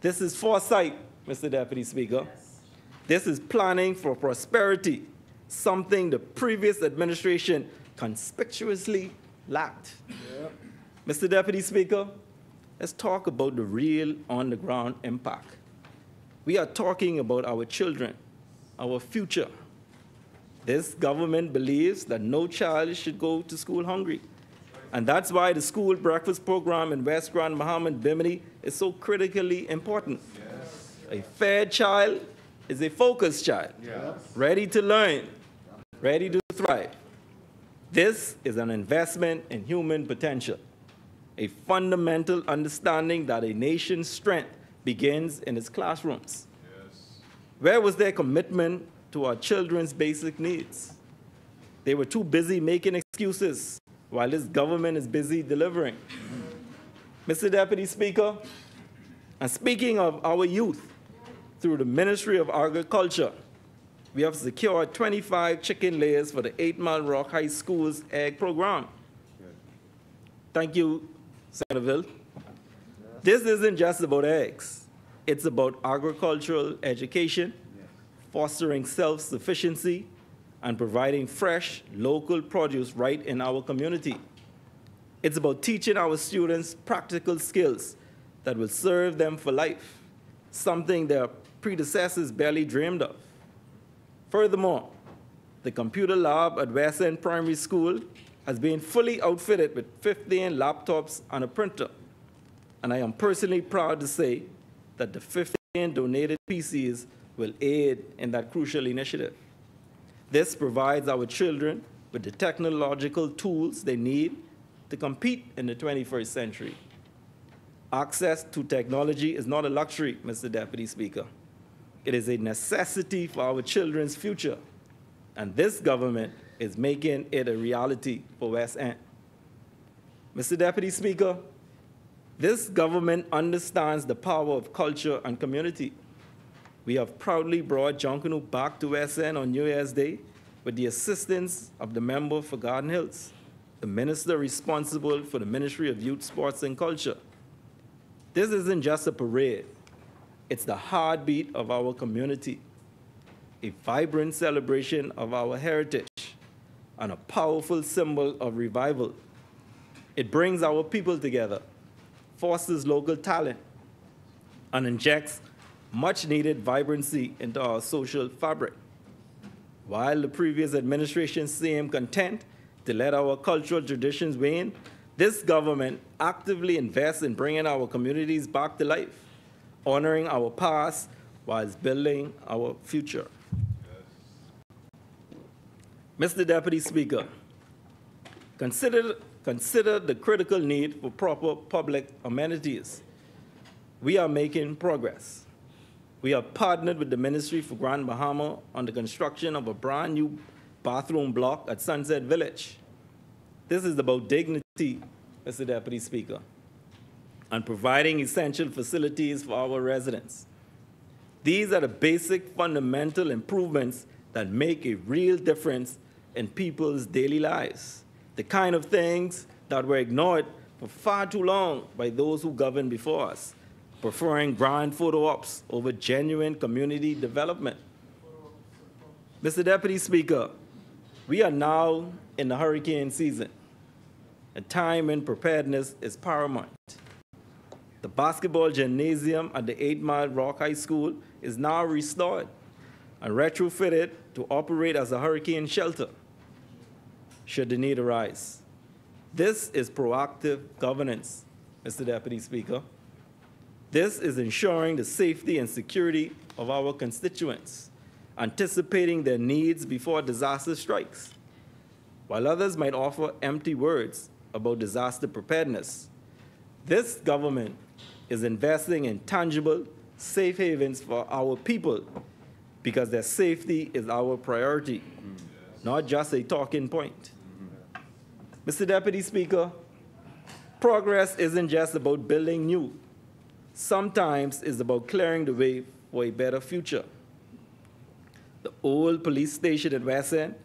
This is foresight Mr. Deputy Speaker. This is planning for prosperity, something the previous administration conspicuously lacked. Mr. Deputy Speaker, let's talk about the real on-the-ground impact. We are talking about our children, our future. This government believes that no child should go to school hungry. And that's why the school breakfast program in West Grand Bahama and Bimini is so critically important. Yes. A fed child is a focused child, yes, ready to learn, ready to thrive. This is an investment in human potential, a fundamental understanding that a nation's strength begins in its classrooms. Yes. Where was their commitment to our children's basic needs? They were too busy making excuses while this government is busy delivering. Mr. Deputy Speaker, and speaking of our youth, through the Ministry of Agriculture, we have secured 25 chicken layers for the 8 Mile Rock High School's egg program. Thank you, Senator Ville. This isn't just about eggs. It's about agricultural education, fostering self-sufficiency, and providing fresh, local produce right in our community. It's about teaching our students practical skills that will serve them for life, something their predecessors barely dreamed of. Furthermore, the computer lab at West End Primary School has been fully outfitted with 15 laptops and a printer. And I am personally proud to say that the 15 donated PCs will aid in that crucial initiative. This provides our children with the technological tools they need to compete in the 21st century. Access to technology is not a luxury, Mr. Deputy Speaker. It is a necessity for our children's future, and this government is making it a reality for West End. Mr. Deputy Speaker, this government understands the power of culture and community. We have proudly brought Junkanoo back to West End on New Year's Day with the assistance of the member for Garden Hills, the minister responsible for the Ministry of Youth, Sports, and Culture. This isn't just a parade. It's the heartbeat of our community, a vibrant celebration of our heritage, and a powerful symbol of revival. It brings our people together, fosters local talent, and injects much-needed vibrancy into our social fabric. While the previous administration seemed content to let our cultural traditions wane, this government actively invests in bringing our communities back to life, honoring our past whilst building our future. Mr. Deputy Speaker, consider the critical need for proper public amenities. We are making progress. We have partnered with the Ministry for Grand Bahama on the construction of a brand new bathroom block at Sunset Village. This is about dignity, Mr. Deputy Speaker, and providing essential facilities for our residents. These are the basic fundamental improvements that make a real difference in people's daily lives, the kind of things that were ignored for far too long by those who governed before us, preferring grand photo ops over genuine community development. Mr. Deputy Speaker, we are now in the hurricane season, and time and preparedness is paramount. The basketball gymnasium at the 8 Mile Rock High School is now restored and retrofitted to operate as a hurricane shelter, should the need arise. This is proactive governance, Mr. Deputy Speaker. This is ensuring the safety and security of our constituents, anticipating their needs before disaster strikes. While others might offer empty words about disaster preparedness, this government is investing in tangible, safe havens for our people because their safety is our priority, not just a talking point. Mr. Deputy Speaker, progress isn't just about building new. Sometimes it's about clearing the way for a better future. The old police station at West End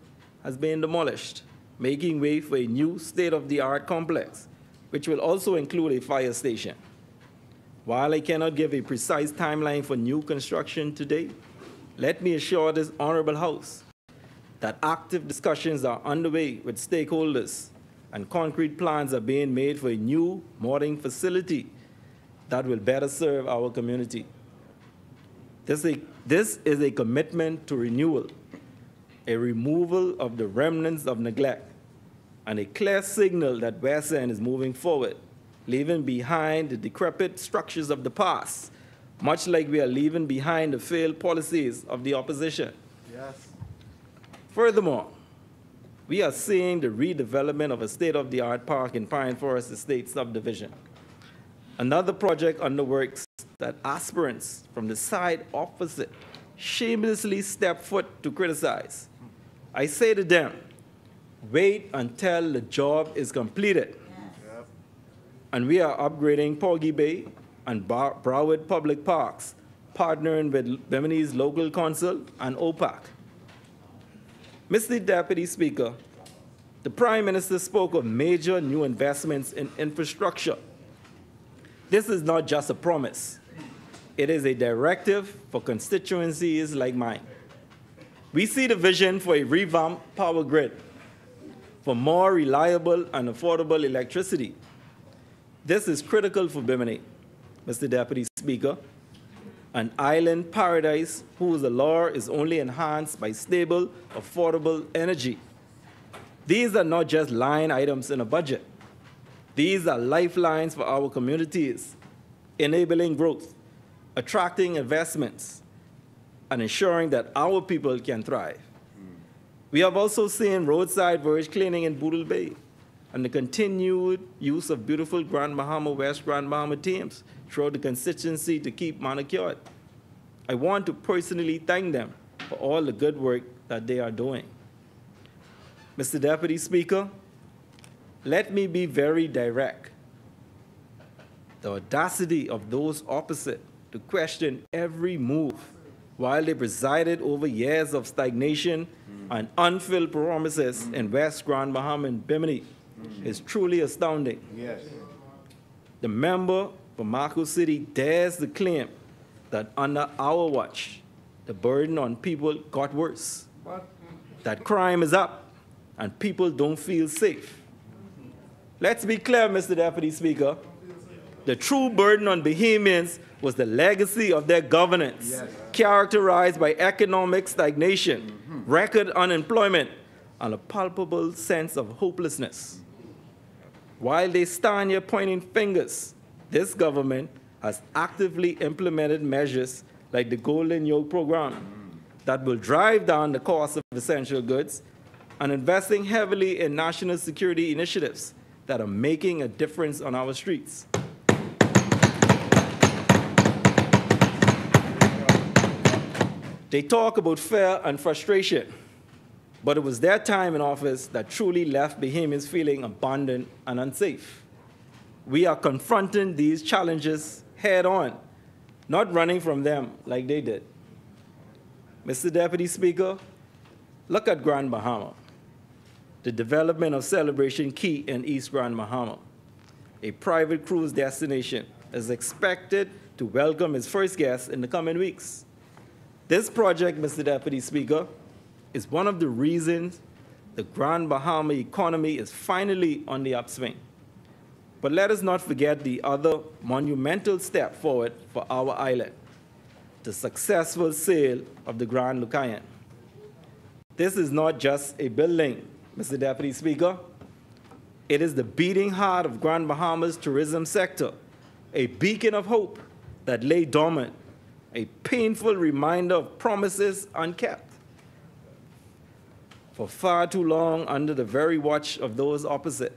has been demolished, making way for a new state-of-the-art complex, which will also include a fire station. While I cannot give a precise timeline for new construction today, let me assure this honorable House that active discussions are underway with stakeholders and concrete plans are being made for a new mooring facility that will better serve our community. This is a commitment to renewal, a removal of the remnants of neglect, and a clear signal that West End is moving forward, leaving behind the decrepit structures of the past, much like we are leaving behind the failed policies of the opposition. Yes. Furthermore, we are seeing the redevelopment of a state-of-the-art park in Pine Forest Estate subdivision. Another project under works that aspirants from the side opposite shamelessly step foot to criticize. I say to them, wait until the job is completed. Yep. And we are upgrading Porgy Bay and Broward Public Parks, partnering with Bimini's local council and OPAC. Mr. Deputy Speaker, the Prime Minister spoke of major new investments in infrastructure. This is not just a promise. It is a directive for constituencies like mine. We see the vision for a revamped power grid, for more reliable and affordable electricity. This is critical for Bimini, Mr. Deputy Speaker, an island paradise whose allure is only enhanced by stable, affordable energy. These are not just line items in a budget. These are lifelines for our communities, enabling growth, attracting investments, and ensuring that our people can thrive. We have also seen roadside verge cleaning in Boodle Bay and the continued use of beautiful Grand Bahama, West Grand Bahama teams throughout the constituency to keep manicured. I want to personally thank them for all the good work that they are doing. Mr. Deputy Speaker, let me be very direct. The audacity of those opposite to question every move while they presided over years of stagnation and unfilled promises in West Grand Bahama and Bimini is truly astounding. Yes. The member for Marco City dares to claim that under our watch, the burden on people got worse, that crime is up, and people don't feel safe. Let's be clear, Mr. Deputy Speaker. The true burden on Bahamians was the legacy of their governance, characterized by economic stagnation, record unemployment, and a palpable sense of hopelessness. While they stand here pointing fingers, this government has actively implemented measures like the Golden Yoke program that will drive down the cost of essential goods and investing heavily in national security initiatives that are making a difference on our streets. They talk about fear and frustration, but it was their time in office that truly left Bahamians feeling abandoned and unsafe. We are confronting these challenges head on, not running from them like they did. Mr. Deputy Speaker, look at Grand Bahama, the development of Celebration Key in East Grand Bahama. A private cruise destination is expected to welcome its first guests in the coming weeks. This project, Mr. Deputy Speaker, is one of the reasons the Grand Bahama economy is finally on the upswing. But let us not forget the other monumental step forward for our island, the successful sale of the Grand Lucayan. This is not just a building, Mr. Deputy Speaker. It is the beating heart of Grand Bahama's tourism sector, a beacon of hope that lay dormant, a painful reminder of promises unkept. For far too long under the very watch of those opposite.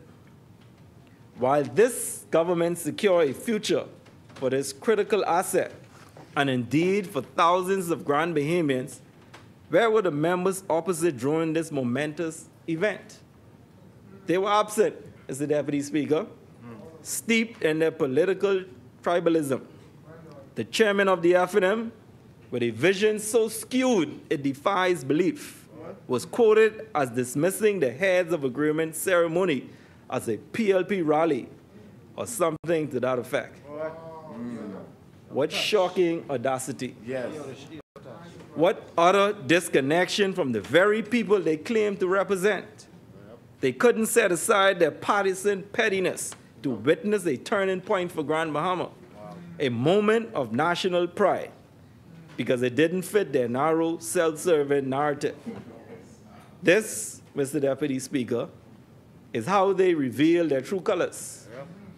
While this government secured a future for this critical asset, and indeed for thousands of Grand Bahamians, where were the members opposite during this momentous event? They were absent, Mr. Deputy Speaker, steeped in their political tribalism. The chairman of the FNM, with a vision so skewed it defies belief, was quoted as dismissing the heads of agreement ceremony as a PLP rally or something to that effect. What shocking audacity. Yes. What utter disconnection from the very people they claim to represent. They couldn't set aside their partisan pettiness to witness a turning point for Grand Bahama, a moment of national pride, because it didn't fit their narrow, self-serving narrative. This, Mr. Deputy Speaker, is how they reveal their true colors.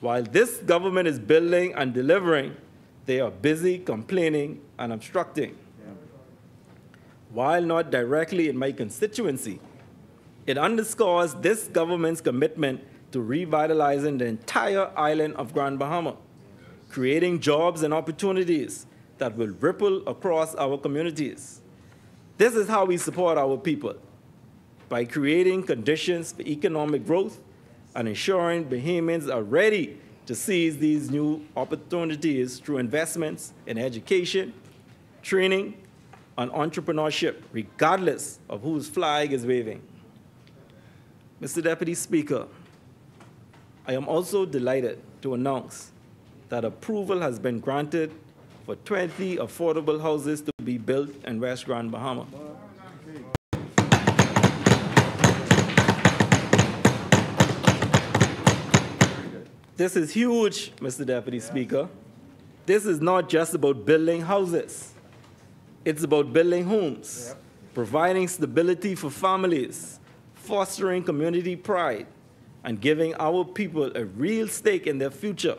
While this government is building and delivering, they are busy complaining and obstructing. While not directly in my constituency, it underscores this government's commitment to revitalizing the entire island of Grand Bahama, creating jobs and opportunities that will ripple across our communities. This is how we support our people, by creating conditions for economic growth and ensuring Bahamians are ready to seize these new opportunities through investments in education, training, and entrepreneurship, regardless of whose flag is waving. Mr. Deputy Speaker, I am also delighted to announce that approval has been granted for 20 affordable houses to be built in West Grand Bahama. This is huge, Mr. Deputy Speaker. This is not just about building houses. It's about building homes, providing stability for families, fostering community pride, and giving our people a real stake in their future.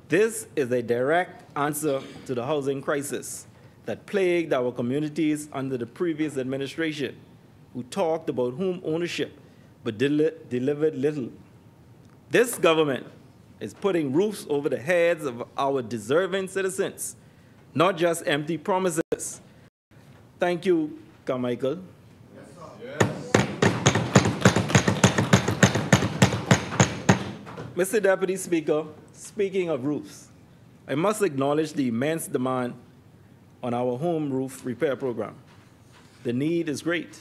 This is a direct answer to the housing crisis that plagued our communities under the previous administration, who talked about home ownership but delivered little. This government is putting roofs over the heads of our deserving citizens, not just empty promises. Thank you, Carmichael. Mr. Deputy Speaker, speaking of roofs, I must acknowledge the immense demand on our home roof repair program. The need is great,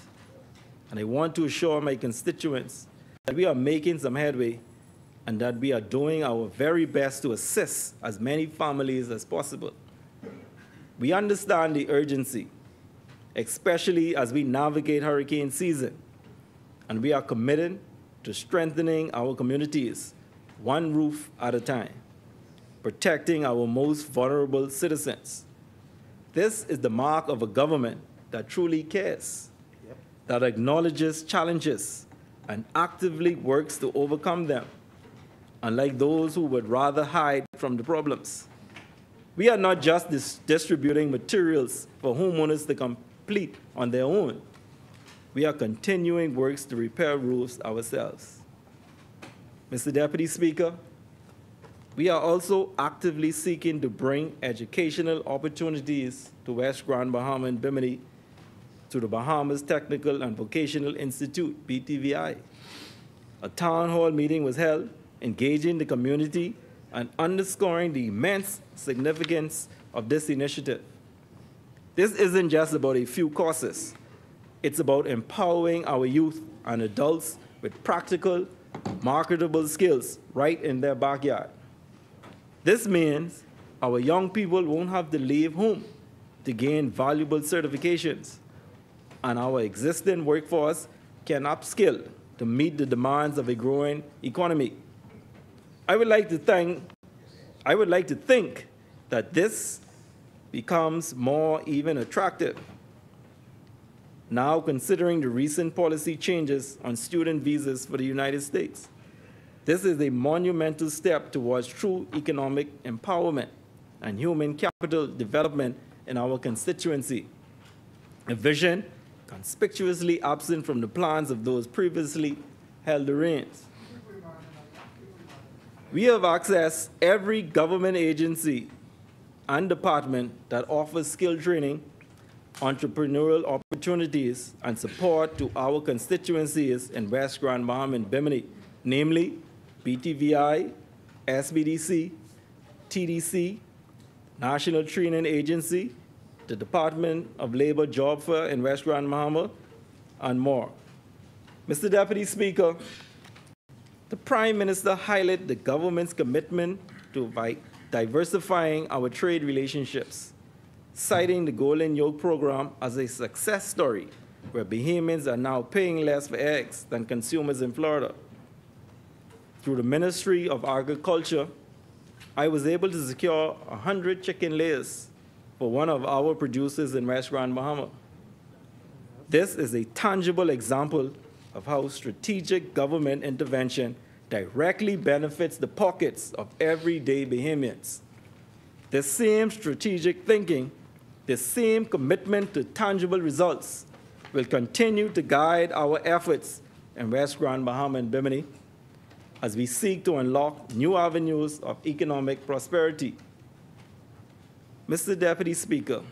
and I want to assure my constituents that we are making some headway and that we are doing our very best to assist as many families as possible. We understand the urgency, especially as we navigate hurricane season, and we are committed to strengthening our communities one roof at a time, protecting our most vulnerable citizens. This is the mark of a government that truly cares, that acknowledges challenges and actively works to overcome them, unlike those who would rather hide from the problems. We are not just distributing materials for homeowners to complete on their own. We are continuing works to repair roofs ourselves. Mr. Deputy Speaker, we are also actively seeking to bring educational opportunities to West Grand Bahama and Bimini to the Bahamas Technical and Vocational Institute, BTVI. A town hall meeting was held, engaging the community and underscoring the immense significance of this initiative. This isn't just about a few courses. It's about empowering our youth and adults with practical, marketable skills right in their backyard. This means our young people won't have to leave home to gain valuable certifications, and our existing workforce can upskill to meet the demands of a growing economy. I would like to think that this becomes more even attractive now, considering the recent policy changes on student visas for the United States. This is a monumental step towards true economic empowerment and human capital development in our constituency, a vision conspicuously absent from the plans of those previously held the reins. We have accessed every government agency and department that offers skill training, entrepreneurial opportunities, and support to our constituencies in West Grand Bahama and Bimini, namely BTVI, SBDC, TDC, National Training Agency, the Department of Labor Job Fair in West Grand Bahama, and more. Mr. Deputy Speaker, the Prime Minister highlighted the government's commitment to diversifying our trade relationships, citing the Golden Yoke program as a success story where Bahamians are now paying less for eggs than consumers in Florida. Through the Ministry of Agriculture, I was able to secure 100 chicken layers for one of our producers in West Grand Bahama. This is a tangible example of how strategic government intervention directly benefits the pockets of everyday Bahamians. The same strategic thinking, the same commitment to tangible results will continue to guide our efforts in West Grand Bahama and Bimini as we seek to unlock new avenues of economic prosperity. Mr. Deputy Speaker,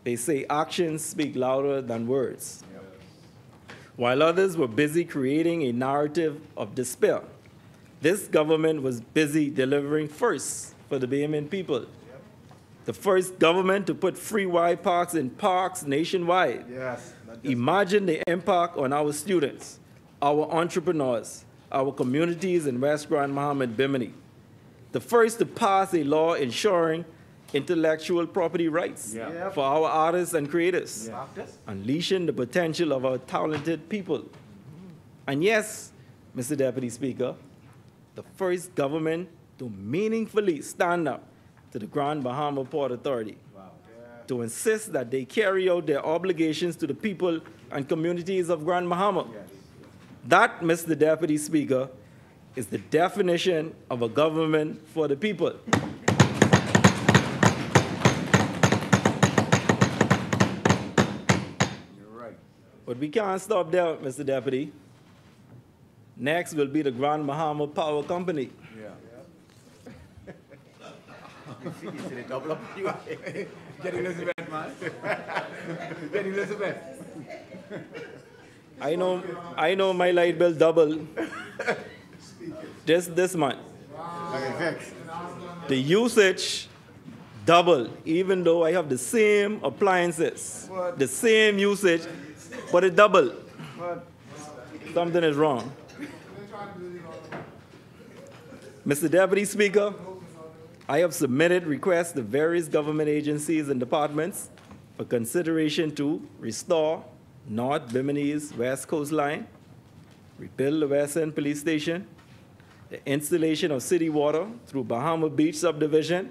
they say actions speak louder than words. While others were busy creating a narrative of despair, this government was busy delivering first for the Bahamian people. The first government to put free Wi-Parks in parks nationwide. Imagine the impact on our students, our entrepreneurs, our communities in West Grand Bahama and Bimini. The first to pass a law ensuring intellectual property rights for our artists and creators, unleashing the potential of our talented people. And yes, Mr. Deputy Speaker, the first government to meaningfully stand up to the Grand Bahama Port Authority, to insist that they carry out their obligations to the people and communities of Grand Bahama. That, Mr. Deputy Speaker, is the definition of a government for the people. But we can't stop there, Mr. Deputy. Next will be the Grand Bahama Power Company. Get Elizabeth, man. Get Elizabeth. I know my light bill doubled just this month. The usage doubled, even though I have the same appliances, the same usage, but it doubled. Something is wrong. Mr. Deputy Speaker, I have submitted requests to various government agencies and departments for consideration to restore North Bimini's West Coast Line, rebuild the West End Police Station, the installation of city water through Bahama Beach Subdivision,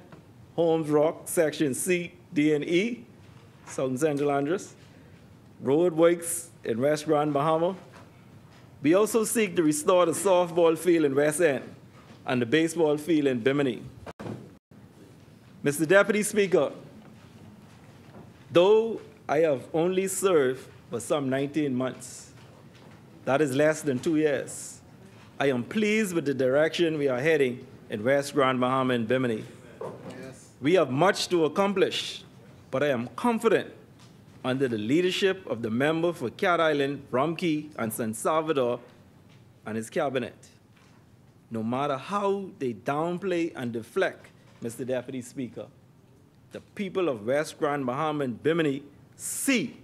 Holmes Rock, Section C, D, and E, Southern Central Andros, road works in West Grand Bahama. We also seek to restore the softball field in West End and the baseball field in Bimini. Mr. Deputy Speaker, though I have only served for some 19 months, that is less than 2 years, I am pleased with the direction we are heading in West Grand Bahama and Bimini. We have much to accomplish, but I am confident under the leadership of the member for Cat Island, Rumkey, and San Salvador and his cabinet. No matter how they downplay and deflect, Mr. Deputy Speaker, the people of West Grand Bahama and Bimini see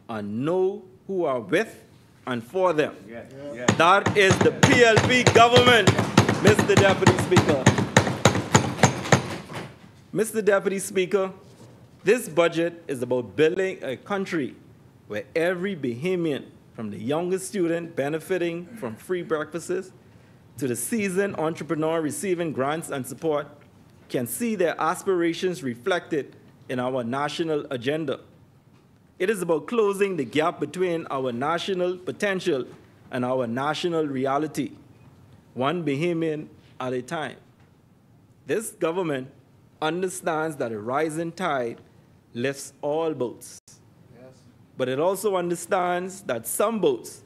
and know who are with and for them. That is the PLP government, Mr. Deputy Speaker. Mr. Deputy Speaker, this budget is about building a country where every Bahamian, from the youngest student benefiting from free breakfasts to the seasoned entrepreneur receiving grants and support, can see their aspirations reflected in our national agenda. It is about closing the gap between our national potential and our national reality, one Bahamian at a time. This government understands that a rising tide lifts all boats. But it also understands that some boats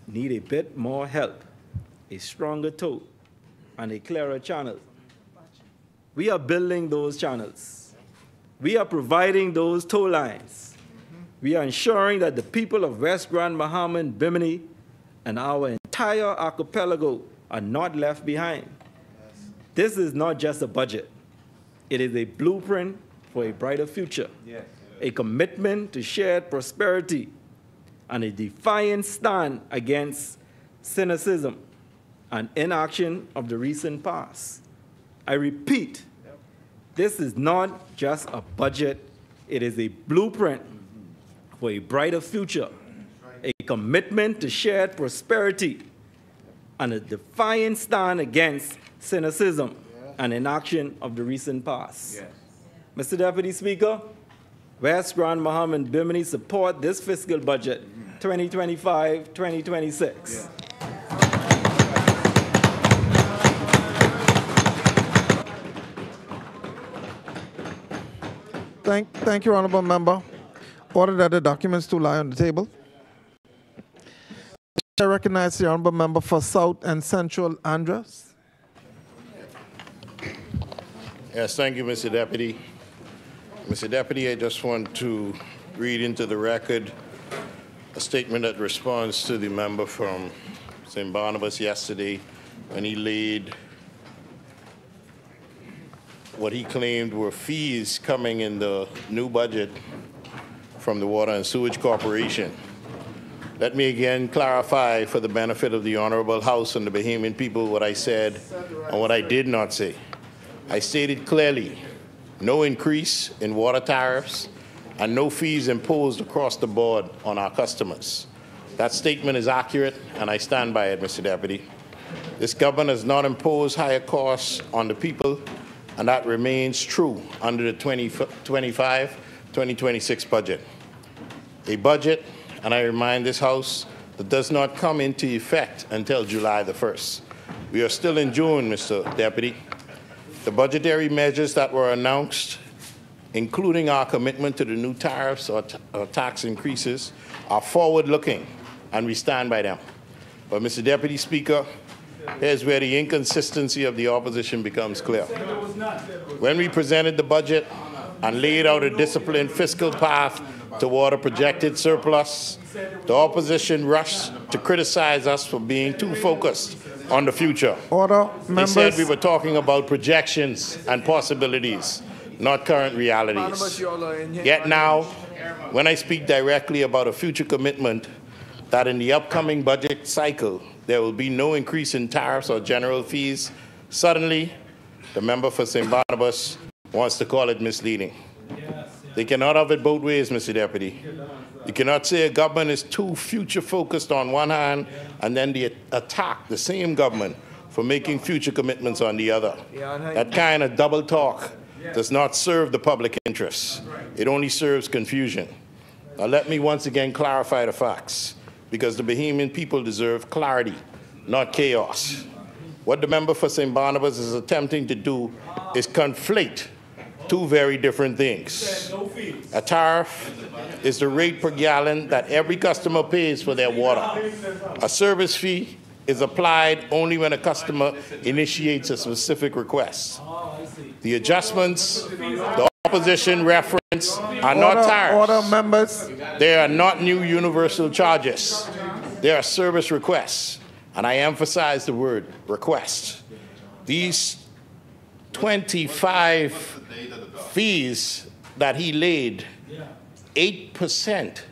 need a bit more help, a stronger tow, and a clearer channel. We are building those channels. We are providing those tow lines. We are ensuring that the people of West Grand Bahama and Bimini and our entire archipelago are not left behind. This is not just a budget. It is a blueprint for a brighter future, a commitment to shared prosperity, and a defiant stand against cynicism and inaction of the recent past. I repeat, this is not just a budget, it is a blueprint for a brighter future, a commitment to shared prosperity, and a defiant stand against cynicism and inaction of the recent past. Mr. Deputy Speaker, West Grand Baham and Bimini support this fiscal budget 2025-2026. Thank you, Honourable Member. Order that the documents to lie on the table. I recognize the Honourable Member for South and Central Andros. Yes, thank you, Mr. Deputy. Mr. Deputy, I just want to read into the record a statement that responds to the member from St. Barnabas yesterday when he laid what he claimed were fees coming in the new budget from the Water and Sewage Corporation. Let me again clarify for the benefit of the Honorable House and the Bahamian people what I said and what I did not say. I stated clearly no increase in water tariffs and no fees imposed across the board on our customers. That statement is accurate, and I stand by it, Mr. Deputy. This government has not imposed higher costs on the people, and that remains true under the 2025-2026 budget. A budget, and I remind this House, that does not come into effect until July the 1st. We are still in June, Mr. Deputy. The budgetary measures that were announced, including our commitment to the new tariffs or tax increases, are forward-looking, and we stand by them. But, Mr. Deputy Speaker, here's where the inconsistency of the opposition becomes clear. When we presented the budget and laid out a disciplined fiscal path toward a projected surplus, the opposition rushed to criticize us for being too focused on the future. Order, members. They said we were talking about projections and possibilities, not current realities. Yet now, when I speak directly about a future commitment that in the upcoming budget cycle there will be no increase in tariffs or general fees, suddenly the member for St. Barnabas wants to call it misleading. They cannot have it both ways, Mr. Deputy. You cannot say a government is too future-focused on one hand and then they attack the same government for making future commitments on the other. That kind of double talk does not serve the public interest. It only serves confusion. Now let me once again clarify the facts, because the Bahamian people deserve clarity, not chaos. What the member for St. Barnabas is attempting to do is conflate two very different things. A tariff is the rate per gallon that every customer pays for their water. A service fee is applied only when a customer initiates a specific request. The adjustments the opposition reference are not tariffs. Order, members. They are not new universal charges. They are service requests. And I emphasize the word request. These 25 fees that he laid, 8%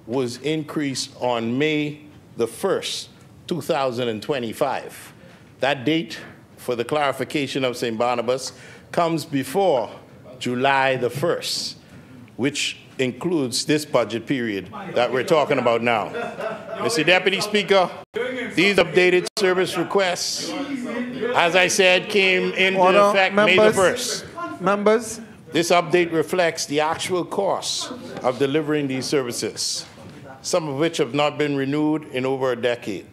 was increased on May the 1st, 2025. That date, for the clarification of St. Barnabas, comes before July the 1st, which includes this budget period that we're talking about now. Mr. Deputy Speaker, these updated service requests, as I said, came into effect May the 1st. Members. This update reflects the actual costs of delivering these services, some of which have not been renewed in over a decade.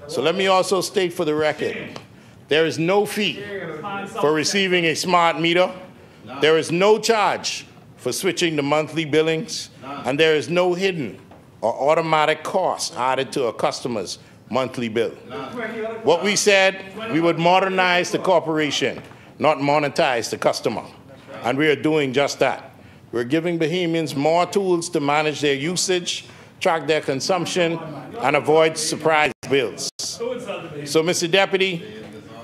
So let me also state for the record, there is no fee for receiving a smart meter. There is no charge for switching to monthly billings, and there is no hidden or automatic cost added to a customer's monthly bill. What we said, we would modernize the corporation, not monetize the customer, and we are doing just that. We're giving Bahamians more tools to manage their usage, track their consumption, and avoid surprise bills. So, Mr. Deputy,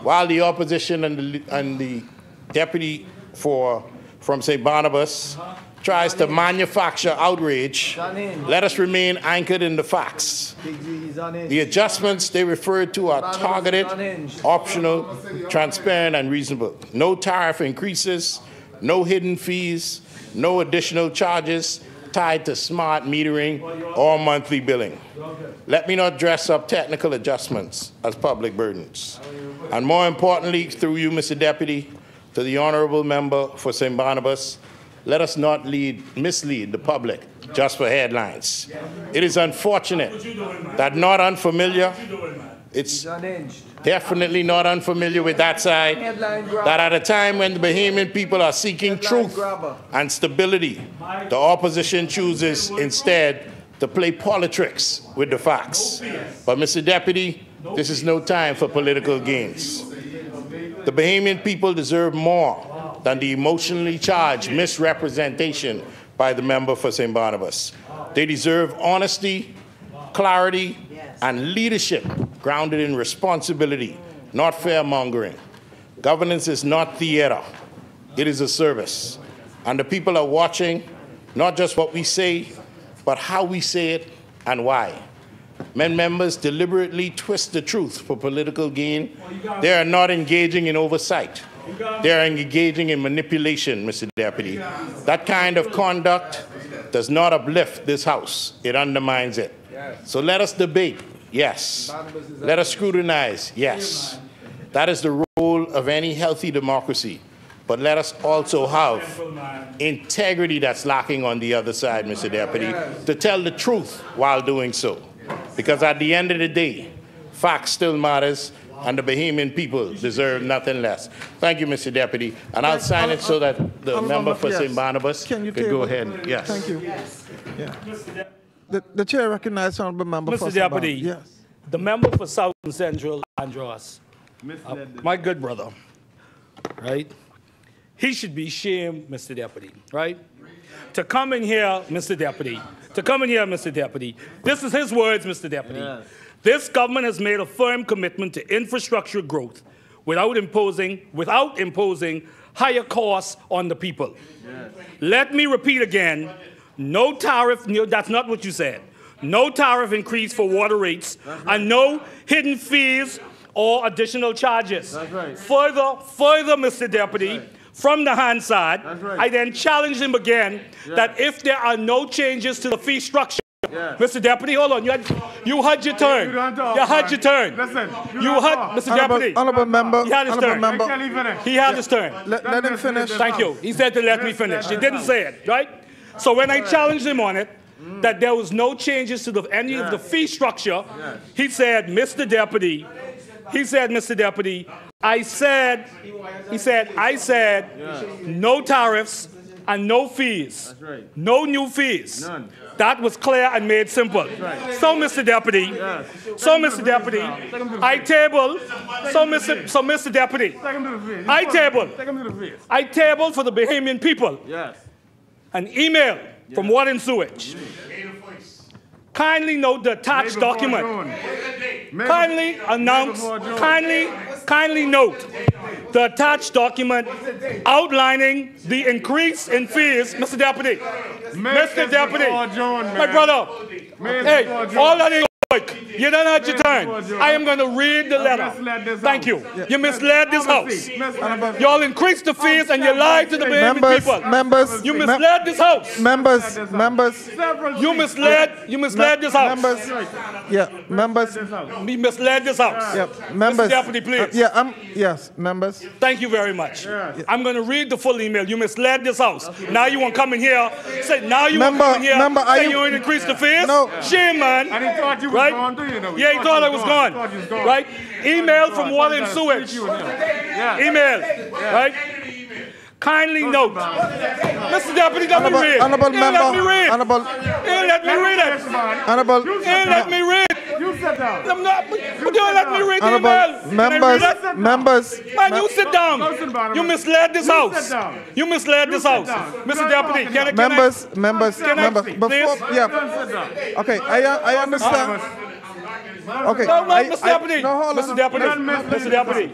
while the opposition and the deputy from St. Barnabas tries to manufacture outrage, let us remain anchored in the facts. The adjustments they refer to are targeted, optional, transparent, and reasonable. No tariff increases, no hidden fees, no additional charges tied to smart metering or monthly billing. Let me not dress up technical adjustments as public burdens. And more importantly, through you, Mr. Deputy, to the honorable member for St. Barnabas, let us not mislead the public just for headlines. It is unfortunate that not unfamiliar, it's definitely not unfamiliar with that side, that at a time when the Bahamian people are seeking truth and stability, the opposition chooses instead to play politics with the facts. But Mr. Deputy, this is no time for political gains. The Bahamian people deserve more than the emotionally charged misrepresentation by the member for St. Barnabas. They deserve honesty, clarity, and leadership grounded in responsibility, not fear-mongering. Governance is not theater. It is a service. And the people are watching not just what we say, but how we say it and why. When members deliberately twist the truth for political gain, they are not engaging in oversight. They are engaging in manipulation, Mr. Deputy. That kind of conduct does not uplift this House. It undermines it. So let us debate, yes. Let us scrutinize, yes. That is the role of any healthy democracy. But let us also have integrity that's lacking on the other side, Mr. Deputy, to tell the truth while doing so. Because at the end of the day, facts still matters, and the Bahamian people deserve nothing less. Thank you, Mr. Deputy. And I'll sign it so that the member for St. Barnabas could go ahead. Yes. Thank you. Yeah. The chair recognizes honorable member for Mr. Deputy, yes. The member for South and Central, Andros, my good brother, right? He should be shamed, Mr. Deputy, right? To come in here, Mr. Deputy, this is his words, Mr. Deputy. Yes. This government has made a firm commitment to infrastructure growth without imposing higher costs on the people. Yes. Let me repeat again, no tariff, that's not what you said. No tariff increase for water rates, right. And no hidden fees or additional charges. That's right. Further, Mr. Deputy, right. From the Hansard, right. I then challenged him again that if there are no changes to the fee structure, yes. Mr. Deputy, hold on. You had your turn. You had your turn. Listen. Mr. Deputy. Honorable member. He had his turn. He had his turn. Let him finish. Thank you. He said to let me finish. He didn't say it, right? So when I challenged him on it, that there was no changes to any of the fee structure, he said, Mr. Deputy, I said, no tariffs and no fees, right. No new fees. None. That was clear and made simple. Right. So, Mr. Deputy, I tabled for the Bahamian people an email from Water and Sewage. Kindly note the attached document. Kindly note the attached document outlining the increase in fees, Mr. Deputy. Mr. Deputy, my brother. Hey, all that ain't work. You don't have your turn. I am going to read the letter. Thank you. You misled this House. You all increased the fees and you lied to the Bahamian people. You misled this House. Members. You misled this House. We misled this House. Members. Mr. Deputy, please. Yes, members. Thank you very much. I'm going to read the full email. You misled this House. Now you want to come in here. Say you want to increase the fees? No. Shame, man. And he thought you was gone too, you know. Yeah, he thought I was gone. Right? Email from Water and Sewage. Email. Right? Kindly note. Mr. Deputy, let me read. Honorable member. Let me read. Let me read. You sit down. I'm not, but you don't let me read the email. Members. Man, you sit down. You misled this House. You misled this House. Mr. Deputy, can I? Members. Please? Okay, I understand. Okay. No, Mr. Deputy. No, hold on. Mr. Deputy. Mr. Deputy.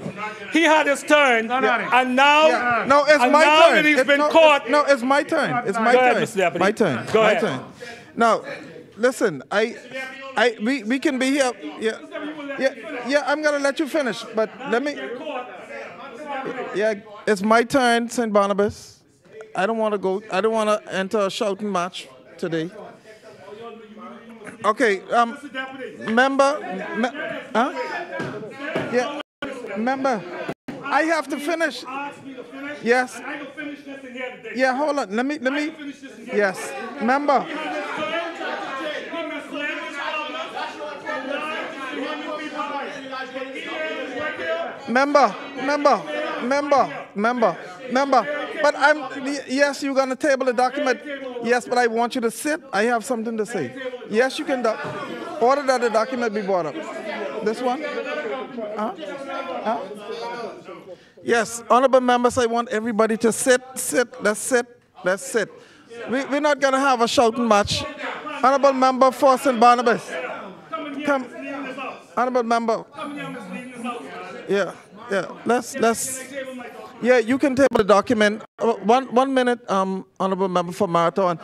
He had his turn, and now, no, it's and my now turn. that he's been caught. No, it's my turn. It's my Go ahead, turn. Mr. Deputy. My turn. Go my ahead. turn. Now, listen. We can be here. Yeah. I'm gonna let you finish, but let me. Yeah, it's my turn, St. Barnabas. I don't want to go. I don't want to enter a shouting match today. Okay, member, yeah, member, I have to finish. Yes. Yeah, hold on. Let me. Yes, member. Member. But yes, you're going to table the document. Yes, but I want you to sit. I have something to say. Yes, you can order that the document be brought up. This one? Yes, honorable members, I want everybody to sit. Let's sit. We're not going to have a shouting match. Honorable member for St. Barnabas. Come. Honorable member. Yeah. Let's. Yeah, you can table the document. 1 minute, honorable member for Marathon.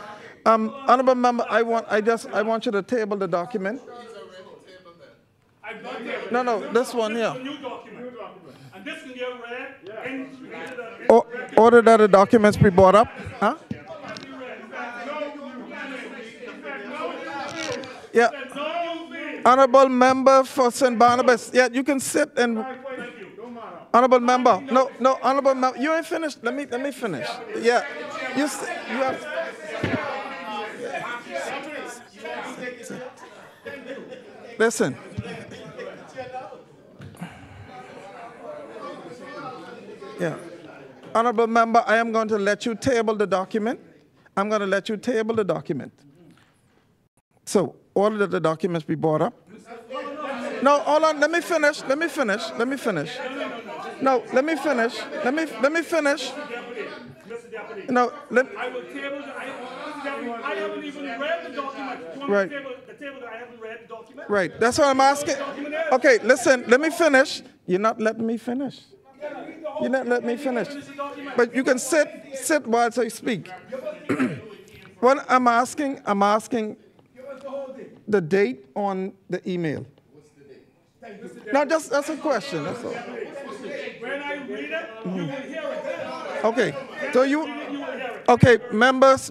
Honorable member, I want you to table the document. No, this one here. Order that the documents be brought up. Huh? Yeah. Honorable member for St. Barnabas. Yeah, you can sit and. Honorable member. No, honorable member. You ain't finished. Let me finish. Yeah. You have. Listen. Yeah. Honorable member, I am going to let you table the document. I'm going to let you table the document. So, order that the documents be brought up. No, hold on. Let me finish. No, let me finish. Let me finish. No, I will table I haven't even read the document. Right. The table that I haven't read the document? Right. That's what I'm asking. Okay, listen. Let me finish. You're not letting me finish. You're not letting me finish. But you can sit whilst I speak. What I'm asking the date on the email. No, that's a question. That's all. When I read it, you will hear it. Okay. So okay, members.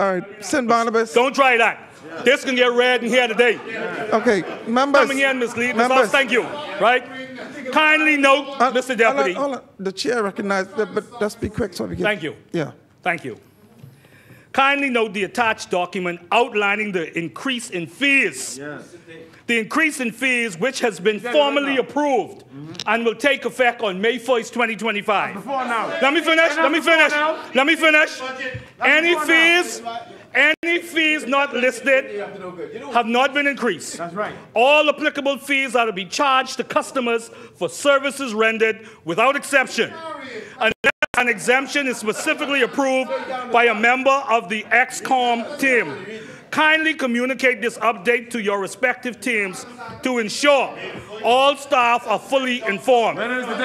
All right, St. Barnabas. Don't try that. This can get read in here today. Okay, members. Coming in, mislead this house. Thank you. Right? Kindly note, Mr. Deputy. Hold on. The chair recognized that, but let's be quick so we can. Thank you. Yeah. Thank you. Kindly note the attached document outlining the increase in fees. Yes. The increase in fees, which has been formally approved and will take effect on May 1st, 2025. Before now. Let me finish. Any fees not listed have not been increased. That's right. All applicable fees are to be charged to customers for services rendered without exception. Unless an exemption is specifically approved by a member of the ExCom team. Kindly communicate this update to your respective teams to ensure all staff are fully informed. Mr.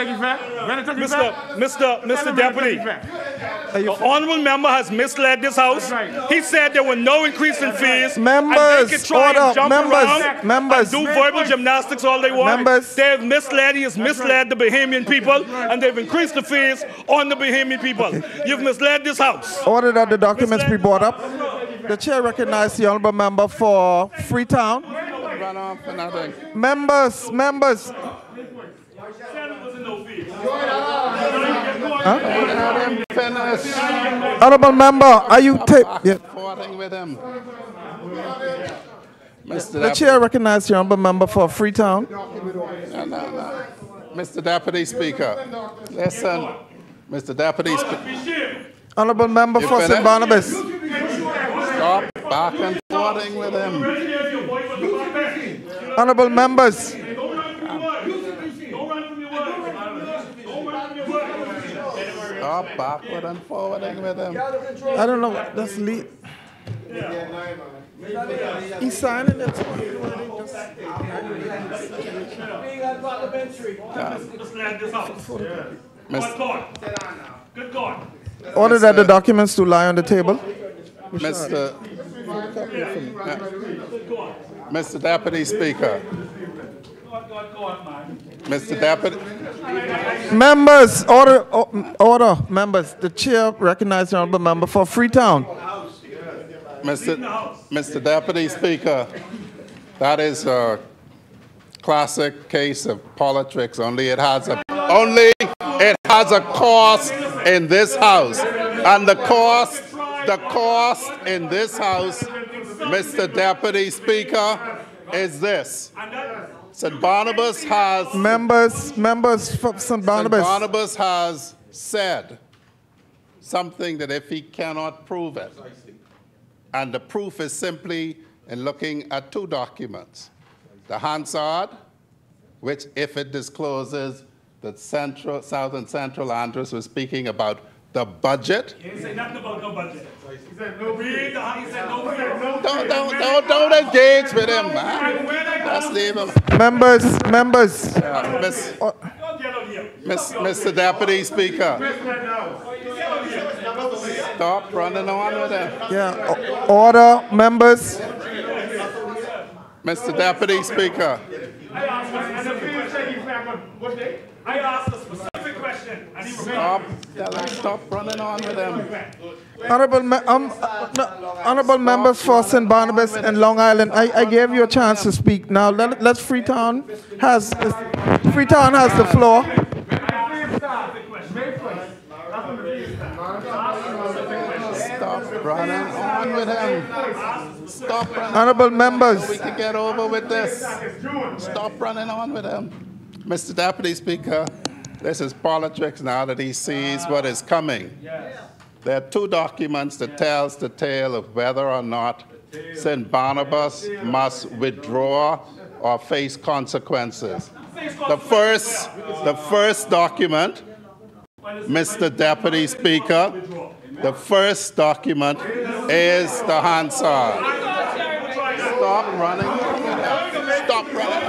Deputy, the honorable member has misled this house. He said there were no increase in fees. Members, and they could try and jump around members, and do verbal gymnastics all they want. Members. They have misled. He has misled the Bahamian people, and they've increased the fees on the Bahamian people. You've misled this house. Order that the documents be brought up. The chair recognizes the honorable member for Freetown. Members. Huh? Honorable member, are you with him. The chair recognizes the honorable member for Freetown. No. Mr. Deputy Speaker, listen. Mr. Deputy Speaker. Honorable member for St. Barnabas. Stop back and forthing with him. Honorable members. Stop backward and forwarding with him. I don't know. That's lead. He's signing it. Parliamentary. Just let this out. Good God. Good God. Order that the documents to lie on the table. Mr. Deputy Speaker. Mr. Deputy. Members, order. Members, the chair recognizes the honorable member for Freetown. Mr. Deputy Speaker, that is a classic case of politics. Only it has a cost in this house, and the cost in this house, Mr. Deputy Speaker, is this. St. Barnabas has members from St. Barnabas. St. Barnabas has said something that if he cannot prove it, and the proof is simply in looking at two documents, the Hansard, which if it discloses that South and Central Andrews was speaking about the budget. He didn't say nothing about no budget. He said no fear. He said no fear. Don't engage with him, man. Let's leave him. Members. Mr. Deputy Speaker. Stop running on with him. Yeah. Order, members. Mr. Deputy Speaker. I asked a specific question. And he Stop running on with him. Honorable members for St. Barnabas and Long Island, I gave you a chance to speak. Now let's Freetown has the floor. Stop running on with him. Stop running. Honorable members. We can get over with this. Stop running on with him. Mr. Deputy Speaker, this is politics now that he sees what is coming. There are two documents that tells the tale of whether or not St. Barnabas must withdraw or face consequences. The first document, Mr. Deputy Speaker, the first document is the Hansard. Stop running. Stop running.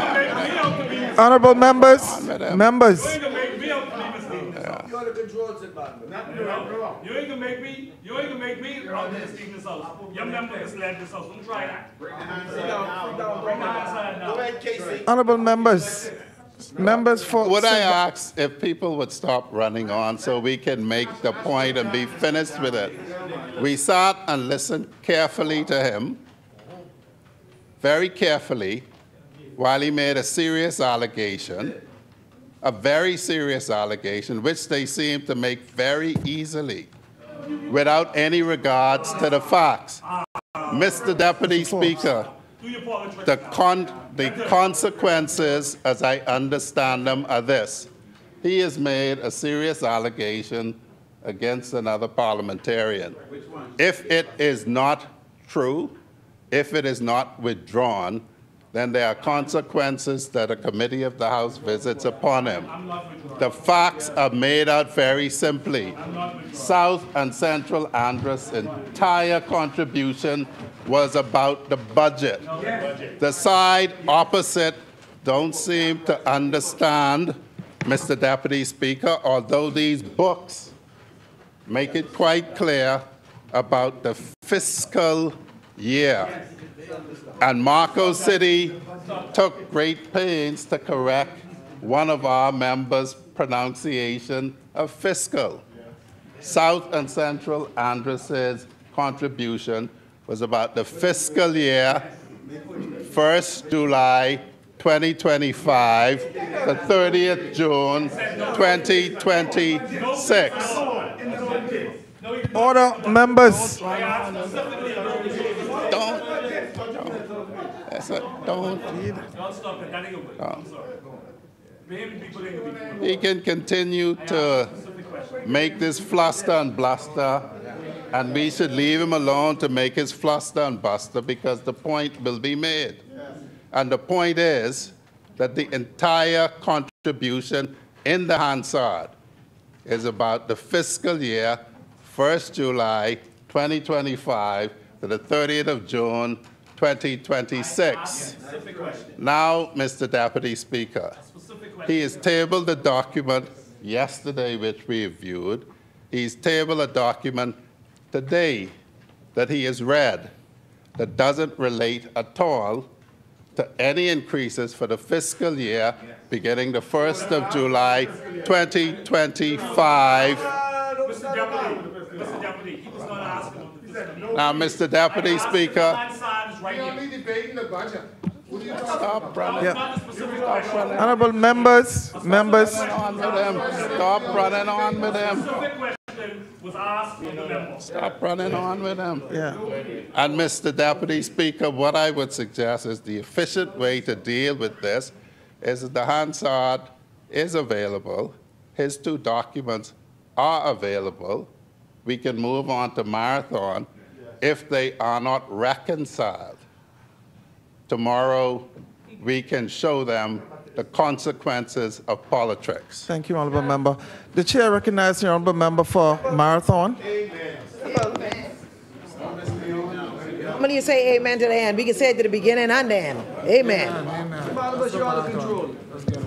Honorable members. You ain't gonna make me out there speak this house. Your member has led this house. Don't try that. Honorable members. Members for... Would I ask if people would stop running on so we can make the point and be finished with it? We sat and listened carefully to him, very carefully, while he made a serious allegation, a very serious allegation, which they seem to make very easily, without any regards to the facts. Mr. Deputy Speaker, the consequences, as I understand them, are this. He has made a serious allegation against another parliamentarian. If it is not true, if it is not withdrawn, then there are consequences that a committee of the House visits upon him. The facts are made out very simply. South and Central Andrews' entire contribution was about the budget. The side opposite don't seem to understand, Mr. Deputy Speaker, although these books make it quite clear about the fiscal year. And Marco City took great pains to correct one of our members' pronunciation of fiscal. South and Central Andrews' contribution was about the fiscal year, 1st July 2025 to 30th June 2026. Order, members. Don't. He can continue to make this fluster and bluster, and we should leave him alone to make his fluster and bluster because the point will be made. And the point is that the entire contribution in the Hansard is about the fiscal year, 1st July 2025 to the 30th of June 2026. Now, Mr. Deputy Speaker, he has tabled a document yesterday which we viewed. He's tabled a document today that he has read that doesn't relate at all to any increases for the fiscal year beginning the 1st of July 2025. Mr. Deputy, he was not asking about the fiscal year. Now, Mr. Deputy Speaker. We're only debating the budget. What are you talking Stop running. Yeah. Honorable members. Stop running on with him. Was asked of the member. Stop running on with him. Yeah. And Mr. Deputy Speaker, what I would suggest is the efficient way to deal with this is that the Hansard is available. His 2 documents are available. We can move on to Marathon if they are not reconciled. Tomorrow, we can show them the consequences of politics. Thank you, Honorable Member. The Chair recognizes the Honorable Member for Marathon. When you say amen to the end, we can say it to the beginning and the end. Amen.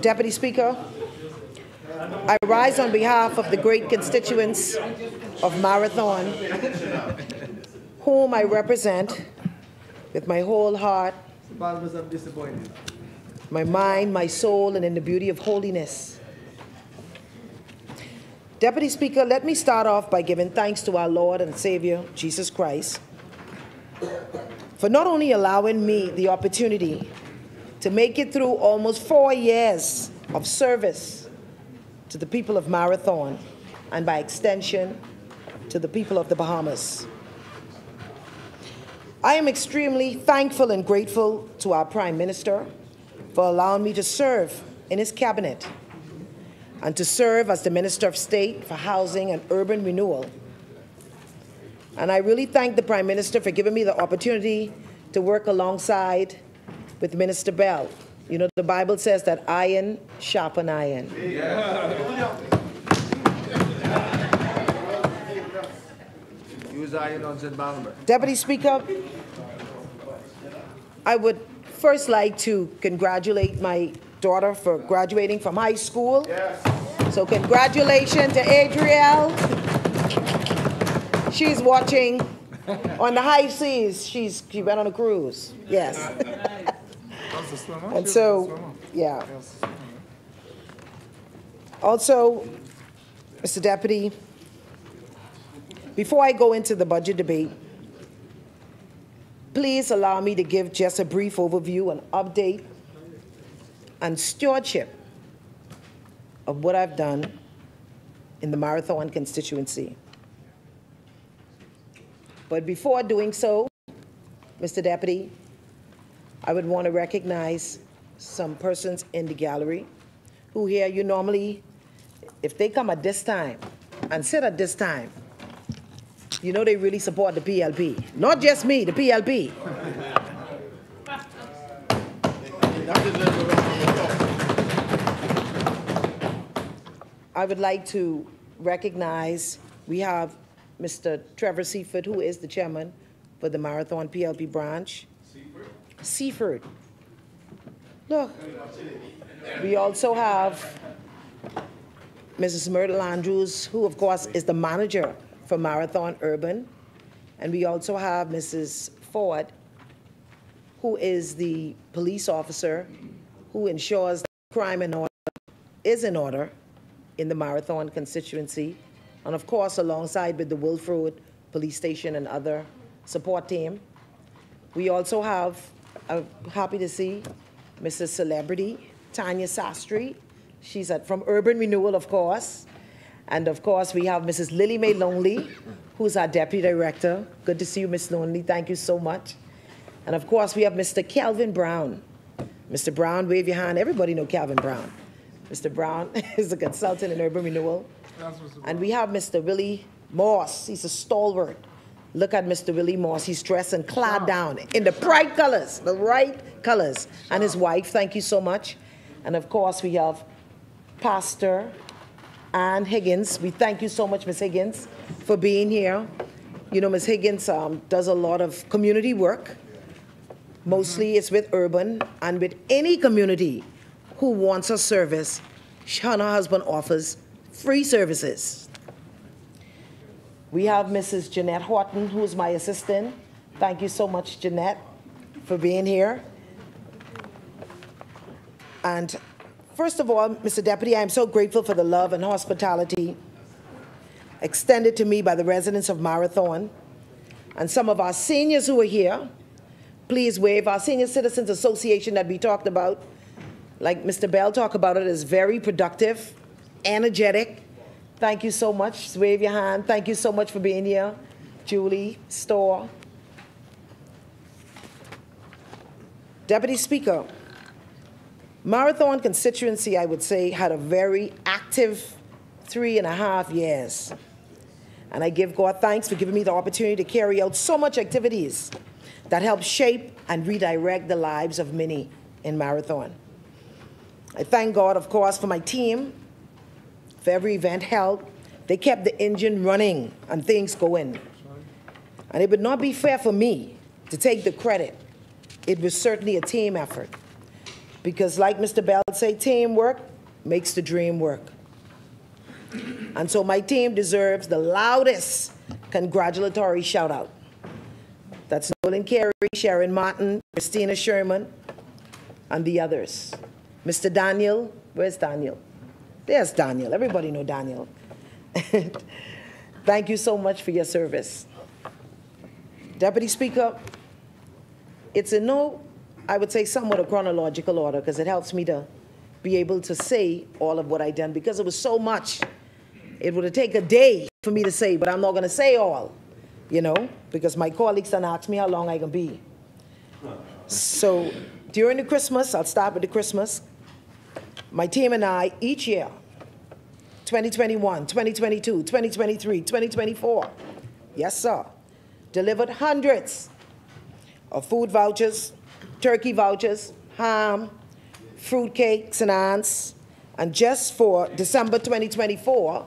Deputy Speaker, I rise on behalf of the great constituents of Marathon, whom I represent with my whole heart, my mind, my soul, and in the beauty of holiness. Deputy Speaker, let me start off by giving thanks to our Lord and Savior, Jesus Christ, for not only allowing me the opportunity to make it through almost 4 years of service to the people of Marathon, and by extension, to the people of the Bahamas. I am extremely thankful and grateful to our Prime Minister for allowing me to serve in his cabinet and to serve as the Minister of State for Housing and Urban Renewal. And I really thank the Prime Minister for giving me the opportunity to work alongside with Minister Bell. You know, the Bible says that iron sharpen iron. Deputy Speaker, I would first like to congratulate my daughter for graduating from high school. Yes. So congratulations to Adrielle. She's watching on the high seas. She went on a cruise. Yes. And so, yeah. Also, Mr. Deputy, before I go into the budget debate, please allow me to give just a brief overview and update and stewardship of what I've done in the Marathon constituency. But before doing so, Mr. Deputy, I would want to recognize some persons in the gallery who here, you normally, if they come at this time and sit at this time, you know they really support the PLP. Not just me, the PLP. I would like to recognize, we have Mr. Trevor Seaford, who is the chairman for the Marathon PLP branch. Seaford. Look. We also have Mrs. Myrtle Andrews, who of course is the manager for Marathon Urban. And we also have Mrs. Ford, who is the police officer who ensures that crime and order is in order in the Marathon constituency. And of course, alongside with the Wilford Police Station and other support team. We also have, I'm happy to see, Mrs. Celebrity, Tanya Sastry. She's from Urban Renewal, of course. And of course, we have Mrs. Lily Mae Lonely, who's our Deputy Director. Good to see you, Ms. Lonely. Thank you so much. And of course, we have Mr. Calvin Brown. Mr. Brown, wave your hand. Everybody know Calvin Brown. Mr. Brown is a consultant in Urban Renewal. And we have Mr. Willie Moss. He's a stalwart. Look at Mr. Willie Moss. He's dressed and clad down in the bright colors, the right colors. And his wife, thank you so much. And of course, we have Pastor Ann Higgins. We thank you so much, Ms. Higgins, for being here. You know, Ms. Higgins does a lot of community work. Mostly it's with urban and with any community who wants a service. Her and her husband offers free services. We have Mrs. Jeanette Horton, who is my assistant. Thank you so much, Jeanette, for being here. And first of all, Mr. Deputy, I am so grateful for the love and hospitality extended to me by the residents of Marathon and some of our seniors who are here. Please wave. Our Senior Citizens Association that we talked about, like Mr. Bell talked about it, is very productive, energetic. Thank you so much. Wave your hand. Thank you so much for being here. Julie, Storr. Deputy Speaker, Marathon constituency, I would say, had a very active 3.5 years. And I give God thanks for giving me the opportunity to carry out so much activities that help shape and redirect the lives of many in Marathon. I thank God, of course, for my team, for every event held. They kept the engine running and things going. And it would not be fair for me to take the credit. It was certainly a team effort. Because like Mr. Bell said, teamwork makes the dream work. And so my team deserves the loudest congratulatory shout out. That's Nolan Carey, Sharon Martin, Christina Sherman, and the others. Mr. Daniel, where's Daniel? There's Daniel, everybody know Daniel. Thank you so much for your service. Deputy Speaker, it's in no, I would say somewhat a chronological order because it helps me to be able to say all of what I've done because it was so much. It would have taken a day for me to say, but I'm not going to say all, you know, because my colleagues done asked me how long I can be. So during the Christmas, I'll start with the Christmas, my team and I, each year, 2021, 2022, 2023, 2024, yes, sir, delivered hundreds of food vouchers, turkey vouchers, ham, fruit cakes and ants. And just for December 2024,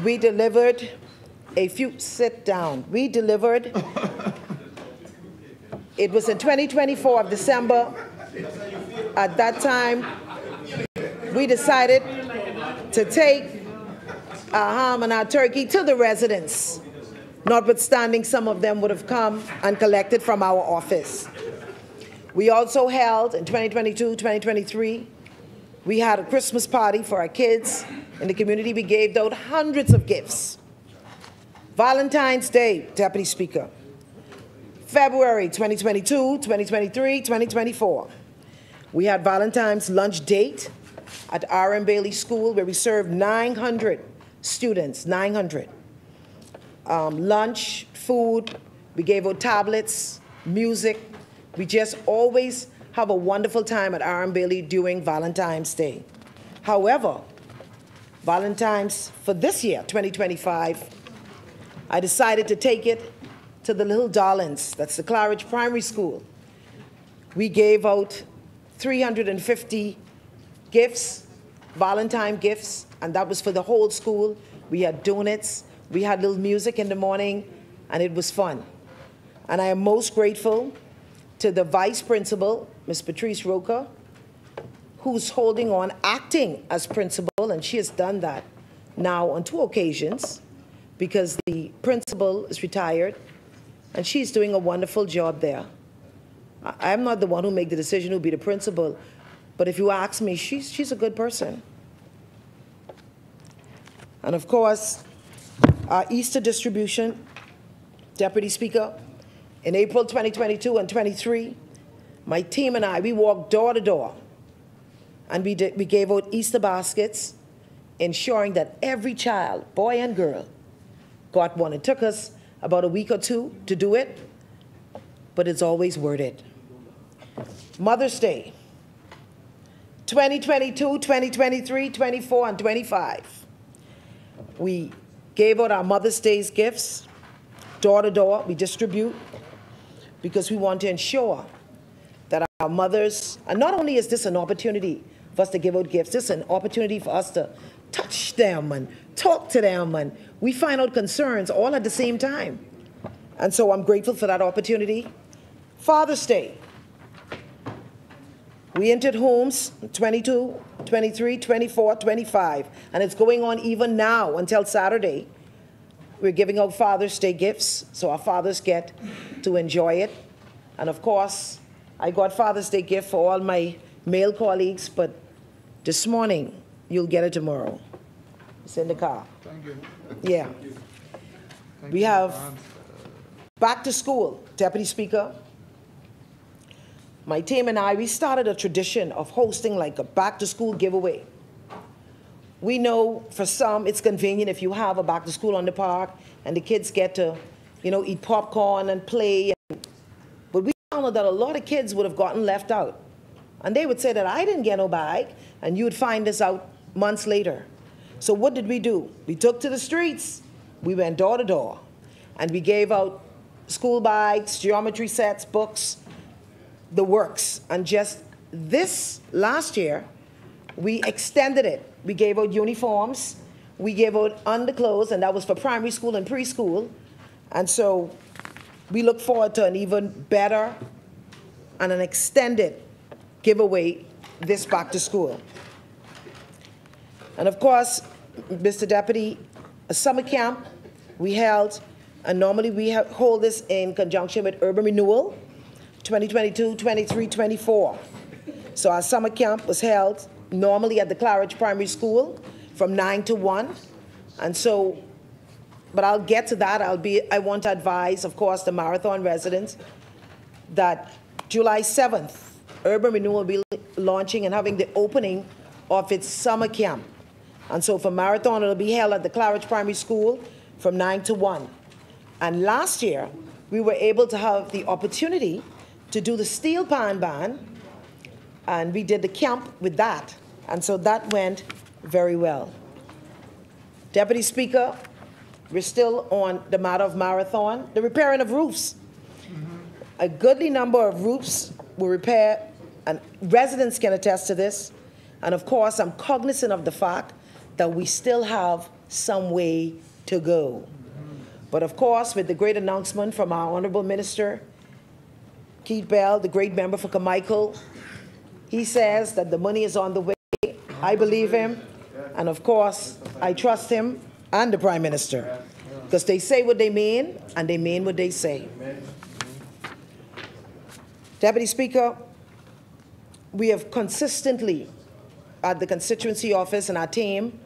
we delivered a few, sit down, we delivered, it was in 2024 of December. At that time, we decided to take our ham and our turkey to the residents, notwithstanding some of them would have come and collected from our office. We also held in 2022, 2023, we had a Christmas party for our kids in the community. We gave out hundreds of gifts. Valentine's Day, Deputy Speaker, February 2022, 2023, 2024. We had Valentine's lunch date at R.M. Bailey School where we served 900 students, 900. Lunch, food, we gave out tablets, music. We just always have a wonderful time at R.M. Bailey during Valentine's Day. However, Valentine's for this year, 2025, I decided to take it to the Little Darlings, that's the Claridge Primary School. We gave out 350 gifts, Valentine gifts, and that was for the whole school. We had donuts, we had little music in the morning, and it was fun. And I am most grateful to the Vice Principal, Ms. Patrice Roca, who's holding on, acting as principal, and she has done that now on 2 occasions because the principal is retired, and she's doing a wonderful job there. I'm not the one who made the decision who'll be the principal, but if you ask me, she's a good person. And of course, our Easter distribution, Deputy Speaker, in April 2022 and 23, my team and I, we walked door to door, and we gave out Easter baskets, ensuring that every child, boy and girl, got one. It took us about a week or 2 to do it, but it's always worth it. Mother's Day, 2022, 2023, 24, and 25. We gave out our Mother's Day's gifts, door to door, we distribute, because we want to ensure that our mothers, and not only is this an opportunity for us to give out gifts, this is an opportunity for us to touch them and talk to them, and we find out concerns all at the same time. And so I'm grateful for that opportunity. Father's Day. We entered homes 22, 23, 24, 25, and it's going on even now until Saturday. We're giving out Father's Day gifts, so our fathers get to enjoy it. And of course, I got Father's Day gift for all my male colleagues, but this morning, you'll get it tomorrow. It's in the car. Thank you. Yeah. We have back to school, Deputy Speaker. My team and I, we started a tradition of hosting like a back to school giveaway. We know for some it's convenient if you have a back to school on the park and the kids get to, eat popcorn and play. But we found out that a lot of kids would have gotten left out. And they would say that I didn't get no bag, and you would find this out months later. So what did we do? We took to the streets. We went door to door, and we gave out school bags, geometry sets, books, the works. And just this last year, we extended it. We gave out uniforms, we gave out underclothes, and that was for primary school and preschool. And so we look forward to an even better and an extended giveaway this back to school. And of course, Mr. Deputy, a summer camp we held, and normally we hold this in conjunction with urban renewal, 2022, 23, 24. So our summer camp was held normally at the Claridge Primary School from 9 to 1. And so, but I'll get to that. I want to advise, of course, the Marathon residents that July 7th, Urban Renewal will be launching and having the opening of its summer camp. And so for Marathon, it'll be held at the Claridge Primary School from 9 to 1. And last year, we were able to have the opportunity to do the steel pan band, and we did the camp with that. And so that went very well. Deputy Speaker, we're still on the matter of Marathon, the repairing of roofs. A goodly number of roofs were repaired, and residents can attest to this. And of course, I'm cognizant of the fact that we still have some way to go. But of course, with the great announcement from our Honorable Minister, Keith Bell, the great member for Carmichael, he says that the money is on the way. I believe him, and of course, I trust him and the Prime Minister, because they say what they mean, and they mean what they say. Deputy Speaker, we have consistently, at the constituency office and our team,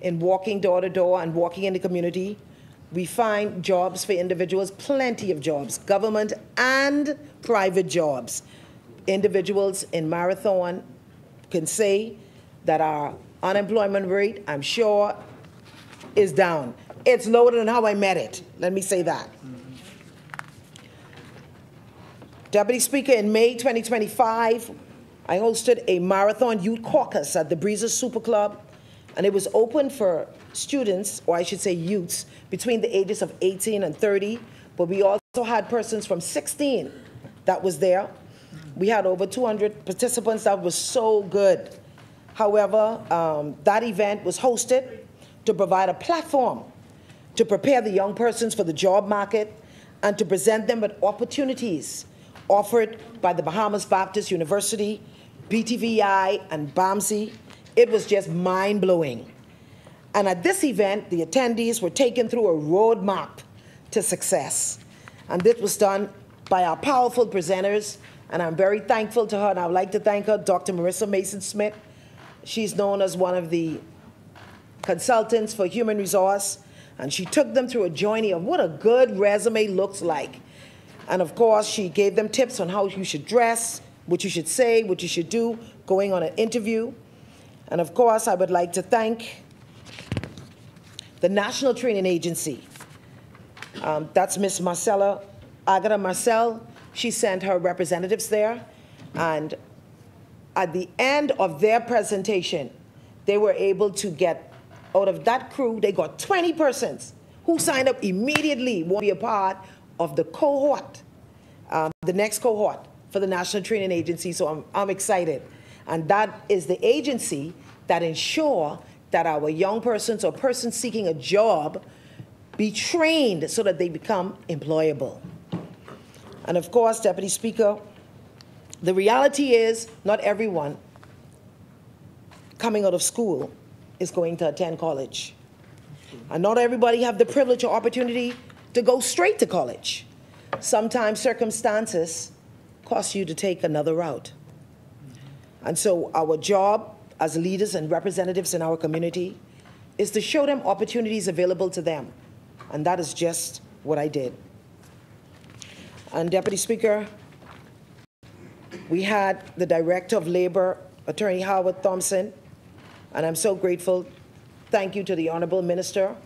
in walking door to door and walking in the community, we find jobs for individuals, plenty of jobs, government and private jobs. Individuals in Marathon can say that our unemployment rate, I'm sure, is down. It's lower than how I met it. Let me say that. Deputy Speaker, in May 2025, I hosted a Marathon Youth Caucus at the Breezes Super Club, and it was open for students, or I should say youths, between the ages of 18 and 30, but we also had persons from 16 that was there. We had over 200 participants. That was so good. However, that event was hosted to provide a platform to prepare the young persons for the job market and to present them with opportunities offered by the Bahamas Baptist University, BTVI, and BAMSI. It was just mind-blowing. And at this event, the attendees were taken through a roadmap to success. And this was done by our powerful presenters, and I'm very thankful to her, and I would like to thank her, Dr. Marissa Mason-Smith. She's known as one of the consultants for human resource, and she took them through a journey of what a good resume looks like. And of course, she gave them tips on how you should dress, what you should say, what you should do, going on an interview. And of course, I would like to thank the National Training Agency. That's Ms. Marcella Agata Marcel. She sent her representatives there. And at the end of their presentation, they were able to get, out of that crew, they got 20 persons who signed up immediately, want to be a part of the cohort, the next cohort for the National Training Agency. So I'm excited. And that is the agency that ensure that our young persons or persons seeking a job be trained so that they become employable. And of course, Deputy Speaker, the reality is not everyone coming out of school is going to attend college. And not everybody have the privilege or opportunity to go straight to college. Sometimes circumstances cause you to take another route. And so our job as leaders and representatives in our community is to show them opportunities available to them. And that is just what I did. And Deputy Speaker, we had the Director of Labor, Attorney Howard Thompson, and I'm so grateful. Thank you to the Honorable Minister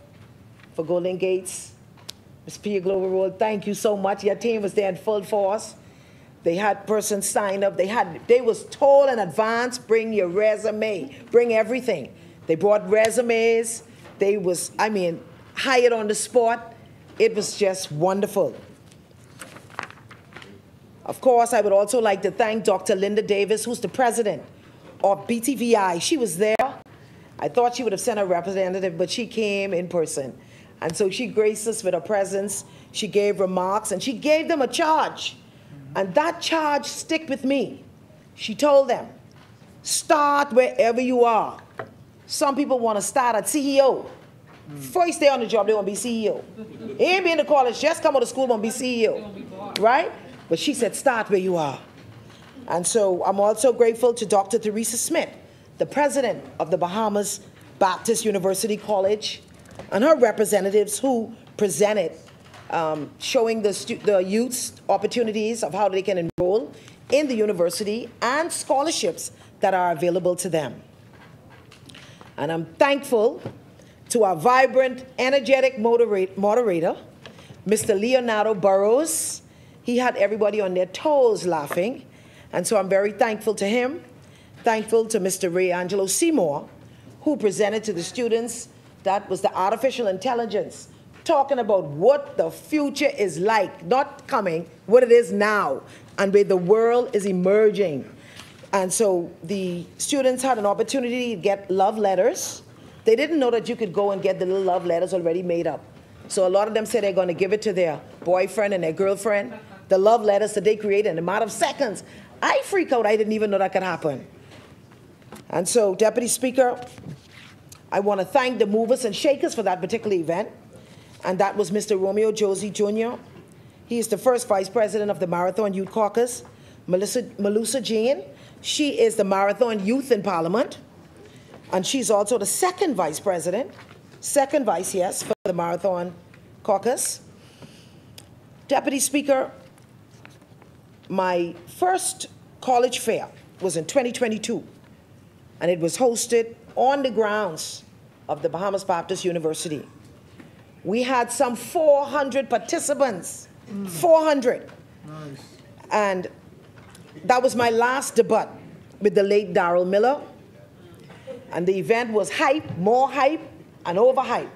for Golden Gates. Ms. Pia Glover, thank you so much. Your team was there in full force. They had persons sign up. They was told in advance, bring your resume, bring everything. They brought resumes. They was, hired on the spot. It was just wonderful. Of course, I would also like to thank Dr. Linda Davis, who's the president of BTVI. She was there. I thought she would have sent a representative, but she came in person. And so she graced us with her presence. She gave remarks, and she gave them a charge. And that charge stick with me. She told them, start wherever you are. Some people want to start at CEO. First day on the job, they want to be CEO. They ain't been to college, just come out of school, want to be CEO. Right? But she said, start where you are. And so I'm also grateful to Dr. Theresa Smith, the president of the Bahamas Baptist University College, and her representatives who presented, showing the youths opportunities of how they can enroll in the university and scholarships that are available to them. And I'm thankful to our vibrant, energetic moderator, Mr. Leonardo Burrows. He had everybody on their toes laughing, and so I'm very thankful to him. Thankful to Mr. Ray Angelo Seymour, who presented to the students. That was the artificial intelligence, talking about what the future is like, not coming, what it is now, and where the world is emerging. And so the students had an opportunity to get love letters. They didn't know that you could go and get the little love letters already made up. So a lot of them said they're going to give it to their boyfriend and their girlfriend, the love letters that they create in a matter of seconds. I freak out. I didn't even know that could happen. And so, Deputy Speaker, I want to thank the movers and shakers for that particular event. And that was Mr. Romeo Josie Jr. He is the first vice president of the Marathon Youth Caucus. Melissa Jean, she is the Marathon Youth in Parliament. And she's also the second vice president, for the Marathon Caucus. Deputy Speaker, my first college fair was in 2022, and it was hosted on the grounds of the Bahamas Baptist University. We had some 400 participants, 400. Nice. And that was my last debut with the late Darrell Miller. And the event was hype, more hype, and overhype.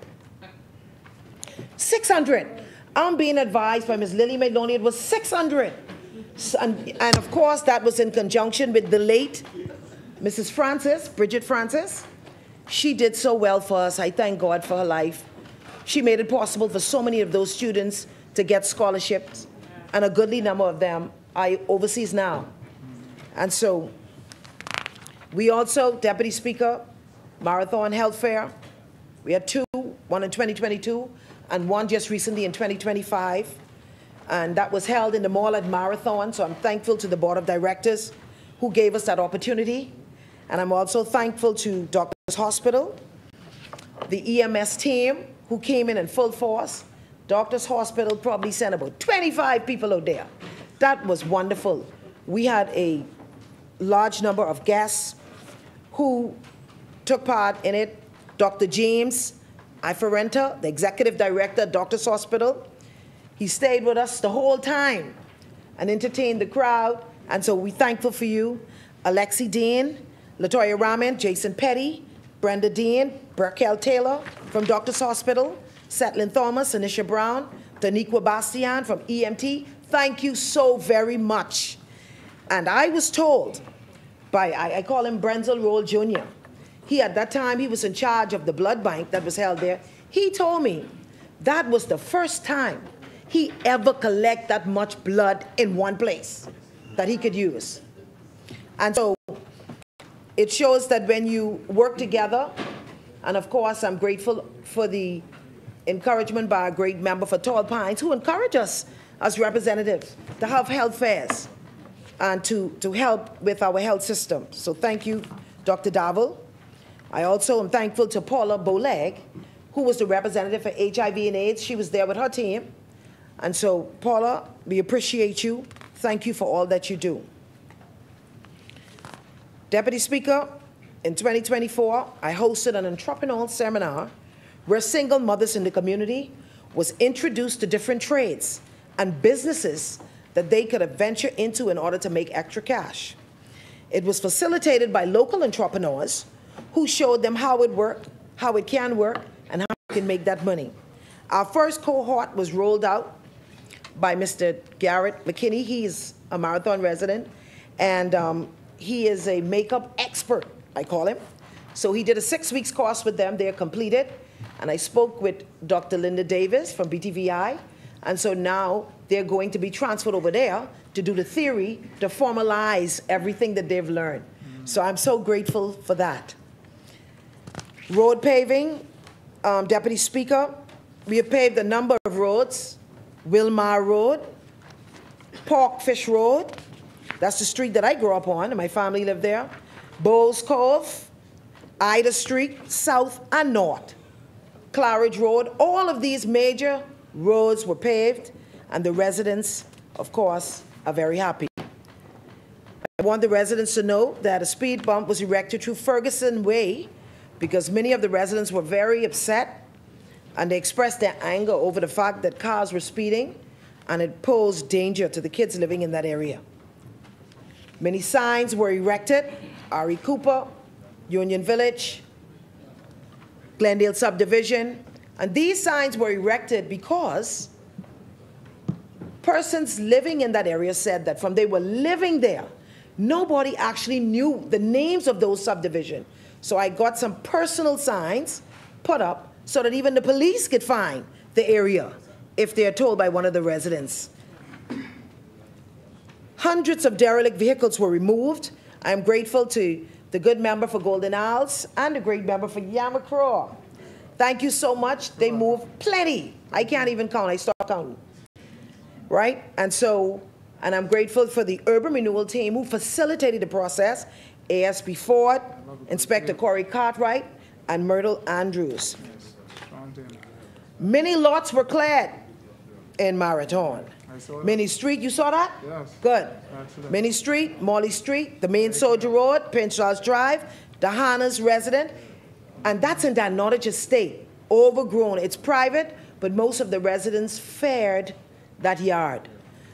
600. I'm being advised by Ms. Lily McNoney it was 600. And of course, that was in conjunction with the late Mrs. Francis, Bridget Francis. She did so well for us. I thank God for her life. She made it possible for so many of those students to get scholarships, and a goodly number of them are overseas now. And so we also, Deputy Speaker, Marathon Health Fair, we had two, one in 2022 and one just recently in 2025. And that was held in the mall at Marathon, so I'm thankful to the Board of Directors who gave us that opportunity. And I'm also thankful to Doctors Hospital, the EMS team who came in full force. Doctors Hospital probably sent about 25 people out there. That was wonderful. We had a large number of guests who took part in it. Dr. James Iferenta, the Executive Director at Doctors Hospital, he stayed with us the whole time and entertained the crowd. And so we're thankful for you. Alexi Dean, Latoya Raman, Jason Petty, Brenda Dean, Burkel Taylor from Doctors Hospital, Setlin Thomas, Anisha Brown, Daniqua Bastian from EMT. Thank you so very much. And I was told by, I call him Brenzel Roll Jr. At that time, he was in charge of the blood bank that was held there. He told me that was the first time he ever collect that much blood in one place that he could use. And so it shows that when you work together, and of course I'm grateful for the encouragement by a great member for Tall Pines who encourage us as representatives to have health fairs and to help with our health system. So thank you, Dr. Davil. I also am thankful to Paula Boleg, who was the representative for HIV and AIDS. She was there with her team. And so, Paula, we appreciate you. Thank you for all that you do. Deputy Speaker, in 2024, I hosted an entrepreneurial seminar where single mothers in the community was introduced to different trades and businesses that they could venture into in order to make extra cash. It was facilitated by local entrepreneurs who showed them how it worked, how it can work, and how you can make that money. Our first cohort was rolled out by Mr. Garrett McKinney. He's a Marathon resident, and he is a makeup expert, I call him. So he did a 6-week course with them. They're completed. And I spoke with Dr. Linda Davis from BTVI. And so now they're going to be transferred over there to do the theory, to formalize everything that they've learned. So I'm so grateful for that. Road paving, Deputy Speaker, we have paved a number of roads. Wilmar Road, Porkfish Road, that's the street that I grew up on and my family lived there. Bowles Cove, Ida Street, South and North, Claridge Road, all of these major roads were paved and the residents, of course, are very happy. I want the residents to know that a speed bump was erected through Ferguson Way because many of the residents were very upset and they expressed their anger over the fact that cars were speeding and it posed danger to the kids living in that area. Many signs were erected, R.E. Cooper, Union Village, Glendale Subdivision, and these signs were erected because persons living in that area said that from they were living there, nobody actually knew the names of those subdivisions. So I got some personal signs put up so that even the police could find the area if they are told by one of the residents. Hundreds of derelict vehicles were removed. I am grateful to the good member for Golden Isles and the great member for Yamacraw. Thank you so much. They moved plenty. I can't even count. I stopped counting. Right? And I'm grateful for the urban renewal team who facilitated the process, ASP Ford, Inspector Corey Cartwright, and Myrtle Andrews. Many lots were cleared in Marathon. Minnie Street, you saw that? Yes. Good. Excellent. Minnie Street, Morley Street, the main Soldier Road, Prince Charles Drive, the Hannah's resident, and that's in Danottage Estate, overgrown. It's private, but most of the residents fared that yard.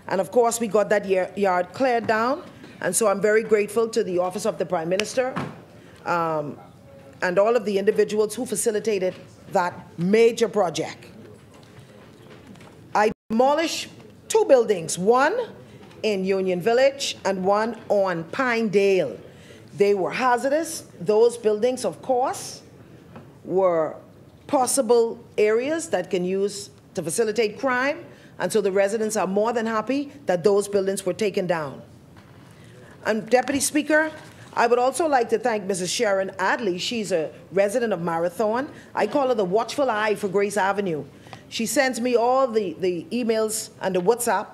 And of course, we got that yard cleared down, and so I'm very grateful to the Office of the Prime Minister and all of the individuals who facilitated that major project. I demolished 2 buildings, one in Union Village and one on Pinedale. They were hazardous. Those buildings, of course, were possible areas that can use to facilitate crime, and so the residents are more than happy that those buildings were taken down. And Deputy Speaker, I would also like to thank Mrs. Sharon Adley. She's a resident of Marathon. I call her the watchful eye for Grace Avenue. She sends me all the emails and the WhatsApp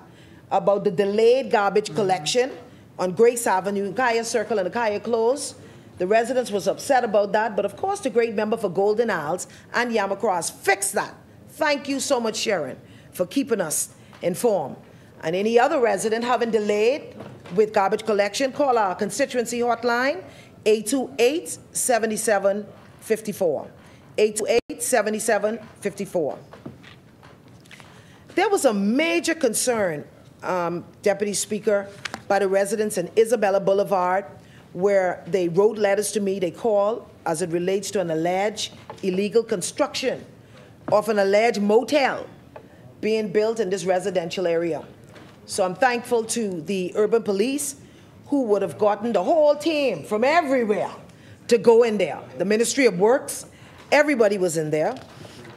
about the delayed garbage collection on Grace Avenue, Kaya Circle and Kaya Close. The residents was upset about that, but of course the great member for Golden Isles and Yamacross fixed that. Thank you so much, Sharon, for keeping us informed. And any other resident having delayed with garbage collection, call our constituency hotline, 828-7754. 828-7754. There was a major concern, Deputy Speaker, by the residents in Isabella Boulevard, where they wrote letters to me, they called, as it relates to an alleged illegal construction of an alleged motel being built in this residential area. So I'm thankful to the urban police who would have gotten the whole team from everywhere to go in there. The Ministry of Works, everybody was in there.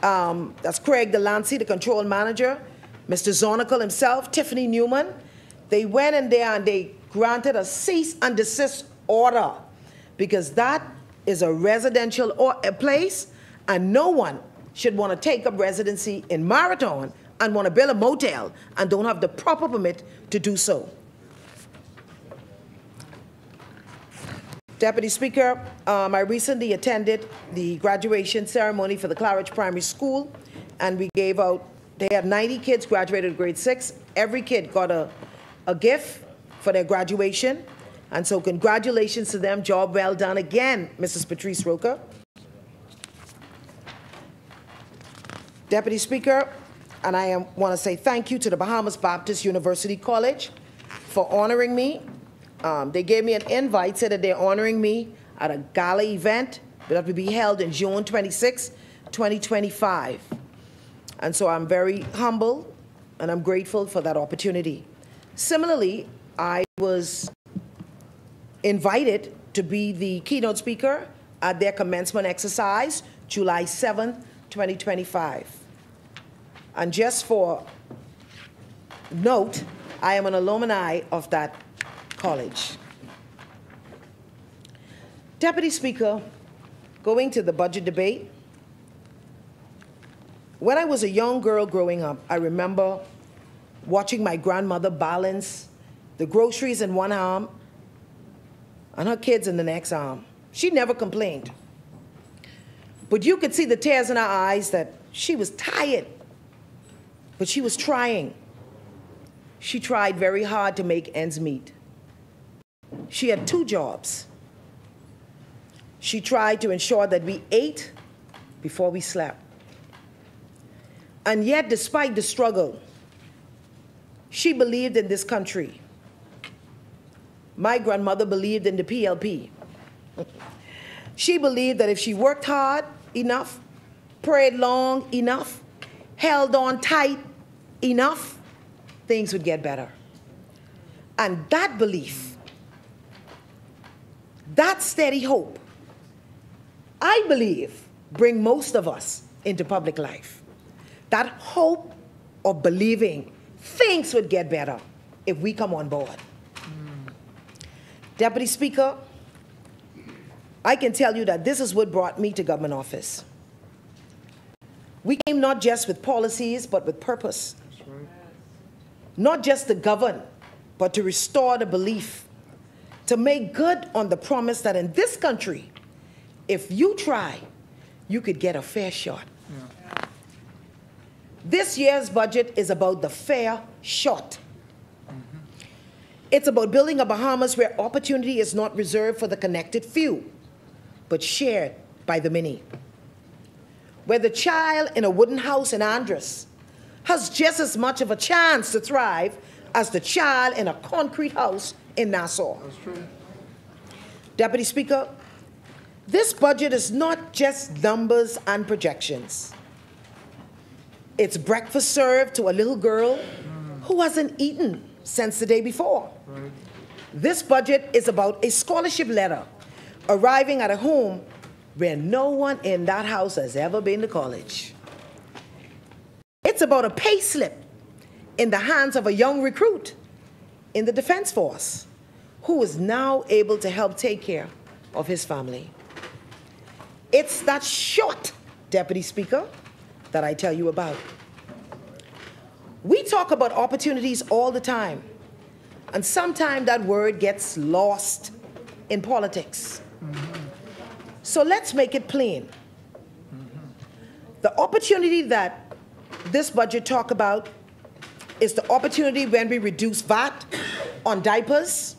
That's Craig Delancey, the control manager, Mr. Zornical himself, Tiffany Newman, they went in there and they granted a cease and desist order because that is a residential place and no one should want to take up residency in Marathon and want to build a motel and don't have the proper permit to do so. Deputy Speaker, I recently attended the graduation ceremony for the Claridge Primary School, and we gave out, they had 90 kids graduated grade 6. Every kid got a gift for their graduation, and so congratulations to them. Job well done again, Mrs. Patrice Roker. Deputy Speaker, and I want to say thank you to the Bahamas Baptist University College for honoring me. They gave me an invite, said that they're honoring me at a gala event that will be held in June 26, 2025. And so I'm very humble and I'm grateful for that opportunity. Similarly, I was invited to be the keynote speaker at their commencement exercise, July 7, 2025. And just for note, I am an alumni of that college. Deputy Speaker, going to the budget debate, when I was a young girl growing up, I remember watching my grandmother balance the groceries in one arm and her kids in the next arm. She never complained. But you could see the tears in her eyes that she was tired, but she was trying. She tried very hard to make ends meet. She had 2 jobs. She tried to ensure that we ate before we slept. And yet, despite the struggle, she believed in this country. My grandmother believed in the PLP. She believed that if she worked hard enough, prayed long enough, held on tight enough, things would get better. And that belief, that steady hope, I believe, bring most of us into public life. That hope of believing things would get better if we come on board. Deputy Speaker, I can tell you that this is what brought me to government office. We came not just with policies, but with purpose. That's right. Not just to govern, but to restore the belief, to make good on the promise that in this country, if you try, you could get a fair shot. Yeah. This year's budget is about the fair shot. It's about building a Bahamas where opportunity is not reserved for the connected few, but shared by the many. Where the child in a wooden house in Andros has just as much of a chance to thrive as the child in a concrete house in Nassau. That's true. Deputy Speaker, this budget is not just numbers and projections. It's breakfast served to a little girl who hasn't eaten since the day before. Right. This budget is about a scholarship letter arriving at a home where no one in that house has ever been to college. It's about a pay slip in the hands of a young recruit in the Defense Force who is now able to help take care of his family. It's that short, Deputy Speaker, that I tell you about. We talk about opportunities all the time, and sometimes that word gets lost in politics. So let's make it plain. The opportunity that this budget talk about is the opportunity when we reduce VAT on diapers.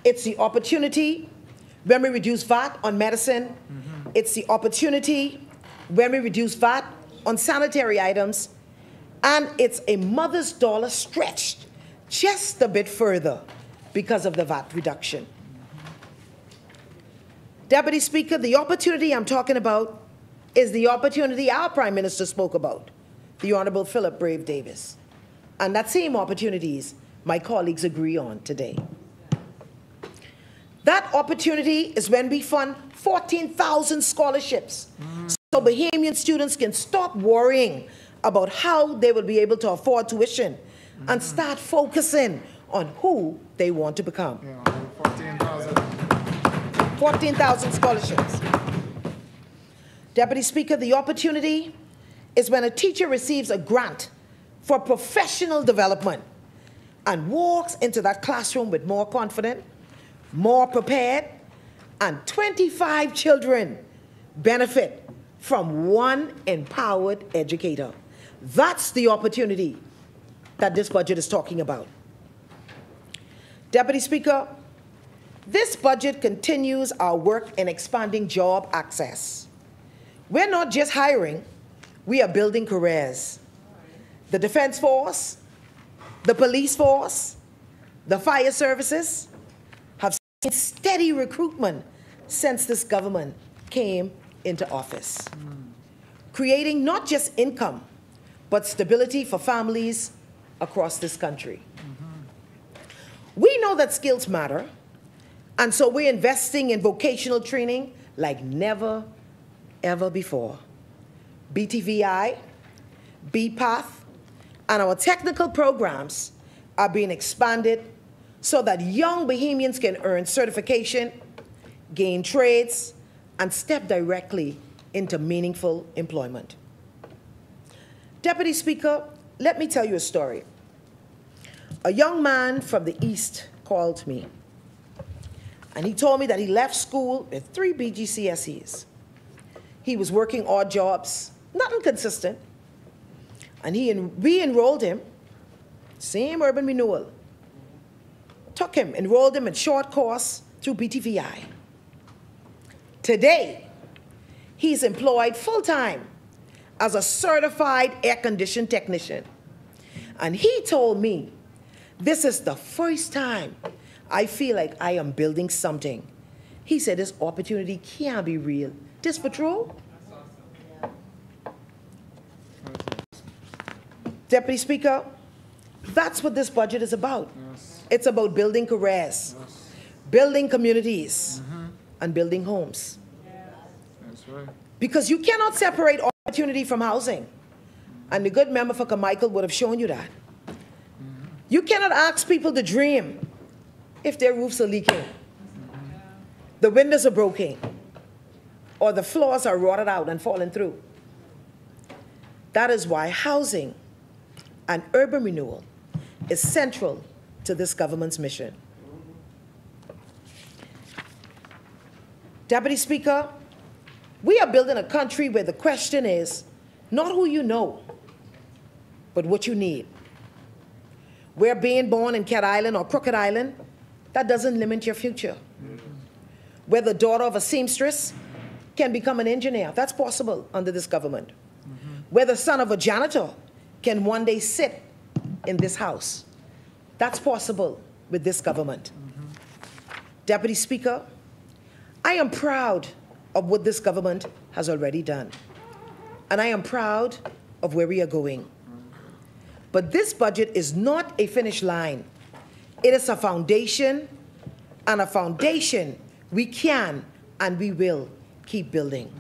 It's the opportunity when we reduce VAT on medicine. It's the opportunity when we reduce VAT on sanitary items. And it's a mother's dollar stretched just a bit further because of the VAT reduction. Deputy Speaker, the opportunity I'm talking about is the opportunity our Prime Minister spoke about, the Honorable Philip Brave Davis. And that same opportunities my colleagues agree on today. That opportunity is when we fund 14,000 scholarships so Bahamian students can stop worrying about how they will be able to afford tuition and start focusing on who they want to become. 14,000 scholarships. Deputy Speaker, the opportunity is when a teacher receives a grant for professional development and walks into that classroom with more confidence, more prepared, and 25 children benefit from one empowered educator. That's the opportunity that this budget is talking about. Deputy Speaker, this budget continues our work in expanding job access. We're not just hiring, we are building careers. The Defense Force, the police force, the fire services have seen steady recruitment since this government came into office, creating not just income, but stability for families across this country. We know that skills matter, and so we're investing in vocational training like never, ever before. BTVI, BPath, and our technical programs are being expanded so that young Bahamians can earn certification, gain trades, and step directly into meaningful employment. Deputy Speaker, let me tell you a story. A young man from the East called me, and he told me that he left school with 3 BGCSEs. He was working odd jobs, nothing consistent, and we enrolled him, same urban renewal, enrolled him in short course through BTVI. Today, he's employed full-time as a certified air-conditioning technician. And he told me, this is the first time I feel like I am building something. He said this opportunity can't be real. This for true? Deputy Speaker, that's what this budget is about. Yes. It's about building careers, yes, building communities, and building homes. That's right. Because you cannot separate opportunity from housing. And the good member for Carmichael would have shown you that. You cannot ask people to dream if their roofs are leaking, the windows are broken, or the floors are rotted out and falling through. That is why housing and urban renewal is central to this government's mission. Deputy Speaker, we are building a country where the question is not who you know, but what you need. We're being born in Cat Island or Crooked Island, that doesn't limit your future. Where the daughter of a seamstress can become an engineer, that's possible under this government. Where the son of a janitor can one day sit in this house, that's possible with this government. Deputy Speaker, I am proud of what this government has already done. And I am proud of where we are going. But this budget is not a finish line. It is a foundation, and a foundation we can and we will keep building.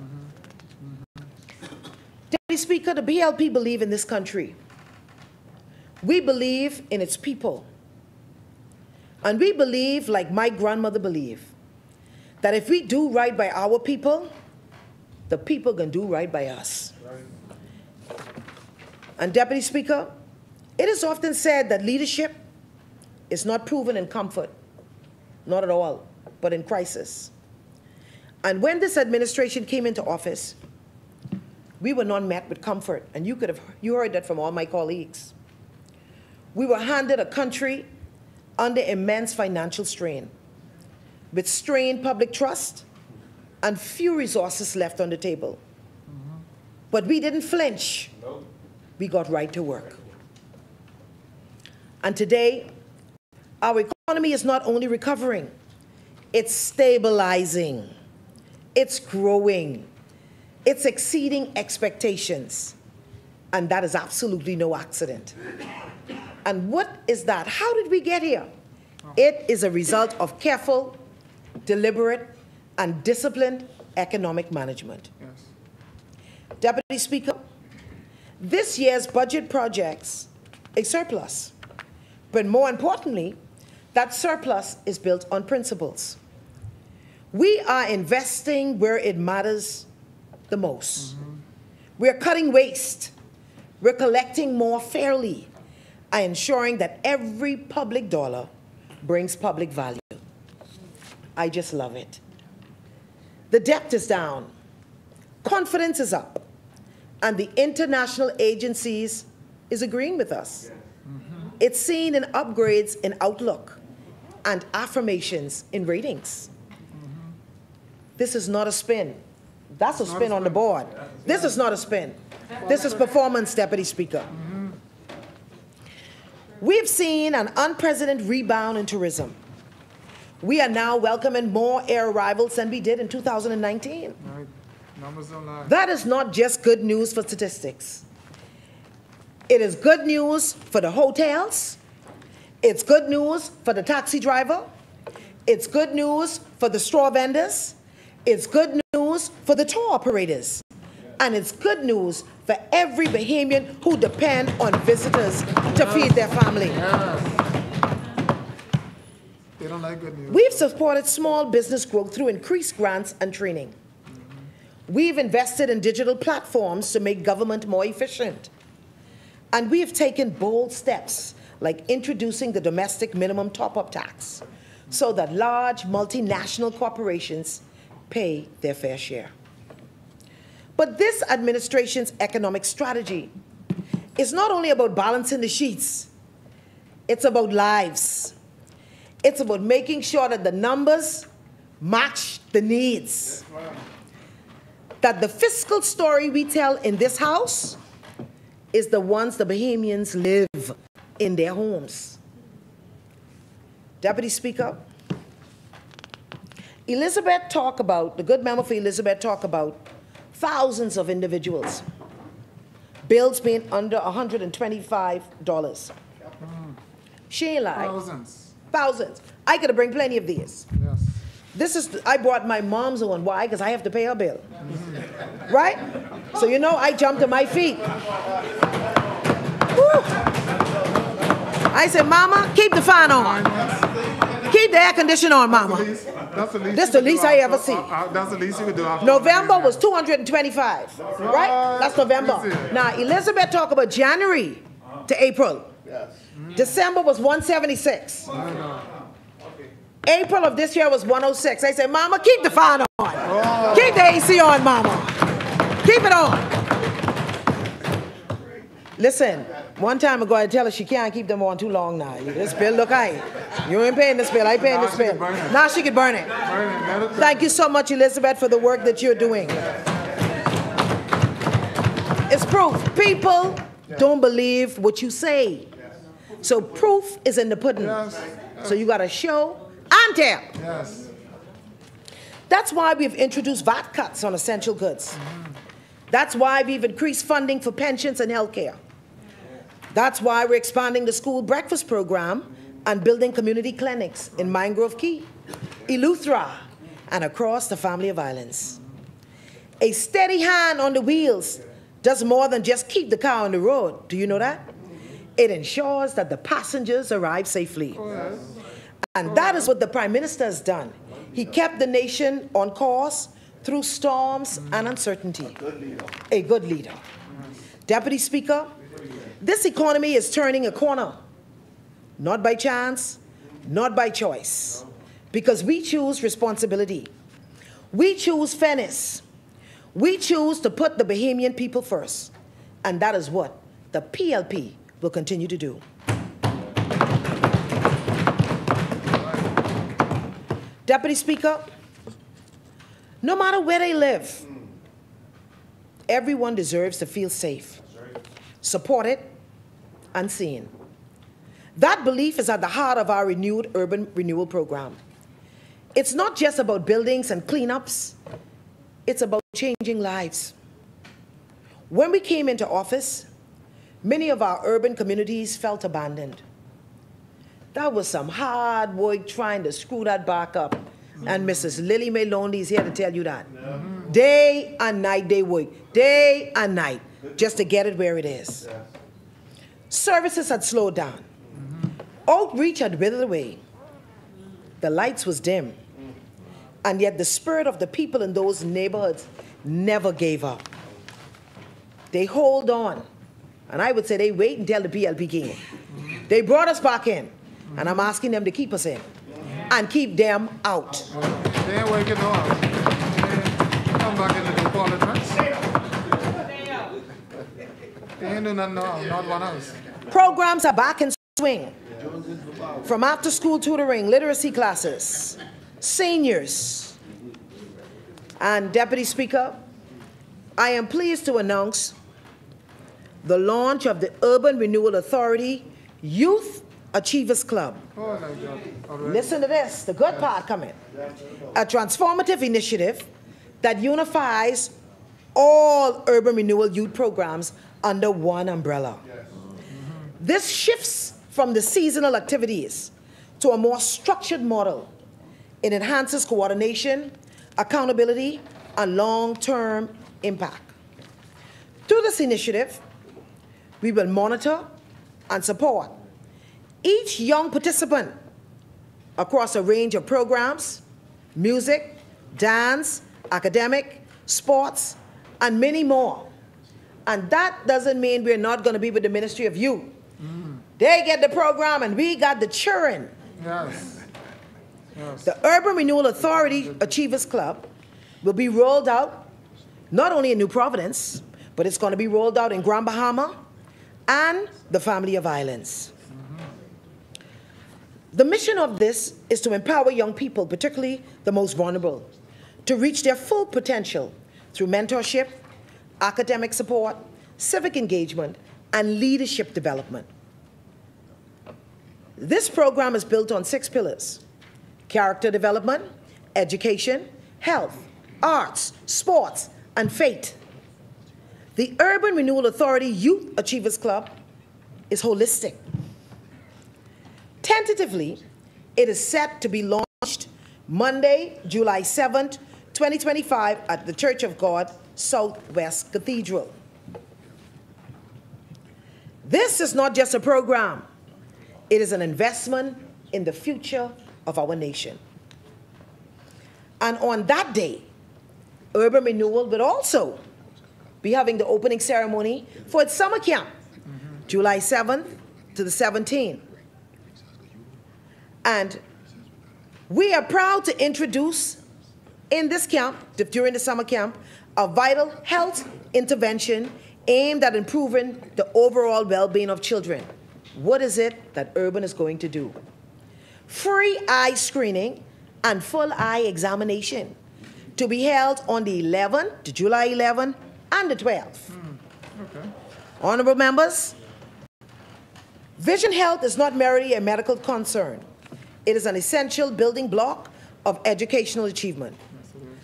Deputy Speaker, the BLP believe in this country. We believe in its people. And we believe, like my grandmother believed, that if we do right by our people, the people can do right by us. Right. And Deputy Speaker, it is often said that leadership is not proven in comfort, not at all, but in crisis. And when this administration came into office, we were not met with comfort, and you heard that from all my colleagues. We were handed a country under immense financial strain, with strained public trust and few resources left on the table. But we didn't flinch. No. We got right to work. And today, our economy is not only recovering, it's stabilizing, it's growing, it's exceeding expectations, and that is absolutely no accident. And what is that? How did we get here? It is a result of careful, deliberate, and disciplined economic management. Yes. Deputy Speaker, this year's budget projects a surplus. But more importantly, that surplus is built on principles. We are investing where it matters the most. We're cutting waste. We're collecting more fairly and ensuring that every public dollar brings public value. I just love it. The debt is down. Confidence is up. And the international agencies is agreeing with us. It's seen in upgrades in outlook and affirmations in ratings. This is not a spin. That's a spin on the board. This is not a spin. This is performance, Deputy Speaker. We've seen an unprecedented rebound in tourism. We are now welcoming more air arrivals than we did in 2019. Numbers don't lie. That is not just good news for statistics. It is good news for the hotels. It's good news for the taxi driver. It's good news for the straw vendors. It's good news for the tour operators. And it's good news for every Bahamian who depend on visitors to feed their family. They don't like good news. We've supported small business growth through increased grants and training. We've invested in digital platforms to make government more efficient. And we have taken bold steps like introducing the domestic minimum top-up tax so that large multinational corporations pay their fair share. But this administration's economic strategy is not only about balancing the sheets, it's about lives. It's about making sure that the numbers match the needs. That the fiscal story we tell in this House is the ones the Bahamians live in their homes. Deputy Speaker, Elizabeth talked about, the good member for Elizabeth talked about thousands of individuals, bills being under $125. She ain't lying. Thousands. Thousands. I could have bring plenty of these. Yes. This is, I brought my mom's one. Why? Because I have to pay her bill. Right? So you know, I jumped to my feet. Woo. I said, Mama, keep the fan on. Keep the air conditioner on, Mama. That's the least I ever see. That's the least you could do. November was 225, right? That's November. Now, Elizabeth talked about January to April. December was 176. April of this year was 106. I said, Mama, keep the fan on. Keep the AC on, Mama. Keep it on. Listen, one time ago I tell her she can't keep them on too long now. This bill look high. You ain't paying this bill, I paying this bill. Now she can burn it. Thank you so much, Elizabeth, for the work that you're doing. It's proof. People don't believe what you say. So proof is in the pudding. So you got to show and tell. That's why we've introduced VAT cuts on essential goods. That's why we've increased funding for pensions and health care. That's why we're expanding the school breakfast program and building community clinics in Mangrove Key, Eleuthera, and across the Family of Islands. A steady hand on the wheels does more than just keep the car on the road. Do you know that? It ensures that the passengers arrive safely. And that is what the Prime Minister has done. He kept the nation on course through storms and uncertainty. A good leader. Deputy Speaker, this economy is turning a corner. Not by chance, not by choice. Because we choose responsibility. We choose fairness. We choose to put the Bahamian people first. And that is what the PLP will continue to do. Deputy Speaker, no matter where they live, everyone deserves to feel safe, supported, and seen. That belief is at the heart of our renewed urban renewal program. It's not just about buildings and cleanups, it's about changing lives. When we came into office, many of our urban communities felt abandoned. That was some hard work trying to screw that back up. And Mrs. Lily May Lonely is here to tell you that. Day and night they work. Day and night. just to get it where it is. Services had slowed down. Outreach had withered away. The lights was dim. And yet the spirit of the people in those neighborhoods never gave up. They hold on. And I would say they wait until the PLP came. They brought us back in. And I'm asking them to keep us in. And keep them out. They ain't working no house. Come back in the politics. They ain't do nothing no house, not one house. Programs are back in swing. From after-school tutoring, literacy classes, seniors. And Deputy Speaker, I am pleased to announce the launch of the Urban Renewal Authority Youth Achievers Club. Oh, my God. Listen to this, the good part coming. A transformative initiative that unifies all urban renewal youth programs under one umbrella. This shifts from the seasonal activities to a more structured model. It enhances coordination, accountability, and long-term impact. Through this initiative, we will monitor and support each young participant across a range of programs, music, dance, academic, sports, and many more. And that doesn't mean we're not going to be with the Ministry of Youth. They get the program and we got the children. Yes. The Urban Renewal Authority Achievers Club will be rolled out not only in New Providence, but it's going to be rolled out in Grand Bahama and the Family of Islands. The mission of this is to empower young people, particularly the most vulnerable, to reach their full potential through mentorship, academic support, civic engagement, and leadership development. This program is built on 6 pillars: character development, education, health, arts, sports, and faith. The Urban Renewal Authority Youth Achievers Club is holistic. Tentatively, it is set to be launched Monday, July 7th, 2025 at the Church of God, Southwest Cathedral. This is not just a program. It is an investment in the future of our nation. And on that day, Urban Renewal will also be having the opening ceremony for its summer camp, July 7th to the 17th. And we are proud to introduce in this camp, during the summer camp, a vital health intervention aimed at improving the overall well-being of children. What is it that Urban is going to do? Free eye screening and full eye examination to be held on the 11th, to July 11th, and the 12th. Okay. Honorable members, vision health is not merely a medical concern. It is an essential building block of educational achievement,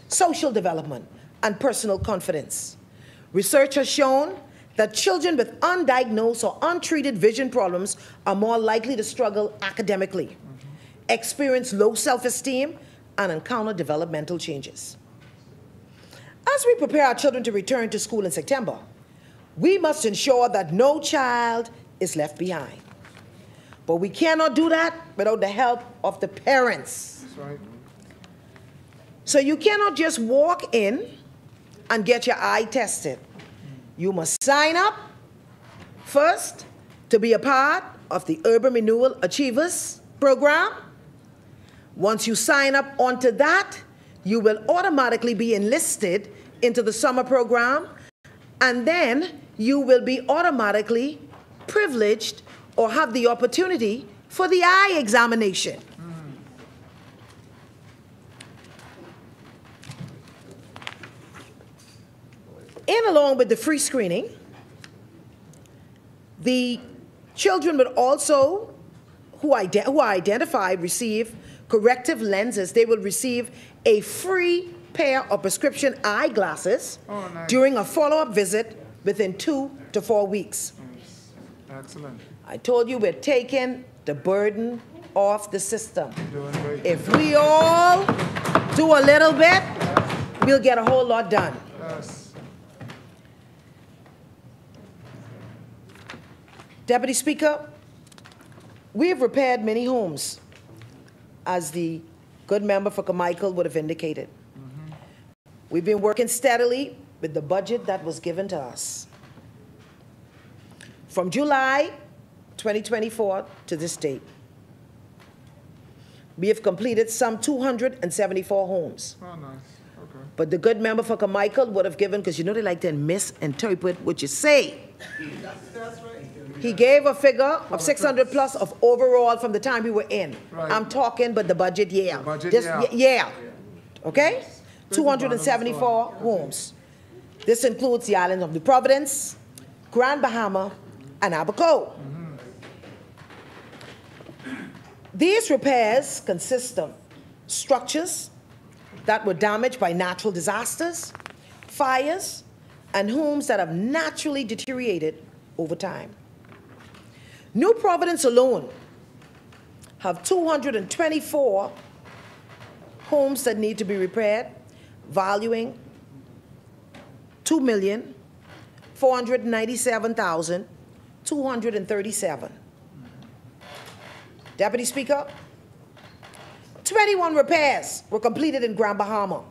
social development, and personal confidence. Research has shown that children with undiagnosed or untreated vision problems are more likely to struggle academically, experience low self-esteem, and encounter developmental changes. As we prepare our children to return to school in September, we must ensure that no child is left behind. But we cannot do that without the help of the parents. That's right. So you cannot just walk in and get your eye tested. You must sign up first to be a part of the Urban Renewal Achievers program. Once you sign up onto that, you will automatically be enlisted into the summer program, and then you will be automatically privileged or have the opportunity for the eye examination. Along with the free screening, the children would also, who are identified, receive corrective lenses. They will receive a free pair of prescription eyeglasses during a follow-up visit within 2 to 4 weeks. Excellent. I told you we're taking the burden off the system. If we all do a little bit, we'll get a whole lot done. Yes. Deputy Speaker, we have repaired many homes, as the good member for Carmichael would have indicated. We've been working steadily with the budget that was given to us. From July 2024 to this date, we have completed some 274 homes. Oh, nice. Okay. But the good member for Carmichael would have given, because you know they like to misinterpret what you say. That's right. He gave a figure of 600 plus of overall from the time we were in. Right. I'm talking, but the budget, yeah. The budget, This, yeah. yeah. Okay? 274 homes. This includes the islands of New Providence, Grand Bahama, and Abaco. These repairs consist of structures that were damaged by natural disasters, fires, and homes that have naturally deteriorated over time. New Providence alone have 224 homes that need to be repaired, valuing $2,497,237. Deputy Speaker, 21 repairs were completed in Grand Bahama,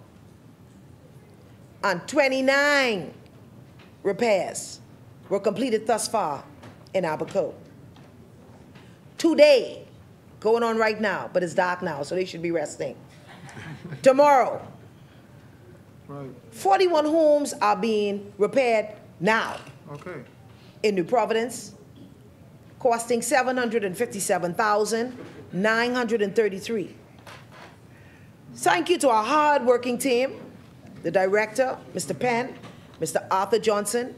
and 29 repairs were completed thus far in Abaco. Today, going on right now, but it's dark now, so they should be resting. Tomorrow, 41 homes are being repaired now in New Providence, costing $757,933. Thank you to our hard-working team, the director, Mr. Penn, Mr. Arthur Johnson,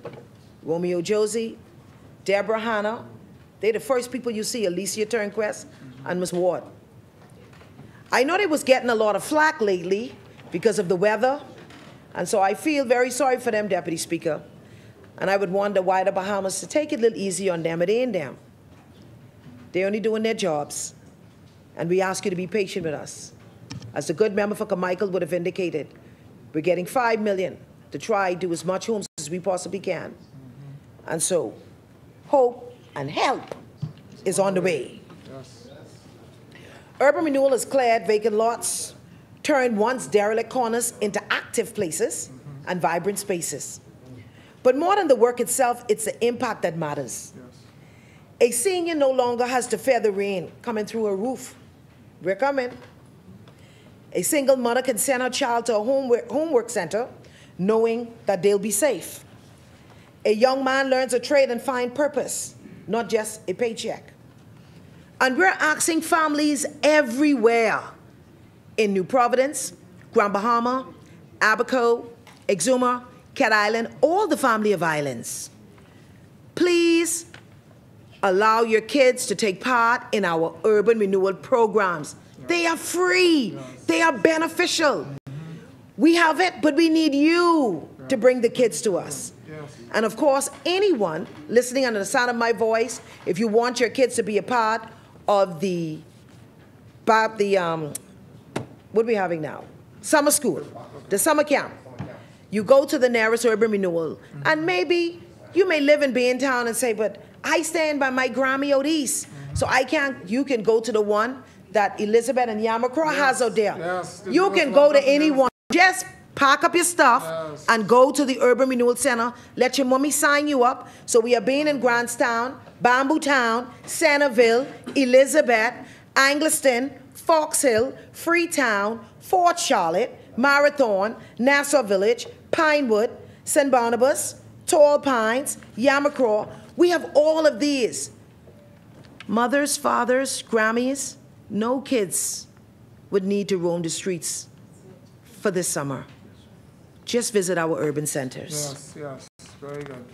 Romeo Josie, Deborah Hanna. They're the first people you see, Alicia Turnquest and Ms. Ward. I know they was getting a lot of flack lately because of the weather, and so I feel very sorry for them, Deputy Speaker. And I would wonder why the Bahamas to take it a little easy on them. It ain't them. They're only doing their jobs. And we ask you to be patient with us. As the good member for Carmichael would have indicated, we're getting $5 million to try to do as much homes as we possibly can. And so, hope and help is on the way. Urban renewal has cleared vacant lots, turned once derelict corners into active places and vibrant spaces. But more than the work itself, it's the impact that matters. A senior no longer has to fear the rain coming through her roof. We're coming. A single mother can send her child to a homework center knowing that they'll be safe. A young man learns a trade and finds purpose, not just a paycheck. And we're asking families everywhere in New Providence, Grand Bahama, Abaco, Exuma, Cat Island, all the family of islands. Please allow your kids to take part in our urban renewal programs. They are free. They are beneficial. We have it, but we need you to bring the kids to us. And of course, anyone listening under the sound of my voice, if you want your kids to be a part of the what are we having now? Summer school, the summer camp. You go to the nearest urban renewal, and maybe you may live in Baintown and say, but I stand by my Grammy out east, so I can't. You can go to the one that Elizabeth and Yamacraw has out there. You can go to anyone. Just pack up your stuff and go to the Urban Renewal Center. Let your mommy sign you up. So we are being in Grantstown, Bamboo Town, Centerville, Elizabeth, Angliston, Fox Hill, Freetown, Fort Charlotte, Marathon, Nassau Village, Pinewood, St. Barnabas, Tall Pines, Yamacraw. We have all of these. Mothers, fathers, Grammys, no kids would need to roam the streets for this summer. Just visit our urban centers. Yes, very good.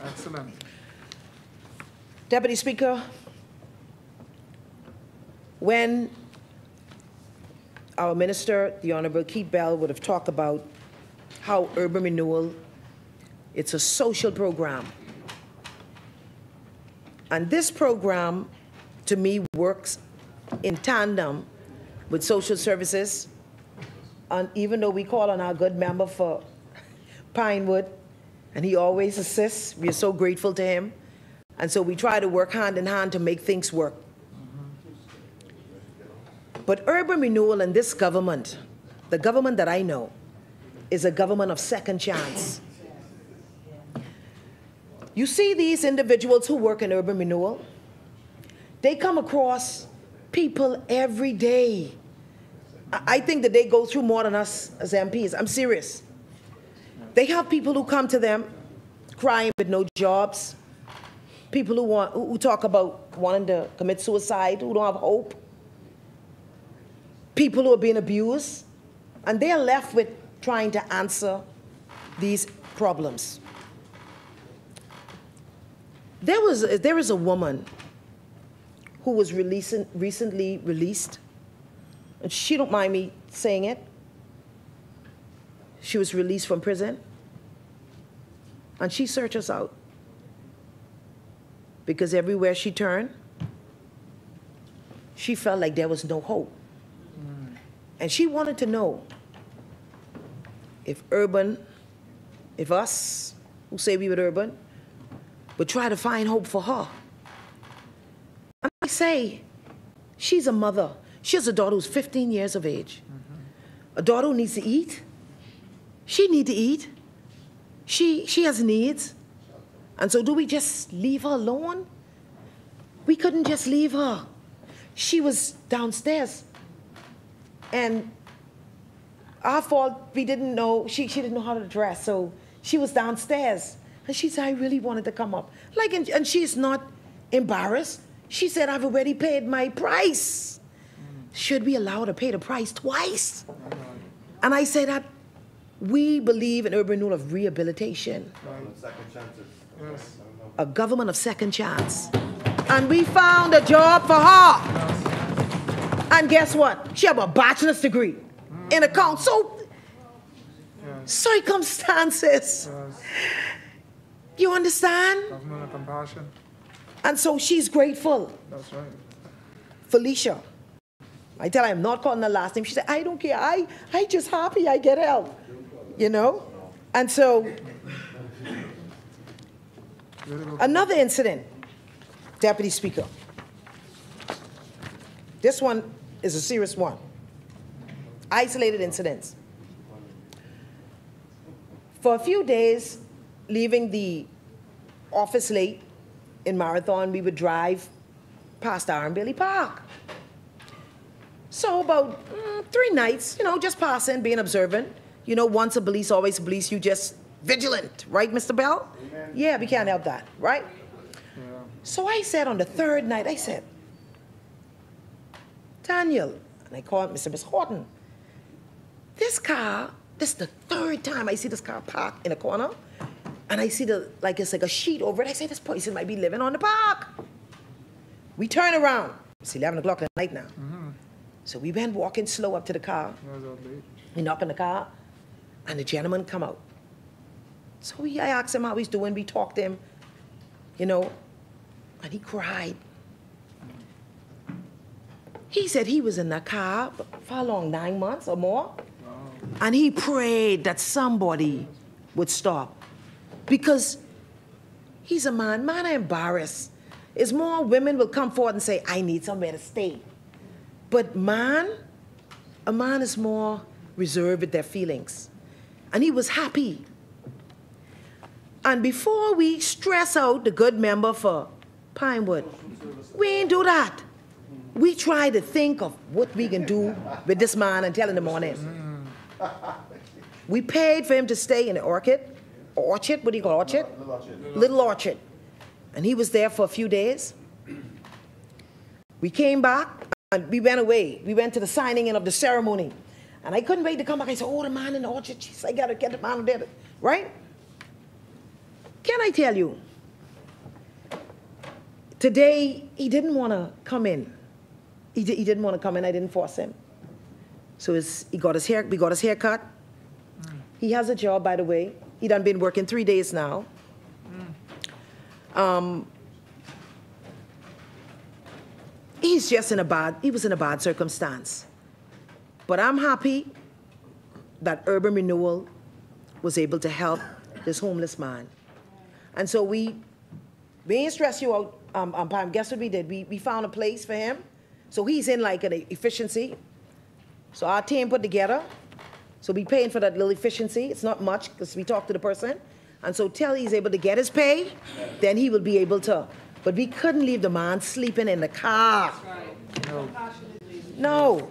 Excellent. Deputy Speaker, when our minister, the Honorable Keith Bell, would have talked about how urban renewal, it's a social program. And this program, to me, works in tandem with social services. And even though we call on our good member for Pinewood, and he always assists. We are so grateful to him. And so we try to work hand in hand to make things work. But urban renewal in this government, the government that I know, is a government of second chance. You see these individuals who work in urban renewal, they come across people every day. I think that they go through more than us as MPs. I'm serious. They have people who come to them crying with no jobs, people who talk about wanting to commit suicide, who don't have hope, people who are being abused, and they are left with trying to answer these problems. There is a woman who was recently released, and she don't mind me saying it. She was released from prison, and she searched us out because everywhere she turned, she felt like there was no hope. And she wanted to know if us, who say we were urban, would try to find hope for her. And I say, she's a mother. She has a daughter who's 15 years of age. A daughter who needs to eat. She needs to eat. She has needs. And so do we just leave her alone? We couldn't just leave her. She was downstairs. And our fault, we didn't know, she didn't know how to dress, so she was downstairs. And she said, I really wanted to come up. And she's not embarrassed. She said, I've already paid my price. Should we allow her to pay the price twice? And I say that we believe in urban renewal of rehabilitation. Second chances. A government of second chance. And we found a job for her. And guess what? She have a bachelor's degree in accounts. So, circumstances. You understand? Government of compassion. And so she's grateful. That's right. Felicia. I tell her I'm not calling her last name. She said, I don't care. I just happy I get help. You know? And so, another incident, Deputy Speaker. This one is a serious one. Isolated incidents. For a few days, leaving the office late in Marathon, we would drive past Iron Bailey Park. So about 3 nights, just passing, being observant. Once a police, always a police, you just vigilant, right, Mr. Bell? Amen. Yeah, we can't help that, right? Yeah. So I said on the 3rd night, I said, Daniel, and I called Miss Horton, this car, this is the 3rd time I see this car parked in a corner, and I see it's like a sheet over it. I say, this person might be living on the park. We turn around. It's 11 o'clock at night now. So we went walking slow up to the car. We knock on the car, and the gentleman come out. So I asked him how he's doing. We talked to him, and he cried. He said he was in the car for how long, 9 months or more? Wow. And he prayed that somebody would stop. Because he's a man are embarrassed. It's more women will come forward and say, I need somewhere to stay. But a man is more reserved with their feelings. And he was happy. And before we stress out the good member for Pinewood, we ain't do that. We try to think of what we can do with this man until in the morning. We paid for him to stay in the orchard, what do you call orchard? Little Orchard. And he was there for a few days. We came back and we went away. We went to the signing in of the ceremony. And I couldn't wait to come back. I said, oh, the man in the orchard, jeez, I gotta get the man there, right? Can I tell you, today he didn't want to come in. He didn't want to come in. I didn't force him. So we got his hair cut. He has a job, by the way. He done been working 3 days now. He was in a bad circumstance. But I'm happy that urban renewal was able to help this homeless man. And so we ain't stress you out, Pam. Guess what we did? We found a place for him. So he's in like an efficiency. So our team put together. So we paying for that little efficiency. It's not much because we talked to the person. And so till he's able to get his pay, then he will be able to. But we couldn't leave the man sleeping in the car. No. No.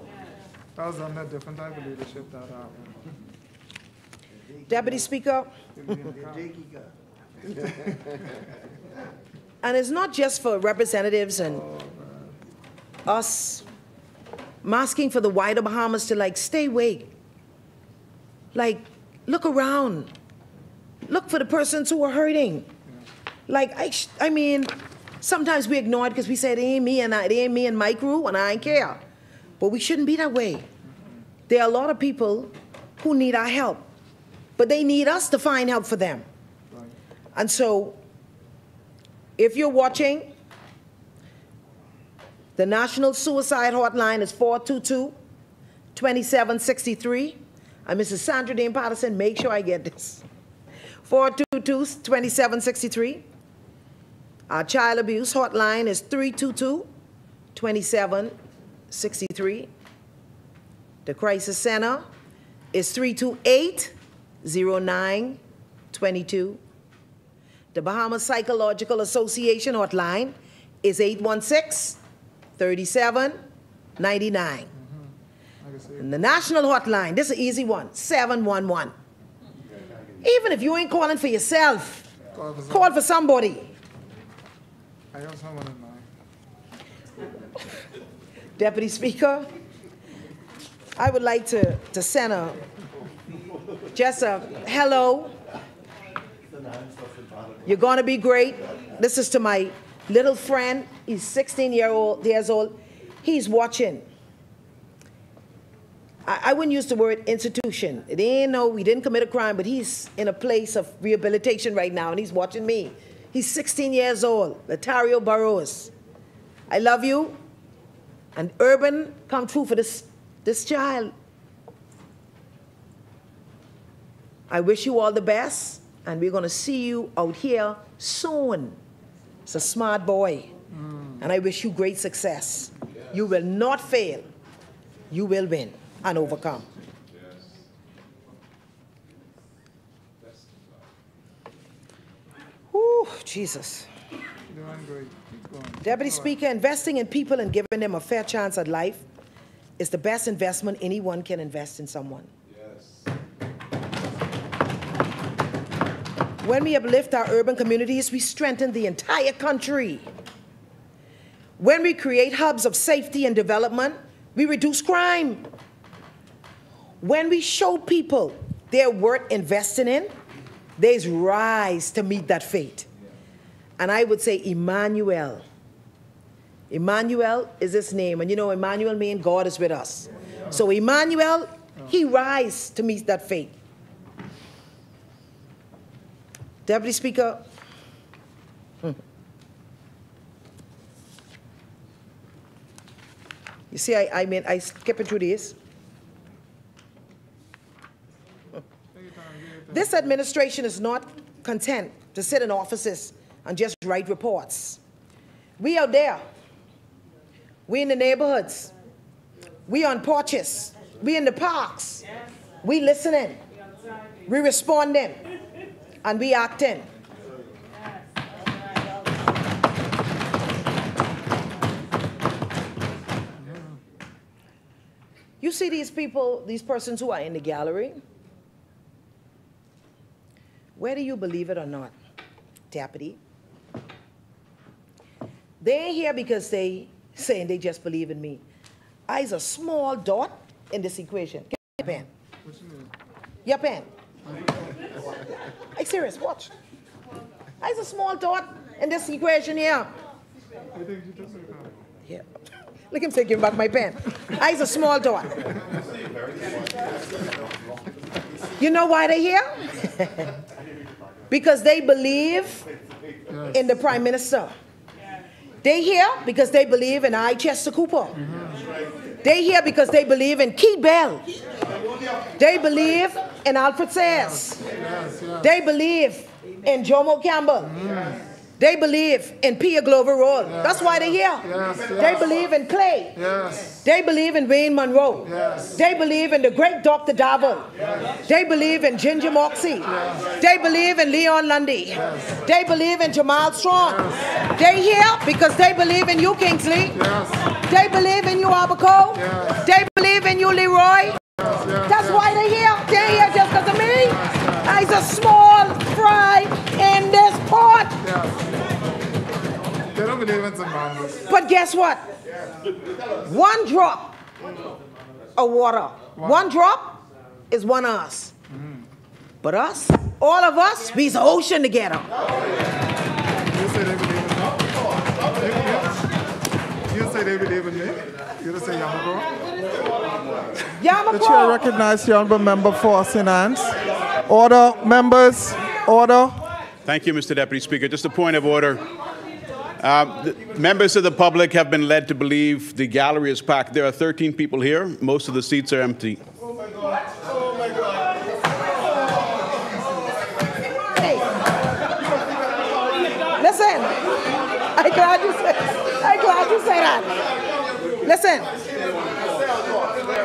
That was under a different type of leadership that happened. Deputy Speaker. And it's not just for representatives and us. I'm asking for the wider Bahamas to like stay awake. Like, look around. Look for the persons who are hurting. Like, I mean, sometimes we ignore it because we say it ain't me and it ain't me and my crew and I ain't care. But we shouldn't be that way. There are a lot of people who need our help, but they need us to find help for them. And so, if you're watching, the National Suicide Hotline is 422-2763. And Mrs. Sandra Dane Patterson, make sure I get this. 422-2763. Our child abuse hotline is 322-2763. The crisis center is 328-0922. The Bahamas Psychological Association hotline is 816-3799. And the national hotline, this is an easy one, 711. Even if you ain't calling for yourself, call for somebody. I have someone in mind. Deputy Speaker, I would like to send just a hello. You're going to be great. This is to my little friend. He's 16 years old. He's watching. I wouldn't use the word institution. It ain't no, we didn't commit a crime, but he's in a place of rehabilitation right now, and he's watching me. He's 16 years old, Latario Burrows. I love you. And Urban, come through for this child. I wish you all the best, and we're going to see you out here soon. It's a smart boy, and I wish you great success. You will not fail. You will win and overcome. Whew, Jesus. Deputy Speaker, investing in people and giving them a fair chance at life is the best investment anyone can invest in someone. Yes. When we uplift our urban communities, we strengthen the entire country. When we create hubs of safety and development, we reduce crime. When we show people they're worth investing in, there's rise to meet that fate. And I would say Emmanuel. Emmanuel is his name. And you know, Emmanuel means God is with us. So Emmanuel, he rise to meet that fate. Deputy Speaker. You see, I skipping through this. This administration is not content to sit in offices and just write reports. We out there. We in the neighborhoods. We on porches. We in the parks. We listening. We responding. And we acting. You see these people, these persons who are in the gallery? Whether you believe it or not, Deputy, they ain't here because they saying they just believe in me. I's a small dot in this equation. Give me your pen. Your pen. I'm serious, watch. I's a small dot in this equation here. Yeah. Look him taking back my pen. I's a small dot. You know why they're here? Because they believe in the Prime Minister. They here because they believe in I. Chester Cooper. They here because they believe in Keith Bell. They believe in Alfred Sayers. They believe in Jomo Campbell. They believe in Pia Glover Road. That's why they're here. They believe in Clay. They believe in Wayne Monroe. They believe in the great Dr. Darwell. They believe in Ginger Moxie. They believe in Leon Lundy. They believe in Jamal Strong. They're here because they believe in you, Kingsley. They believe in you, Abaco. They believe in you, Leroy. That's why they're here. They're here just because of me. It's a small fry in this pot. They don't believe in some numbers. But guess what? One drop of water, one drop is one us. But us, all of us, we's an ocean together. You say they believe in me? You say they believe in me? You just say Yamagro? The chair recognizes the honourable member for St. Anne's. Order, members, order. Thank you, Mr. Deputy Speaker. Just a point of order. Members of the public have been led to believe the gallery is packed. There are 13 people here. Most of the seats are empty. Oh my God. Oh my God. Hey. Listen, I'm glad you say that. Listen,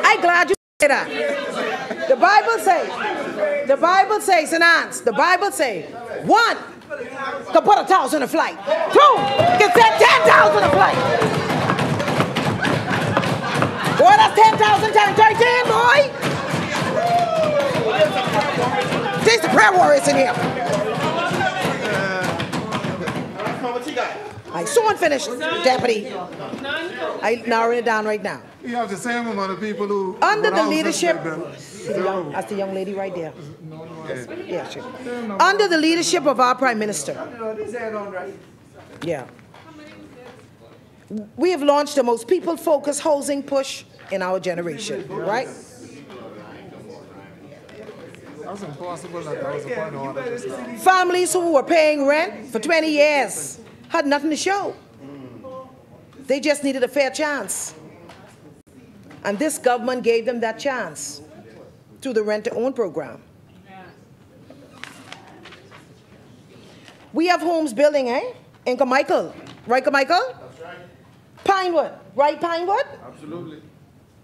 I'm glad you say that. The Bible says, St. Anne's, the Bible says, 1 can put 1,000 a flight. 2 can send 10,000 a flight. Boy, that's 10,000 times 13, boy. There's the prayer warriors in here. I soon finished, Deputy. I narrowed it down right now. You have the same amount of people who... Under the leadership... That's the young lady right there. Yeah, sure. Under the leadership of our Prime Minister. Yeah. We have launched the most people-focused housing push in our generation, right? That's impossible. That was a point of order. Families who were paying rent for 20 years had nothing to show. They just needed a fair chance. And this government gave them that chance through the rent-to-own program. We have homes building, in Carmichael. Right, Carmichael? That's right. Pinewood. Right, Pinewood? Absolutely.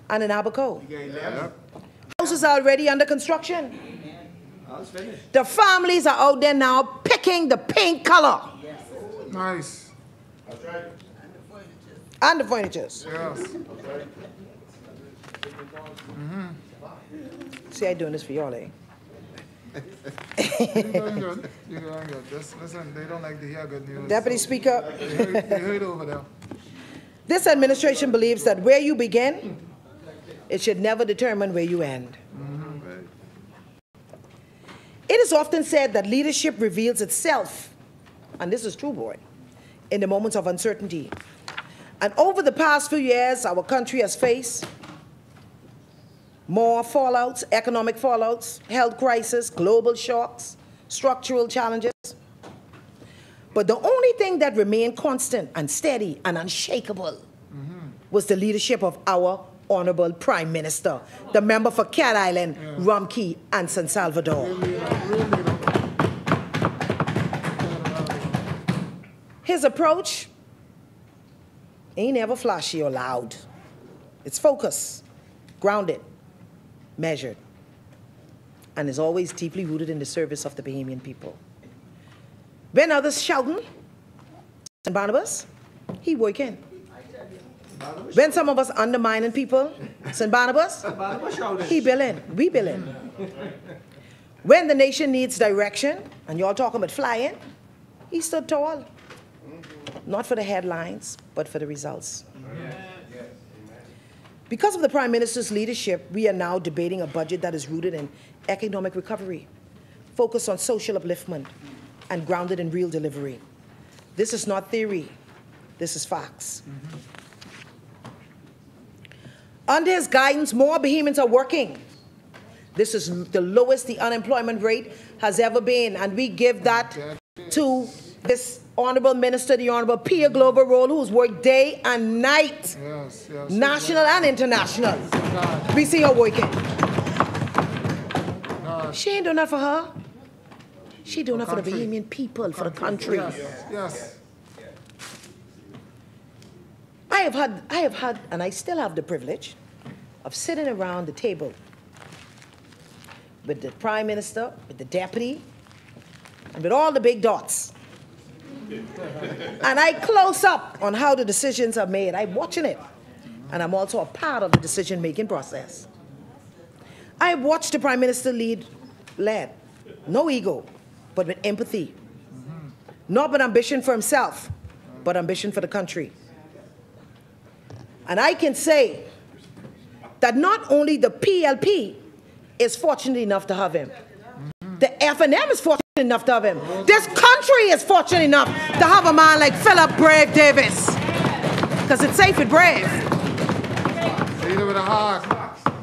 And in Abaco. Houses are already under construction. The families are out there now picking the pink color. Nice. That's right. And the furnitures. Yes. See, I'm doing this for y'all, eh? You're doing good. You're doing good. Just listen, they don't like to hear good news. Deputy Speaker. They heard over there. This administration believes that where you begin, it should never determine where you end. It is often said that leadership reveals itself, and this is true, boy, in the moments of uncertainty. And over the past few years, our country has faced more fallouts, economic fallouts, health crisis, global shocks, structural challenges. But the only thing that remained constant and steady and unshakable was the leadership of our Honorable Prime Minister, the member for Cat Island, Rumkey, and San Salvador. His approach ain't ever flashy or loud. It's focused, grounded, measured, and is always deeply rooted in the service of the Bahamian people. When others shouting, St. Barnabas, he working. When some of us undermining people, St. Barnabas, he billing, we billing. When the nation needs direction, and y'all talking about flying, he stood tall. Not for the headlines, but for the results. Because of the Prime Minister's leadership, we are now debating a budget that is rooted in economic recovery, focused on social upliftment, and grounded in real delivery. This is not theory. This is facts. Under his guidance, more Bahamians are working. This is the lowest the unemployment rate has ever been, and we give that to this Honorable Minister, the Honorable Pia Glover Roll, who's worked day and night, national and international. We see her working. She ain't doing that for her. She doing it for the Bahamian people, for the country. Yes. I have had, and I still have the privilege of sitting around the table with the Prime Minister, with the Deputy, and with all the big dots. And I close up on how the decisions are made. I'm watching it. And I'm also a part of the decision-making process. I watched the Prime Minister led, no ego, but with empathy. Not with ambition for himself, but ambition for the country. And I can say that not only the PLP is fortunate enough to have him, the FNM is fortunate enough to have him. This country is fortunate enough to have a man like Philip Brave Davis. Because it's safe and brave. Leader with a heart,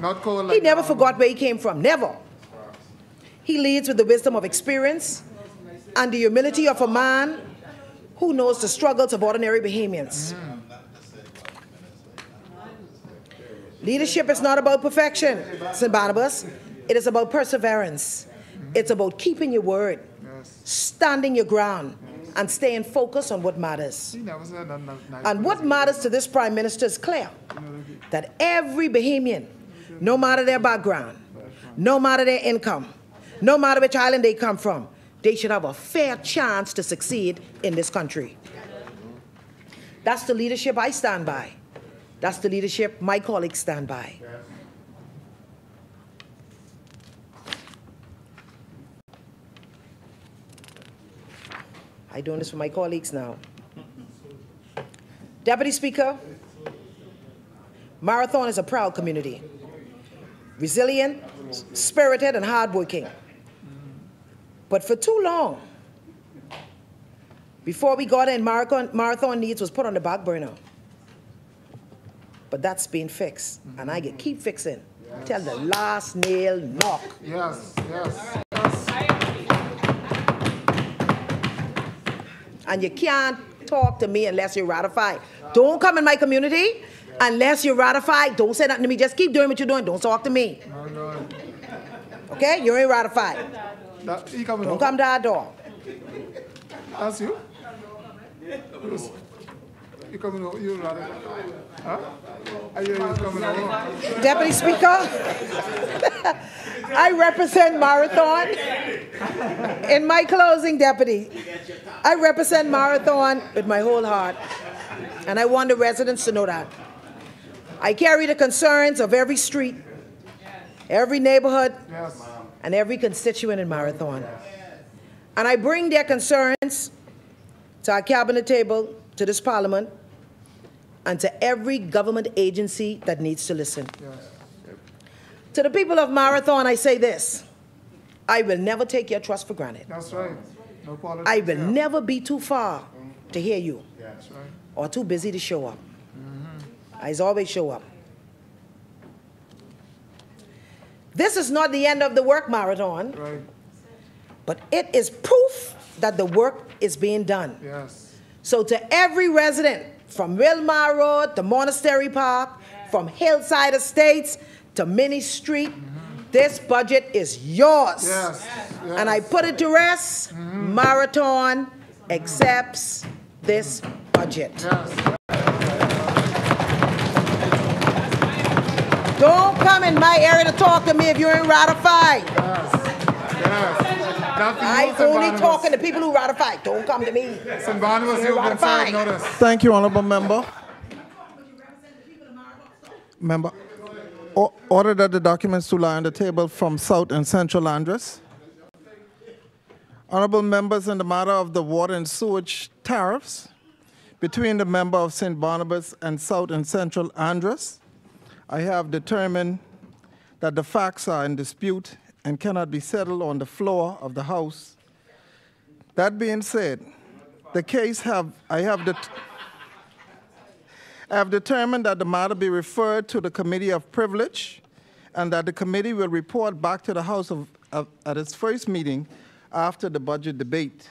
not cold like he never forgot where he came from, never. He leads with the wisdom of experience and the humility of a man who knows the struggles of ordinary Bahamians. Leadership is not about perfection, St. Barnabas. It is about perseverance. It's about keeping your word, standing your ground, and staying focused on what matters. And what matters to this Prime Minister is clear, that every Bahamian, no matter their background, no matter their income, no matter which island they come from, they should have a fair chance to succeed in this country. That's the leadership I stand by. That's the leadership my colleagues stand by. I'm doing this for my colleagues now. Deputy Speaker, Marathon is a proud community. Resilient, spirited, and hardworking. But for too long, before we got in, Marathon needs was put on the back burner. But that's being fixed, and I can keep fixing till the last nail knock. Yes, yes. And you can't talk to me unless you're ratified. Don't come in my community unless you're ratified. Don't say nothing to me. Just keep doing what you're doing. Don't talk to me. No. Okay? You ain't ratified. Don't come to our door. That's you? You coming over? You ratified? Huh? Are you coming over? Deputy Speaker, I represent Marathon. In my closing, Deputy, I represent Marathon with my whole heart. And I want the residents to know that. I carry the concerns of every street, every neighborhood, and every constituent in Marathon. And I bring their concerns to our cabinet table, to this parliament, and to every government agency that needs to listen. To the people of Marathon, I say this: I will never take your trust for granted. That's right. No politics. I will never be too far to hear you, That's right. or too busy to show up. I always show up. This is not the end of the work, Marathon, Right. but it is proof that the work is being done. Yes. So to every resident, from Wilmar Road to Monastery Park, from Hillside Estates to Minnie Street, this budget is yours. Yes. And I put it to rest, Marathon accepts this budget. Don't come in my area to talk to me if you ain't ratified. I only talking to people who ratified. Don't come to me. St. Barnabas, you've been served notice. Thank you, Honorable Member. Member, order that the documents to lie on the table from South and Central Andres. Honorable members, in the matter of the water and sewage tariffs between the member of St. Barnabas and South and Central Andres, I have determined that the facts are in dispute and cannot be settled on the floor of the House. That being said, the case I have determined that the matter be referred to the Committee of Privilege and that the committee will report back to the House at its first meeting after the budget debate.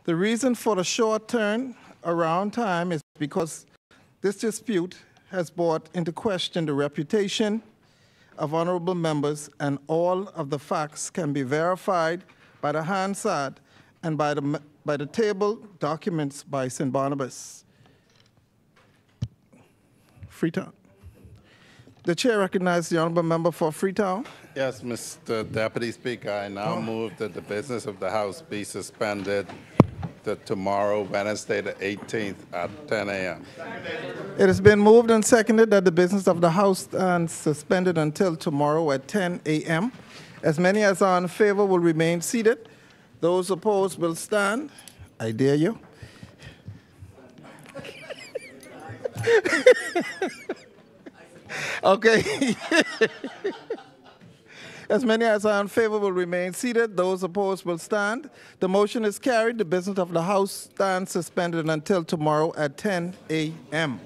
The reason for the short turnaround time is because this dispute has brought into question the reputation of honorable members, and all of the facts can be verified by the Hansard and by the table documents by St. Barnabas. Freetown. The chair recognizes the honorable member for Freetown. Yes, Mr. Deputy Speaker, I now move that the business of the House be suspended to tomorrow, Wednesday the 18th at 10 a.m. It has been moved and seconded that the business of the House stands suspended until tomorrow at 10 a.m. As many as are in favor will remain seated. Those opposed will stand. I dare you. Okay. As many as are in favor will remain seated. Those opposed will stand. The motion is carried. The business of the House stands suspended until tomorrow at 10 a.m.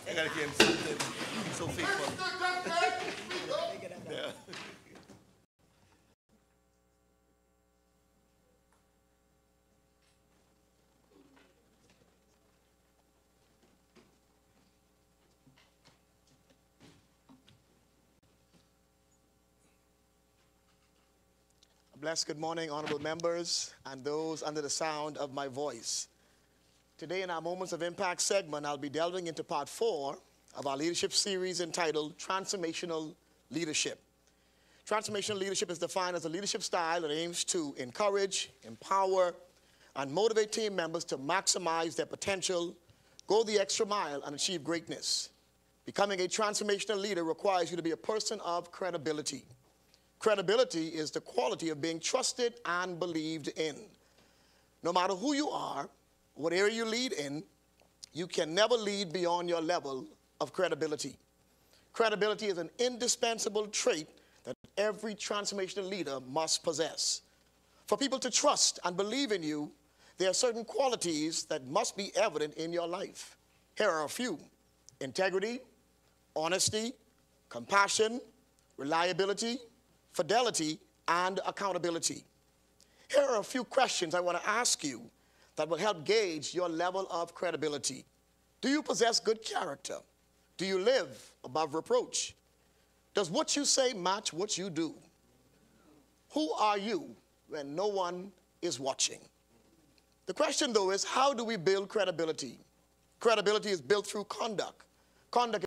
I gotta get him something. He's so faithful. Yeah. A blessed good morning, honorable members, and those under the sound of my voice. Today in our Moments of Impact segment, I'll be delving into part 4 of our leadership series entitled Transformational Leadership. Transformational leadership is defined as a leadership style that aims to encourage, empower, and motivate team members to maximize their potential, go the extra mile, and achieve greatness. Becoming a transformational leader requires you to be a person of credibility. Credibility is the quality of being trusted and believed in. No matter who you are, what area you lead in, you can never lead beyond your level of credibility. Credibility is an indispensable trait that every transformational leader must possess. For people to trust and believe in you, there are certain qualities that must be evident in your life. Here are a few: integrity, honesty, compassion, reliability, fidelity, and accountability. Here are a few questions I want to ask you that will help gauge your level of credibility. Do you possess good character? Do you live above reproach? Does what you say match what you do? Who are you when no one is watching? The question, though, is how do we build credibility? Credibility is built through conduct. Conduct